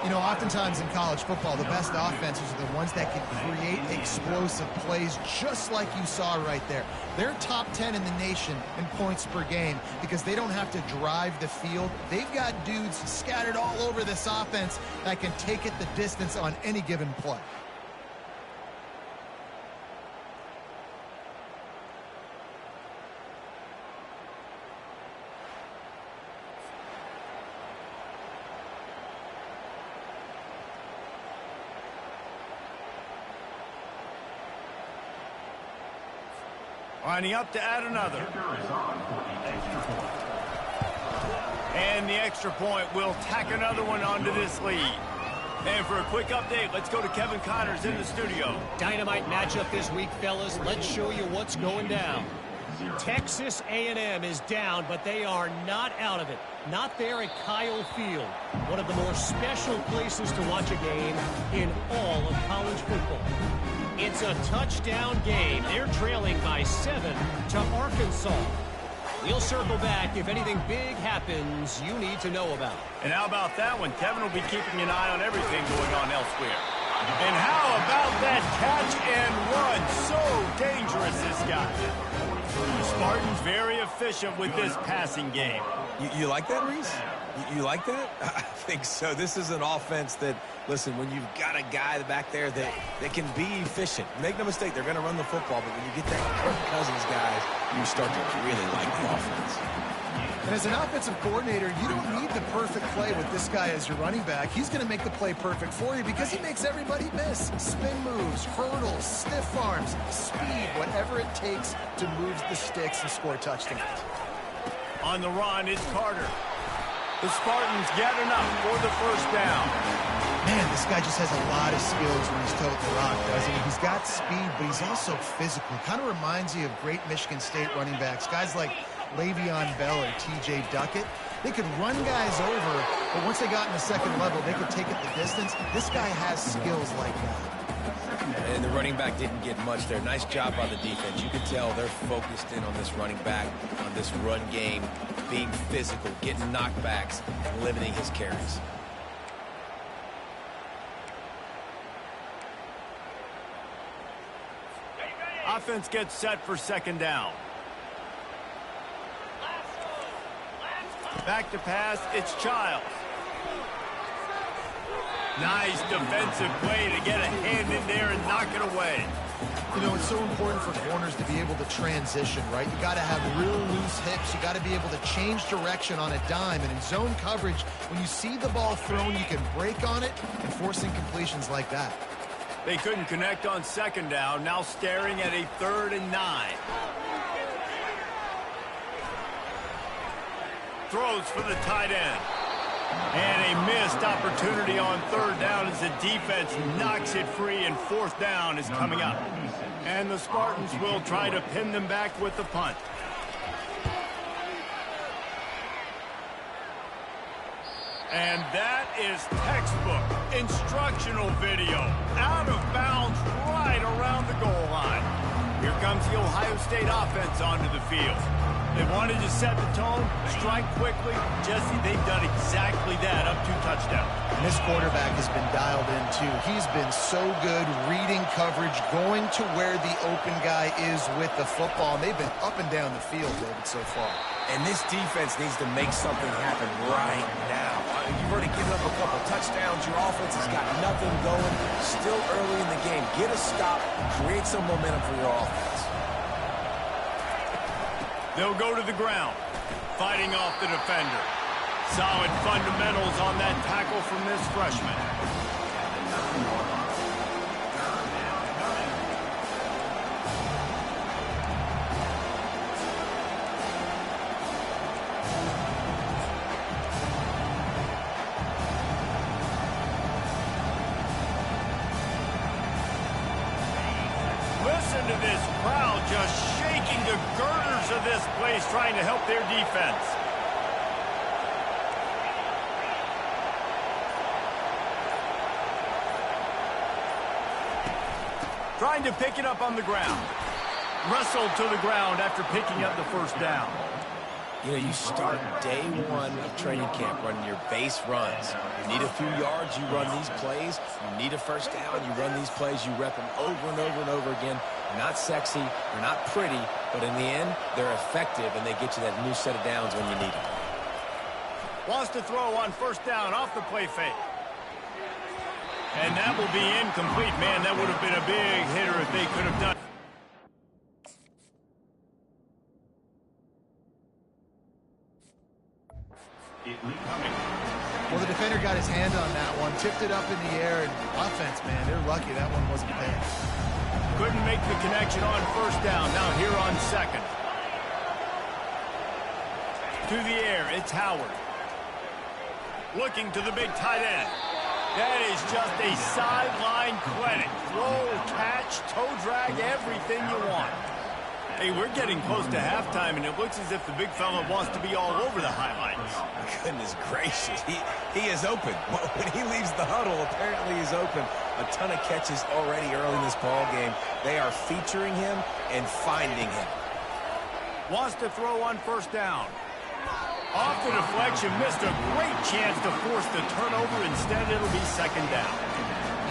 You know, oftentimes in college football, the best offenses are the ones that can create explosive plays just like you saw right there. They're top 10 in the nation in points per game because they don't have to drive the field. They've got dudes scattered all over this offense that can take it the distance on any given play. Lining up to add another. And the extra point will tack another one onto this lead. And for a quick update, let's go to Kevin Connors in the studio. Dynamite matchup this week, fellas. Let's show you what's going down. Texas A&M is down, but they are not out of it. Not there at Kyle Field, one of the more special places to watch a game in all of college football. It's a touchdown game. They're trailing by 7 to Arkansas. We'll circle back if anything big happens you need to know about. And how about that one? Kevin will be keeping an eye on everything going on elsewhere. And how about that catch and run? So dangerous, this guy. Spartans very efficient with this passing game. You like that, Reese? You like that? I think so. This is an offense that, listen, when you've got a guy back there that can be efficient, make no mistake, they're going to run the football, but when you get that Kirk Cousins guys, you start to really like the offense. And as an offensive coordinator, you don't need the perfect play with this guy as your running back. He's going to make the play perfect for you because he makes everybody miss. Spin moves, hurdles, stiff arms, speed, whatever it takes to move the sticks and score touchdowns. On the run, it's Carter. The Spartans get enough for the first down. Man, this guy just has a lot of skills when he's toting the rock, doesn't he? He's got speed, but he's also physical. Kind of reminds you of great Michigan State running backs. Guys like Le'Veon Bell or T.J. Duckett. They could run guys over, but once they got in the second level, they could take it the distance. This guy has skills like that. And the running back didn't get much there. Nice job by the defense. You can tell they're focused in on this running back, on this run game, being physical, getting knockbacks, and limiting his carries. Offense gets set for second down. Back to pass, it's Childs. Nice defensive play to get a hand in there and knock it away. You know, it's so important for corners to be able to transition, right? You got to have real loose hips. You got to be able to change direction on a dime. And in zone coverage, when you see the ball thrown, you can break on it and force incompletions like that. They couldn't connect on second down. Now staring at a 3rd and 9. Throws for the tight end. And a missed opportunity on 3rd down as the defense knocks it free, and 4th down is coming up. And the Spartans will try to pin them back with the punt. And that is textbook instructional video. Out of bounds right around the goal line. Here comes the Ohio State offense onto the field. They wanted to set the tone, strike quickly. Jesse, they've done exactly that up to touchdown. And this quarterback has been dialed in, too. He's been so good reading coverage, going to where the open guy is with the football. And they've been up and down the field, David, so far. And this defense needs to make something happen right now. You've already given up a couple touchdowns. Your offense has got nothing going. Still early in the game. Get a stop. Create some momentum for your offense. They'll go to the ground, fighting off the defender. Solid fundamentals on that tackle from this freshman. Listen to this crowd just shaking the girders of this place, trying to help their defense. Trying to pick it up on the ground. Wrestled to the ground after picking up the first down. You know, you start day one of training camp running your base runs. You need a few yards, you run these plays. You need a first down, you run these plays. You rep them over and over and over again. They're not sexy, they're not pretty, but in the end, they're effective, and they get you that new set of downs when you need them. Wants to throw on first down off the play fake. And that will be incomplete. Man, that would have been a big hitter if they could have done. Well, the defender got his hand on that one, tipped it up in the air, and offense, man, they're lucky that one wasn't passed. Couldn't make the connection on first down. Now here on second. To the air, it's Howard. Looking to the big tight end. That is just a sideline clinic. Throw, catch, toe drag, everything you want. Hey, we're getting close to halftime, and it looks as if the big fella wants to be all over the highlights. Goodness gracious, he is open. When he leaves the huddle, apparently he's open. A ton of catches already early in this ball game. They are featuring him and finding him. Wants to throw on first down. Off the deflection, missed a great chance to force the turnover. Instead, it'll be second down.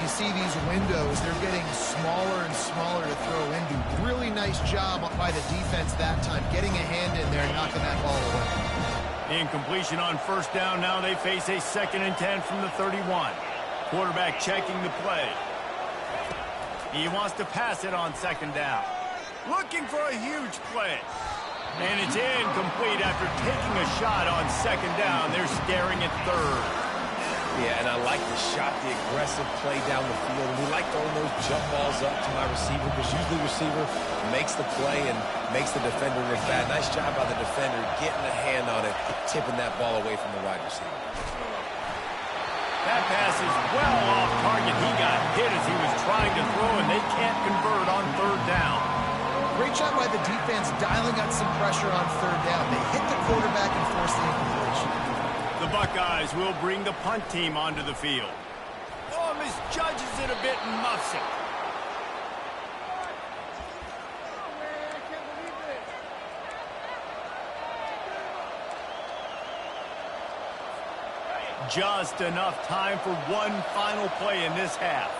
you see these windows, they're getting smaller and smaller to throw into. Really nice job by the defense that time, getting a hand in there and knocking that ball away. Incompletion on first down. Now they face a 2nd and 10 from the 31. Quarterback checking the play. He wants to pass it on 2nd down. Looking for a huge play. And it's incomplete after taking a shot on 2nd down. They're staring at 3rd. Yeah, and I like the shot, the aggressive play down the field. We like throwing those jump balls up to my receiver because usually the receiver makes the play and makes the defender look bad. Nice job by the defender getting a hand on it, tipping that ball away from the wide receiver. That pass is well off target. He got hit as he was trying to throw, and they can't convert on 3rd down. Great job by the defense dialing up some pressure on 3rd down. They hit the quarterback and forced the incompletion. The Buckeyes will bring the punt team onto the field. Oh, misjudges it a bit and muffs it. Just enough time for one final play in this half.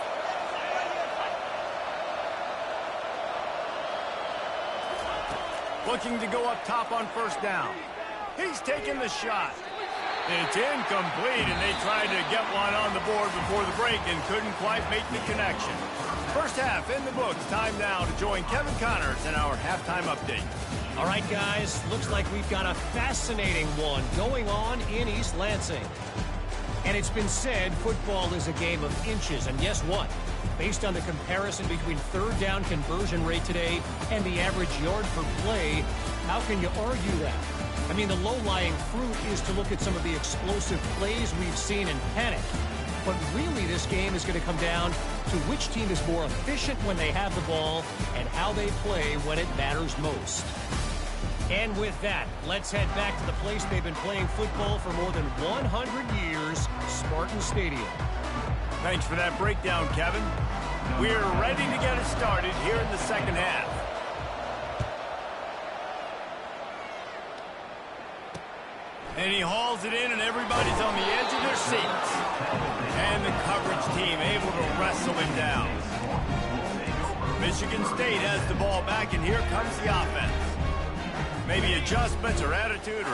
Looking to go up top on 1st down. He's taking the shot. It's incomplete, and they tried to get one on the board before the break and couldn't quite make the connection. First half in the books. Time now to join Kevin Connors in our halftime update. All right, guys, looks like we've got a fascinating one going on in East Lansing. And it's been said football is a game of inches, and guess what? Based on the comparison between 3rd down conversion rate today and the average yard per play, how can you argue that? I mean, the low-lying fruit is to look at some of the explosive plays we've seen and panic. But really, this game is going to come down to which team is more efficient when they have the ball and how they play when it matters most. And with that, let's head back to the place they've been playing football for more than 100 years, Spartan Stadium. Thanks for that breakdown, Kevin. We're ready to get it started here in the 2nd half. And he hauls it in, and everybody's on the edge of their seats. And the coverage team able to wrestle him down. Michigan State has the ball back, and here comes the offense. Maybe adjustments or attitude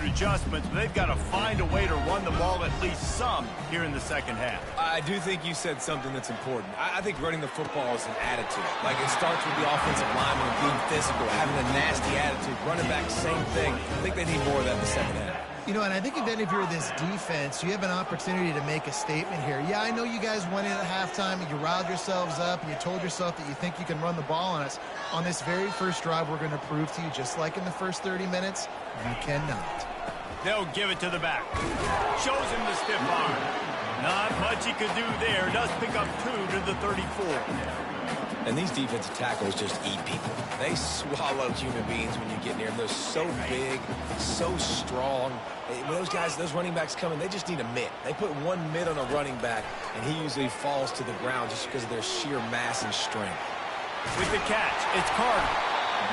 adjustments, but they've got to find a way to run the ball at least some here in the 2nd half. I do think you said something that's important. I think running the football is an attitude. Like, it starts with the offensive lineman being physical, having a nasty attitude. Running back, same thing. I think they need more of that in the 2nd half. You know, and I think then if you're this defense, you have an opportunity to make a statement here. Yeah, I know you guys went in at halftime and you riled yourselves up and you told yourself that you think you can run the ball on us. On this very first drive, we're going to prove to you, just like in the first 30 minutes, you cannot. They'll give it to the back. Shows him the stiff arm. Not much he could do there. Does pick up 2 to the 34. And these defensive tackles just eat people. They swallow human beings when you get near them. They're so big, so strong. When those guys, those running backs come in, they just need a mitt. They put one mitt on a running back, and he usually falls to the ground just because of their sheer mass and strength. With the catch, it's Carter.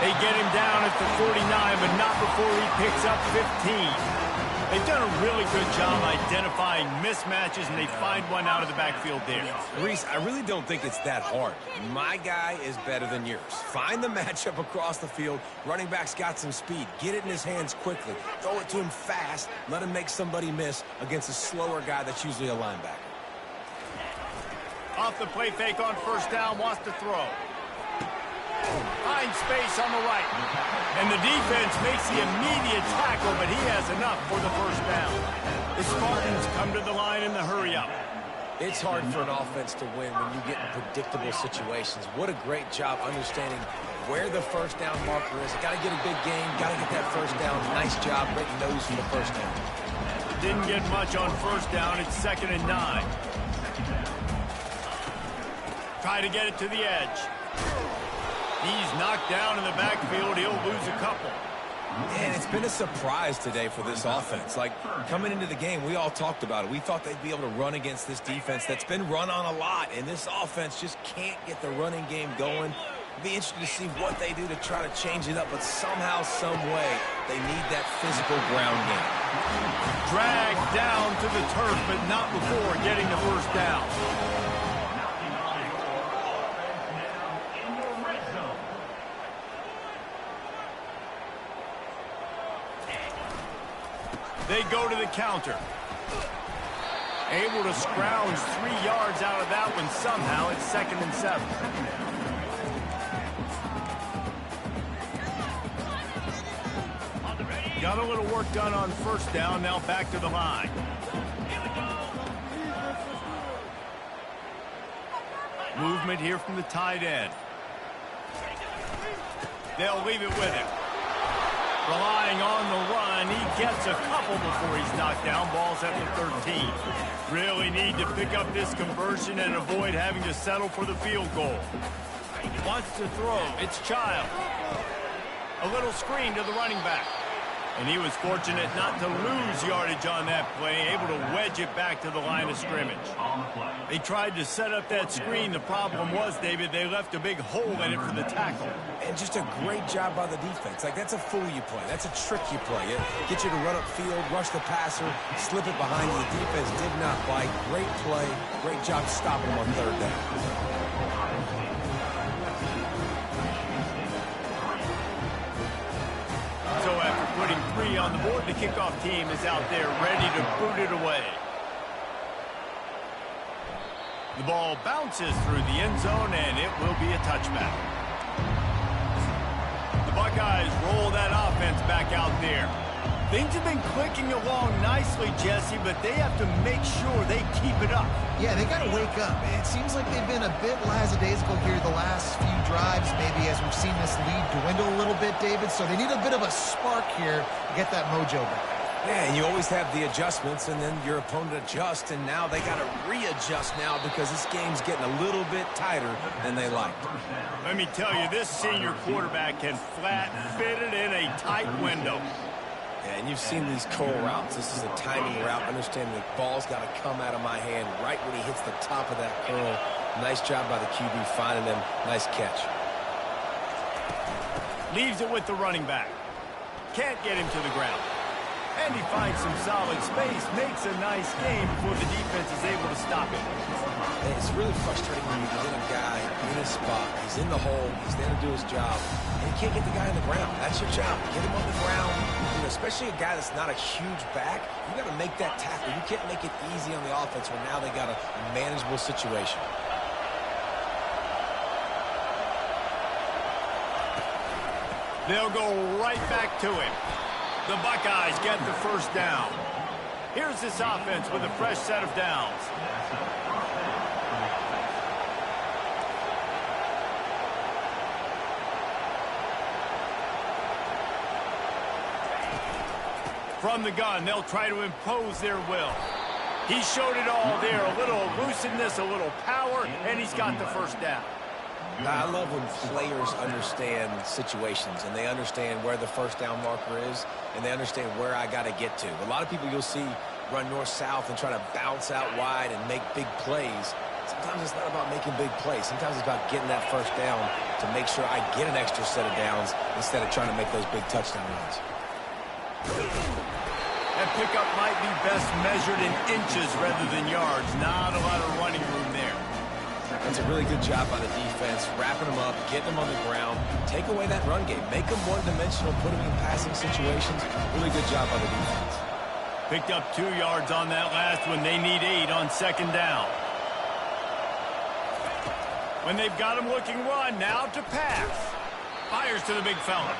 They get him down at the 49, but not before he picks up 15. They've done a really good job identifying mismatches, and they find one out of the backfield there. Reese, I really don't think it's that hard. My guy is better than yours. Find the matchup across the field. Running back's got some speed. Get it in his hands quickly. Throw it to him fast. Let him make somebody miss against a slower guy that's usually a linebacker. Off the play fake on first down, wants to throw. Finds space on the right. And the defense makes the immediate tackle, but he has enough for the first down. The Spartans come to the line in the hurry-up. It's hard for an offense to win when you get in predictable situations. What a great job understanding where the first down marker is. Got to get a big game, got to get that first down. Nice job breaking those for the first down. Didn't get much on first down. It's 2nd and 9. Try to get it to the edge. He's knocked down in the backfield. He'll lose a couple. And it's been a surprise today for this offense. Like, coming into the game, we all talked about it. We thought they'd be able to run against this defense that's been run on a lot. And this offense just can't get the running game going. It'll be interesting to see what they do to try to change it up. But somehow, some way, they need that physical ground game. Dragged down to the turf, but not before getting the first down. They go to the counter. Able to scrounge 3 yards out of that one somehow. It's 2nd and 7. Got a little work done on 1st down. Now back to the line. Movement here from the tight end. They'll leave it with him. Relying on the run, he gets a couple before he's knocked down. Ball's at the 13. Really need to pick up this conversion and avoid having to settle for the field goal. Wants to throw. It's Child. A little screen to the running back. And he was fortunate not to lose yardage on that play, able to wedge it back to the line of scrimmage. They tried to set up that screen. The problem was, David, they left a big hole in it for the tackle. And just a great job by the defense. Like, that's a fool you play. That's a trick you play. It gets you to run upfield, rush the passer, slip it behind you. The defense did not bite. Great play. Great job stopping them on 3rd down. So after putting 3 on the board, the kickoff team is out there ready to boot it away. The ball bounces through the end zone, and it will be a touchback. The Buckeyes roll that offense back out there. Things have been clicking along nicely, Jesse, but they have to make sure they keep it up. Yeah, they got to wake up. It seems like they've been a bit lackadaisical here the last few drives, maybe as we've seen this lead dwindle a little bit, David. So they need a bit of a spark here to get that mojo back. Yeah, and you always have the adjustments, and then your opponent adjusts, and now they got to readjust now because this game's getting a little bit tighter than they like. Let me tell you, this senior quarterback can flat fit it in a tight window. Yeah, and you've seen these curl routes. This is a timing route. Understand the ball's got to come out of my hand right when he hits the top of that curl. Nice job by the QB finding him. Nice catch. Leaves it with the running back. Can't get him to the ground. And he finds some solid space. Makes a nice game before the defense is able to stop him. And it's really frustrating when you get a guy in his spot. He's in the hole. He's there to do his job. And you can't get the guy on the ground. That's your job. Get him on the ground. You know, especially a guy that's not a huge back. You got to make that tackle. You can't make it easy on the offense when now they got a manageable situation. They'll go right back to him. The Buckeyes get the 1st down. Here's this offense with a fresh set of downs. From the gun, they'll try to impose their will. He showed it all there. A little elusiveness, a little power, and he's got the 1st down. I love when players understand situations and they understand where the 1st down marker is and they understand where I got to get to. A lot of people you'll see run north-south and try to bounce out wide and make big plays. Sometimes it's not about making big plays. Sometimes it's about getting that 1st down to make sure I get an extra set of downs instead of trying to make those big touchdown runs. That pickup might be best measured in inches rather than yards. Not a lot of running room there. That's a really good job by the defense, wrapping them up, getting them on the ground, take away that run game, make them one-dimensional, put them in passing situations. Really good job by the defense. Picked up 2 yards on that last one. They need 8 on 2nd down. When they've got him looking run, now to pass. Fires to the big fella.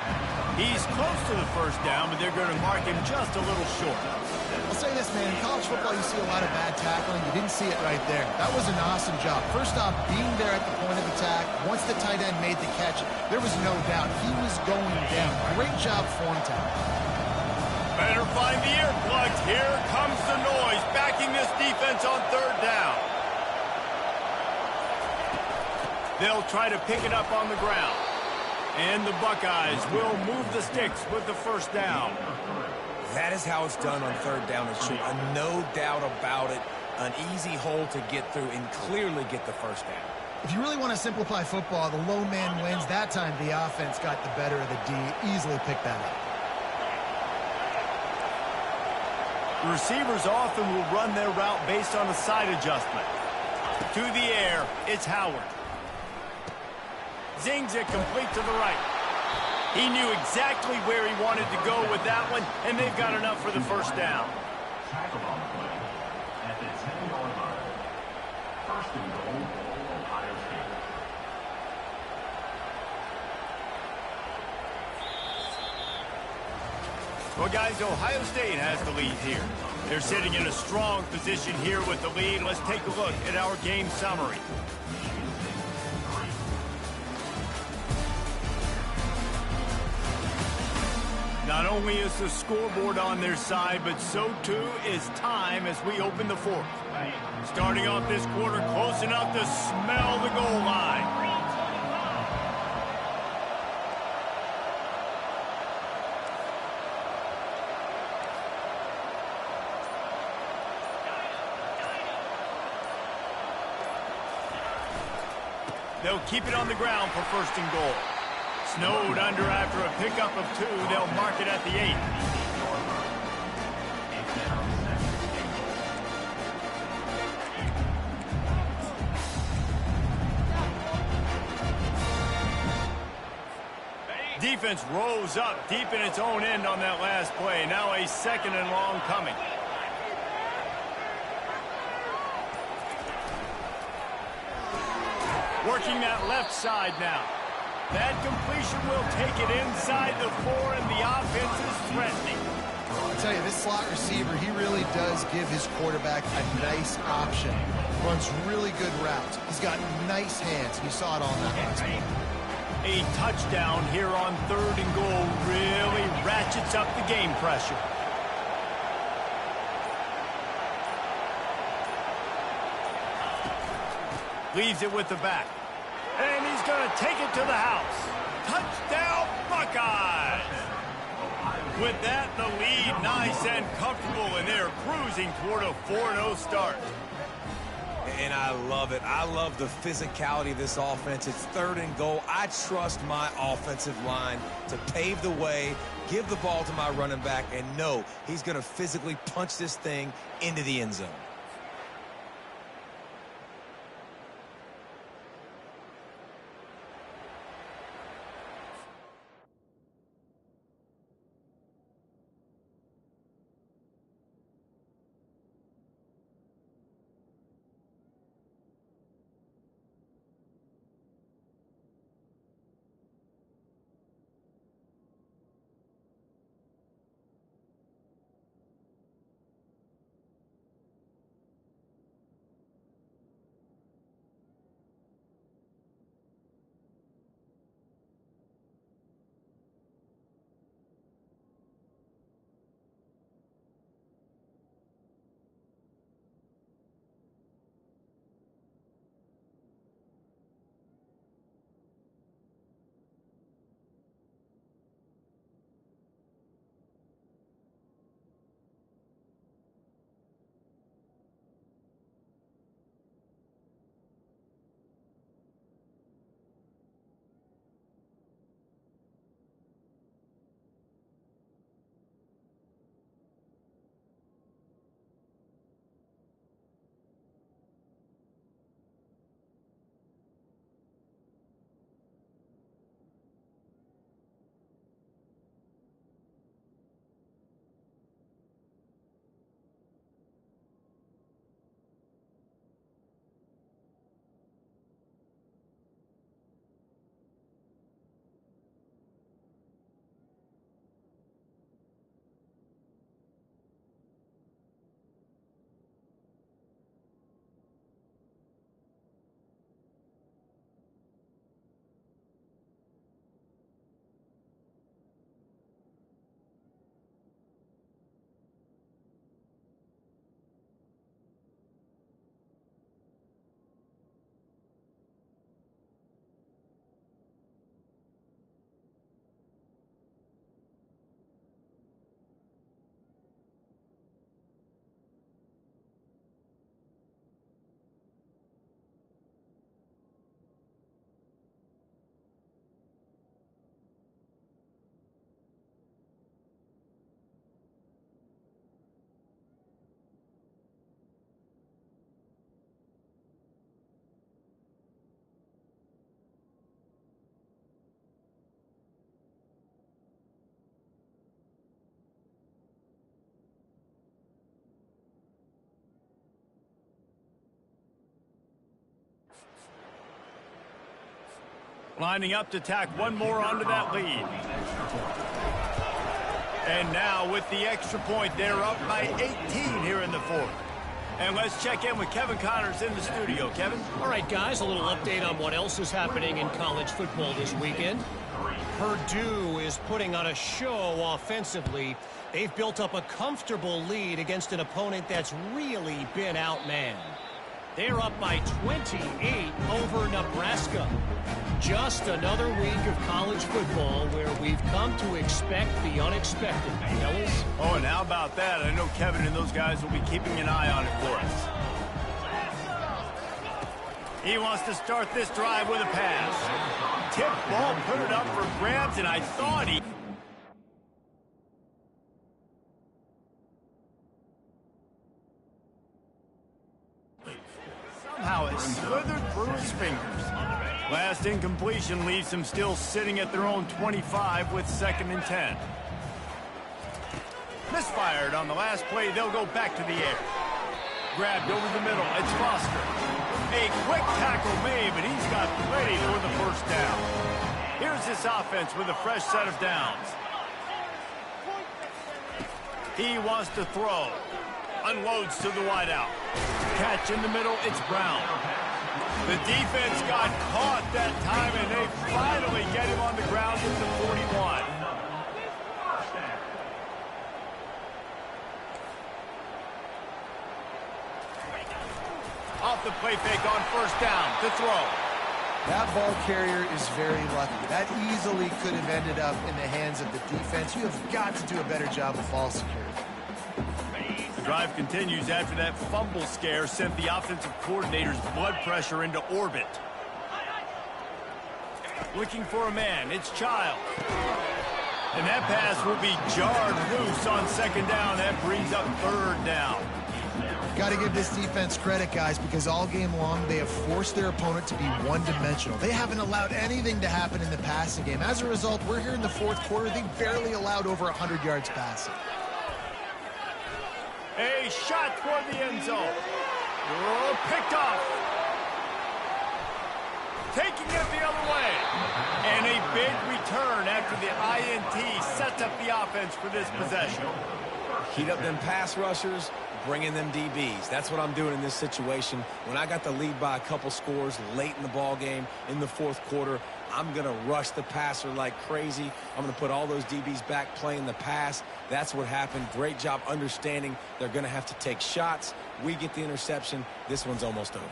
He's close to the 1st down, but they're going to mark him just a little short. I'll say this, man. In college football, you see a lot of bad tackling. You didn't see it right there. That was an awesome job. First off, being there at the point of attack. Once the tight end made the catch, there was no doubt he was going down. Great job form tackle. Better find the earplugs. Here comes the noise, backing this defense on 3rd down. They'll try to pick it up on the ground. And the Buckeyes will move the sticks with the 1st down. That is how it's done on 3rd down and short. No doubt about it. An easy hole to get through and clearly get the 1st down. If you really want to simplify football, the lone man wins. That time the offense got the better of the D. Easily picked that up. The receivers often will run their route based on a side adjustment. To the air, it's Howard. Zings it complete to the right. He knew exactly where he wanted to go with that one, and they've got enough for the first down. Tackle on the play at the 10-yard line. First and goal, Ohio State. Well, guys, Ohio State has the lead here. They're sitting in a strong position here with the lead. Let's take a look at our game summary. Not only is the scoreboard on their side, but so too is time as we open the fourth. Starting off this quarter close enough to smell the goal line. They'll keep it on the ground for first and goal. Snowed under after a pickup of 2. They'll mark it at the 8. Defense rose up deep in its own end on that last play. Now a second and long coming. Working that left side now. That completion will take it inside the 4, and the offense is threatening. I'll tell you, this slot receiver, he really does give his quarterback a nice option. Runs really good routes. He's got nice hands. You saw it on that last play. A touchdown here on third and goal really ratchets up the game pressure. Leaves it with the back. And he's going to take it to the house. Touchdown, Buckeyes! With that, the lead nice and comfortable, and they're cruising toward a 4-0 start. And I love it. I love the physicality of this offense. It's third and goal. I trust my offensive line to pave the way, give the ball to my running back, and know he's going to physically punch this thing into the end zone. Lining up to tack one more onto that lead. And now with the extra point, they're up by 18 here in the fourth. And let's check in with Kevin Connors in the studio. Kevin? All right, guys, a little update on what else is happening in college football this weekend. Purdue is putting on a show offensively. They've built up a comfortable lead against an opponent that's really been outmanned. They're up by 28 over Nebraska. Just another week of college football where we've come to expect the unexpected, fellas. Oh, and how about that? I know Kevin and those guys will be keeping an eye on it for us. He wants to start this drive with a pass. Tip ball, put it up for grabs, and I thought he... Somehow it slithered through his fingers. Last incompletion leaves them still sitting at their own 25 with 2nd and 10. Misfired on the last play. They'll go back to the air. Grabbed over the middle. It's Foster. A quick tackle made, but he's got plenty for the first down. Here's this offense with a fresh set of downs. He wants to throw. Unloads to the wideout. Catch in the middle. It's Brown. The defense got caught that time, and they finally get him on the ground with the 41. Off the play fake on first down to throw. That ball carrier is very lucky. That easily could have ended up in the hands of the defense. You have got to do a better job of ball security. The drive continues after that fumble scare sent the offensive coordinator's blood pressure into orbit. Looking for a man, it's Child. And that pass will be jarred loose on 2nd down. That brings up 3rd down. Got to give this defense credit, guys, because all game long they have forced their opponent to be one-dimensional. They haven't allowed anything to happen in the passing game. As a result, we're here in the 4th quarter. They barely allowed over 100 yards passing. A shot toward the end zone. Oh, picked off. Taking it the other way. And a big return after the INT sets up the offense for this possession. Heat up them pass rushers, bring in them DBs. That's what I'm doing in this situation. When I got the lead by a couple scores late in the ball game in the 4th quarter, I'm going to rush the passer like crazy. I'm going to put all those DBs back playing the pass. That's what happened. Great job understanding they're going to have to take shots. We get the interception. This one's almost over.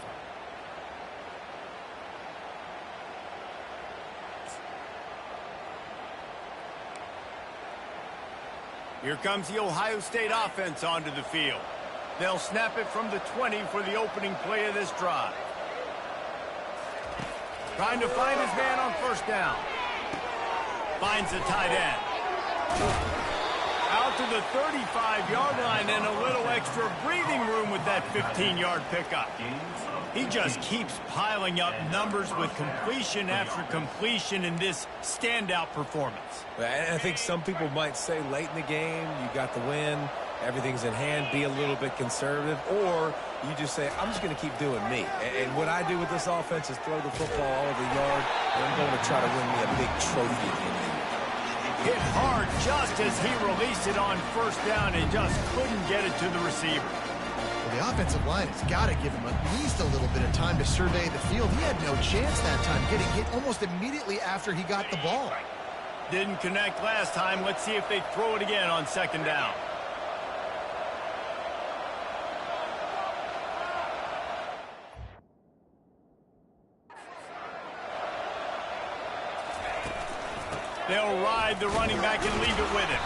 Here comes the Ohio State offense onto the field. They'll snap it from the 20 for the opening play of this drive. Trying to find his man on first down. Finds the tight end. Out to the 35-yard line and a little extra breathing room with that 15-yard pickup. He just keeps piling up numbers with completion after completion in this standout performance. And I think some people might say late in the game, you got the win, everything's in hand, be a little bit conservative, or you just say, I'm just going to keep doing me. And what I do with this offense is throw the football all over the yard, and I'm going to try to win me a big trophy at the end of the year. Hit hard just as he released it on first down and just couldn't get it to the receiver. Well, the offensive line has got to give him at least a little bit of time to survey the field. He had no chance that time, getting hit almost immediately after he got the ball. Didn't connect last time. Let's see if they throw it again on 2nd down. They'll ride the running back and leave it with him.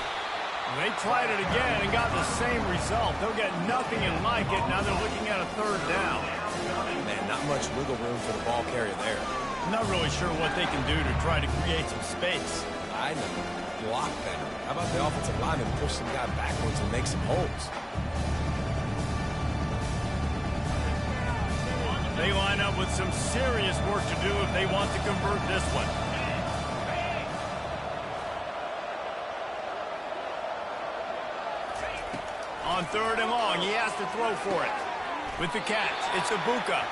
They tried it again and got the same result. They'll get nothing and like it. Now they're looking at a 3rd down. Man, not much wiggle room for the ball carrier there. I'm not really sure what they can do to try to create some space. I know. Block better. How about the offensive lineman push some guy backwards and make some holes? They line up with some serious work to do if they want to convert this one. On 3rd and long, he has to throw for it. With the catch, it's Ibuka.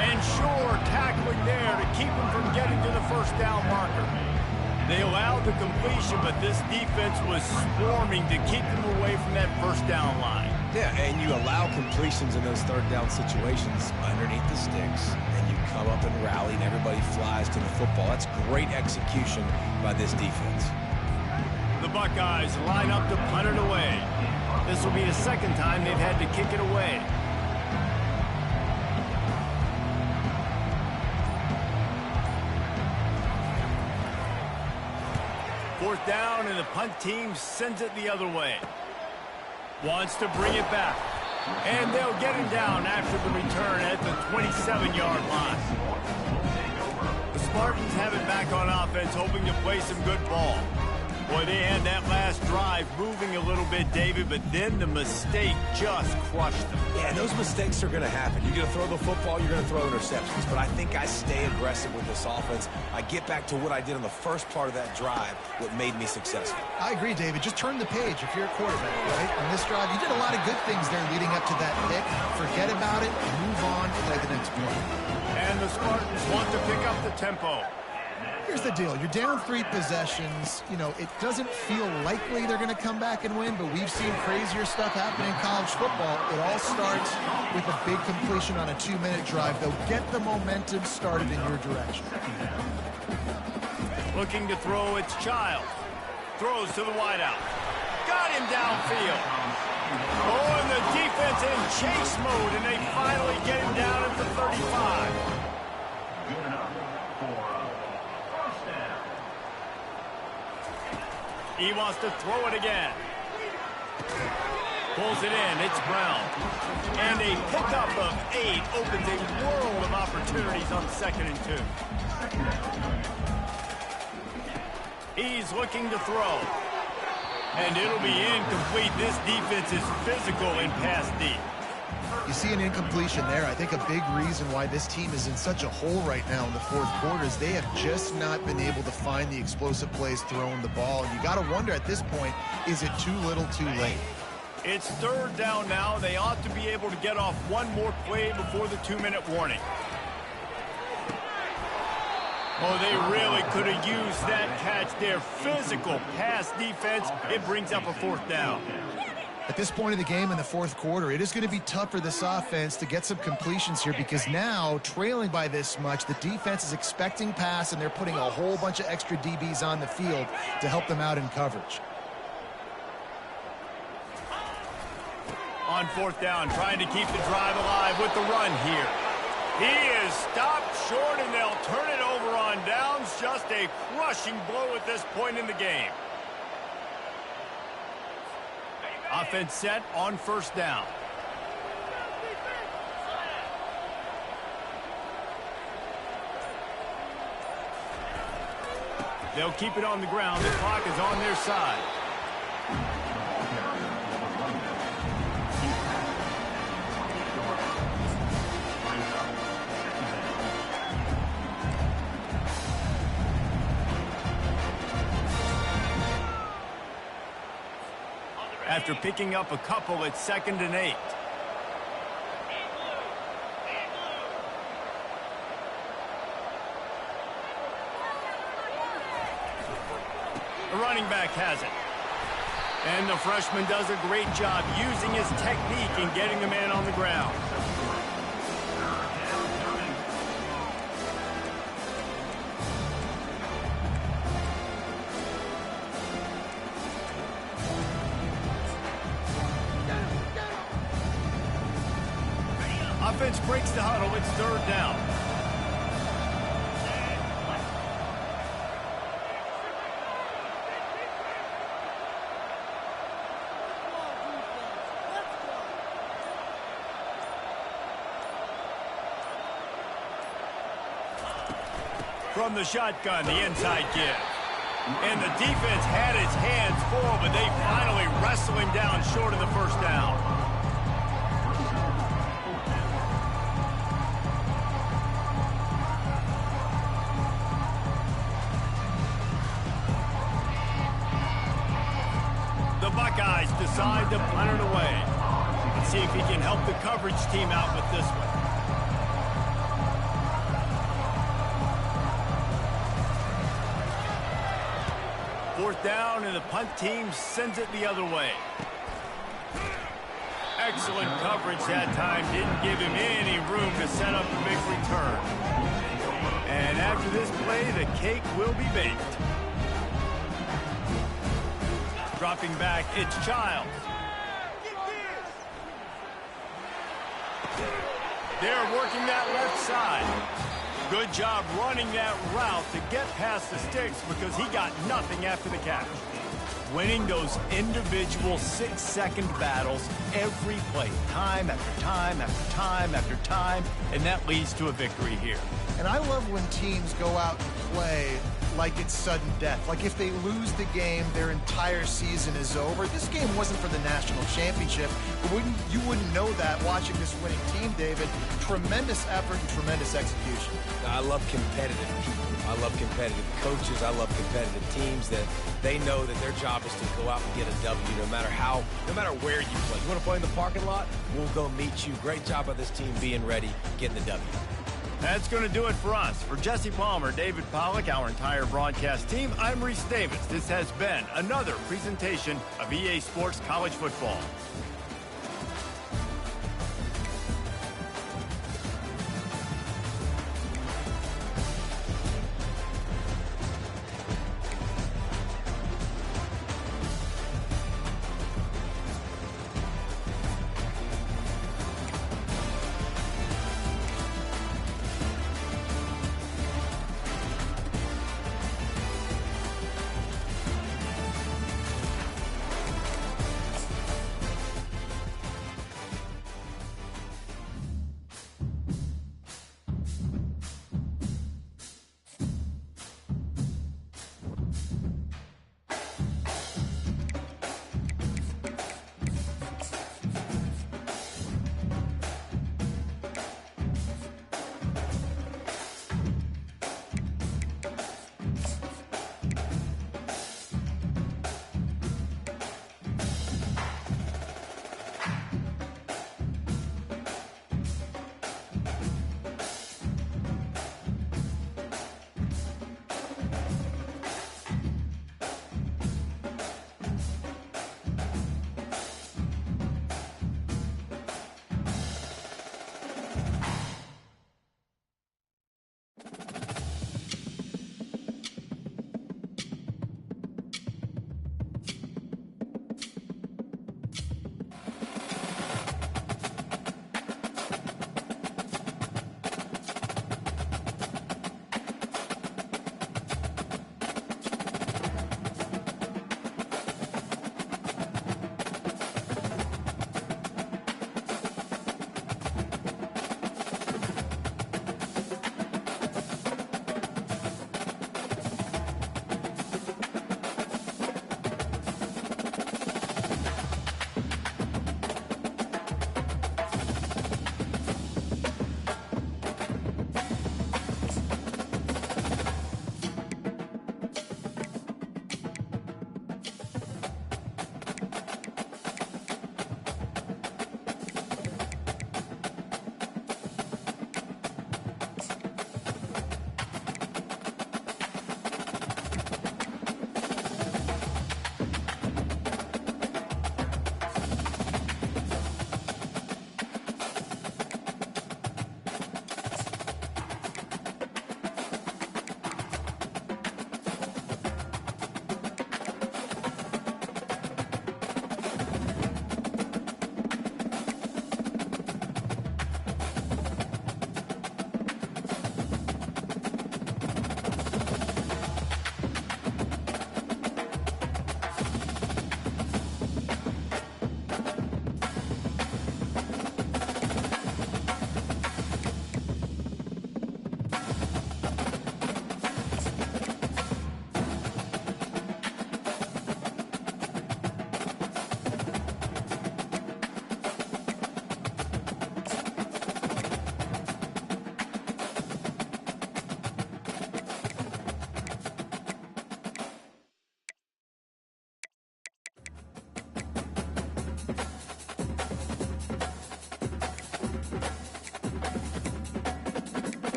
And sure, tackling there to keep him from getting to the first down marker. They allowed the completion, but this defense was swarming to keep them away from that first down line. Yeah, and you allow completions in those third down situations underneath the sticks, and you come up and rally, and everybody flies to the football. That's great execution by this defense. The Buckeyes line up to punt it away. This will be the second time they've had to kick it away. Fourth down, and the punt team sends it the other way. Wants to bring it back. And they'll get him down after the return at the 27-yard line. The Spartans have it back on offense, hoping to play some good ball. Boy, they had that last drive moving a little bit, David, but then the mistake just crushed them. Yeah, and those mistakes are going to happen. You're going to throw the football, you're going to throw interceptions. But I think I stay aggressive with this offense. I get back to what I did on the first part of that drive, what made me successful. I agree, David. Just turn the page if you're a quarterback, right? On this drive, you did a lot of good things there leading up to that pick. Forget about it, move on, play the next play. And the Spartans want to pick up the tempo. Here's the deal. You're down 3 possessions. You know, it doesn't feel likely they're going to come back and win, but we've seen crazier stuff happen in college football. It all starts with a big completion on a 2-minute drive. They'll get the momentum started in your direction. Looking to throw, it's Child. Throws to the wideout. Got him downfield. Oh, and the defense in chase mode, and they finally get him down at the 35. Good enough for first down. He wants to throw it again. Pulls it in. It's Brown. And a pickup of 8 opens a world of opportunities on 2nd and 2. He's looking to throw. And it'll be incomplete. This defense is physical in pass deep. You see an incompletion there. I think a big reason why this team is in such a hole right now in the fourth quarter is they have just not been able to find the explosive plays throwing the ball. And you got to wonder at this point, is it too little too late? It's 3rd down now. They ought to be able to get off one more play before the 2-minute warning. Oh, they really could have used that catch there. Physical pass defense. It brings up a 4th down. At this point of the game in the fourth quarter, it is going to be tough for this offense to get some completions here because now, trailing by this much, the defense is expecting pass, and they're putting a whole bunch of extra DBs on the field to help them out in coverage. On 4th down, trying to keep the drive alive with the run here. He is stopped short, and they'll turn it over on downs. Just a crushing blow at this point in the game. Offense set on 1st down. They'll keep it on the ground. The clock is on their side. After picking up a couple, it's 2nd and 8. The running back has it. And the freshman does a great job using his technique and getting the man on the ground. Offense breaks the huddle. It's 3rd down. From the shotgun, the inside give. And the defense had its hands full, but they finally wrestle him down short of the 1st down. Buckeyes decide to punt it away. Let's see if he can help the coverage team out with this one. Fourth down, and the punt team sends it the other way. Excellent coverage that time. Didn't give him any room to set up a big return. And after this play, the cake will be baked. Dropping back, it's Childs. They're working that left side. Good job running that route to get past the sticks because he got nothing after the catch. Winning those individual 6-second battles every play, time after time after time after time, and that leads to a victory here. And I love when teams go out and play like it's sudden death. Like if they lose the game, their entire season is over. This game wasn't for the national championship, but you wouldn't know that watching this winning team, David. Tremendous effort and tremendous execution. I love competitive people. I love competitive coaches. I love competitive teams that they know that their job is to go out and get a W no matter where you play. You want to play in the parking lot? We'll go meet you. Great job by this team being ready, getting the W. That's going to do it for us. For Jesse Palmer, David Pollack, our entire broadcast team, I'm Reese Davis. This has been another presentation of EA Sports College Football.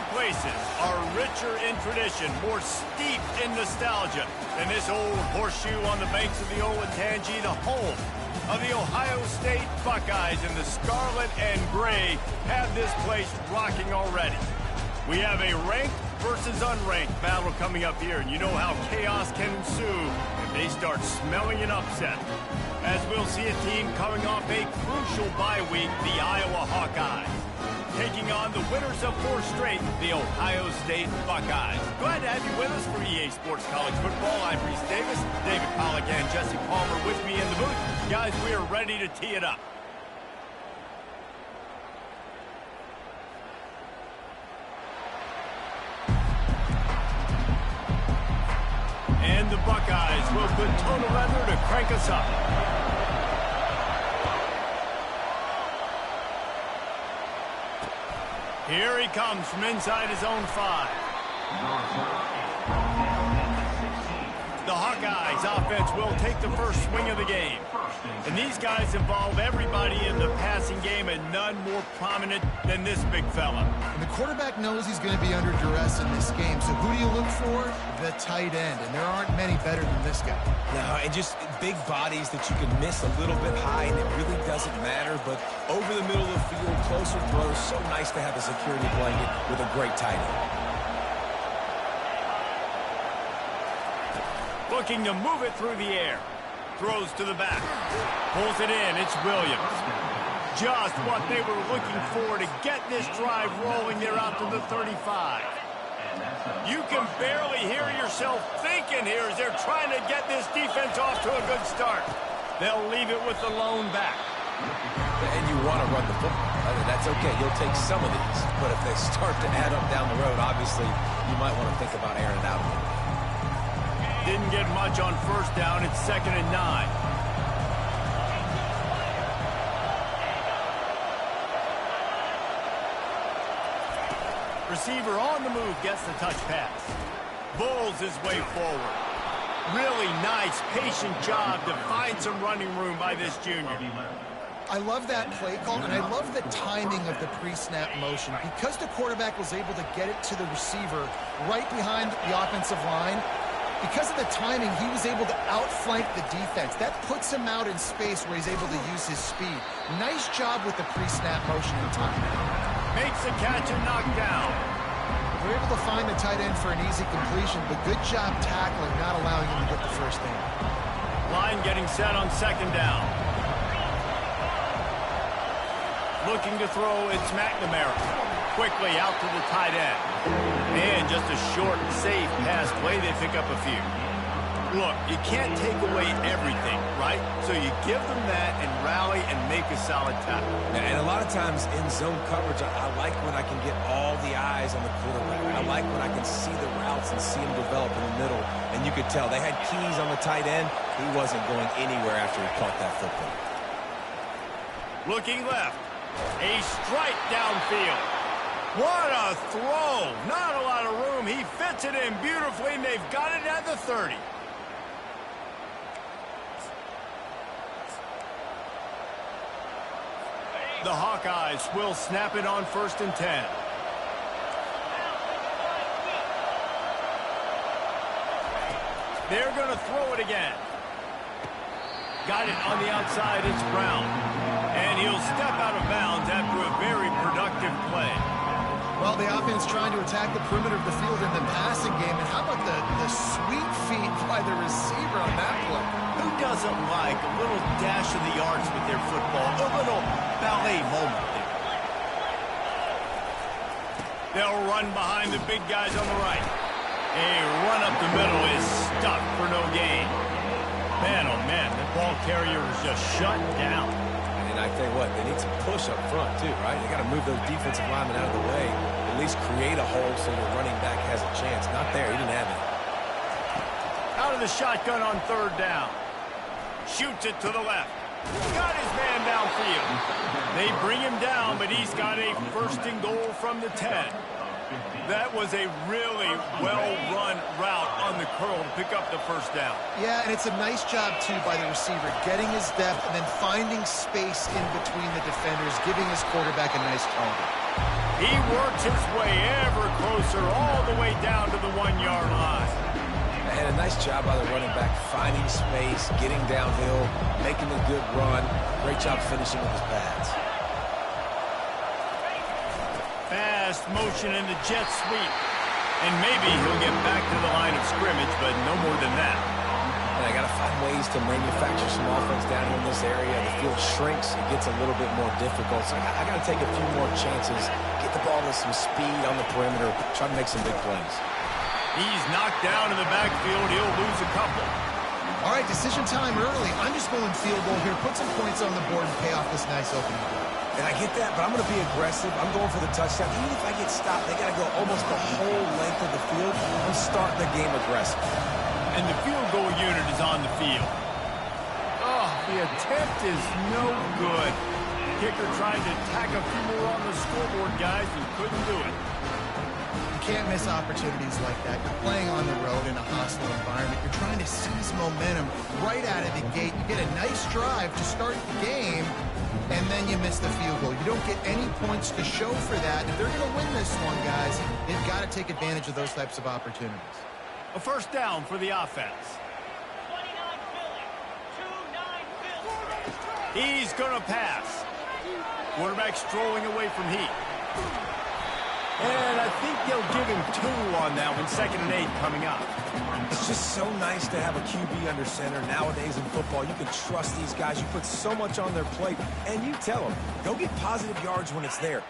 places are richer in tradition, more steeped in nostalgia than this old horseshoe on the banks of the Olentangy, the home of the Ohio State Buckeyes, and the scarlet and gray have this place rocking already. We have a ranked versus unranked battle coming up here, and you know how chaos can ensue if they start smelling an upset. As we'll see a team coming off a crucial bye week, the Iowa Hawkeyes, taking on the winners of 4 straight, the Ohio State Buckeyes. Glad to have you with us for EA Sports College Football. I'm Reese Davis, David Pollack and Jesse Palmer with me in the booth. Guys, we are ready to tee it up. And the Buckeyes will put total leather to crank us up. Here he comes from inside his own 5. The Hawkeyes offense will take the first swing of the game. And these guys involve everybody in the passing game, and none more prominent than this big fella. And the quarterback knows he's going to be under duress in this game. So who do you look for? The tight end. And there aren't many better than this guy. No, and just big bodies that you can miss a little bit high, and it really doesn't matter. But over the middle of the field, closer throws, so nice to have a security blanket with a great tight end. Looking to move it through the air. Throws to the back. Pulls it in. It's Williams. Just what they were looking for to get this drive rolling there out to the 35. You can barely hear yourself thinking here as they're trying to get this defense off to a good start. They'll leave it with the lone back. And you want to run the football. I mean, that's okay. You'll take some of these. But if they start to add up down the road, obviously, you might want to think about airing it out a little bit. Didn't get much on first down. It's 2nd and 9. Receiver on the move gets the touch pass. Bulls his way forward. Really nice, patient job to find some running room by this junior. I love that play call, and I love the timing of the pre-snap motion. Because the quarterback was able to get it to the receiver right behind the offensive line, because of the timing, he was able to outflank the defense. That puts him out in space where he's able to use his speed. Nice job with the pre-snap motion and timing. Makes the catch and knocked down. They're able to find the tight end for an easy completion, but good job tackling, not allowing him to get the first down. Line getting set on 2nd down. Looking to throw, it's McNamara. Quickly out to the tight end. And just a short, safe pass play. They pick up a few. Look, you can't take away everything, right? So you give them that and rally and make a solid tackle. And a lot of times in zone coverage, I like when I can get all the eyes on the quarterback. I like when I can see the routes and see them develop in the middle. And you could tell they had keys on the tight end. He wasn't going anywhere after he caught that football. Looking left. A strike downfield. What a throw. Not a lot of room. He fits it in beautifully, and they've got it at the 30. The Hawkeyes will snap it on 1st and 10. They're going to throw it again. Got it on the outside. It's Brown. And he'll step out of bounds after a very productive play. Well, the offense trying to attack the perimeter of the field in the passing game. And how about the sweet feet by the receiver on that play? Who doesn't like a little dash of the arts with their football? A little ballet moment there. They'll run behind the big guys on the right. A run up the middle is stuffed for no gain. Man, oh man, the ball carrier is just shut down. And I tell you what, they need some push up front too, right? They got to move those defensive linemen out of the way, at least create a hole so the running back has a chance. Not there, he didn't have it. Out of the shotgun on 3rd down. Shoots it to the left. Got his man downfield. They bring him down, but he's got a 1st and goal from the 10. That was a really well-run route on the curl to pick up the first down. Yeah, and it's a nice job, too, by the receiver, getting his depth and then finding space in between the defenders, giving his quarterback a nice target. He works his way ever closer all the way down to the 1-yard line. And a nice job by the running back, finding space, getting downhill, making a good run. Great job finishing with his pads. Fast motion in the jet sweep. And maybe he'll get back to the line of scrimmage, but no more than that. And I got to find ways to manufacture some offense down here in this area. The field shrinks. It gets a little bit more difficult. So I got to take a few more chances, get the ball with some speed on the perimeter, try to make some big plays. He's knocked down in the backfield. He'll lose a couple. All right, decision time early. I'm just going field goal here. Put some points on the board and pay off this nice opening. And I get that, but I'm going to be aggressive. I'm going for the touchdown. Even if I get stopped, they got to go almost the whole length of the field. I'm starting the game aggressive. And the field goal unit is on the field. Oh, the attempt is no good. Kicker tried to tack a few more on the scoreboard, guys, and couldn't do it. You can't miss opportunities like that. You're playing on the road in a hostile environment. You're trying to seize momentum right out of the gate. You get a nice drive to start the game, and then you miss the field goal. You don't get any points to show for that. If they're going to win this one, guys, they've got to take advantage of those types of opportunities. A first down for the offense. 29 Philly. 2-9 Philly. He's going to pass. Quarterback strolling away from heat. And I think they'll give him 2 on that one. 2nd and 8 coming up. It's just so nice to have a QB under center. Nowadays in football, you can trust these guys. You put so much on their plate, and you tell them, go get positive yards when it's there.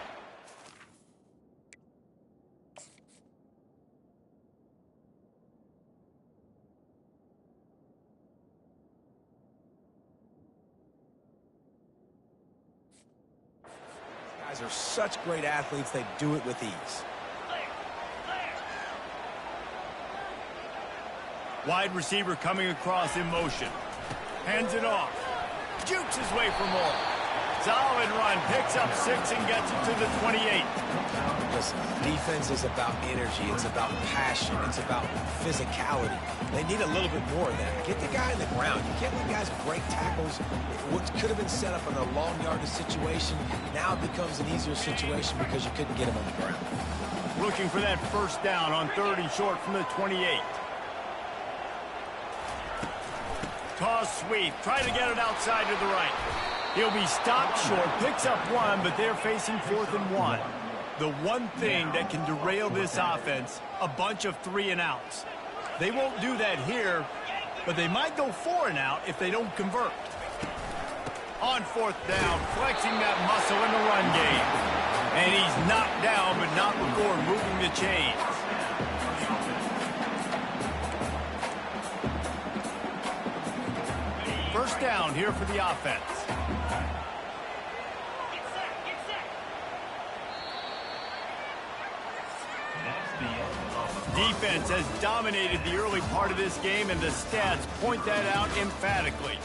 Guys are such great athletes, they do it with ease. Wide receiver coming across in motion. Hands it off. Jukes his way for more. Solid run. Picks up 6 and gets it to the 28. Listen, defense is about energy. It's about passion. It's about physicality. They need a little bit more of that. Get the guy in the ground. You can't let guys break tackles. What could have been set up in a long yardage situation, now it becomes an easier situation because you couldn't get him on the ground. Looking for that first down on 3rd and short from the 28. Toss sweep. Try to get it outside to the right. He'll be stopped short. Picks up 1, but they're facing 4th and 1. The one thing that can derail this offense, a bunch of 3 and outs. They won't do that here, but they might go 4 and out if they don't convert. On 4th down, flexing that muscle in the run game. And he's knocked down, but not before moving the chains. First down here for the offense. Defense has dominated the early part of this game, and the stats point that out emphatically.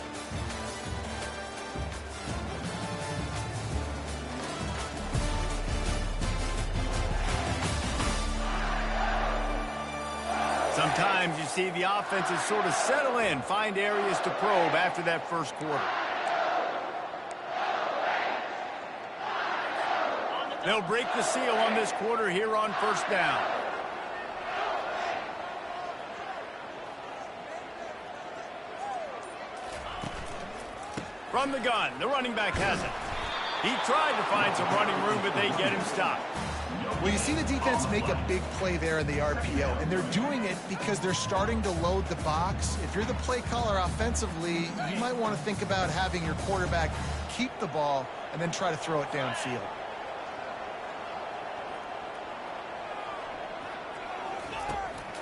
Sometimes you see the offenses sort of settle in, find areas to probe after that first quarter. They'll break the seal on this quarter here on first down. From the gun, the running back has it. He tried to find some running room, but they get him stopped. Well, you see the defense make a big play there in the RPO, and they're doing it because they're starting to load the box. If you're the play caller offensively, you might want to think about having your quarterback keep the ball and then try to throw it downfield.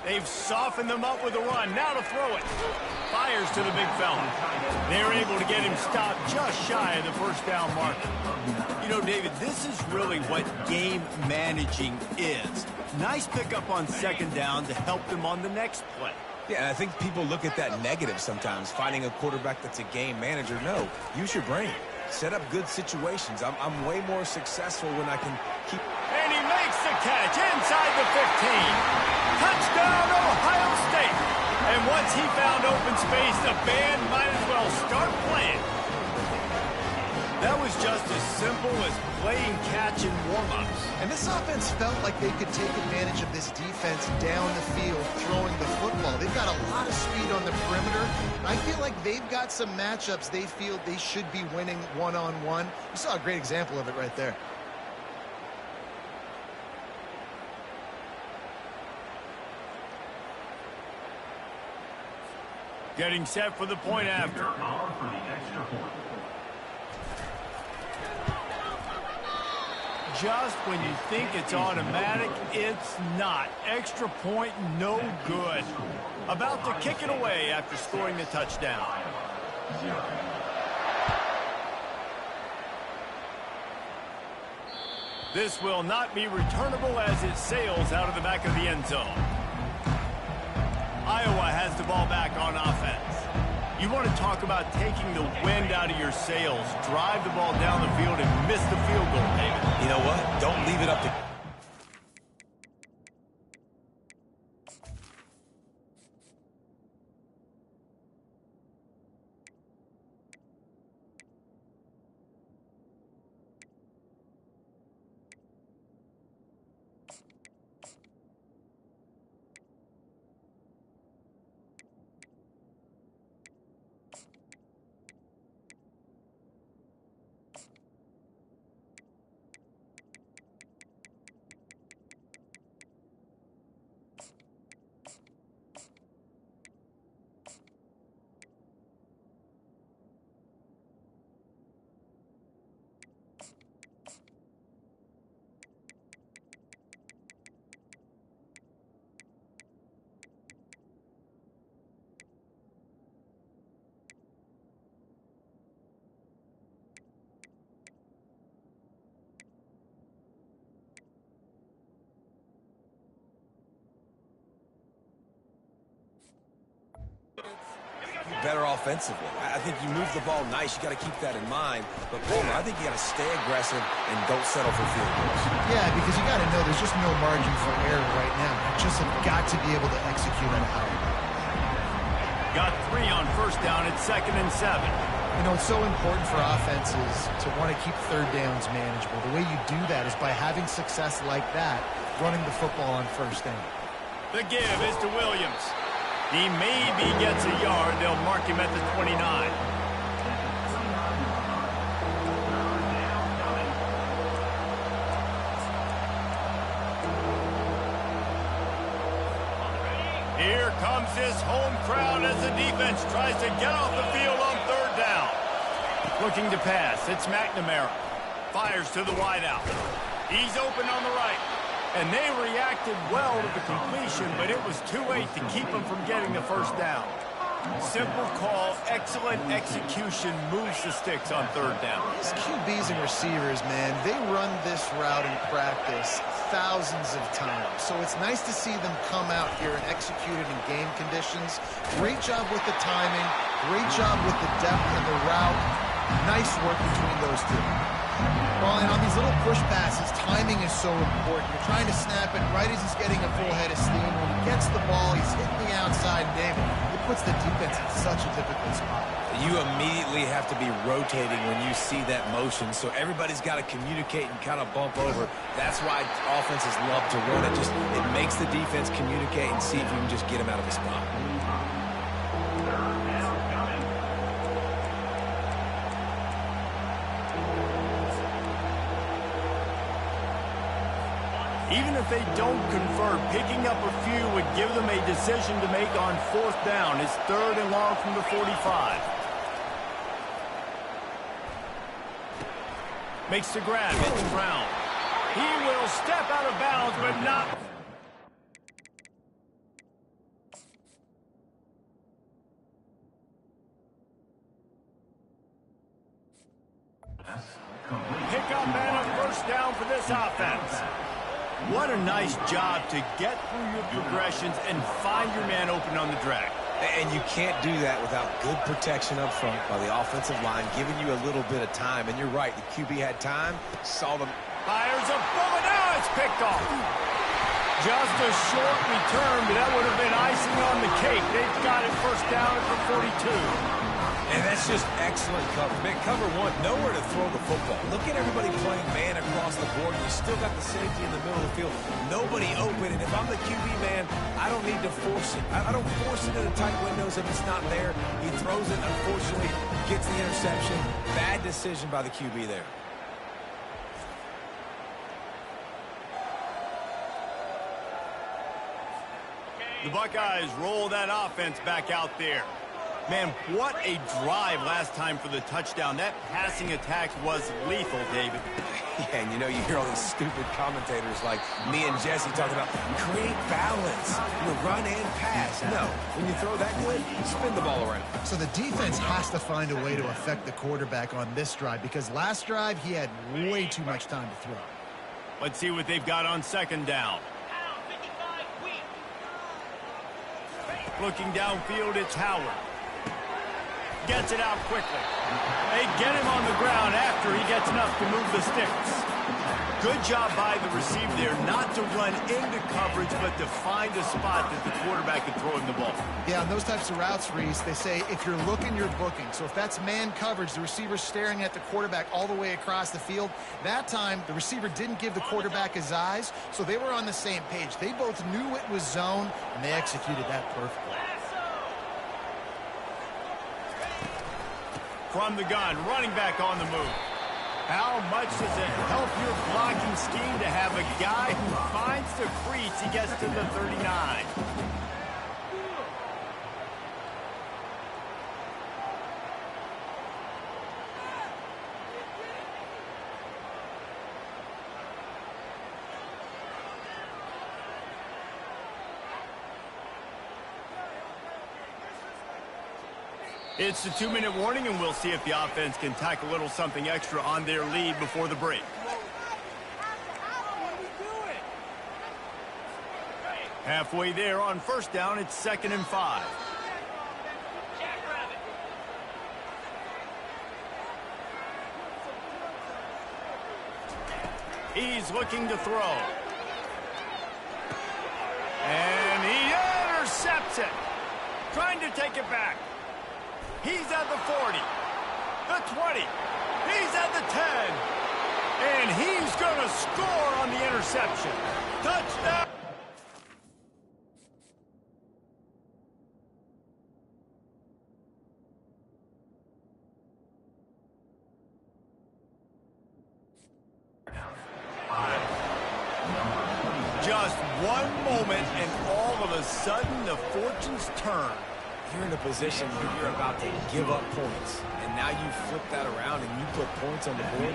They've softened them up with a run. Now to throw it. Fires to the big fella. They're able to get him stopped just shy of the first down marker. You know, David, this is really what game managing is. Nice pickup on 2nd down to help them on the next play. Yeah, and I think people look at that negative sometimes, finding a quarterback that's a game manager. No, use your brain. Set up good situations. I'm way more successful when I can keep... And he makes makes the catch inside the 15. Touchdown, Ohio State. And once he found open space, the band might as well start playing. That was just as simple as playing catch in warm-ups. And this offense felt like they could take advantage of this defense down the field, throwing the football. They've got a lot of speed on the perimeter. I feel like they've got some matchups they feel they should be winning one-on-one. You saw a great example of it right there. Getting set for the point after. For the extra point. Just when you think it's automatic, it's not. Extra point, no good. About to kick it away after scoring the touchdown. This will not be returnable as it sails out of the back of the end zone. Iowa has the ball back on offense. You want to talk about taking the wind out of your sails. Drive the ball down the field and miss the field goal, David. You know what? Don't leave it up to... better offensively. I think you move the ball nice. You got to keep that in mind. But, Bowler, I think you got to stay aggressive and don't settle for field goals. Yeah, because you got to know there's just no margin for error right now. You just have got to be able to execute on it. Got 3 on first down. It's 2nd and 7. You know, it's so important for offenses to want to keep third downs manageable. The way you do that is by having success like that, running the football on first down. The give is to Williams. He maybe gets a yard. They'll mark him at the 29. Here comes this home crowd as the defense tries to get off the field on 3rd down. Looking to pass. It's McNamara. Fires to the wideout. He's open on the right. And they reacted well to the completion, but it was too late to keep them from getting the first down. Simple call, excellent execution, moves the sticks on 3rd down. These QBs and receivers, man, they run this route in practice thousands of times. So it's nice to see them come out here and execute it in game conditions. Great job with the timing, great job with the depth and the route. Nice work between those two. Well, and on these little push passes, timing is so important. You're trying to snap it right as he's getting a full head of steam. When he gets the ball, he's hitting the outside, David. It puts the defense in such a difficult spot. You immediately have to be rotating when you see that motion, so everybody's got to communicate and kind of bump over. That's why offenses love to run it. It makes the defense communicate and see if you can just get him out of the spot. Even if they don't convert, picking up a few would give them a decision to make on 4th down. It's 3rd and long from the 45. Makes the grab. It's Brown. He will step out of bounds, but not... Pick up and a first down for this offense. What a nice job to get through your progressions and find your man open on the drag. And you can't do that without good protection up front by the offensive line, giving you a little bit of time. And you're right, the QB had time, saw the Fires a bullet. Now it's picked off. Just a short return, but that would have been icing on the cake. They've got it first down at the 42. And that's just excellent cover. Man, cover one, nowhere to throw the football. Look at everybody playing man across the board. You still got the safety in the middle of the field. Nobody open. And if I'm the QB, man, I don't need to force it. I don't force it into tight windows if it's not there. He throws it, unfortunately, gets the interception. Bad decision by the QB there. The Buckeyes roll that offense back out there. Man, what a drive last time for the touchdown. That passing attack was lethal, David. Yeah, and you know, you hear all these stupid commentators like me and Jesse talking about create balance, run and pass. No, when you throw that good, spin the ball around. So the defense has to find a way to affect the quarterback on this drive because last drive he had way too much time to throw. Let's see what they've got on second down. Looking downfield, it's Howard. Gets it out quickly. They get him on the ground after he gets enough to move the sticks. Good job by the receiver there not to run into coverage, but to find a spot that the quarterback can throw him the ball. Yeah, on those types of routes, Reese, they say if you're looking, you're booking. So if that's man coverage, the receiver's staring at the quarterback all the way across the field. That time, the receiver didn't give the quarterback his eyes, so they were on the same page. They both knew it was zone, and they executed that perfectly. From the gun, running back on the move. How much does it help your blocking scheme to have a guy who finds the crease? He gets to the 39. It's the 2-minute warning, and we'll see if the offense can tack a little something extra on their lead before the break. Halfway there on first down, it's 2nd and 5. He's looking to throw. And he intercepts it. Trying to take it back. He's at the 40, the 20, he's at the 10, and he's going to score on the interception. Touchdown! Just one moment, and all of a sudden, the fortunes turn. You're in a position where you're about to give up points, and now you flip that around and you put points on the board.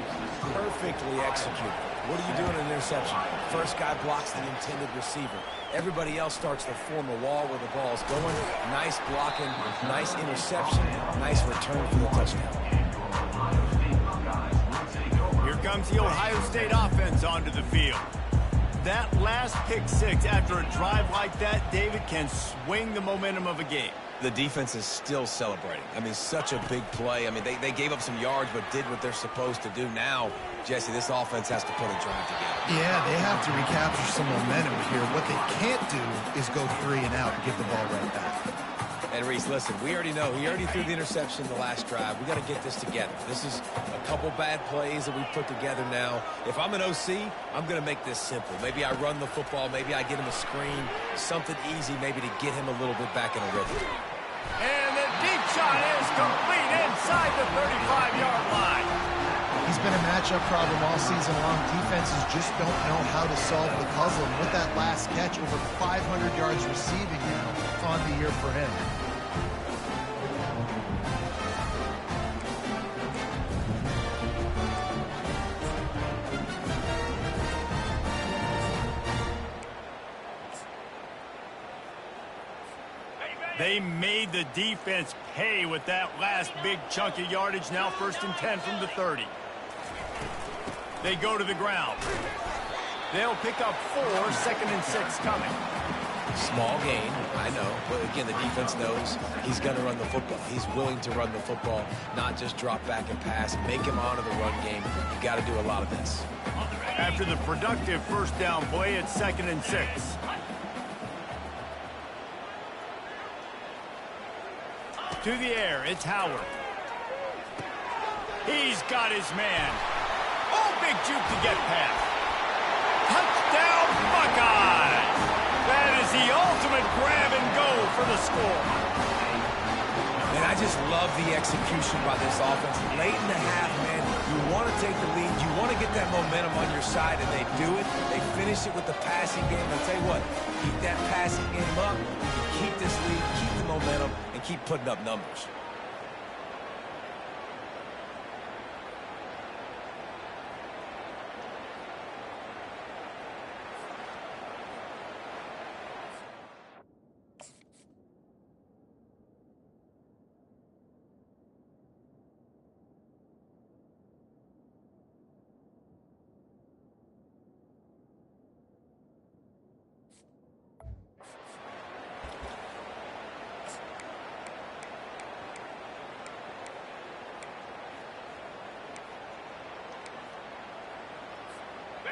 Perfectly executed. What are you doing in an interception? First guy blocks the intended receiver. Everybody else starts to form a wall where the ball's going. Nice blocking, nice interception, nice return for the touchdown. Here comes the Ohio State offense onto the field. That last pick six after a drive like that, David, can swing the momentum of a game. The defense is still celebrating. I mean, such a big play. I mean, they gave up some yards but did what they're supposed to do. Now, Jesse, this offense has to put a drive together. Yeah, they have to recapture some momentum here. What they can't do is go 3 and out and give the ball right back. And Reese, listen, we already know. He already threw the interception the last drive. We got to get this together. This is a couple bad plays that we put together now. If I'm an OC, I'm going to make this simple. Maybe I run the football. Maybe I get him a screen. Something easy maybe to get him a little bit back in a rhythm. And the deep shot is complete inside the 35-yard line. He's been a matchup problem all season long. Defenses just don't know how to solve the puzzle. And with that last catch, over 500 yards receiving now on the year for him. They made the defense pay with that last big chunk of yardage. Now 1st and 10 from the 30. They go to the ground. They'll pick up 4, 2nd and 6 coming. Small gain, I know. But again, the defense knows he's going to run the football. He's willing to run the football, not just drop back and pass. Make him honor the run game. You got to do a lot of this. After the productive first down play, it's 2nd and 6. To the air, it's Howard. He's got his man. Oh, big juke to get past. Touchdown, Buckeyes! That is the ultimate grab and go for the score. And I just love the execution by this offense. Late in the half, man, you want to take the lead. You want to get that momentum on your side, and they do it. They finish it with the passing game. I'll tell you what, keep that passing game up, keep this lead, keep the momentum, and keep putting up numbers.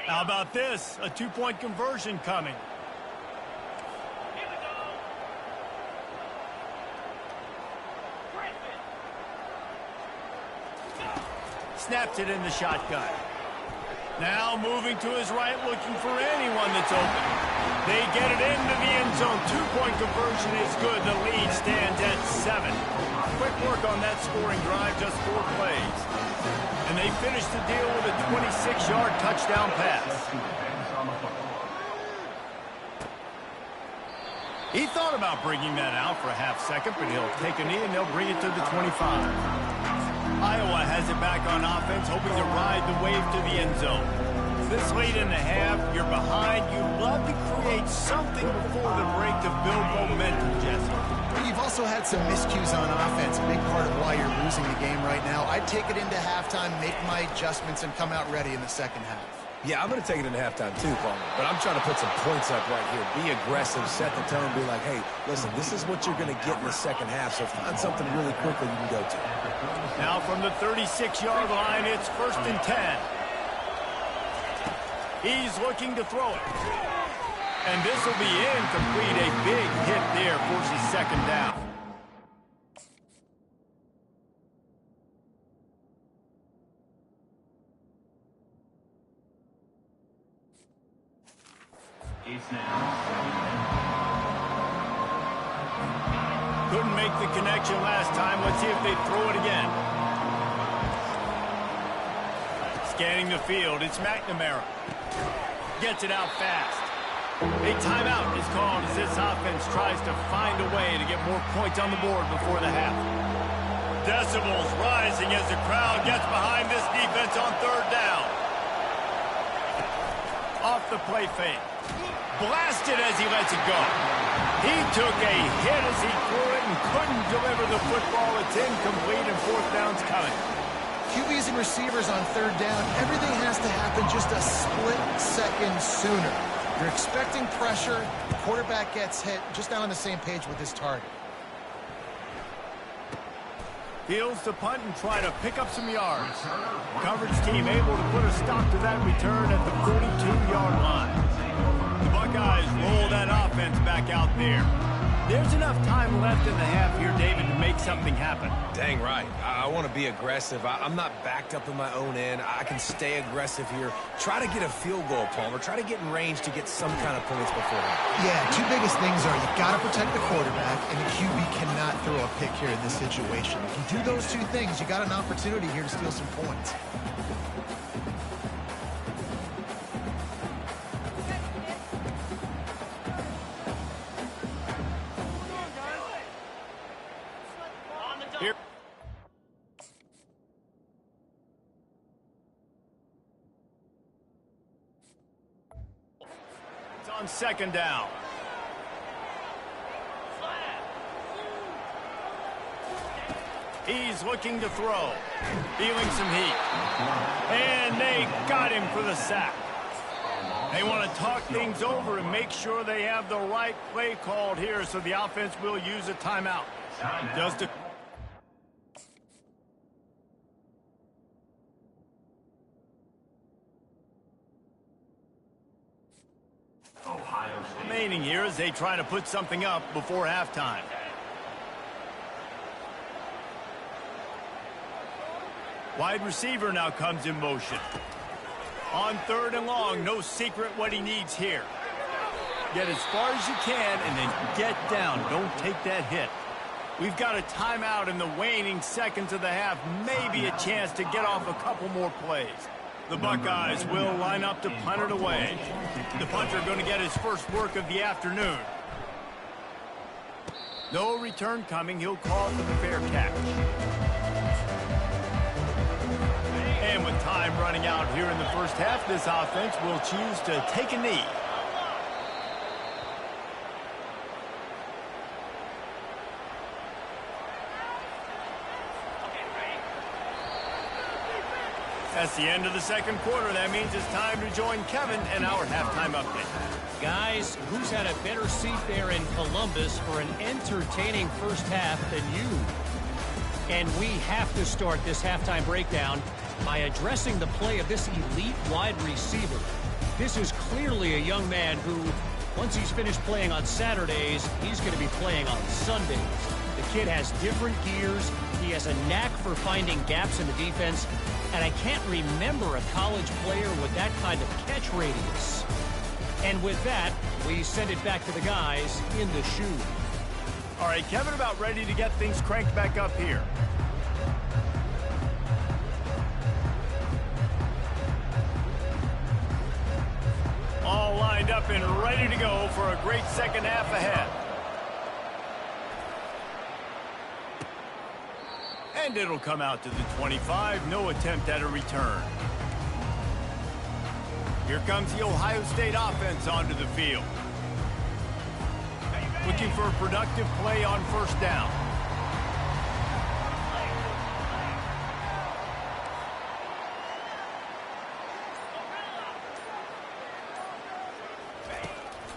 How about this? A 2-point conversion coming. Here we go. Griffin. Snaps it in the shotgun. Now moving to his right, looking for anyone that's open. They get it into the end zone. 2-point conversion is good. The lead stands at 7. Quick work on that scoring drive, just 4 plays. And they finish the deal with a 26-yard touchdown pass. He thought about bringing that out for a half second, but he'll take a knee and they'll bring it to the 25. Iowa has it back on offense, hoping to ride the wave to the end zone. This late in the half, you're behind. You love to create something before the break to build momentum, Jesse. You've also had some miscues on offense, a big part of why you're losing the game right now. I'd take it into halftime, make my adjustments, and come out ready in the second half. Yeah, I'm going to take it into halftime too, Palmer. But I'm trying to put some points up right here. Be aggressive, set the tone, be like, hey, listen, this is what you're going to get in the second half, so find something really quickly you can go to. Now from the 36-yard line, it's 1st and 10. He's looking to throw it. And this will be incomplete. A big hit there, forces 2nd down. Couldn't make the connection last time. Let's see if they throw it again. Scanning the field, it's McNamara. Gets it out fast. A timeout is called as this offense tries to find a way to get more points on the board before the half. Decibels rising as the crowd gets behind this defense on 3rd down. Off the play fake. Blasted as he lets it go. He took a hit as he threw it and couldn't deliver the football. It's incomplete and 4th down's coming. QBs and receivers on 3rd down, everything has to happen just a split second sooner. You're expecting pressure, the quarterback gets hit, just not on the same page with his target. Fields to punt and try to pick up some yards. Coverage team able to put a stop to that return at the 42-yard line. The Buckeyes roll that offense back out there. There's enough time left in the half here, David, to make something happen. Dang right. I want to be aggressive. I'm not backed up in my own end. I can stay aggressive here. Try to get a field goal, Palmer. Try to get in range to get some kind of points before that. Yeah, 2 biggest things are you've got to protect the quarterback, and the QB cannot throw a pick here in this situation. If you do those 2 things, you got an opportunity here to steal some points. Here. It's on 2nd down. He's looking to throw. Feeling some heat. And they got him for the sack. They want to talk things over and make sure they have the right play called here, so the offense will use a timeout. Just a remaining here as they try to put something up before halftime. Wide receiver now comes in motion. On 3rd and long, no secret what he needs here. Get as far as you can and then get down. Don't take that hit. We've got a timeout in the waning seconds of the half. Maybe a chance to get off a couple more plays. The Buckeyes will line up to punt it away. The punter going to get his first work of the afternoon. No return coming. He'll call for the fair catch. And with time running out here in the first half, this offense will choose to take a knee. That's the end of the second quarter. That means it's time to join Kevin and our halftime update. Guys, who's had a better seat there in Columbus for an entertaining first half than you? And we have to start this halftime breakdown by addressing the play of this elite wide receiver. This is clearly a young man who, once he's finished playing on Saturdays, he's going to be playing on Sundays. The kid has different gears. He has a knack for finding gaps in the defense. And I can't remember a college player with that kind of catch radius. And with that, we send it back to the guys in the shoe. All right, Kevin, about ready to get things cranked back up here. All lined up and ready to go for a great second half ahead. And it'll come out to the 25. No attempt at a return. Here comes the Ohio State offense onto the field. Looking for a productive play on first down.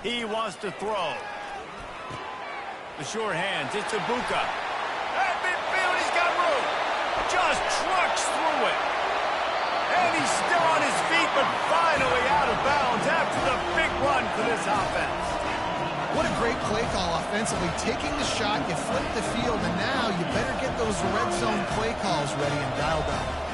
He wants to throw. The sure hands. It's Ibuka. At midfield, he's got room. Just trucks through it. And he's still on his feet, but finally out of bounds after the big run for this offense. What a great play call offensively. Taking the shot, you flip the field, and now you better get those red zone play calls ready and dialed up.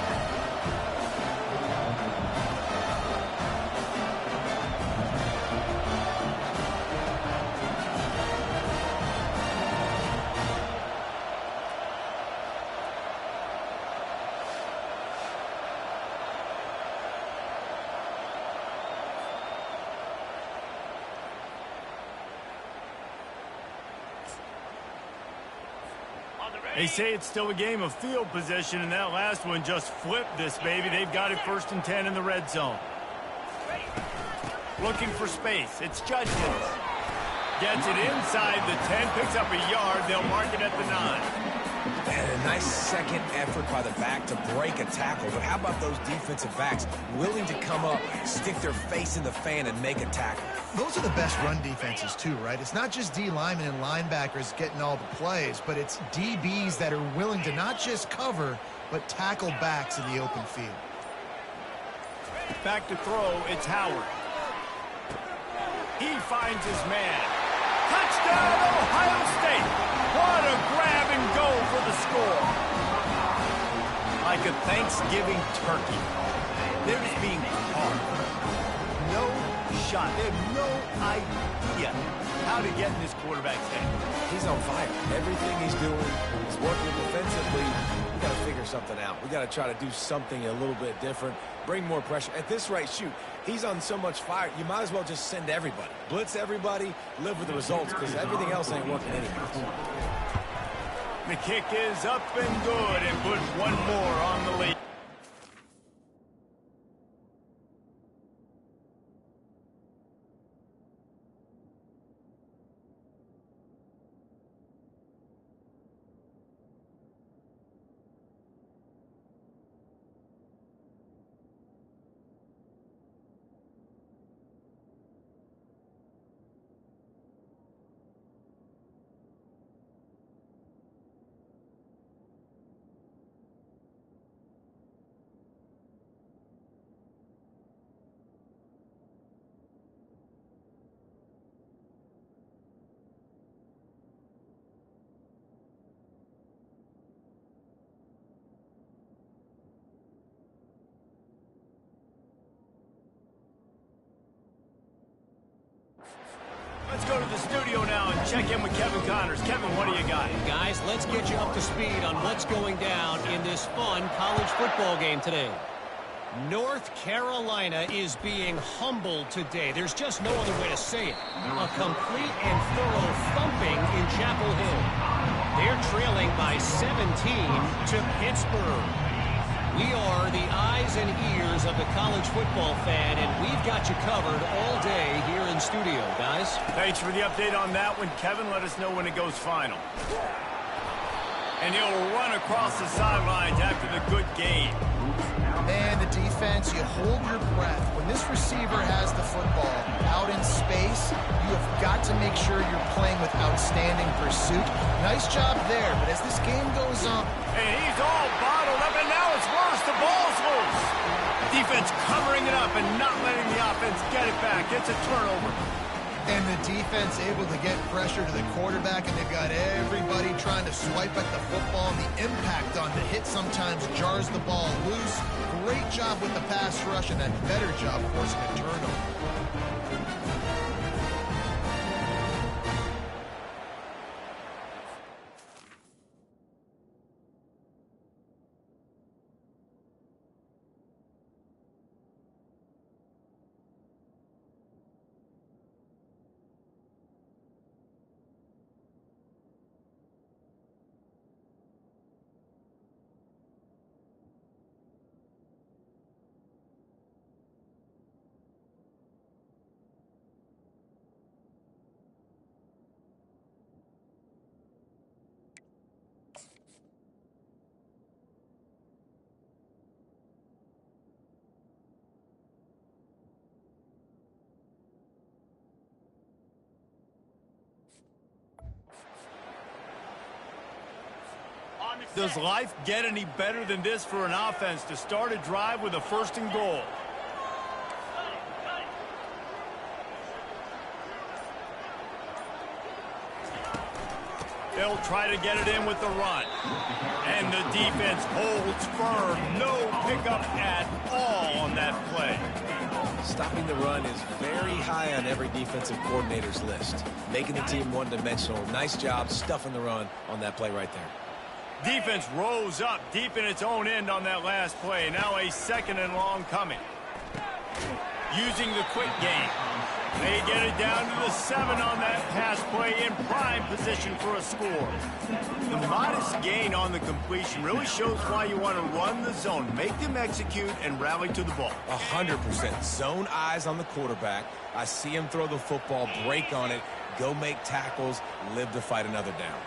They say it's still a game of field position, and that last one just flipped this baby. They've got it 1st and 10 in the red zone. Looking for space. It's Judkins. Gets it inside the 10, picks up a yard. They'll mark it at the 9. And a nice second effort by the back to break a tackle. But how about those defensive backs willing to come up, stick their face in the fan, and make a tackle? Those are the best run defenses, too, right? It's not just D linemen and linebackers getting all the plays, but it's DBs that are willing to not just cover, but tackle backs in the open field. Back to throw, it's Howard. He finds his man. Touchdown, Ohio State! What a grab and go for the score. Like a Thanksgiving turkey. They're just being caught. No shot. They have no idea how to get in this quarterback's head. He's on fire. Everything he's doing, he's working defensively. We got to figure something out. We got to try to do something a little bit different, bring more pressure. At this rate, shoot, he's on so much fire, you might as well just send everybody. Blitz everybody, live with the results, because everything else ain't working anymore. The kick is up and good and puts one more on the lead. Let's go to the studio now and check in with Kevin Connors. Kevin, what do you got? Guys, let's get you up to speed on what's going down in this fun college football game today. North Carolina is being humbled today. There's just no other way to say it. A complete and thorough thumping in Chapel Hill. They're trailing by 17 to Pittsburgh. We are the eyes and ears of the college football fan, and we've got you covered all day here in studio, guys. Thanks for the update on that one, Kevin. Let us know when it goes final. And he'll run across the sidelines after the good game. Man, the defense, you hold your breath. When this receiver has the football out in space, you have got to make sure you're playing with outstanding pursuit. Nice job there, but as this game goes on... And he's all bottled up, and now it's worse. The ball's loose. Defense covering it up and not letting the offense get it back. It's a turnover. And the defense able to get pressure to the quarterback, and they've got everybody trying to swipe at the football, and the impact on the hit sometimes jars the ball loose. Great job with the pass rush, and that better job forcing a turnover. Does life get any better than this for an offense to start a drive with a 1st and goal? They'll try to get it in with the run. And the defense holds firm. No pickup at all on that play. Stopping the run is very high on every defensive coordinator's list. Making the team one-dimensional. Nice job stuffing the run on that play right there. Defense rose up deep in its own end on that last play. Now a 2nd and long coming. Using the quick game. They get it down to the 7 on that pass play in prime position for a score. The modest gain on the completion really shows why you want to run the zone. Make them execute and rally to the ball. 100%. Zone eyes on the quarterback. I see him throw the football, break on it, go make tackles, live to fight another down.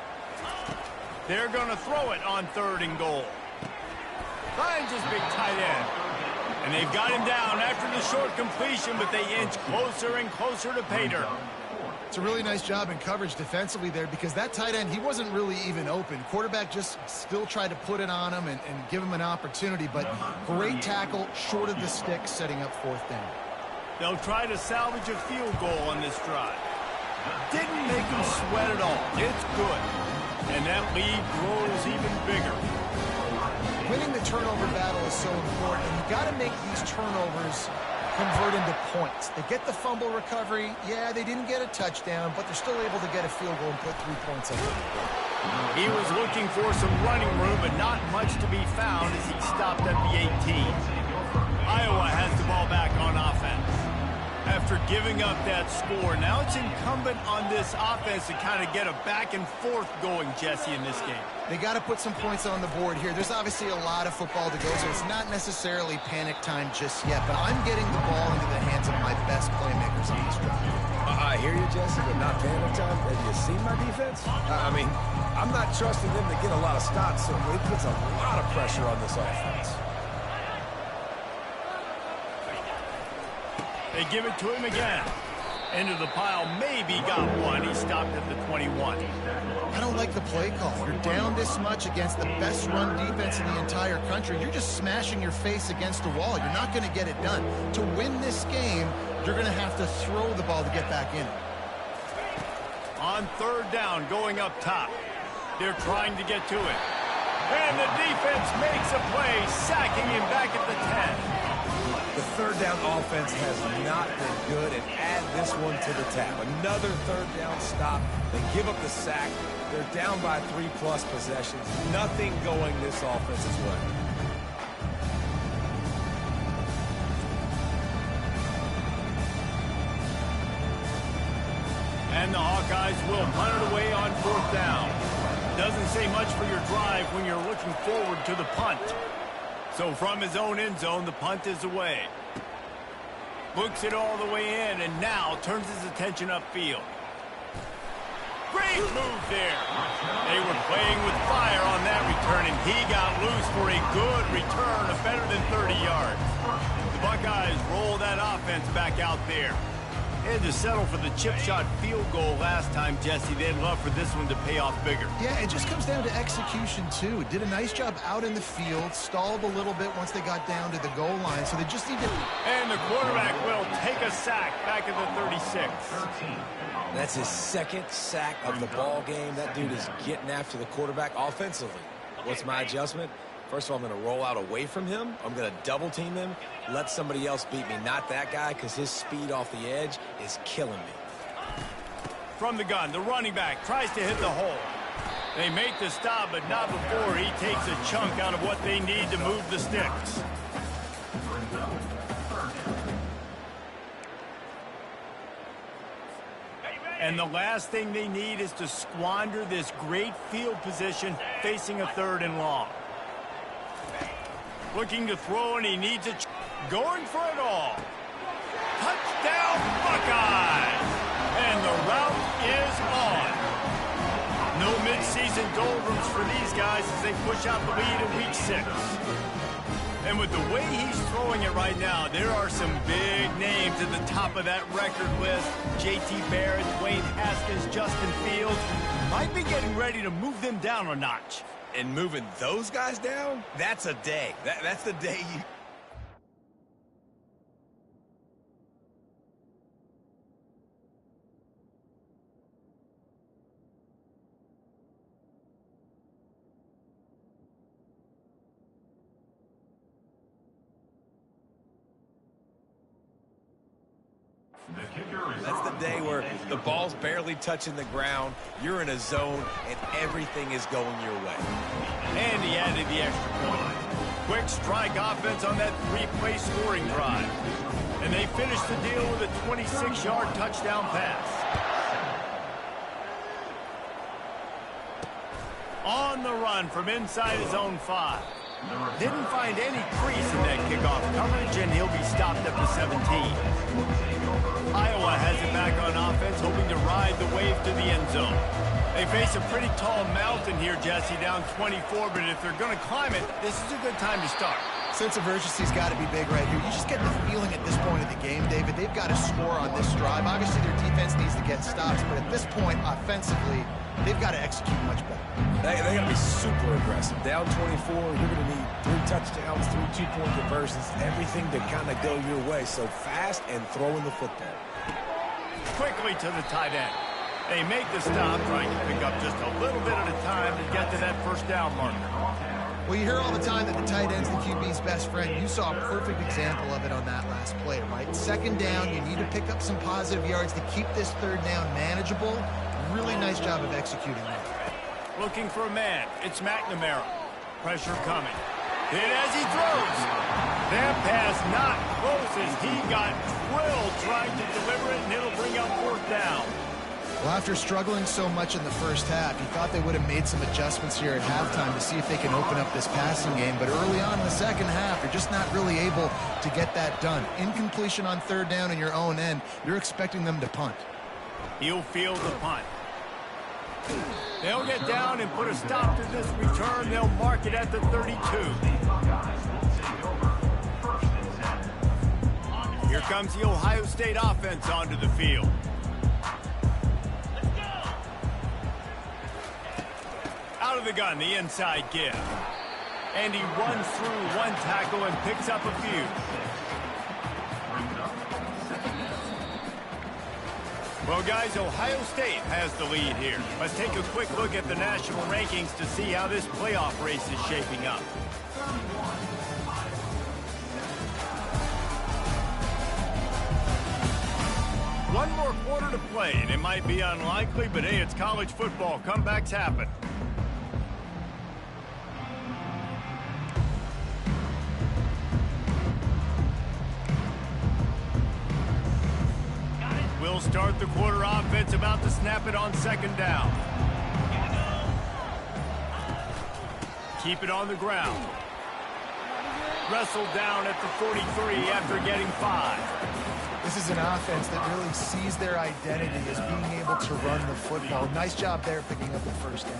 They're going to throw it on 3rd and goal. Finds his big tight end. And they've got him down after the short completion, but they inch closer and closer to pay dirt. It's a really nice job in coverage defensively there, because that tight end, he wasn't really even open. Quarterback just still tried to put it on him and give him an opportunity, but great tackle, short of the stick, setting up 4th down. They'll try to salvage a field goal on this drive. Didn't make him sweat at all. It's good. And that lead grows even bigger. Winning the turnover battle is so important, and you've got to make these turnovers convert into points. They get the fumble recovery. Yeah, they didn't get a touchdown, but they're still able to get a field goal and put 3 points on it. He was looking for some running room, but not much to be found as he stopped at the 18. Iowa has the ball back on offense. After giving up that score, now it's incumbent on this offense to kind of get a back and forth going, Jesse, in this game. They got to put some points on the board here. There's obviously a lot of football to go, so it's not necessarily panic time just yet, but I'm getting the ball into the hands of my best playmakers on this drive. I hear you, Jesse, but not panic time. Have you seen my defense? I mean, I'm not trusting them to get a lot of stops, so it puts a lot of pressure on this offense. They give it to him again. Into the pile, maybe got one. He stopped at the 21. I don't like the play call. You're down this much against the best run defense in the entire country. You're just smashing your face against the wall. You're not going to get it done. To win this game, you're going to have to throw the ball to get back in. On 3rd down, going up top. They're trying to get to it. And the defense makes a play, sacking him back at the 10. The third down offense has not been good, and add this one to the tab. Another third down stop. They give up the sack. They're down by 3+ possessions. Nothing going this offense's way. And the Hawkeyes will punt it away on 4th down. Doesn't say much for your drive when you're looking forward to the punt. So from his own end zone, the punt is away. Books it all the way in, and now turns his attention upfield. Great move there. They were playing with fire on that return, and he got loose for a good return of better than 30 yards. The Buckeyes roll that offense back out there. They had to settle for the chip shot field goal last time, Jesse. They'd love for this one to pay off bigger. Yeah, it just comes down to execution, too. Did a nice job out in the field, stalled a little bit once they got down to the goal line, so they just need to... And the quarterback will take a sack back at the 36. That's his second sack of the ball game. That dude is getting after the quarterback offensively. What's my adjustment? First of all, I'm going to roll out away from him. I'm going to double team him, let somebody else beat me, not that guy, because his speed off the edge is killing me. From the gun, the running back tries to hit the hole. They make the stop, but not before he takes a chunk out of what they need to move the sticks. And the last thing they need is to squander this great field position facing a 3rd and long. Looking to throw, and he needs it. Going for it all. Touchdown, Buckeyes! And the route is on. No midseason doldrums for these guys as they push out the lead in Week 6. And with the way he's throwing it right now, there are some big names at the top of that record list. J.T. Barrett, Dwayne Haskins, Justin Fields. Might be getting ready to move them down a notch. And moving those guys down, that's a day. That's the day you... That's the day where the ball's barely touching the ground, you're in a zone, and everything is going your way. And he added the extra point. Quick strike offense on that 3-play scoring drive. And they finish the deal with a 26-yard touchdown pass. On the run from inside his own 5. Didn't find any crease in that kickoff coverage, and he'll be stopped at the 17. Iowa has it back on offense, hoping to ride the wave to the end zone. They face a pretty tall mountain here, Jesse, down 24, but if they're going to climb it, this is a good time to start. Sense of urgency's got to be big right here. You just get the feeling at this point of the game, David, they've got to score on this drive. Obviously, their defense needs to get stops, but at this point, offensively, they've got to execute much better. They got to be super aggressive. Down 24, you're going to need 3 touchdowns, 3 2-point conversions, everything to kind of go your way. So fast and throwing the football. Quickly to the tight end. They make the stop, trying to pick up just a little bit at a time to get to that 1st down marker. Well, you hear all the time that the tight end's the QB's best friend. You saw a perfect example of it on that last play, right? 2nd down, you need to pick up some positive yards to keep this 3rd down manageable. Really nice job of executing that. Looking for a man. It's McNamara. Pressure coming. Hit as he throws. That pass not close as he got drilled trying to deliver it, and it'll bring up 4th down. Well, after struggling so much in the first half, you thought they would have made some adjustments here at halftime to see if they can open up this passing game. But early on in the second half, you're just not really able to get that done. Incompletion on 3rd down in your own end, you're expecting them to punt. He'll field the punt. They'll get down and put a stop to this return. They'll mark it at the 32. Here comes the Ohio State offense onto the field. Out of the gun, the inside give. And he runs through one tackle and picks up a few. Well, guys, Ohio State has the lead here. Let's take a quick look at the national rankings to see how this playoff race is shaping up. One more quarter to play, and it might be unlikely, but hey, it's college football. Comebacks happen. We'll start the quarter offense, about to snap it on second down. Keep it on the ground. Wrestled down at the 43 after getting 5. This is an offense that really sees their identity as being able to run the football. Nice job there picking up the first down.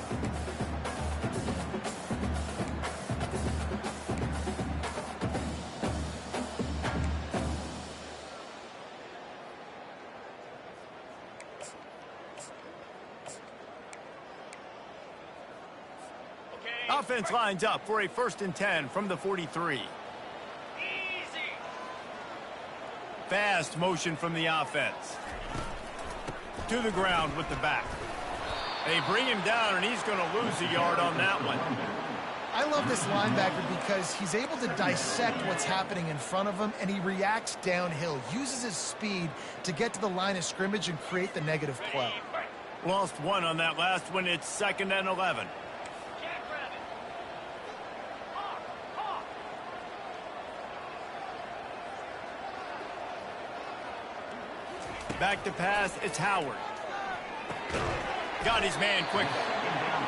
Offense lines up for a 1st and 10 from the 43. Easy. Fast motion from the offense. To the ground with the back. They bring him down, and he's going to lose a yard on that one. I love this linebacker because he's able to dissect what's happening in front of him, and he reacts downhill, uses his speed to get to the line of scrimmage and create the negative play. Lost 1 on that last one. It's 2nd and 11. Back to pass, it's Howard. Got his man quickly.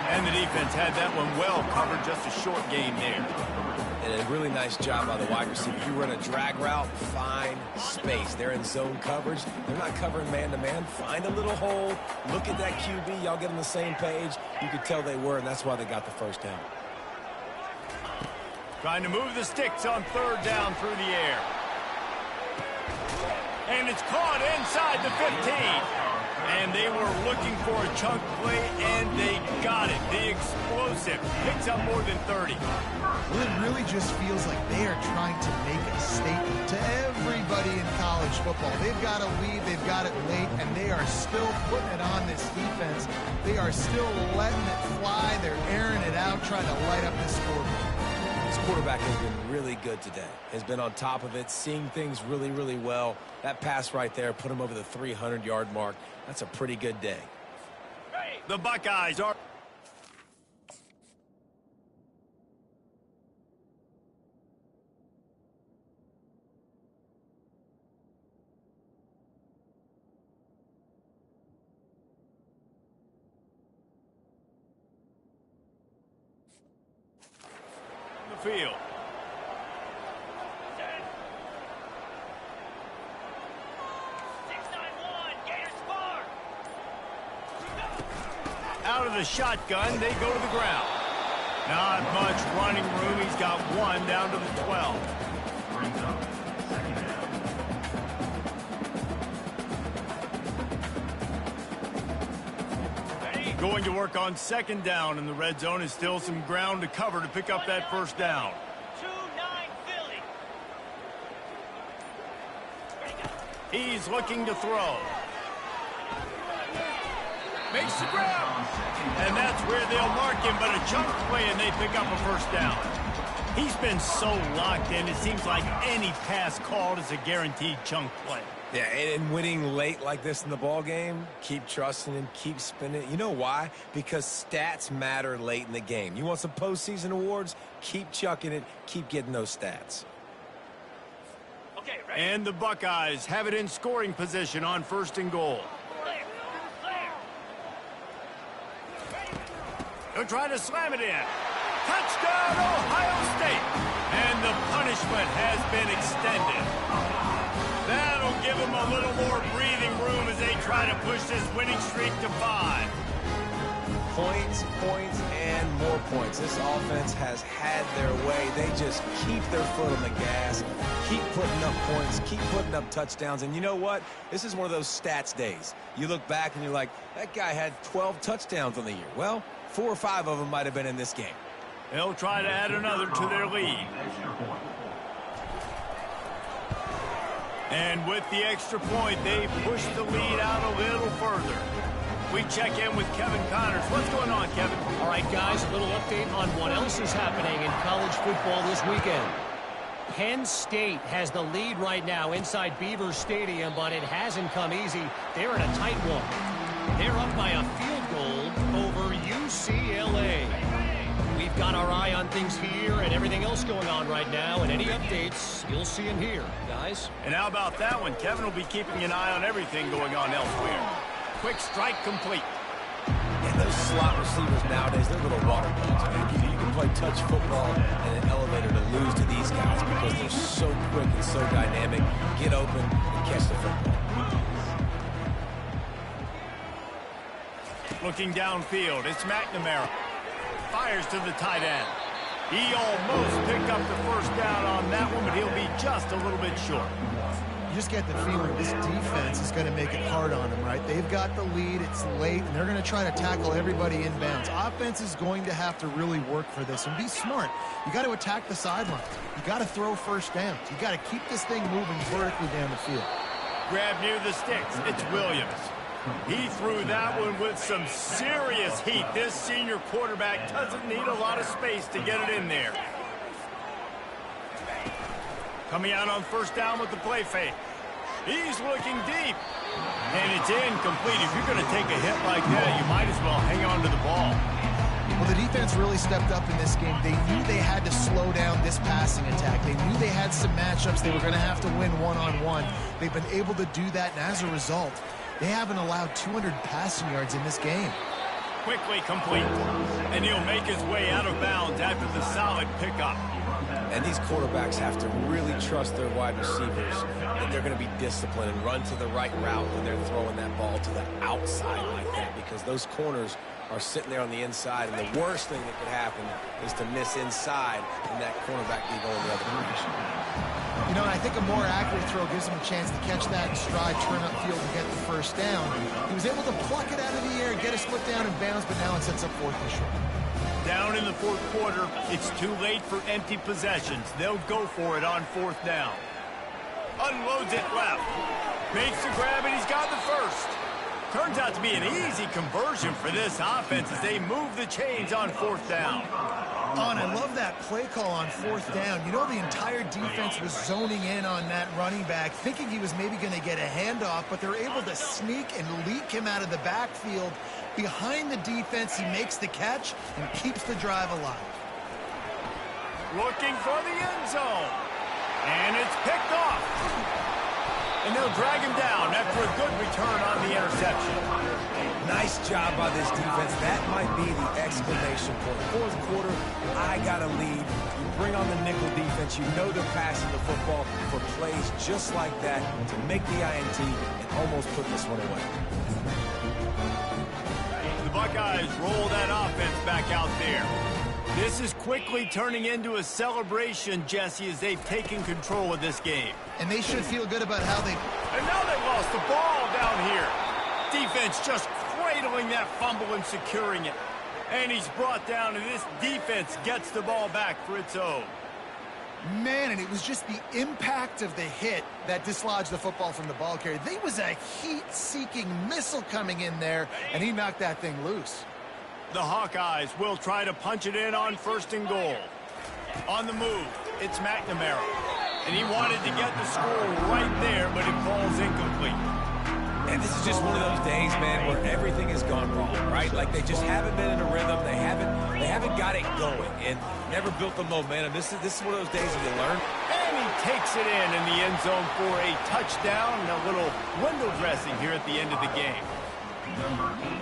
And the defense had that one well covered, just a short gain there. And a really nice job by the wide receiver. You run a drag route, find space. They're in zone coverage. They're not covering man-to-man. Find a little hole. Look at that QB. Y'all get on the same page. You could tell they were, and that's why they got the first down. Trying to move the sticks on 3rd down through the air. And it's caught inside the 15. And they were looking for a chunk play, and they got it. The explosive picks up more than 30. Well, it really just feels like they are trying to make a statement to everybody in college football. They've got a lead, they've got it late, and they are still putting it on this defense. They are still letting it fly. They're airing it out, trying to light up this scoreboard. This quarterback has been really good today. Has been on top of it, seeing things really, really well. That pass right there put him over the 300-yard mark. That's a pretty good day. The Buckeyes are... the field. Out of the shotgun, they go to the ground. Not much running room. He's got 1 down to the 12. Going to work on 2nd down, and the red zone is still some ground to cover to pick up that 1st down. 2-9 Philly. He's looking to throw. Makes the ground. And that's where they'll mark him, but a chunk play, and they pick up a 1st down. He's been so locked in, it seems like any pass called is a guaranteed chunk play. Yeah, and winning late like this in the ball game, keep trusting him, keep spinning. You know why? Because stats matter late in the game. You want some postseason awards? Keep chucking it, keep getting those stats. Okay, ready? And the Buckeyes have it in scoring position on 1st and goal. They'll try to slam it in. Touchdown, Ohio State. And the punishment has been extended. That'll give them a little more breathing room as they try to push this winning streak to 5. Points, points, and more points. This offense has had their way. They just keep their foot on the gas, keep putting up points, keep putting up touchdowns. And you know what? This is one of those stats days. You look back and you're like, that guy had 12 touchdowns on the year. Well, 4 or 5 of them might have been in this game. They'll try to add another to their lead. And with the extra point, they push the lead out a little further. We check in with Kevin Connors. What's going on, Kevin? All right, guys, a little update on what else is happening in college football this weekend. Penn State has the lead right now inside Beaver Stadium, but it hasn't come easy. They're in a tight one. They're up by a field goal over UCLA. We've got our eye on things here and everything else going on right now, and any updates, you'll see them here, guys. And how about that one? Kevin will be keeping an eye on everything going on elsewhere. Quick strike complete. And those slot receivers nowadays, they're little water balls, man. You can play touch football in an elevator to lose to these guys because they're so quick and so dynamic. Get open and catch the football. Looking downfield, it's McNamara. Fires to the tight end. He almost picked up the first down on that one, but he'll be just a little bit short. You just get the feeling this defense is going to make it hard on them, right? They've got the lead, it's late, and they're going to try to tackle everybody inbounds. Offense is going to have to really work for this and be smart. You got to attack the sidelines. You got to throw first downs. You got to keep this thing moving vertically down the field. Grab near the sticks. It's Williams. He threw that one with some serious heat. This senior quarterback doesn't need a lot of space to get it in there. Coming out on first down with the play fake. He's looking deep. And it's incomplete. If you're going to take a hit like that, you might as well hang on to the ball. Well, the defense really stepped up in this game. They knew they had to slow down this passing attack. They knew they had some matchups they were going to have to win one-on-one. They've been able to do that, and as a result, they haven't allowed 200 passing yards in this game. Quickly complete. And he'll make his way out of bounds after the solid pickup. And these quarterbacks have to really trust their wide receivers that they're going to be disciplined and run to the right route when they're throwing that ball to the outside like that, because those corners are sitting there on the inside, and the worst thing that could happen is to miss inside and that cornerback be going the other direction. You know, and I think a more accurate throw gives him a chance to catch that in stride, turn upfield, and get the first down. He was able to pluck it out of the air, get a split down in bounds, but now it sets up fourth and short. Down in the fourth quarter, it's too late for empty possessions. They'll go for it on fourth down. Unloads it left. Makes the grab, and he's got the first. Turns out to be an easy conversion for this offense as they move the chains on fourth down. Oh, and I love that play call on fourth down. You know, the entire defense was zoning in on that running back, thinking he was maybe going to get a handoff, but they're able to sneak and leak him out of the backfield. Behind the defense, he makes the catch and keeps the drive alive. Looking for the end zone. And it's picked off. And they'll drag him down after a good return on the interception. Nice job by this defense. That might be the exclamation point. Fourth quarter, I got a lead. You bring on the nickel defense. You know they're passing the football for plays just like that to make the INT and almost put this one away. The Buckeyes roll that offense back out there. This is quickly turning into a celebration, Jesse, as they've taken control of this game. And they should feel good about how they... And now they lost the ball down here. Defense just cradling that fumble and securing it. And he's brought down, and this defense gets the ball back for its own. Man, and it was just the impact of the hit that dislodged the football from the ball carrier. There was a heat-seeking missile coming in there, and he knocked that thing loose. The Hawkeyes will try to punch it in on first and goal. On the move, it's McNamara. And he wanted to get the score right there, but it falls incomplete. And this is just one of those days, man, where everything has gone wrong, right? Like they just haven't been in a rhythm. They haven't got it going and never built the momentum. This is one of those days that you learn. And he takes it in the end zone for a touchdown and a little window dressing here at the end of the game.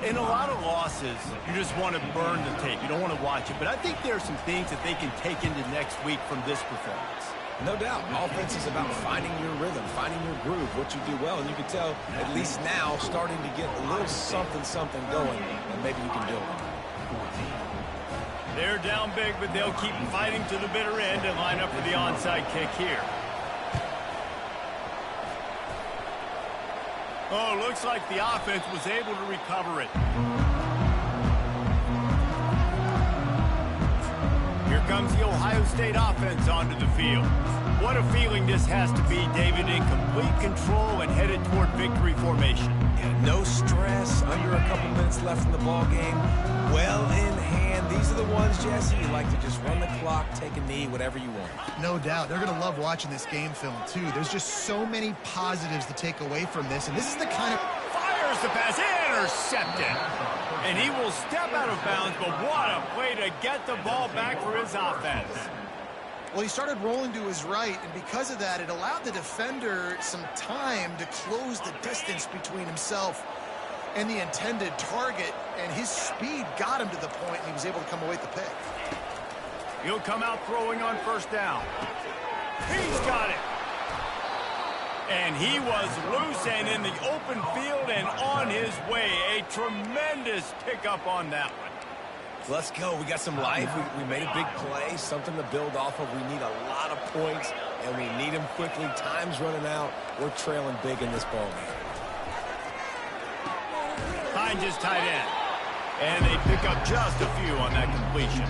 In a lot of losses, you just want to burn the tape. You don't want to watch it. But I think there are some things that they can take into next week from this performance. No doubt. Offense is about finding your rhythm, finding your groove, what you do well. And you can tell, at least now, starting to get a little something going, and maybe you can build it. They're down big, but they'll keep fighting to the bitter end and line up for the onside kick here. Oh, looks like the offense was able to recover it. Here comes the Ohio State offense onto the field. What a feeling this has to be, David, in complete control and headed toward victory formation. Yeah, no stress, under a couple minutes left in the ball game. Well in hand. These are the ones, Jesse, you like to just run the clock, take a knee, whatever you want. No doubt. They're going to love watching this game film, too. There's just so many positives to take away from this, and this is the kind of... Fires the pass, intercepted. And he will step out of bounds, but what a play to get the ball back for his offense. Well, he started rolling to his right, and because of that, it allowed the defender some time to close the distance between himself and the intended target, and his speed got him to the point, and he was able to come away with the pick. He'll come out throwing on first down. He's got it. And he was loose and in the open field and on his way. A tremendous pickup on that one. Let's go. We got some life. We made a big play, something to build off of. We need a lot of points, and we need them quickly. Time's running out. We're trailing big in this ball game. Hines is tight end. And they pick up just a few on that completion.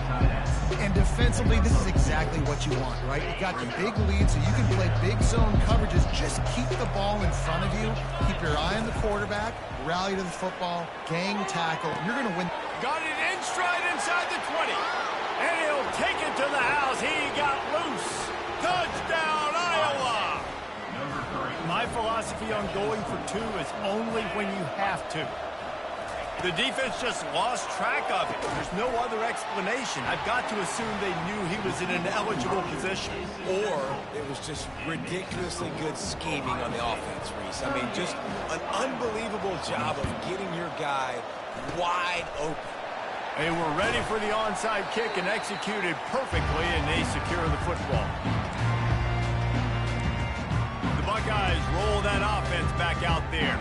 And defensively, this is exactly what you want, right? You got the big lead, so you can play big zone coverages. Just keep the ball in front of you. Keep your eye on the quarterback. Rally to the football. Gang tackle. You're going to win. Got it in stride inside the 20. And he'll take it to the house. He got loose. Touchdown, Iowa! My philosophy on going for two is only when you have to. The defense just lost track of it. There's no other explanation. I've got to assume they knew he was in an eligible position. Or it was just ridiculously good scheming on the offense, Reese. I mean, just an unbelievable job of getting your guy wide open. They were ready for the onside kick and executed perfectly, and they secure the football. The Buckeyes roll that offense back out there.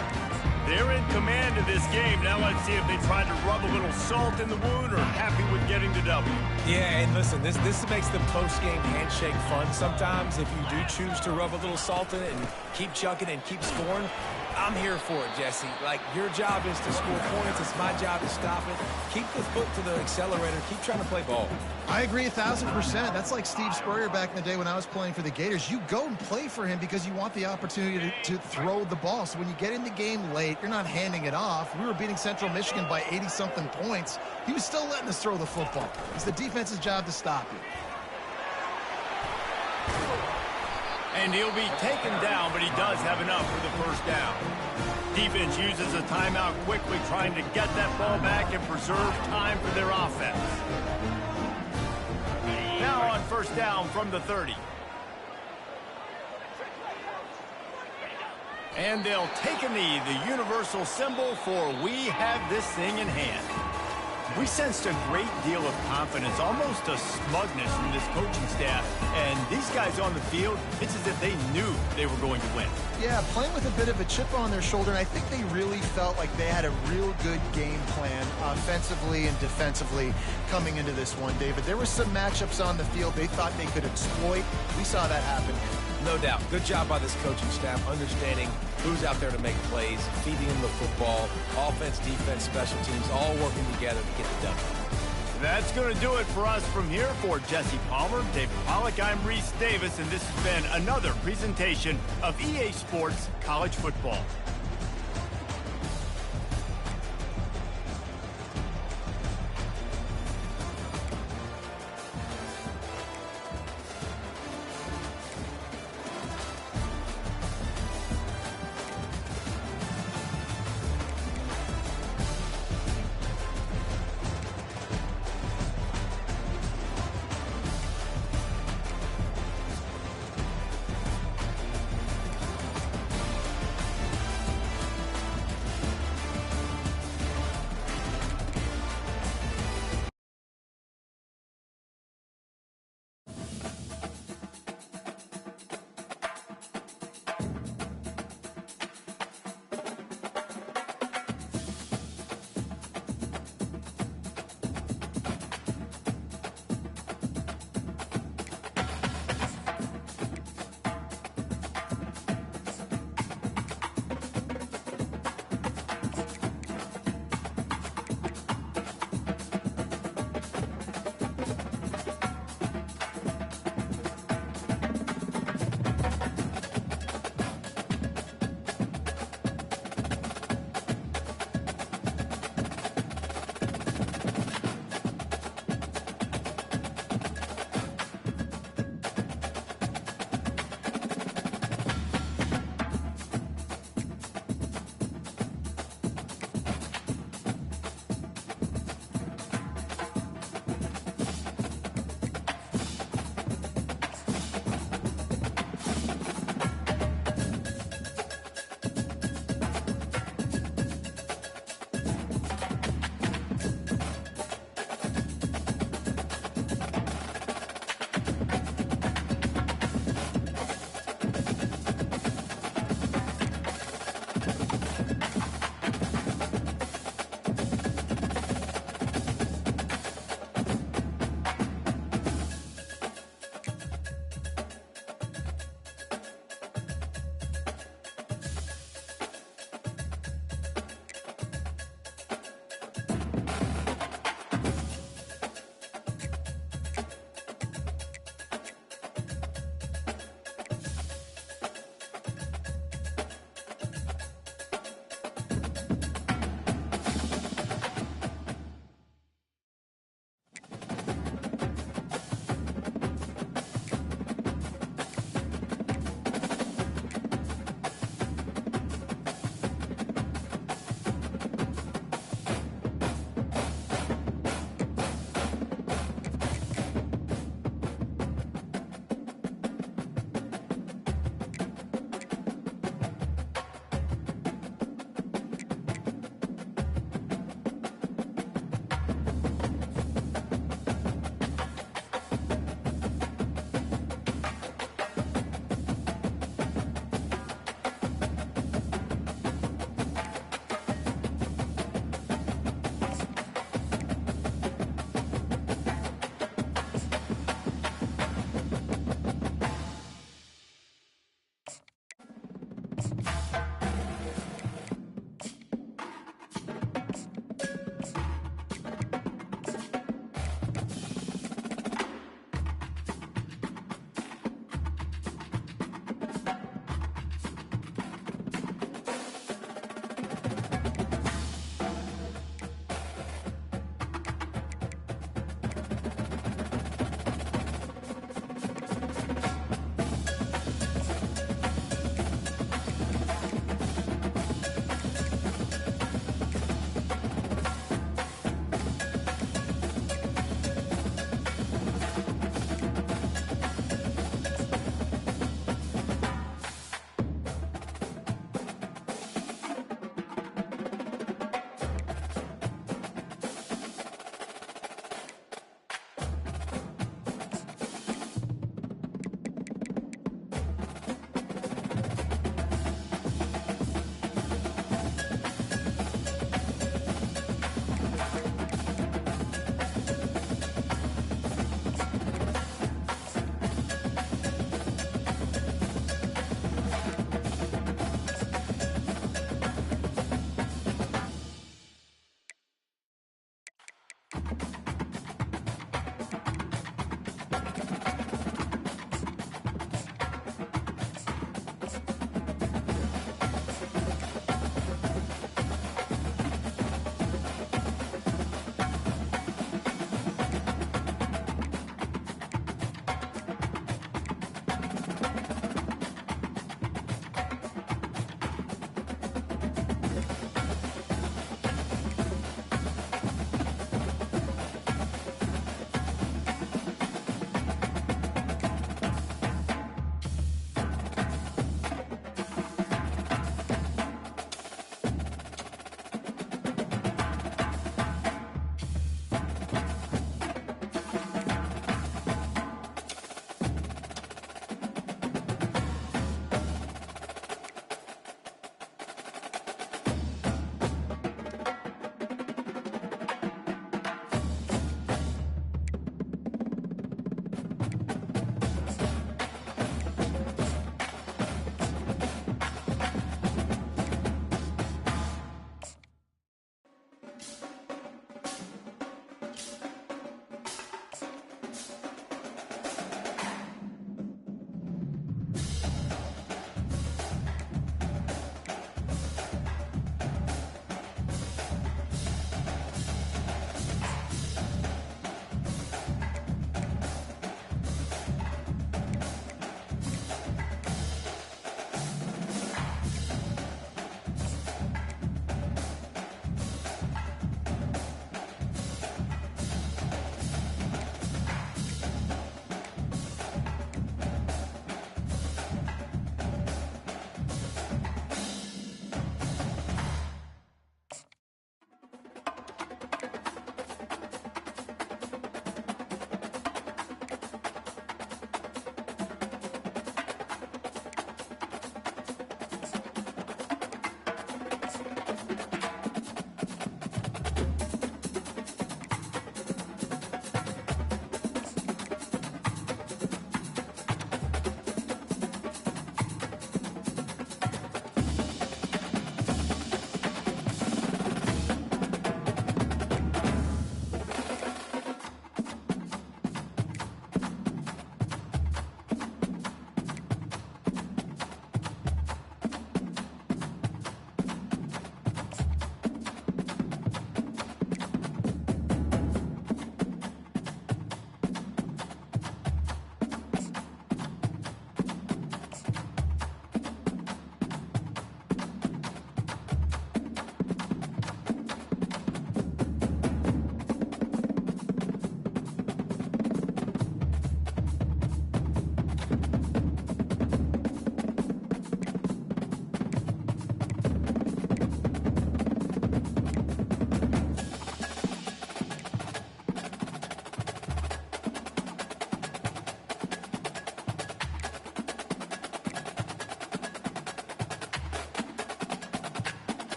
They're in command of this game. Now let's see if they try to rub a little salt in the wound or happy with getting the W. Yeah, and listen, this makes the post-game handshake fun sometimes. If you do choose to rub a little salt in it and keep chucking and keep scoring, I'm here for it, Jesse. Like, your job is to score points. It's my job to stop it. Keep the foot to the accelerator. Keep trying to play ball. I agree 1,000%. That's like Steve Spurrier back in the day when I was playing for the Gators. You go and play for him because you want the opportunity to throw the ball. So when you get in the game late, you're not handing it off. We were beating Central Michigan by 80-something points. He was still letting us throw the football. It's the defense's job to stop you. And he'll be taken down, but he does have enough for the first down. Defense uses a timeout quickly, trying to get that ball back and preserve time for their offense. Now on first down from the 30. And they'll take a knee, the universal symbol for we have this thing in hand. We sensed a great deal of confidence, almost a smugness from this coaching staff. And these guys on the field, it's as if they knew they were going to win. Yeah, playing with a bit of a chip on their shoulder, and I think they really felt like they had a real good game plan offensively and defensively coming into this one, David. There were some matchups on the field they thought they could exploit. We saw that happen. No doubt. Good job by this coaching staff, understanding who's out there to make plays, feeding them the football, offense, defense, special teams, all working together to get it done. That's going to do it for us from here. For Jesse Palmer, David Pollack, I'm Reese Davis, and this has been another presentation of EA Sports College Football.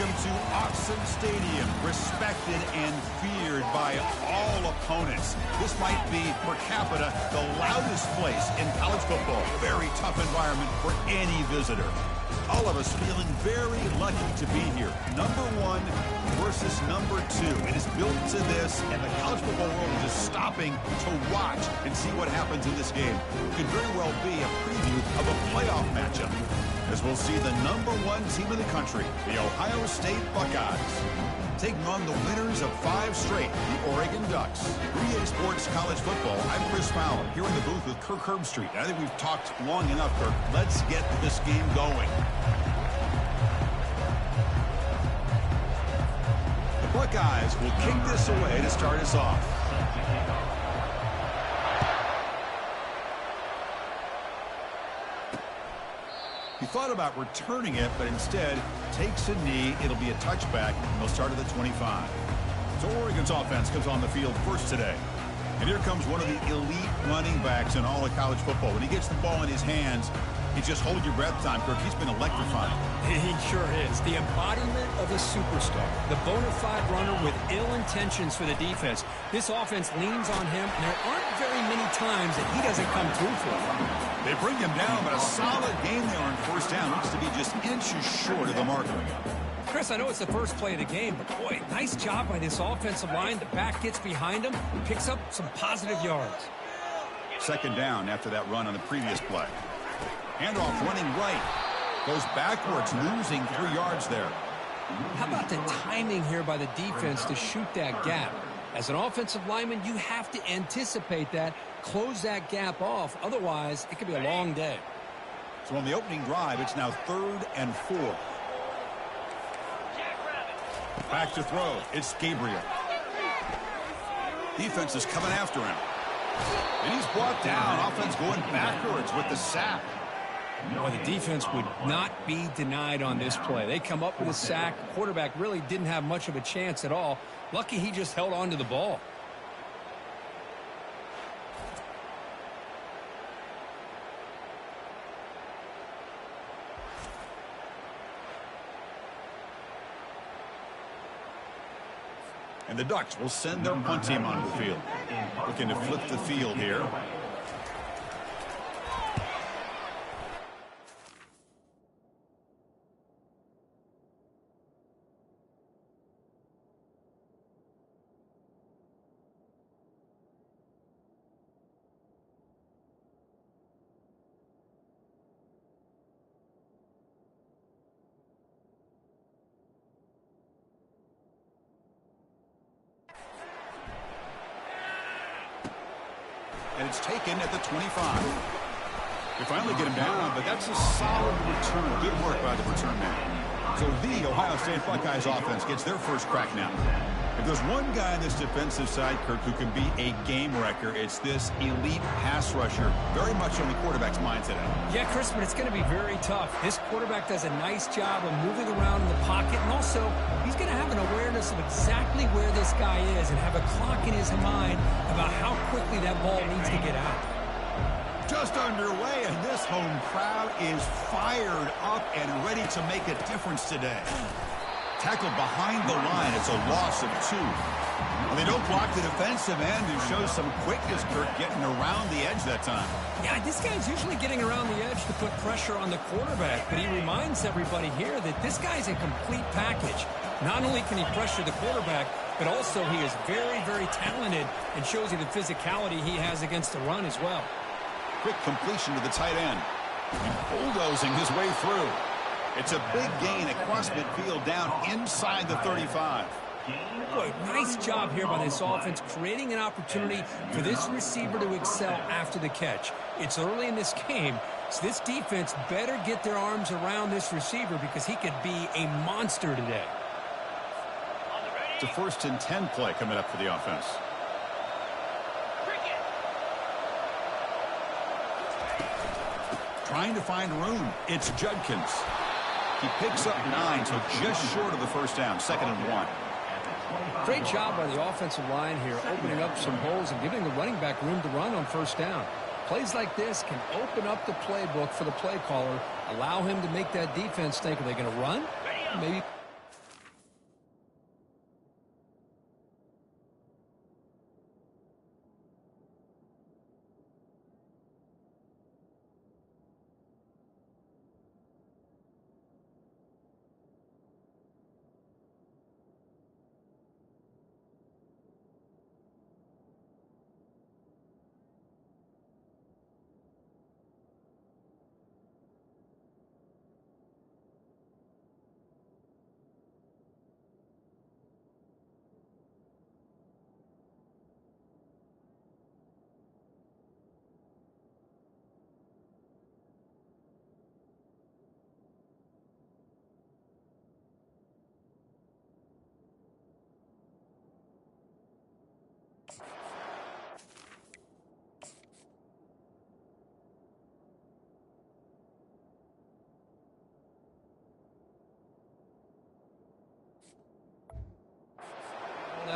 Welcome to Autzen Stadium, respected and feared by all opponents. This might be, per capita, the loudest place in college football. Very tough environment for any visitor. All of us feeling very lucky to be here. Number one versus number two. It is built to this, and the college football world is just stopping to watch and see what happens in this game. It could very well be a preview of a playoff matchup, as we'll see the number one team in the country, the Ohio State Buckeyes, taking on the winners of 5 straight, the Oregon Ducks. 3A Sports College Football, I'm Chris Fowler, here in the booth with Kirk Herbstreit. I think we've talked long enough, Kirk. Let's get this game going. The Buckeyes will kick this away to start us off. He thought about returning it, but instead takes a knee. It'll be a touchback, and they'll start at the 25. So Oregon's offense comes on the field first today. And here comes one of the elite running backs in all of college football. When he gets the ball in his hands, he just hold your breath time, Kirk. He's been electrifying. He sure is. The embodiment of a superstar. The bona fide runner with ill intentions for the defense. This offense leans on him, and there aren't very many times that he doesn't come through for them. They bring him down, but a solid game there on first down. Looks to be just inches short of the marker. Chris, I know it's the first play of the game, but boy, nice job by this offensive line. The back gets behind him, picks up some positive yards. Second down after that run on the previous play. Handoff running right. Goes backwards, losing 3 yards there. How about the timing here by the defense to shoot that gap? As an offensive lineman, you have to anticipate that, close that gap off. Otherwise, it could be a long day. So on the opening drive, it's now 3rd and 4. Back to throw. It's Gabriel. Defense is coming after him. And he's brought down. Offense going backwards with the sack. Well, the defense would not be denied on this play. They come up with a sack. Quarterback really didn't have much of a chance at all. Lucky he just held on to the ball. And the Ducks will send their punt team onto the field. Looking to flip the field here. And it's taken at the 25. They finally get him down, but that's a solid return. Good work by the return man. So the Ohio State Buckeyes offense gets their first crack now. If there's one guy on this defensive side, Kirk, who can be a game wrecker, it's this elite pass rusher, very much on the quarterback's mind today. Yeah, Chris, but it's going to be very tough. This quarterback does a nice job of moving around in the pocket, and also he's going to have an awareness of exactly where this guy is and have a clock in his mind about how quickly that ball needs to get out. Just underway, and this home crowd is fired up and ready to make a difference today. Tackled behind the line. It's a loss of 2. Well, they don't block the defensive end, who shows some quickness, Kirk, getting around the edge that time. Yeah, this guy's usually getting around the edge to put pressure on the quarterback, but he reminds everybody here that this guy's a complete package. Not only can he pressure the quarterback, but also he is very, very talented and shows you the physicality he has against the run as well. Quick completion to the tight end. And bulldozing his way through. It's a big gain across midfield down inside the 35. Boy, nice job here by this offense, creating an opportunity for this receiver to excel after the catch. It's early in this game, so this defense better get their arms around this receiver because he could be a monster today. It's a 1st and 10 play coming up for the offense. Trying to find room. It's Judkins. He picks up 9, so just short of the first down. 2nd and 1. Great job by the offensive line here, opening up some holes and giving the running back room to run on first down. Plays like this can open up the playbook for the play caller, allow him to make that defense think, are they going to run? Maybe.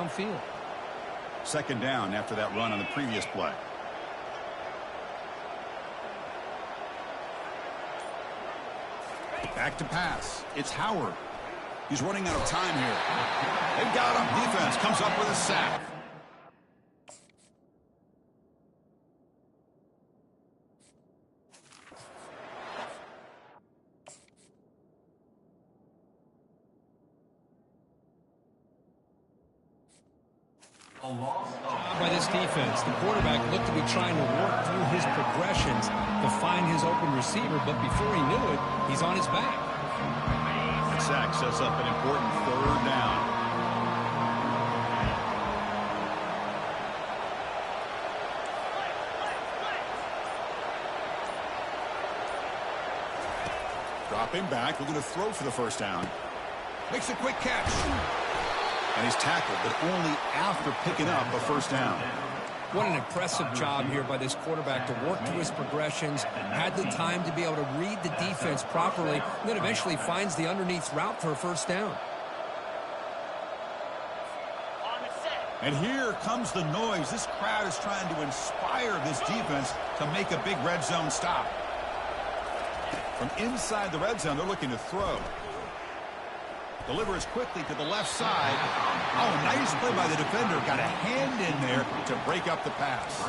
downfield. Second down after that run on the previous play. Back to pass. It's Howard. He's running out of time here. They've got him. Defense comes up with a sack. By this defense, the quarterback looked to be trying to work through his progressions to find his open receiver, but before he knew it, he's on his back. That sack sets up an important third down. Dropping back, looking to throw for the first down. Makes a quick catch. And he's tackled, but only after picking up a first down. What an impressive job here by this quarterback to work through his progressions, had the time to be able to read the defense properly, and then eventually finds the underneath route for a first down. And here comes the noise. This crowd is trying to inspire this defense to make a big red zone stop. From inside the red zone, they're looking to throw. Delivers quickly to the left side. Oh, nice play by the defender. Got a hand in there to break up the pass.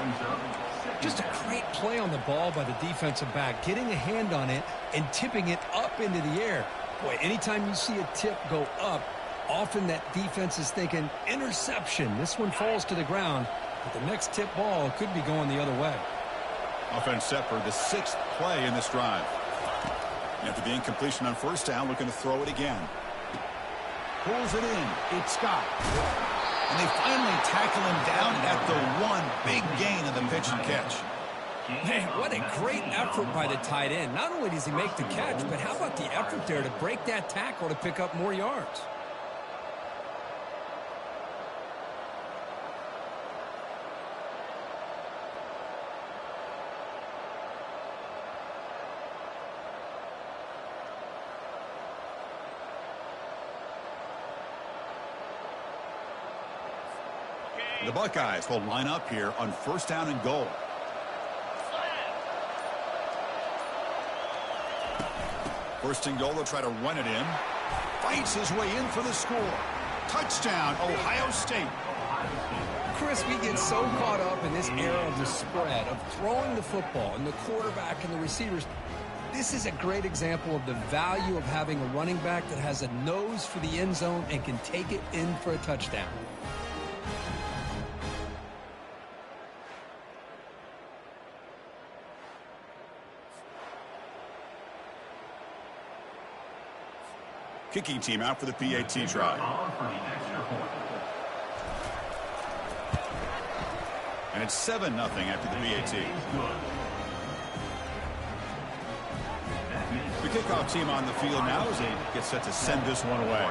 Just a great play on the ball by the defensive back, getting a hand on it and tipping it up into the air. Boy, anytime you see a tip go up, often that defense is thinking interception. This one falls to the ground, but the next tip ball could be going the other way. Offense set for the 6th play in this drive. And after the incompletion on first down, looking to throw it again. Pulls it in. It's Scott. And they finally tackle him down at the one. Big gain in the pitch and catch. Man, what a great effort by the tight end. Not only does he make the catch, but how about the effort there to break that tackle to pick up more yards? The Buckeyes will line up here on first down and goal. First and goal, they'll try to run it in. Fights his way in for the score. Touchdown, Ohio State. Chris, we get so caught up in this era of the spread, of throwing the football, and the quarterback and the receivers. This is a great example of the value of having a running back that has a nose for the end zone and can take it in for a touchdown. Kicking team out for the PAT try. And it's 7-0 after the PAT. The kickoff team on the field now as they get set to send this one away.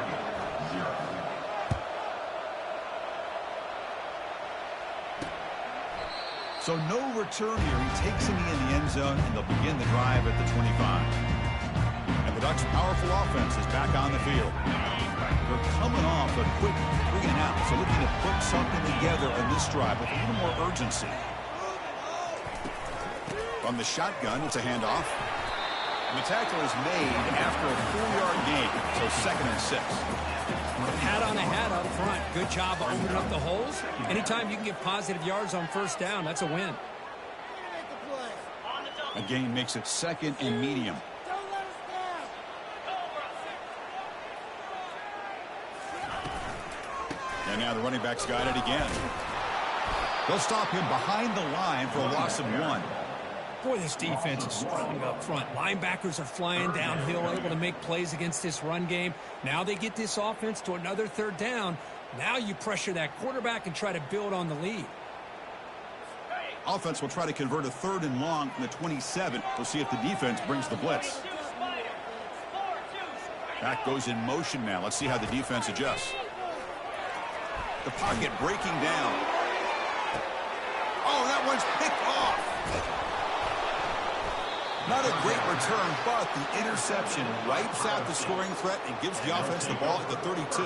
So no return here. He takes him in the end zone, and they'll begin the drive at the 25. The Ducks' powerful offense is back on the field. They're coming off a quick 3-and-out, so looking to put something together on this drive with a little more urgency. From the shotgun, it's a handoff. And the tackle is made after a 4-yard gain, so 2nd and 6. Hat on a hat up front. Good job of opening up the holes. Anytime you can get positive yards on first down, that's a win. A gain makes it 2nd and medium. And now the running back's got it again. They'll stop him behind the line for a loss of 1. Boy, this defense is strong up front. Linebackers are flying downhill, able to make plays against this run game. Now they get this offense to another 3rd down. Now you pressure that quarterback and try to build on the lead. Offense will try to convert a 3rd and long from the 27. We'll see if the defense brings the blitz. Back goes in motion now. Let's see how the defense adjusts. The pocket breaking down. Oh, that one's picked off. Not a great return, but the interception wipes out the scoring threat and gives the offense the ball at the 32.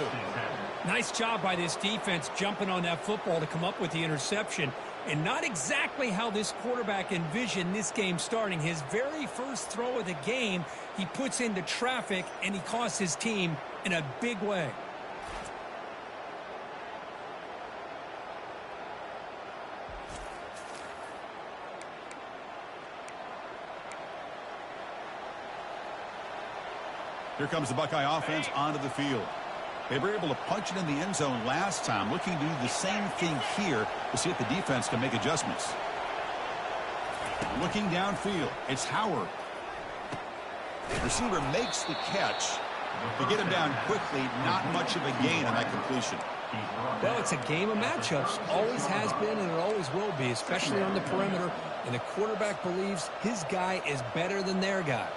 Nice job by this defense jumping on that football to come up with the interception. And not exactly how this quarterback envisioned this game starting. His very first throw of the game, he puts into traffic, and he costs his team in a big way. Here comes the Buckeye offense onto the field. They were able to punch it in the end zone last time, looking to do the same thing here to see if the defense can make adjustments. Looking downfield, it's Howard. Receiver makes the catch. To get him down quickly, not much of a gain on that completion. Well, it's a game of matchups. Always has been, and it always will be, especially on the perimeter. And the quarterback believes his guy is better than their guy.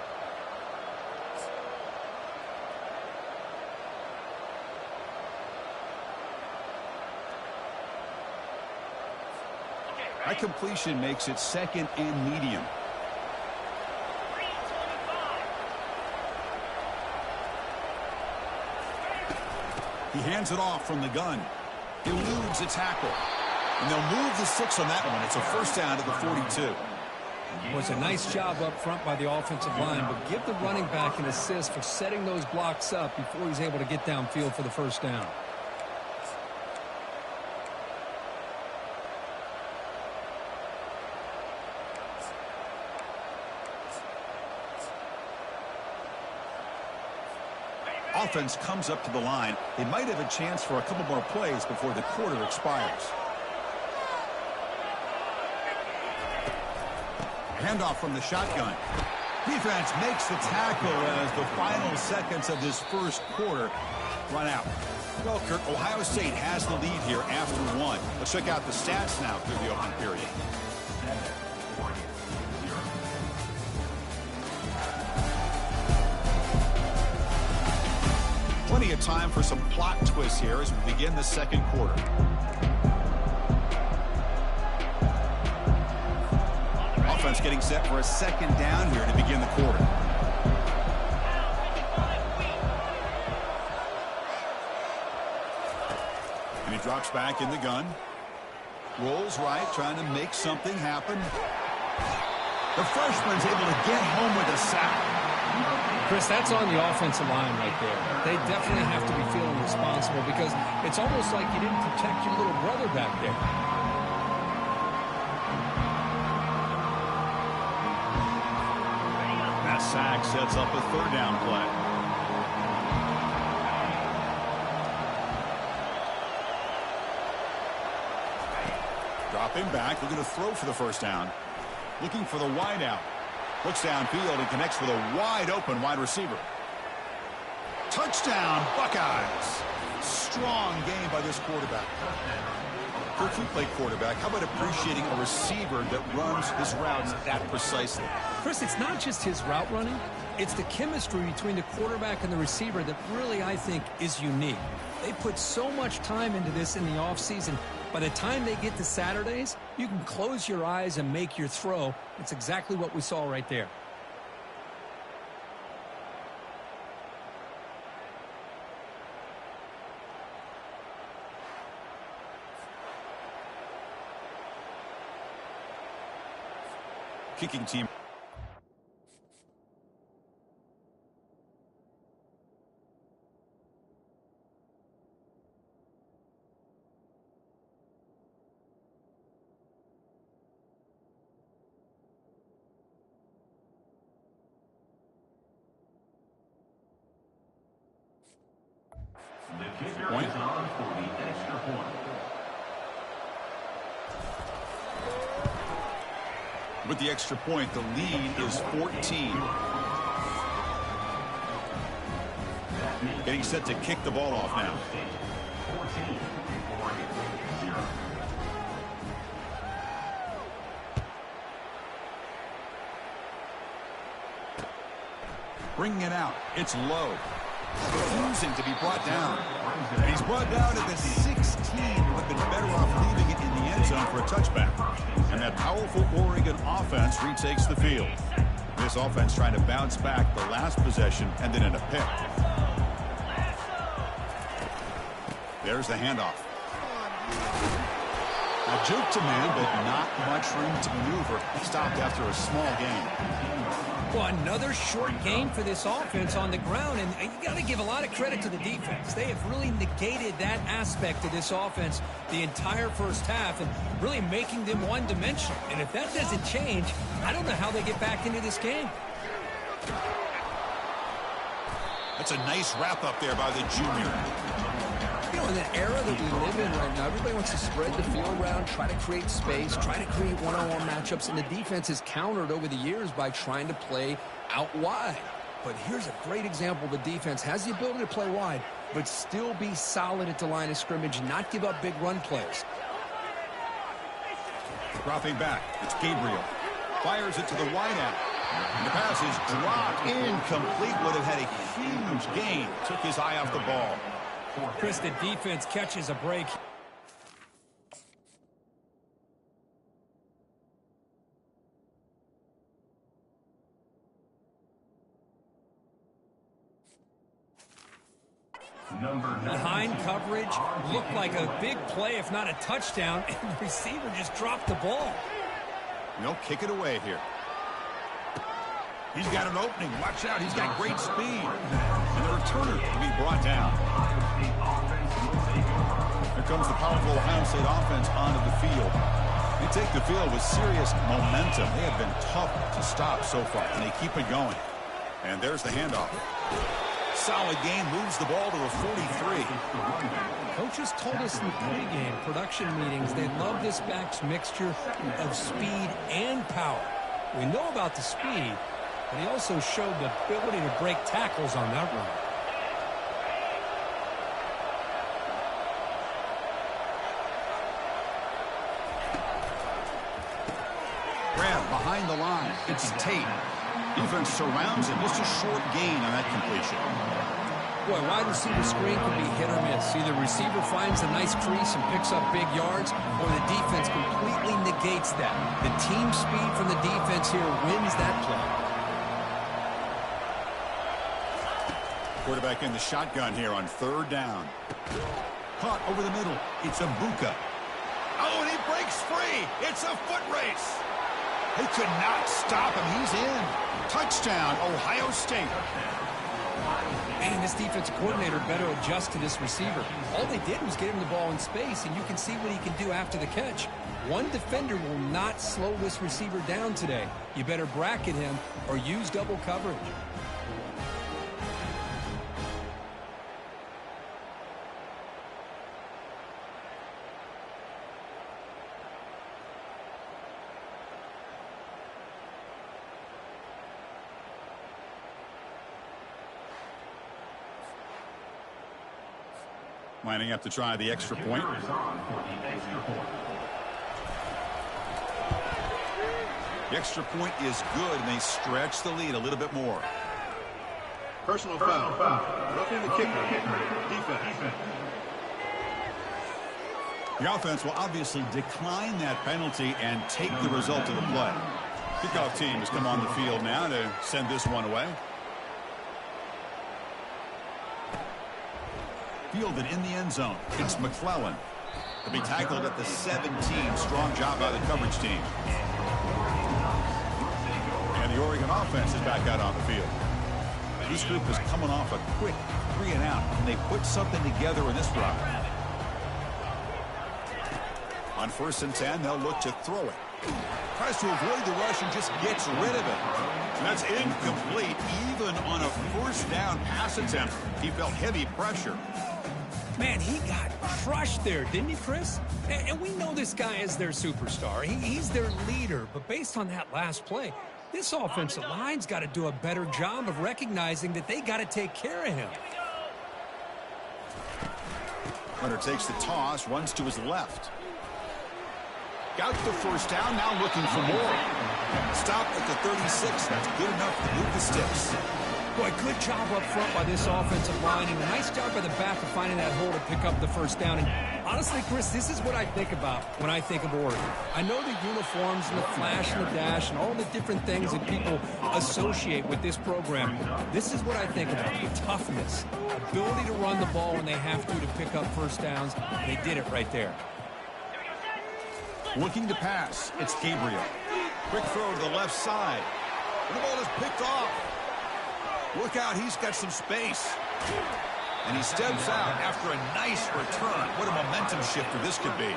That completion makes it second and medium. He hands it off from the gun. He eludes a tackle. And they'll move the 6 on that one. It's a first down to the 42. Well, it's a nice job up front by the offensive line, but give the running back an assist for setting those blocks up before he's able to get downfield for the first down. Offense comes up to the line. They might have a chance for a couple more plays before the quarter expires. Handoff from the shotgun. Defense makes the tackle as the final seconds of this first quarter run out. Well, Kirk, Ohio State has the lead here after 1. Let's check out the stats now through the opening period. Plenty of time for some plot twists here as we begin the second quarter. Offense getting set for a second down here to begin the quarter. And he drops back in the gun. Rolls right, trying to make something happen. The freshman's able to get home with a sack. Chris, that's on the offensive line right there. They definitely have to be feeling responsible because it's almost like you didn't protect your little brother back there. That sack sets up a third down play. Drop him back, looking to throw for the first down. Looking for the wide out. Looks downfield and connects with a wide-open wide receiver. Touchdown, Buckeyes. Strong game by this quarterback. Kirk, you play quarterback. How about appreciating a receiver that runs his routes that precisely? Chris, it's not just his route running. It's the chemistry between the quarterback and the receiver that really, I think, is unique. They put so much time into this in the offseason. By the time they get to Saturdays, you can close your eyes and make your throw. It's exactly what we saw right there. Kicking team. The kicker is on for the extra point. With the extra point, the lead is 14. Getting set to kick the ball off now. 14, 0. Bringing it out. It's low. Refusing to be brought down. And he's brought down at the 16. Would have been better off leaving it in the end zone for a touchback. And that powerful Oregon offense retakes the field. This offense trying to bounce back the last possession and then in a pick. There's the handoff. A juke to man, but not much room to maneuver. Stopped after a small gain. Well, another short game for this offense on the ground, and you got to give a lot of credit to the defense. They have really negated that aspect of this offense the entire first half and really making them one-dimensional. And if that doesn't change, I don't know how they get back into this game. That's a nice wrap-up there by the junior. You know, in the era that we live in right now, everybody wants to spread the field around, try to create space, try to create one-on-one matchups, and the defense has countered over the years by trying to play out wide. But here's a great example. The defense has the ability to play wide, but still be solid at the line of scrimmage, not give up big run plays. Dropping back, it's Gabriel. Fires it to the wideout. And the pass is dropped. Incomplete. Would have had a huge gain. Took his eye off the ball. Chris, the defense catches a break. Behind coverage, looked like a big play, if not a touchdown, and the receiver just dropped the ball. They'll kick it away here. He's got an opening. Watch out. He's got great speed. And the returner to be brought down. Here comes the powerful Ohio State offense onto the field. They take the field with serious momentum. They have been tough to stop so far, and they keep it going. And there's the handoff. Solid gain, moves the ball to a 43. Coaches told us in the pregame production meetings they love this back's mixture of speed and power. We know about the speed, but he also showed the ability to break tackles on that run. Grab behind the line. It's Tate. Defense surrounds him. Just a short gain on that completion. Boy, wide receiver screen can be hit or miss. Either receiver finds a nice crease and picks up big yards, or the defense completely negates that. The team speed from the defense here wins that play. Quarterback in the shotgun here on third down. Caught over the middle. It's Abuka. Oh, and he breaks free. It's a foot race. They could not stop him. He's in. Touchdown, Ohio State. Man, this defensive coordinator better adjust to this receiver. All they did was get him the ball in space, and you can see what he can do after the catch. One defender will not slow this receiver down today. You better bracket him or use double coverage. Lining up to try the extra point. The extra point is good, and they stretch the lead a little bit more. Personal foul. Roughing the kicker. Defense. The offense will obviously decline that penalty and take the result of the play. Kickoff team has come on the field now to send this one away. Fielded in the end zone. It's McClellan. To be tackled at the 17. Strong job by the coverage team. And the Oregon offense is back out on the field. This group is coming off a quick 3 and out, and they put something together in this drive. On 1st and 10, they'll look to throw it. Tries to avoid the rush and just gets rid of it. And that's incomplete. Even on a 1st down pass attempt, he felt heavy pressure. Man, he got crushed there, didn't he, Chris? And we know this guy is their superstar. He's their leader. But based on that last play, this offensive line's got to do a better job of recognizing that they got to take care of him. Hunter takes the toss, runs to his left. Got the 1st down, now looking for more. Stop at the 36. That's good enough to move the sticks. Boy, good job up front by this offensive line, and a nice job by the back of finding that hole to pick up the 1st down. And honestly, Chris, this is what I think about when I think of Oregon. I know the uniforms and the flash and the dash and all the different things that people associate with this program. This is what I think about: the toughness, ability to run the ball when they have to pick up first downs. They did it right there. Looking to pass. It's Gabriel. Quick throw to the left side. And the ball is picked off. Look out, he's got some space. And he steps out after a nice return. What a momentum shifter this could be.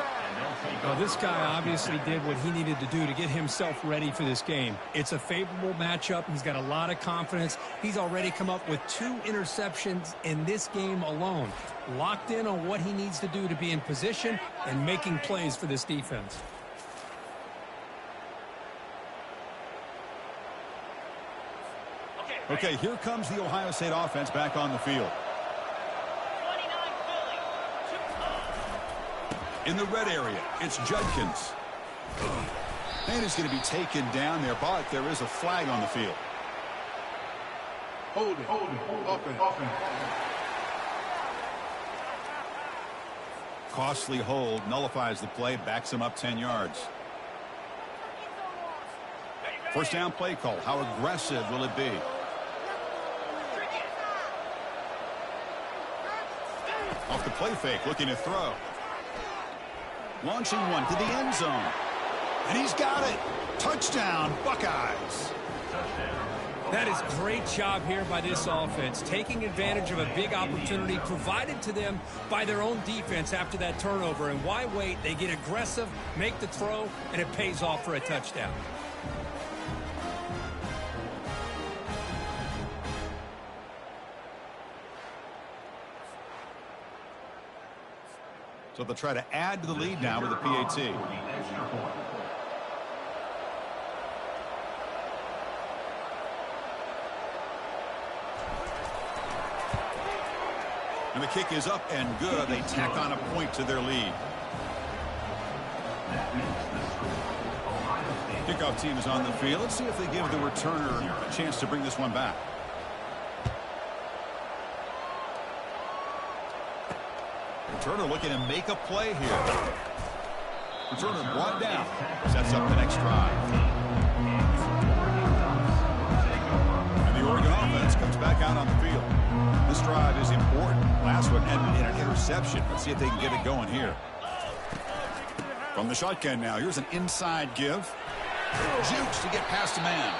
Well, this guy obviously did what he needed to do to get himself ready for this game. It's a favorable matchup. He's got a lot of confidence. He's already come up with 2 interceptions in this game alone. Locked in on what he needs to do to be in position and making plays for this defense. Okay, here comes the Ohio State offense back on the field. In the red area, it's Judkins. And he's going to be taken down there, but there is a flag on the field. Hold it. Offense. Costly hold, nullifies the play, backs him up 10 yards. First down play call. How aggressive will it be? Off the play fake, looking to throw. Launching one to the end zone. And he's got it. Touchdown, Buckeyes. That is great job here by this offense, taking advantage of a big opportunity provided to them by their own defense after that turnover. And why wait? They get aggressive, make the throw, and it pays off for a touchdown. So they'll try to add to the lead now with a PAT. And the kick is up and good. They tack on a point to their lead. Kickoff team is on the field. Let's see if they give the returner a chance to bring this one back. Returner looking to make a play here. Returner brought down. Sets up the next drive. And the Oregon offense comes back out on the field. This drive is important. Last one ended in an interception. Let's see if they can get it going here. From the shotgun now, here's an inside give. Jukes to get past a man.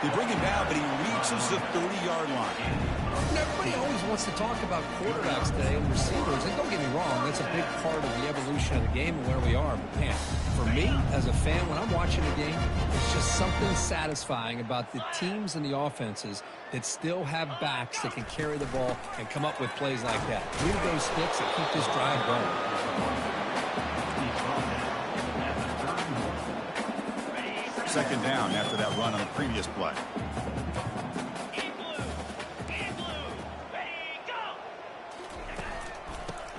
They bring him down, but he reaches the 30-yard line. Everybody always wants to talk about quarterbacks today and receivers, and don't get me wrong, that's a big part of the evolution of the game and where we are. But man, for me as a fan, when I'm watching a game, it's just something satisfying about the teams and the offenses that still have backs that can carry the ball and come up with plays like that. Need those sticks that keep this drive going. Second down after that run on the previous play.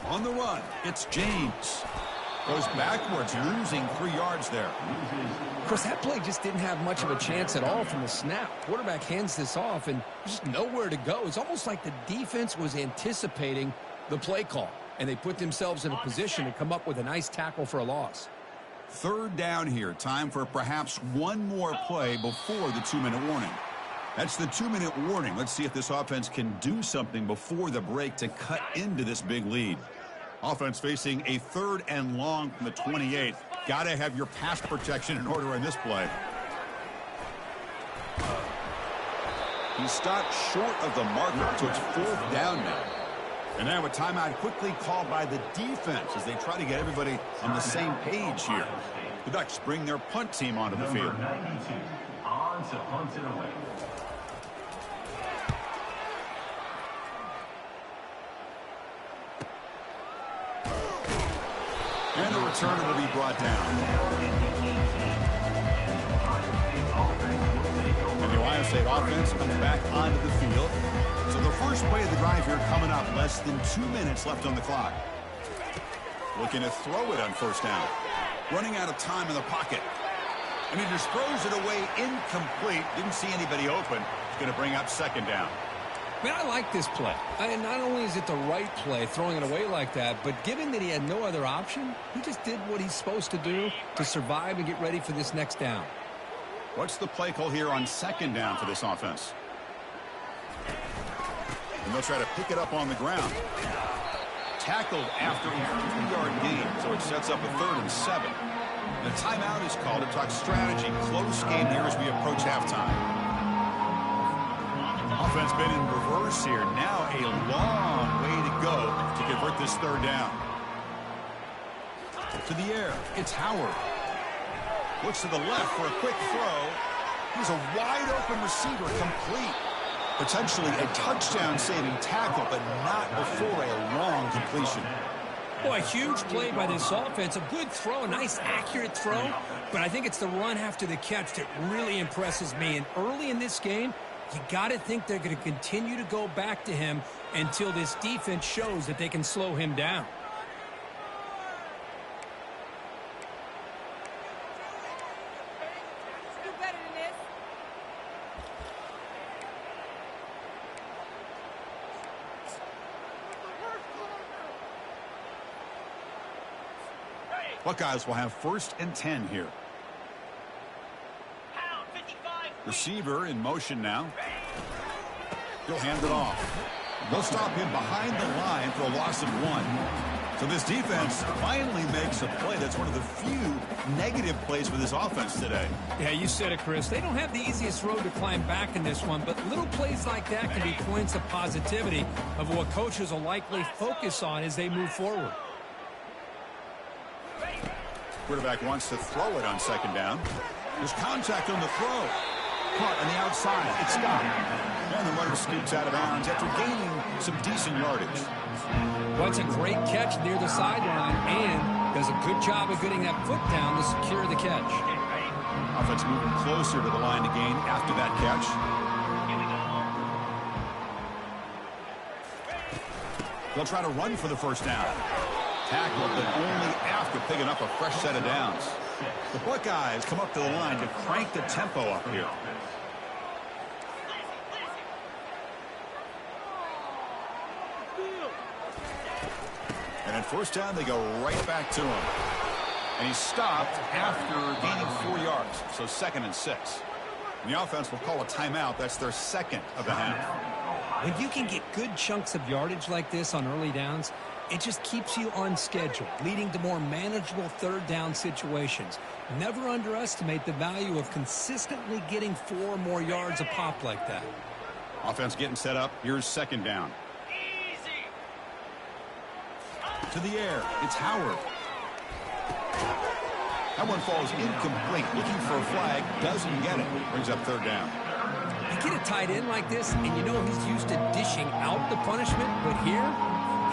On the run, it's James. Goes backwards, losing 3 yards there. Of course, that play just didn't have much of a chance at all from the snap. Quarterback hands this off, and there's just nowhere to go. It's almost like the defense was anticipating the play call, and they put themselves in a position to come up with a nice tackle for a loss. Third down here. Time for perhaps one more play before the 2-minute warning. That's the 2-minute warning. Let's see if this offense can do something before the break to cut into this big lead. Offense facing a 3rd and long from the 28. Got to have your pass protection in order in this play. He stopped short of the marker, so it's 4th down now. And now a timeout quickly called by the defense as they try to get everybody on the same page here. The Ducks bring their punt team onto the field. Number 92 on to punt it away. And the returner will be brought down. And the Ohio State offense comes back onto the field. So the first play of the drive here coming up. Less than 2 minutes left on the clock. Looking to throw it on first down. Running out of time in the pocket. And he just throws it away incomplete. Didn't see anybody open. It's going to bring up second down. Man, I like this play. Not only is it the right play, throwing it away like that, but given that he had no other option, he just did what he's supposed to do to survive and get ready for this next down. What's the play call here on second down for this offense? And they'll try to pick it up on the ground. Tackled after a 3-yard gain, so it sets up a 3rd and 7. The timeout is called to talk strategy. Close game here as we approach halftime. Offense been in reverse here. Now a long way to go to convert this 3rd down. To the air, it's Howard. Looks to the left for a quick throw. He's a wide-open receiver, complete. Potentially a touchdown-saving tackle, but not before a long completion. Boy, a huge play by this offense. A good throw, a nice accurate throw. But I think it's the run after the catch that really impresses me. And early in this game, you got to think they're going to continue to go back to him until this defense shows that they can slow him down. Buckeyes will have 1st and 10 here. Receiver in motion now. He'll hand it off. They'll stop him behind the line for a loss of 1. So this defense finally makes a play. That's one of the few negative plays for this offense today. Yeah, you said it, Chris. They don't have the easiest road to climb back in this one, but little plays like that can be points of positivity of what coaches will likely focus on as they move forward. Quarterback wants to throw it on 2nd down. There's contact on the throw. Caught on the outside. It's stopped. And the runner scoots out of bounds after gaining some decent yardage. Well, it's a great catch near the sideline and does a good job of getting that foot down to secure the catch. Offense moving closer to the line to gain after that catch. They'll try to run for the 1st down. Tackled, but only after picking up a fresh set of downs. The Buckeyes come up to the line to crank the tempo up here. And at 1st down, they go right back to him. And he's stopped after gaining 4 yards, so 2nd and 6. And the offense will call a timeout. That's their 2nd of the half. When you can get good chunks of yardage like this on early downs, it just keeps you on schedule, leading to more manageable 3rd down situations. Never underestimate the value of consistently getting 4 or more yards a pop like that. Offense getting set up. Here's 2nd down. Easy. To the air, it's Howard. That one falls incomplete. Looking for a flag, doesn't get it. Brings up 3rd down. You get a tight end like this, and you know he's used to dishing out the punishment, but here,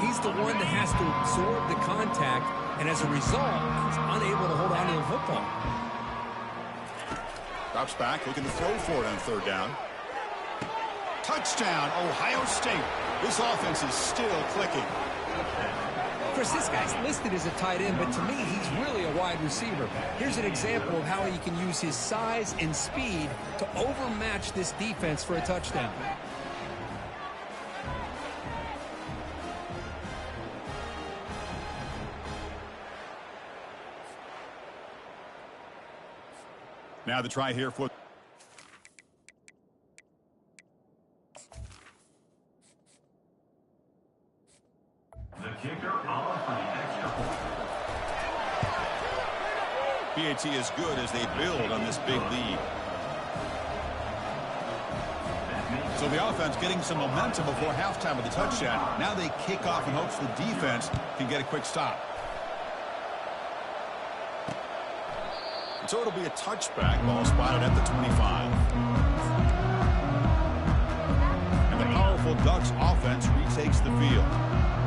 he's the one that has to absorb the contact, and as a result, he's unable to hold on to the football. Drops back, looking to throw for it on 3rd down. Touchdown, Ohio State. This offense is still clicking. Of course, this guy's listed as a tight end, but to me, he's really a wide receiver. Here's an example of how he can use his size and speed to overmatch this defense for a touchdown. Now the try here for The kicker on for the extra point. PAT is good as they build on this big lead. So the offense getting some momentum before halftime with the touchdown. Now they kick off in hopes the defense can get a quick stop. So it'll be a touchback. Ball spotted at the 25. And the powerful Ducks offense retakes the field.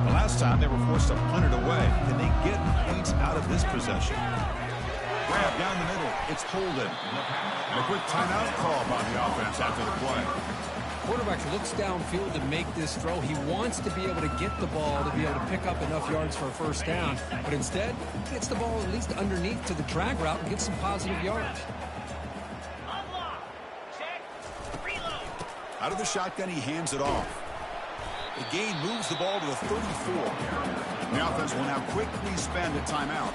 The last time they were forced to punt it away. Can they get points out of this possession? Grab down the middle. It's Holden. And a quick timeout call by the offense after the play. Quarterback looks downfield to make this throw. He wants to be able to get the ball to be able to pick up enough yards for a 1st down. But instead, he gets the ball at least underneath to the drag route and gets some positive yards. Unlock. Check. Reload. Out of the shotgun, he hands it off. The gain moves the ball to the 34. The offense will now quickly spend a timeout.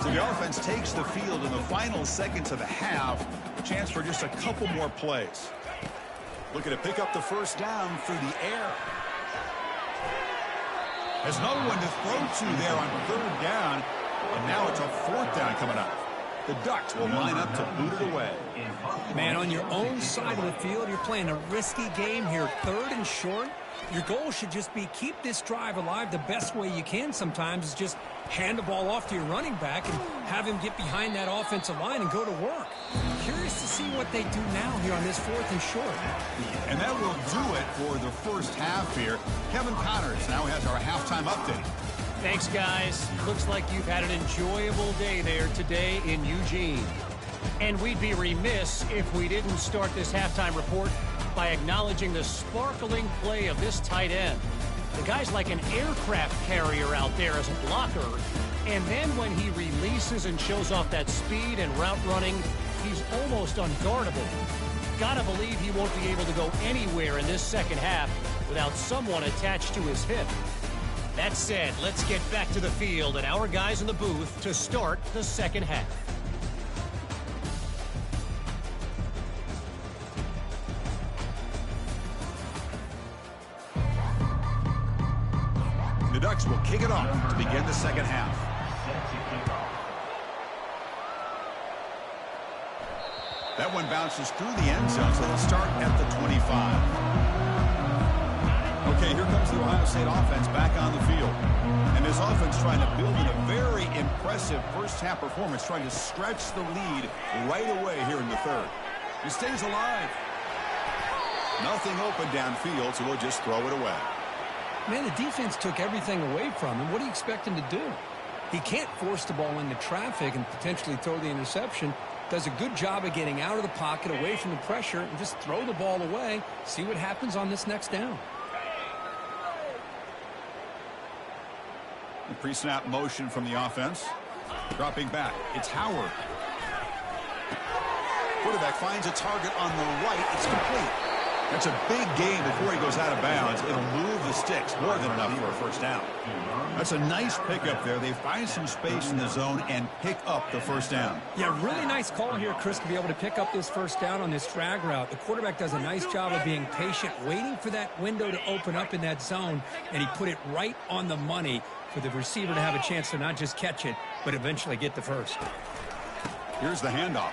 So the offense takes the field in the final seconds of the half. Chance for just a couple more plays. looking to pick up the first down through the air. Has no one to throw to there on third down, and now it's a fourth down coming up. The Ducks will line up to boot it away. Man, on your own side of the field, you're playing a risky game here. Third and short. Your goal should just be keep this drive alive. The best way you can sometimes is just hand the ball off to your running back and have him get behind that offensive line and go to work. Curious to see what they do now here on this fourth and short. And that will do it for the first half here. Kevin Connors now has our halftime update. Thanks, guys. Looks like you've had an enjoyable day there today in Eugene. And we'd be remiss if we didn't start this halftime report by acknowledging the sparkling play of this tight end. The guy's like an aircraft carrier out there as a blocker. And then when he releases and shows off that speed and route running, he's almost unguardable. Gotta believe he won't be able to go anywhere in this second half without someone attached to his hip. That said, let's get back to the field and our guys in the booth to start the second half. The Ducks will kick it off to begin the second half. That one bounces through the end zone, so they'll start at the 25. Okay, here comes the Ohio State offense back on the field. And this offense trying to build in a very impressive first-half performance, trying to stretch the lead right away here in the third. He stays alive. Nothing open downfield, so we'll just throw it away. Man, the defense took everything away from him. What do you expect him to do? He can't force the ball into traffic and potentially throw the interception. Does a good job of getting out of the pocket, away from the pressure, and just throw the ball away. See what happens on this next down. The pre-snap motion from the offense. Dropping back. It's Howard. Quarterback finds a target on the right. It's complete. That's a big gain before he goes out of bounds. It'll move the sticks. More than enough for a first down. That's a nice pickup there. They find some space in the zone and pick up the first down. Yeah, really nice call here, Chris, to be able to pick up this first down on this drag route. The quarterback does a nice job of being patient, waiting for that window to open up in that zone, and he put it right on the money for the receiver to have a chance to not just catch it, but eventually get the first. Here's the handoff.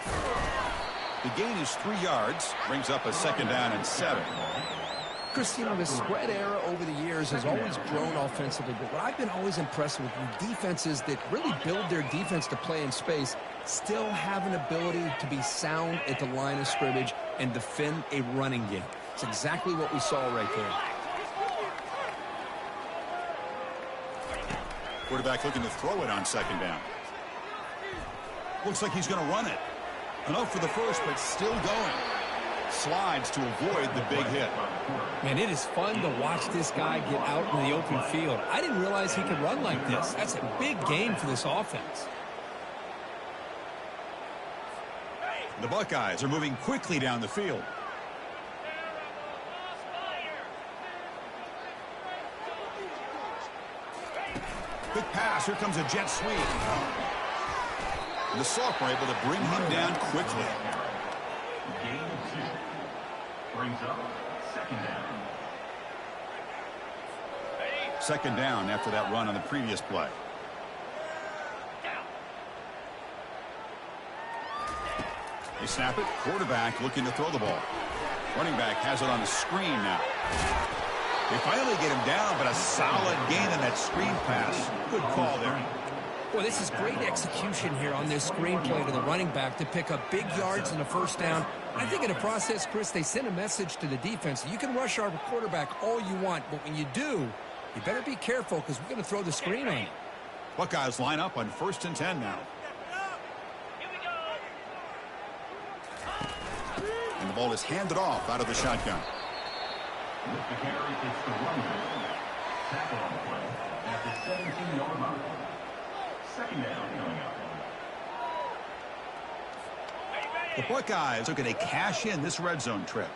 The gain is 3 yards, brings up a second down and 7. Chris, you know, the spread era over the years has always grown offensively, but what I've been always impressed with defenses that really build their defense to play in space still have an ability to be sound at the line of scrimmage and defend a running game. It's exactly what we saw right there. Quarterback looking to throw it on second down. Looks like he's going to run it. Enough for the first, but still going. Slides to avoid the big hit. Man, it is fun to watch this guy get out in the open field. I didn't realize he could run like this. That's a big gain for this offense. The Buckeyes are moving quickly down the field. Quick pass. Here comes a jet sweep. The sophomore able to bring him down quickly. Gain of 2. Brings up second down. Second down after that run on the previous play. They snap it. Quarterback looking to throw the ball. Running back has it on the screen now. They finally get him down, but a solid gain in that screen pass. Good call there. Well, this is great execution here on this screen play to the running back to pick up big yards and a first down. I think in the process, Chris, they sent a message to the defense. You can rush our quarterback all you want, but when you do, you better be careful because we're going to throw the screen on you. Buckeyes line up on 1st and 10 now. And the ball is handed off out of the shotgun. With the carry, it's the running back. Tackle on the play at the 17-yard line. Second down coming up. The Buckeyes are going to cash in this red zone trip.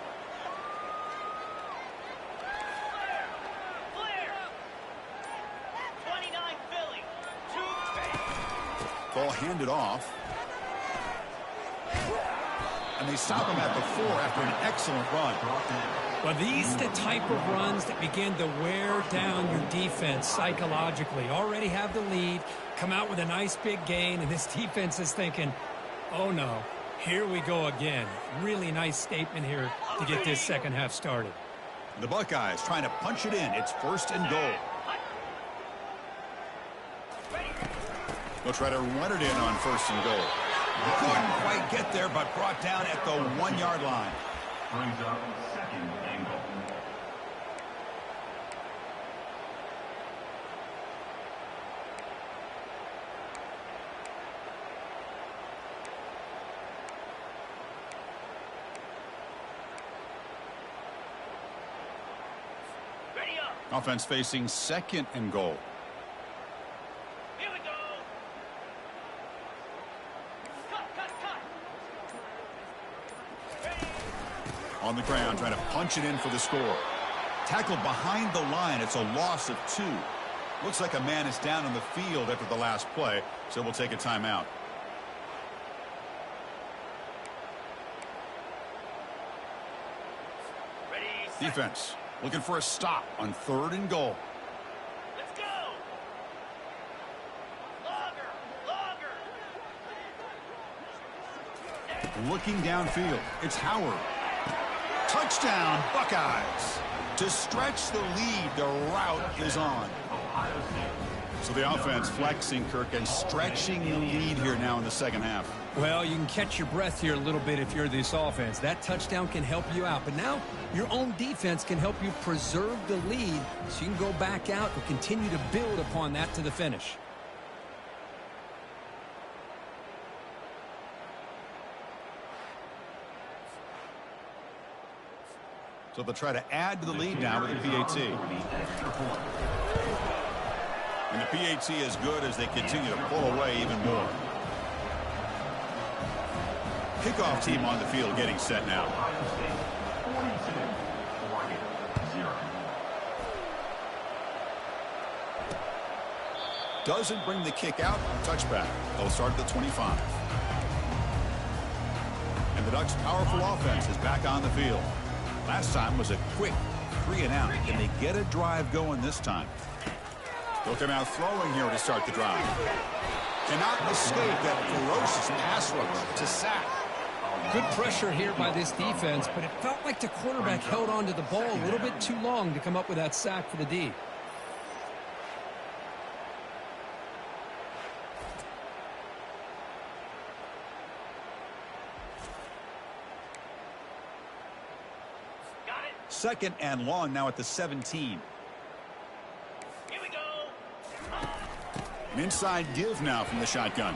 Clear. 29 Philly. 2 Ball handed off. and they stop him at the 4 after an excellent run. Well, these are the type of runs that begin to wear down your defense psychologically. Already have the lead, come out with a nice big gain, and this defense is thinking, oh no, here we go again. Really nice statement here to get this second half started. The Buckeyes trying to punch it in. It's 1st and goal. They'll try to run it in on 1st and goal. Couldn't quite get there, but brought down at the 1-yard line. Brings up 2nd and goal. Ready up. Offense facing 2nd and goal. Here we go. Cut. Ready. On the ground, trying to punch it in for the score. Tackled behind the line. It's a loss of 2. Looks like a man is down on the field after the last play, so we'll take a timeout. Ready. Set. Defense looking for a stop on 3rd and goal. Let's go. Longer. Looking downfield. It's Howard. Touchdown, Buckeyes. To stretch the lead, the route is on. So the offense flexing, Kirk, and stretching the lead here now in the second half. Well, you can catch your breath here a little bit if you're this offense. That touchdown can help you out. But now your own defense can help you preserve the lead so you can go back out and continue to build upon that to the finish. So they'll try to add to the lead now with the PAT. And the PAT is good as they continue to pull away even more. Kickoff team on the field getting set now. Doesn't bring the kick out. Touchback. They'll start at the 25. And the Ducks' powerful offense is back on the field. Last time was a quick 3-and-out. Can they get a drive going this time? They'll come out throwing here to start the drive. Cannot escape that ferocious pass rush to sack. Good pressure here by this defense, but it felt like the quarterback held on to the ball a little bit too long to come up with that sack for the D. Second and long now at the 17. Here we go. An inside give now from the shotgun.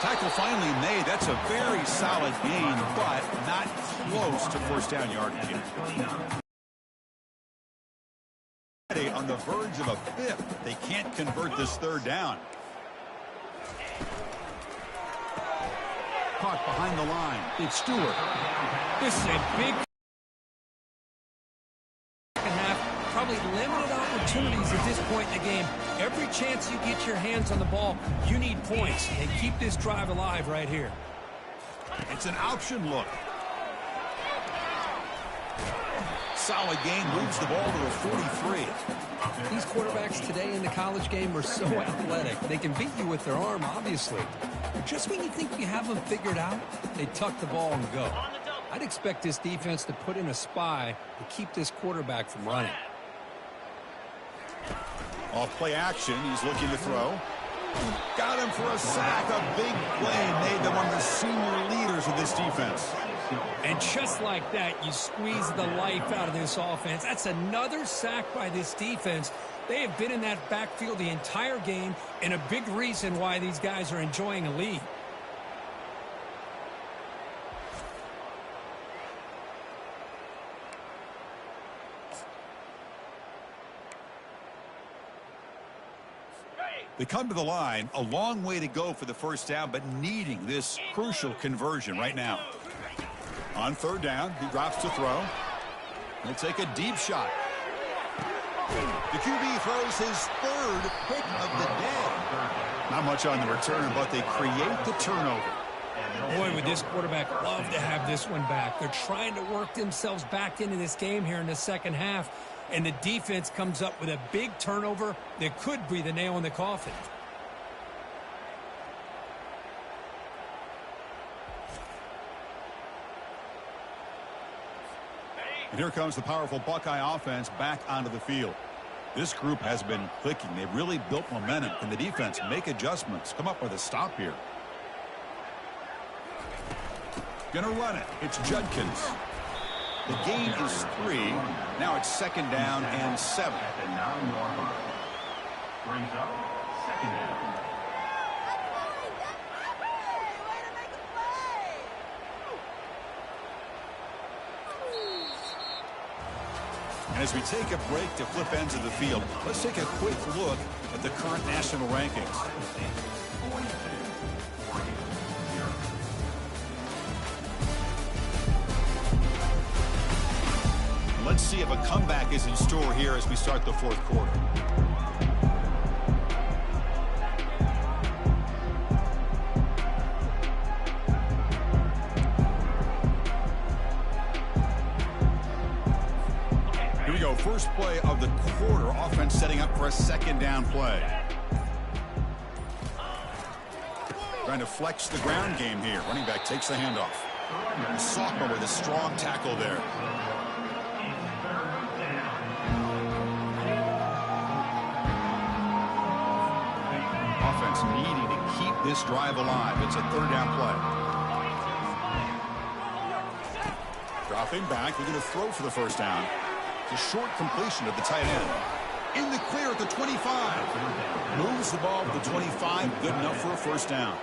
Tackle finally made. That's a very solid gain, but not close to first down yardage. On the verge of a 5th. They can't convert this 3rd down. Caught behind the line. It's Stewart. This is a big probably limited opportunities at this point in the game. Every chance you get your hands on the ball, you need points. And keep this drive alive right here. It's an option look. Solid gain, moves the ball to the 43. These quarterbacks today in the college game are so athletic. They can beat you with their arm, obviously. But just when you think you have them figured out, they tuck the ball and go. I'd expect this defense to put in a spy to keep this quarterback from running. Off play action, he's looking to throw. Got him for a sack. A big play made them one of the senior leaders of this defense. And just like that, you squeeze the life out of this offense. That's another sack by this defense. They have been in that backfield the entire game, and a big reason why these guys are enjoying a lead. They come to the line, a long way to go for the first down, but needing this crucial conversion right now. On 3rd down, he drops to throw. He'll take a deep shot. The QB throws his 3rd pick of the day. Not much on the return, but they create the turnover. Boy, would this quarterback love to have this one back. They're trying to work themselves back into this game here in the second half, and the defense comes up with a big turnover that could be the nail in the coffin. And here comes the powerful Buckeye offense back onto the field. This group has been clicking. They've really built momentum. Can the defense make adjustments? Come up with a stop here. Gonna run it. It's Judkins. The gain is 3. Now it's 2nd down and 7. And now Norma brings up 2nd down. And as we take a break to flip ends of the field, let's take a quick look at the current national rankings. Let's see if a comeback is in store here as we start the fourth quarter. Here we go. First play of the quarter. Offense setting up for a 2nd down play. Trying to flex the ground game here. Running back takes the handoff. The sophomore with a strong tackle there. Offense needing to keep this drive alive. It's a 3rd down play. Dropping back. They're going to throw for the 1st down. It's a short completion of the tight end. In the clear at the 25. Moves the ball to the 25. Good enough for a 1st down.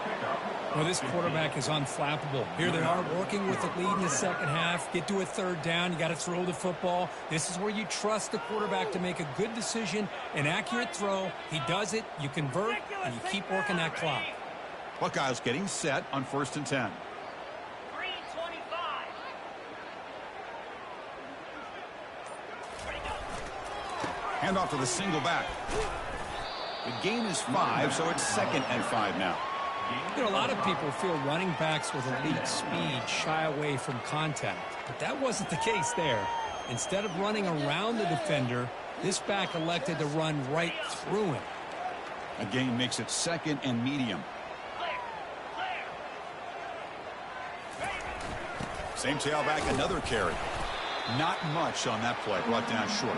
Well, this quarterback is unflappable. Here they are working with the lead in the second half. Get to a 3rd down. You got to throw the football. This is where you trust the quarterback to make a good decision, an accurate throw. He does it. You convert, and you keep working that clock. Buckeyes getting set on 1st and 10. Handoff to the single back. The gain is 5, so it's 2nd and 5 now. You know, a lot of people feel running backs with elite speed shy away from contact, but that wasn't the case there. Instead of running around the defender, this back elected to run right through him. A gain makes it 2nd and medium. Same tailback, another carry. Not much on that play, brought down short.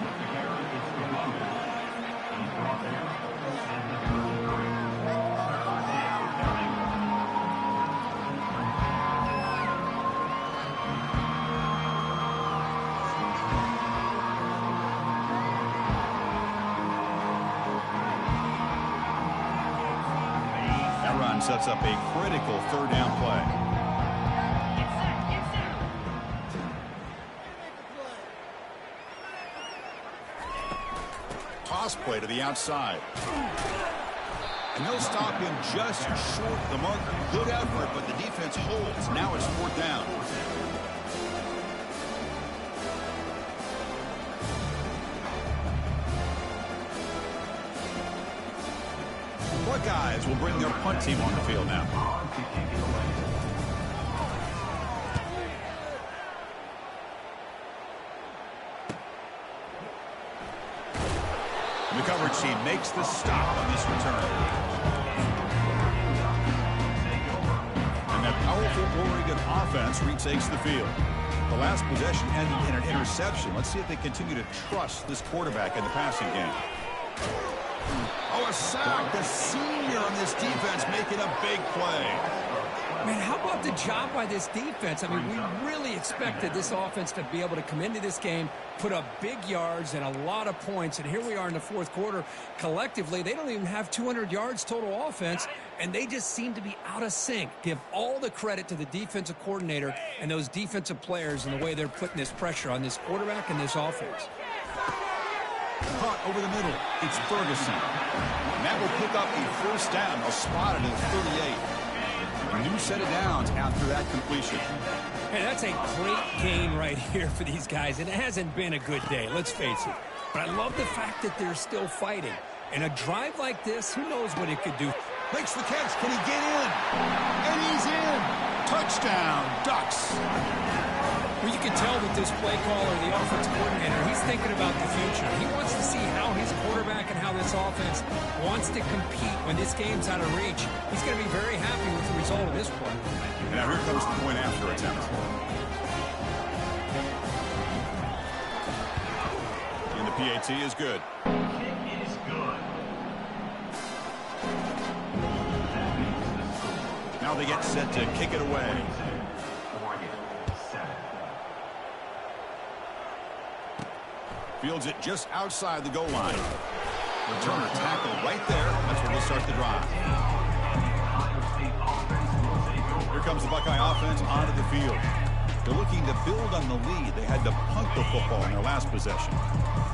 That run sets up a critical 3rd down play. Toss play to the outside. And they'll stop him just short of the marker. Good effort, but the defense holds. Now it's 4th down. The Buckeyes will bring their punt team on the field now. The coverage team makes the stop on this return. And that powerful Oregon offense retakes the field. The last possession ended in an interception. Let's see if they continue to trust this quarterback in the passing game. Oh, a sack. The senior on this defense making a big play. Man, how about the job by this defense? I mean, we really expected this offense to be able to come into this game, put up big yards and a lot of points, and here we are in the 4th quarter. Collectively, they don't even have 200 yards total offense, and they just seem to be out of sync. Give all the credit to the defensive coordinator and those defensive players and the way they're putting this pressure on this quarterback and this offense. Caught over the middle. It's Ferguson. And that will pick up a 1st down. They'll spot it at 38. A new set of downs after that completion. Hey, that's a great gain right here for these guys. And it hasn't been a good day, let's face it. But I love the fact that they're still fighting. And a drive like this, who knows what it could do. Makes the catch. Can he get in? And he's in. Touchdown, Ducks. Well, you can tell that this play caller, the offensive coordinator, he's thinking about the future. He wants to see how his quarterback and how this offense wants to compete when this game's out of reach. He's going to be very happy with the result of this play. Now here comes the point after attempt. And the PAT is good. Kick is good. That means the score. Now they get set to kick it away. Oregon, 7. Fields it just outside the goal line. Returner tackle right there. That's where we'll start the drive. Here comes the Buckeye offense onto the field. They're looking to build on the lead. They had to punt the football in their last possession.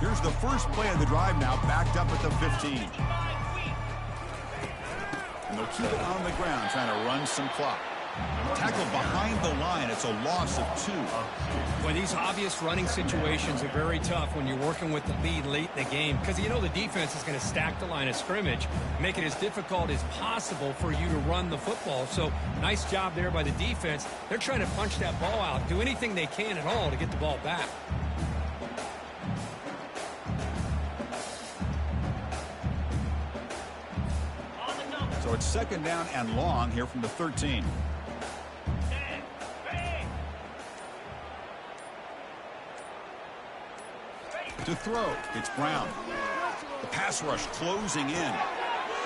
Here's the first play of the drive now, backed up at the 15. And they'll keep it on the ground, trying to run some clock. Tackle behind the line. It's a loss of 2. Well, these obvious running situations are very tough when you're working with the lead late in the game because you know the defense is going to stack the line of scrimmage, make it as difficult as possible for you to run the football. So nice job there by the defense. They're trying to punch that ball out, do anything they can at all to get the ball back. So it's second down and long here from the 13. To throw, it's Brown. The pass rush closing in.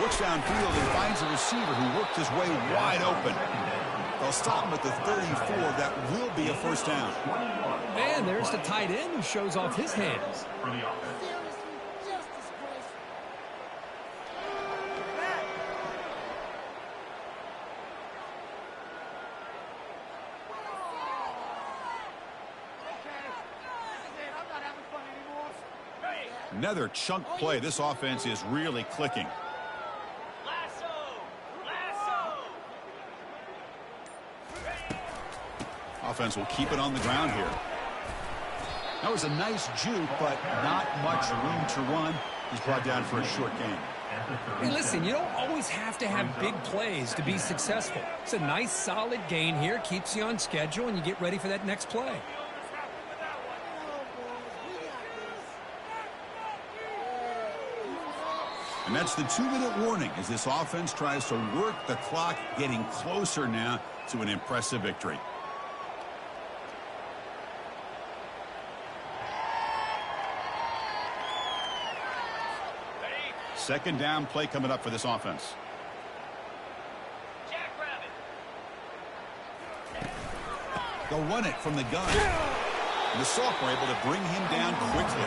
Looks downfield and finds a receiver who worked his way wide open. They'll stop him at the 34. That will be a first down. And there's the tight end who shows off his hands. Another chunk play. This offense is really clicking. Offense will keep it on the ground here. That was a nice juke, but not much room to run. He's brought down for a short gain. Hey, listen, you don't always have to have big plays to be successful. It's a nice, solid gain here. Keeps you on schedule, and you get ready for that next play. And that's the 2-minute warning as this offense tries to work the clock, getting closer now to an impressive victory. Second down play coming up for this offense. They'll run it from the gun. And the sophomore able to bring him down quickly.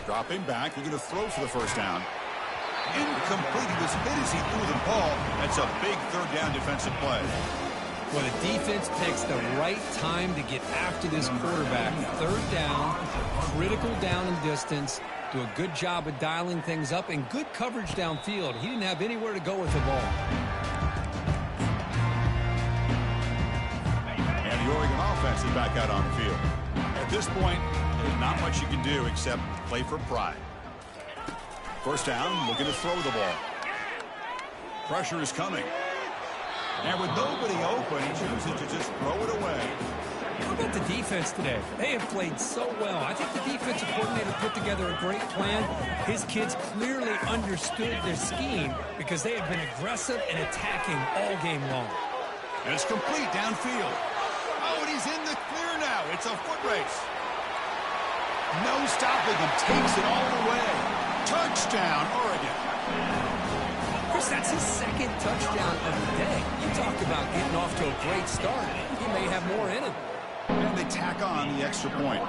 Dropping back, you're going to throw for the first down. Incomplete. He was hit as he threw the ball. That's a big third down defensive play. Well, the defense picks the right time to get after this quarterback. Third down, critical down and distance. Do a good job of dialing things up and good coverage downfield. He didn't have anywhere to go with the ball. And the Oregon offense is back out on the field. At this point, there's not much you can do except play for pride. First down, looking to throw the ball. Pressure is coming. And with nobody open, he chooses to just throw it away. How about the defense today? They have played so well. I think the defensive coordinator put together a great plan. His kids clearly understood their scheme because they have been aggressive and attacking all game long. And it's complete downfield. Oh, and he's in the clear now. It's a foot race. No stopping him. Takes it all the way. Touchdown, Oregon. Chris, that's his second touchdown of the day. You talk about getting off to a great start. He may have more in him. And they tack on the extra point.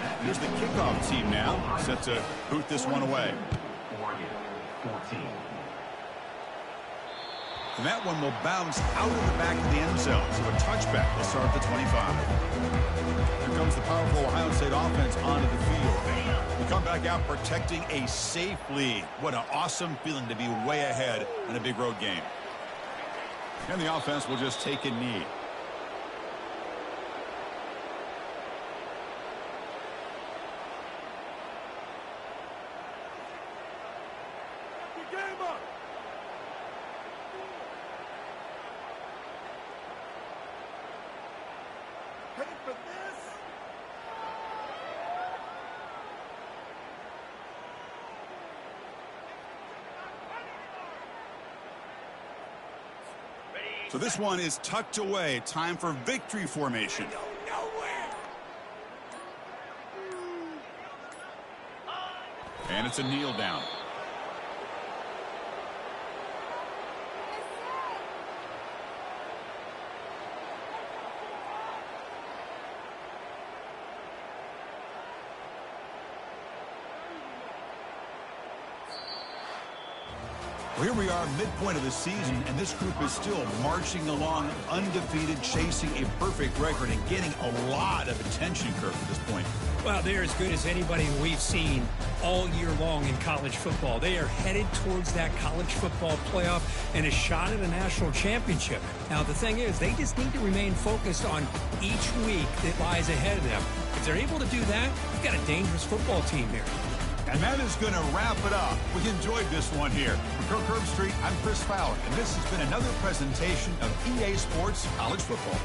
That Here's the kickoff team now, set to boot this one away. Oregon, 14. And that one will bounce out of the back of the end zone. So a touchback will start at the 25. Here comes the powerful Ohio State offense onto the field. We come back out protecting a safe lead. What an awesome feeling to be way ahead in a big road game. And the offense will just take a knee. So this one is tucked away. Time for victory formation. And it's a kneel down. Well, here we are, midpoint of the season, and this group is still marching along undefeated, chasing a perfect record and getting a lot of attention, Kirk, at this point. Well, they're as good as anybody we've seen all year long in college football. They are headed towards that college football playoff and a shot at a national championship. Now, the thing is, they just need to remain focused on each week that lies ahead of them. If they're able to do that, you've got a dangerous football team here. And that is going to wrap it up. We enjoyed this one here. From Kirk Herbstreit, I'm Chris Fowler, and this has been another presentation of EA Sports College Football.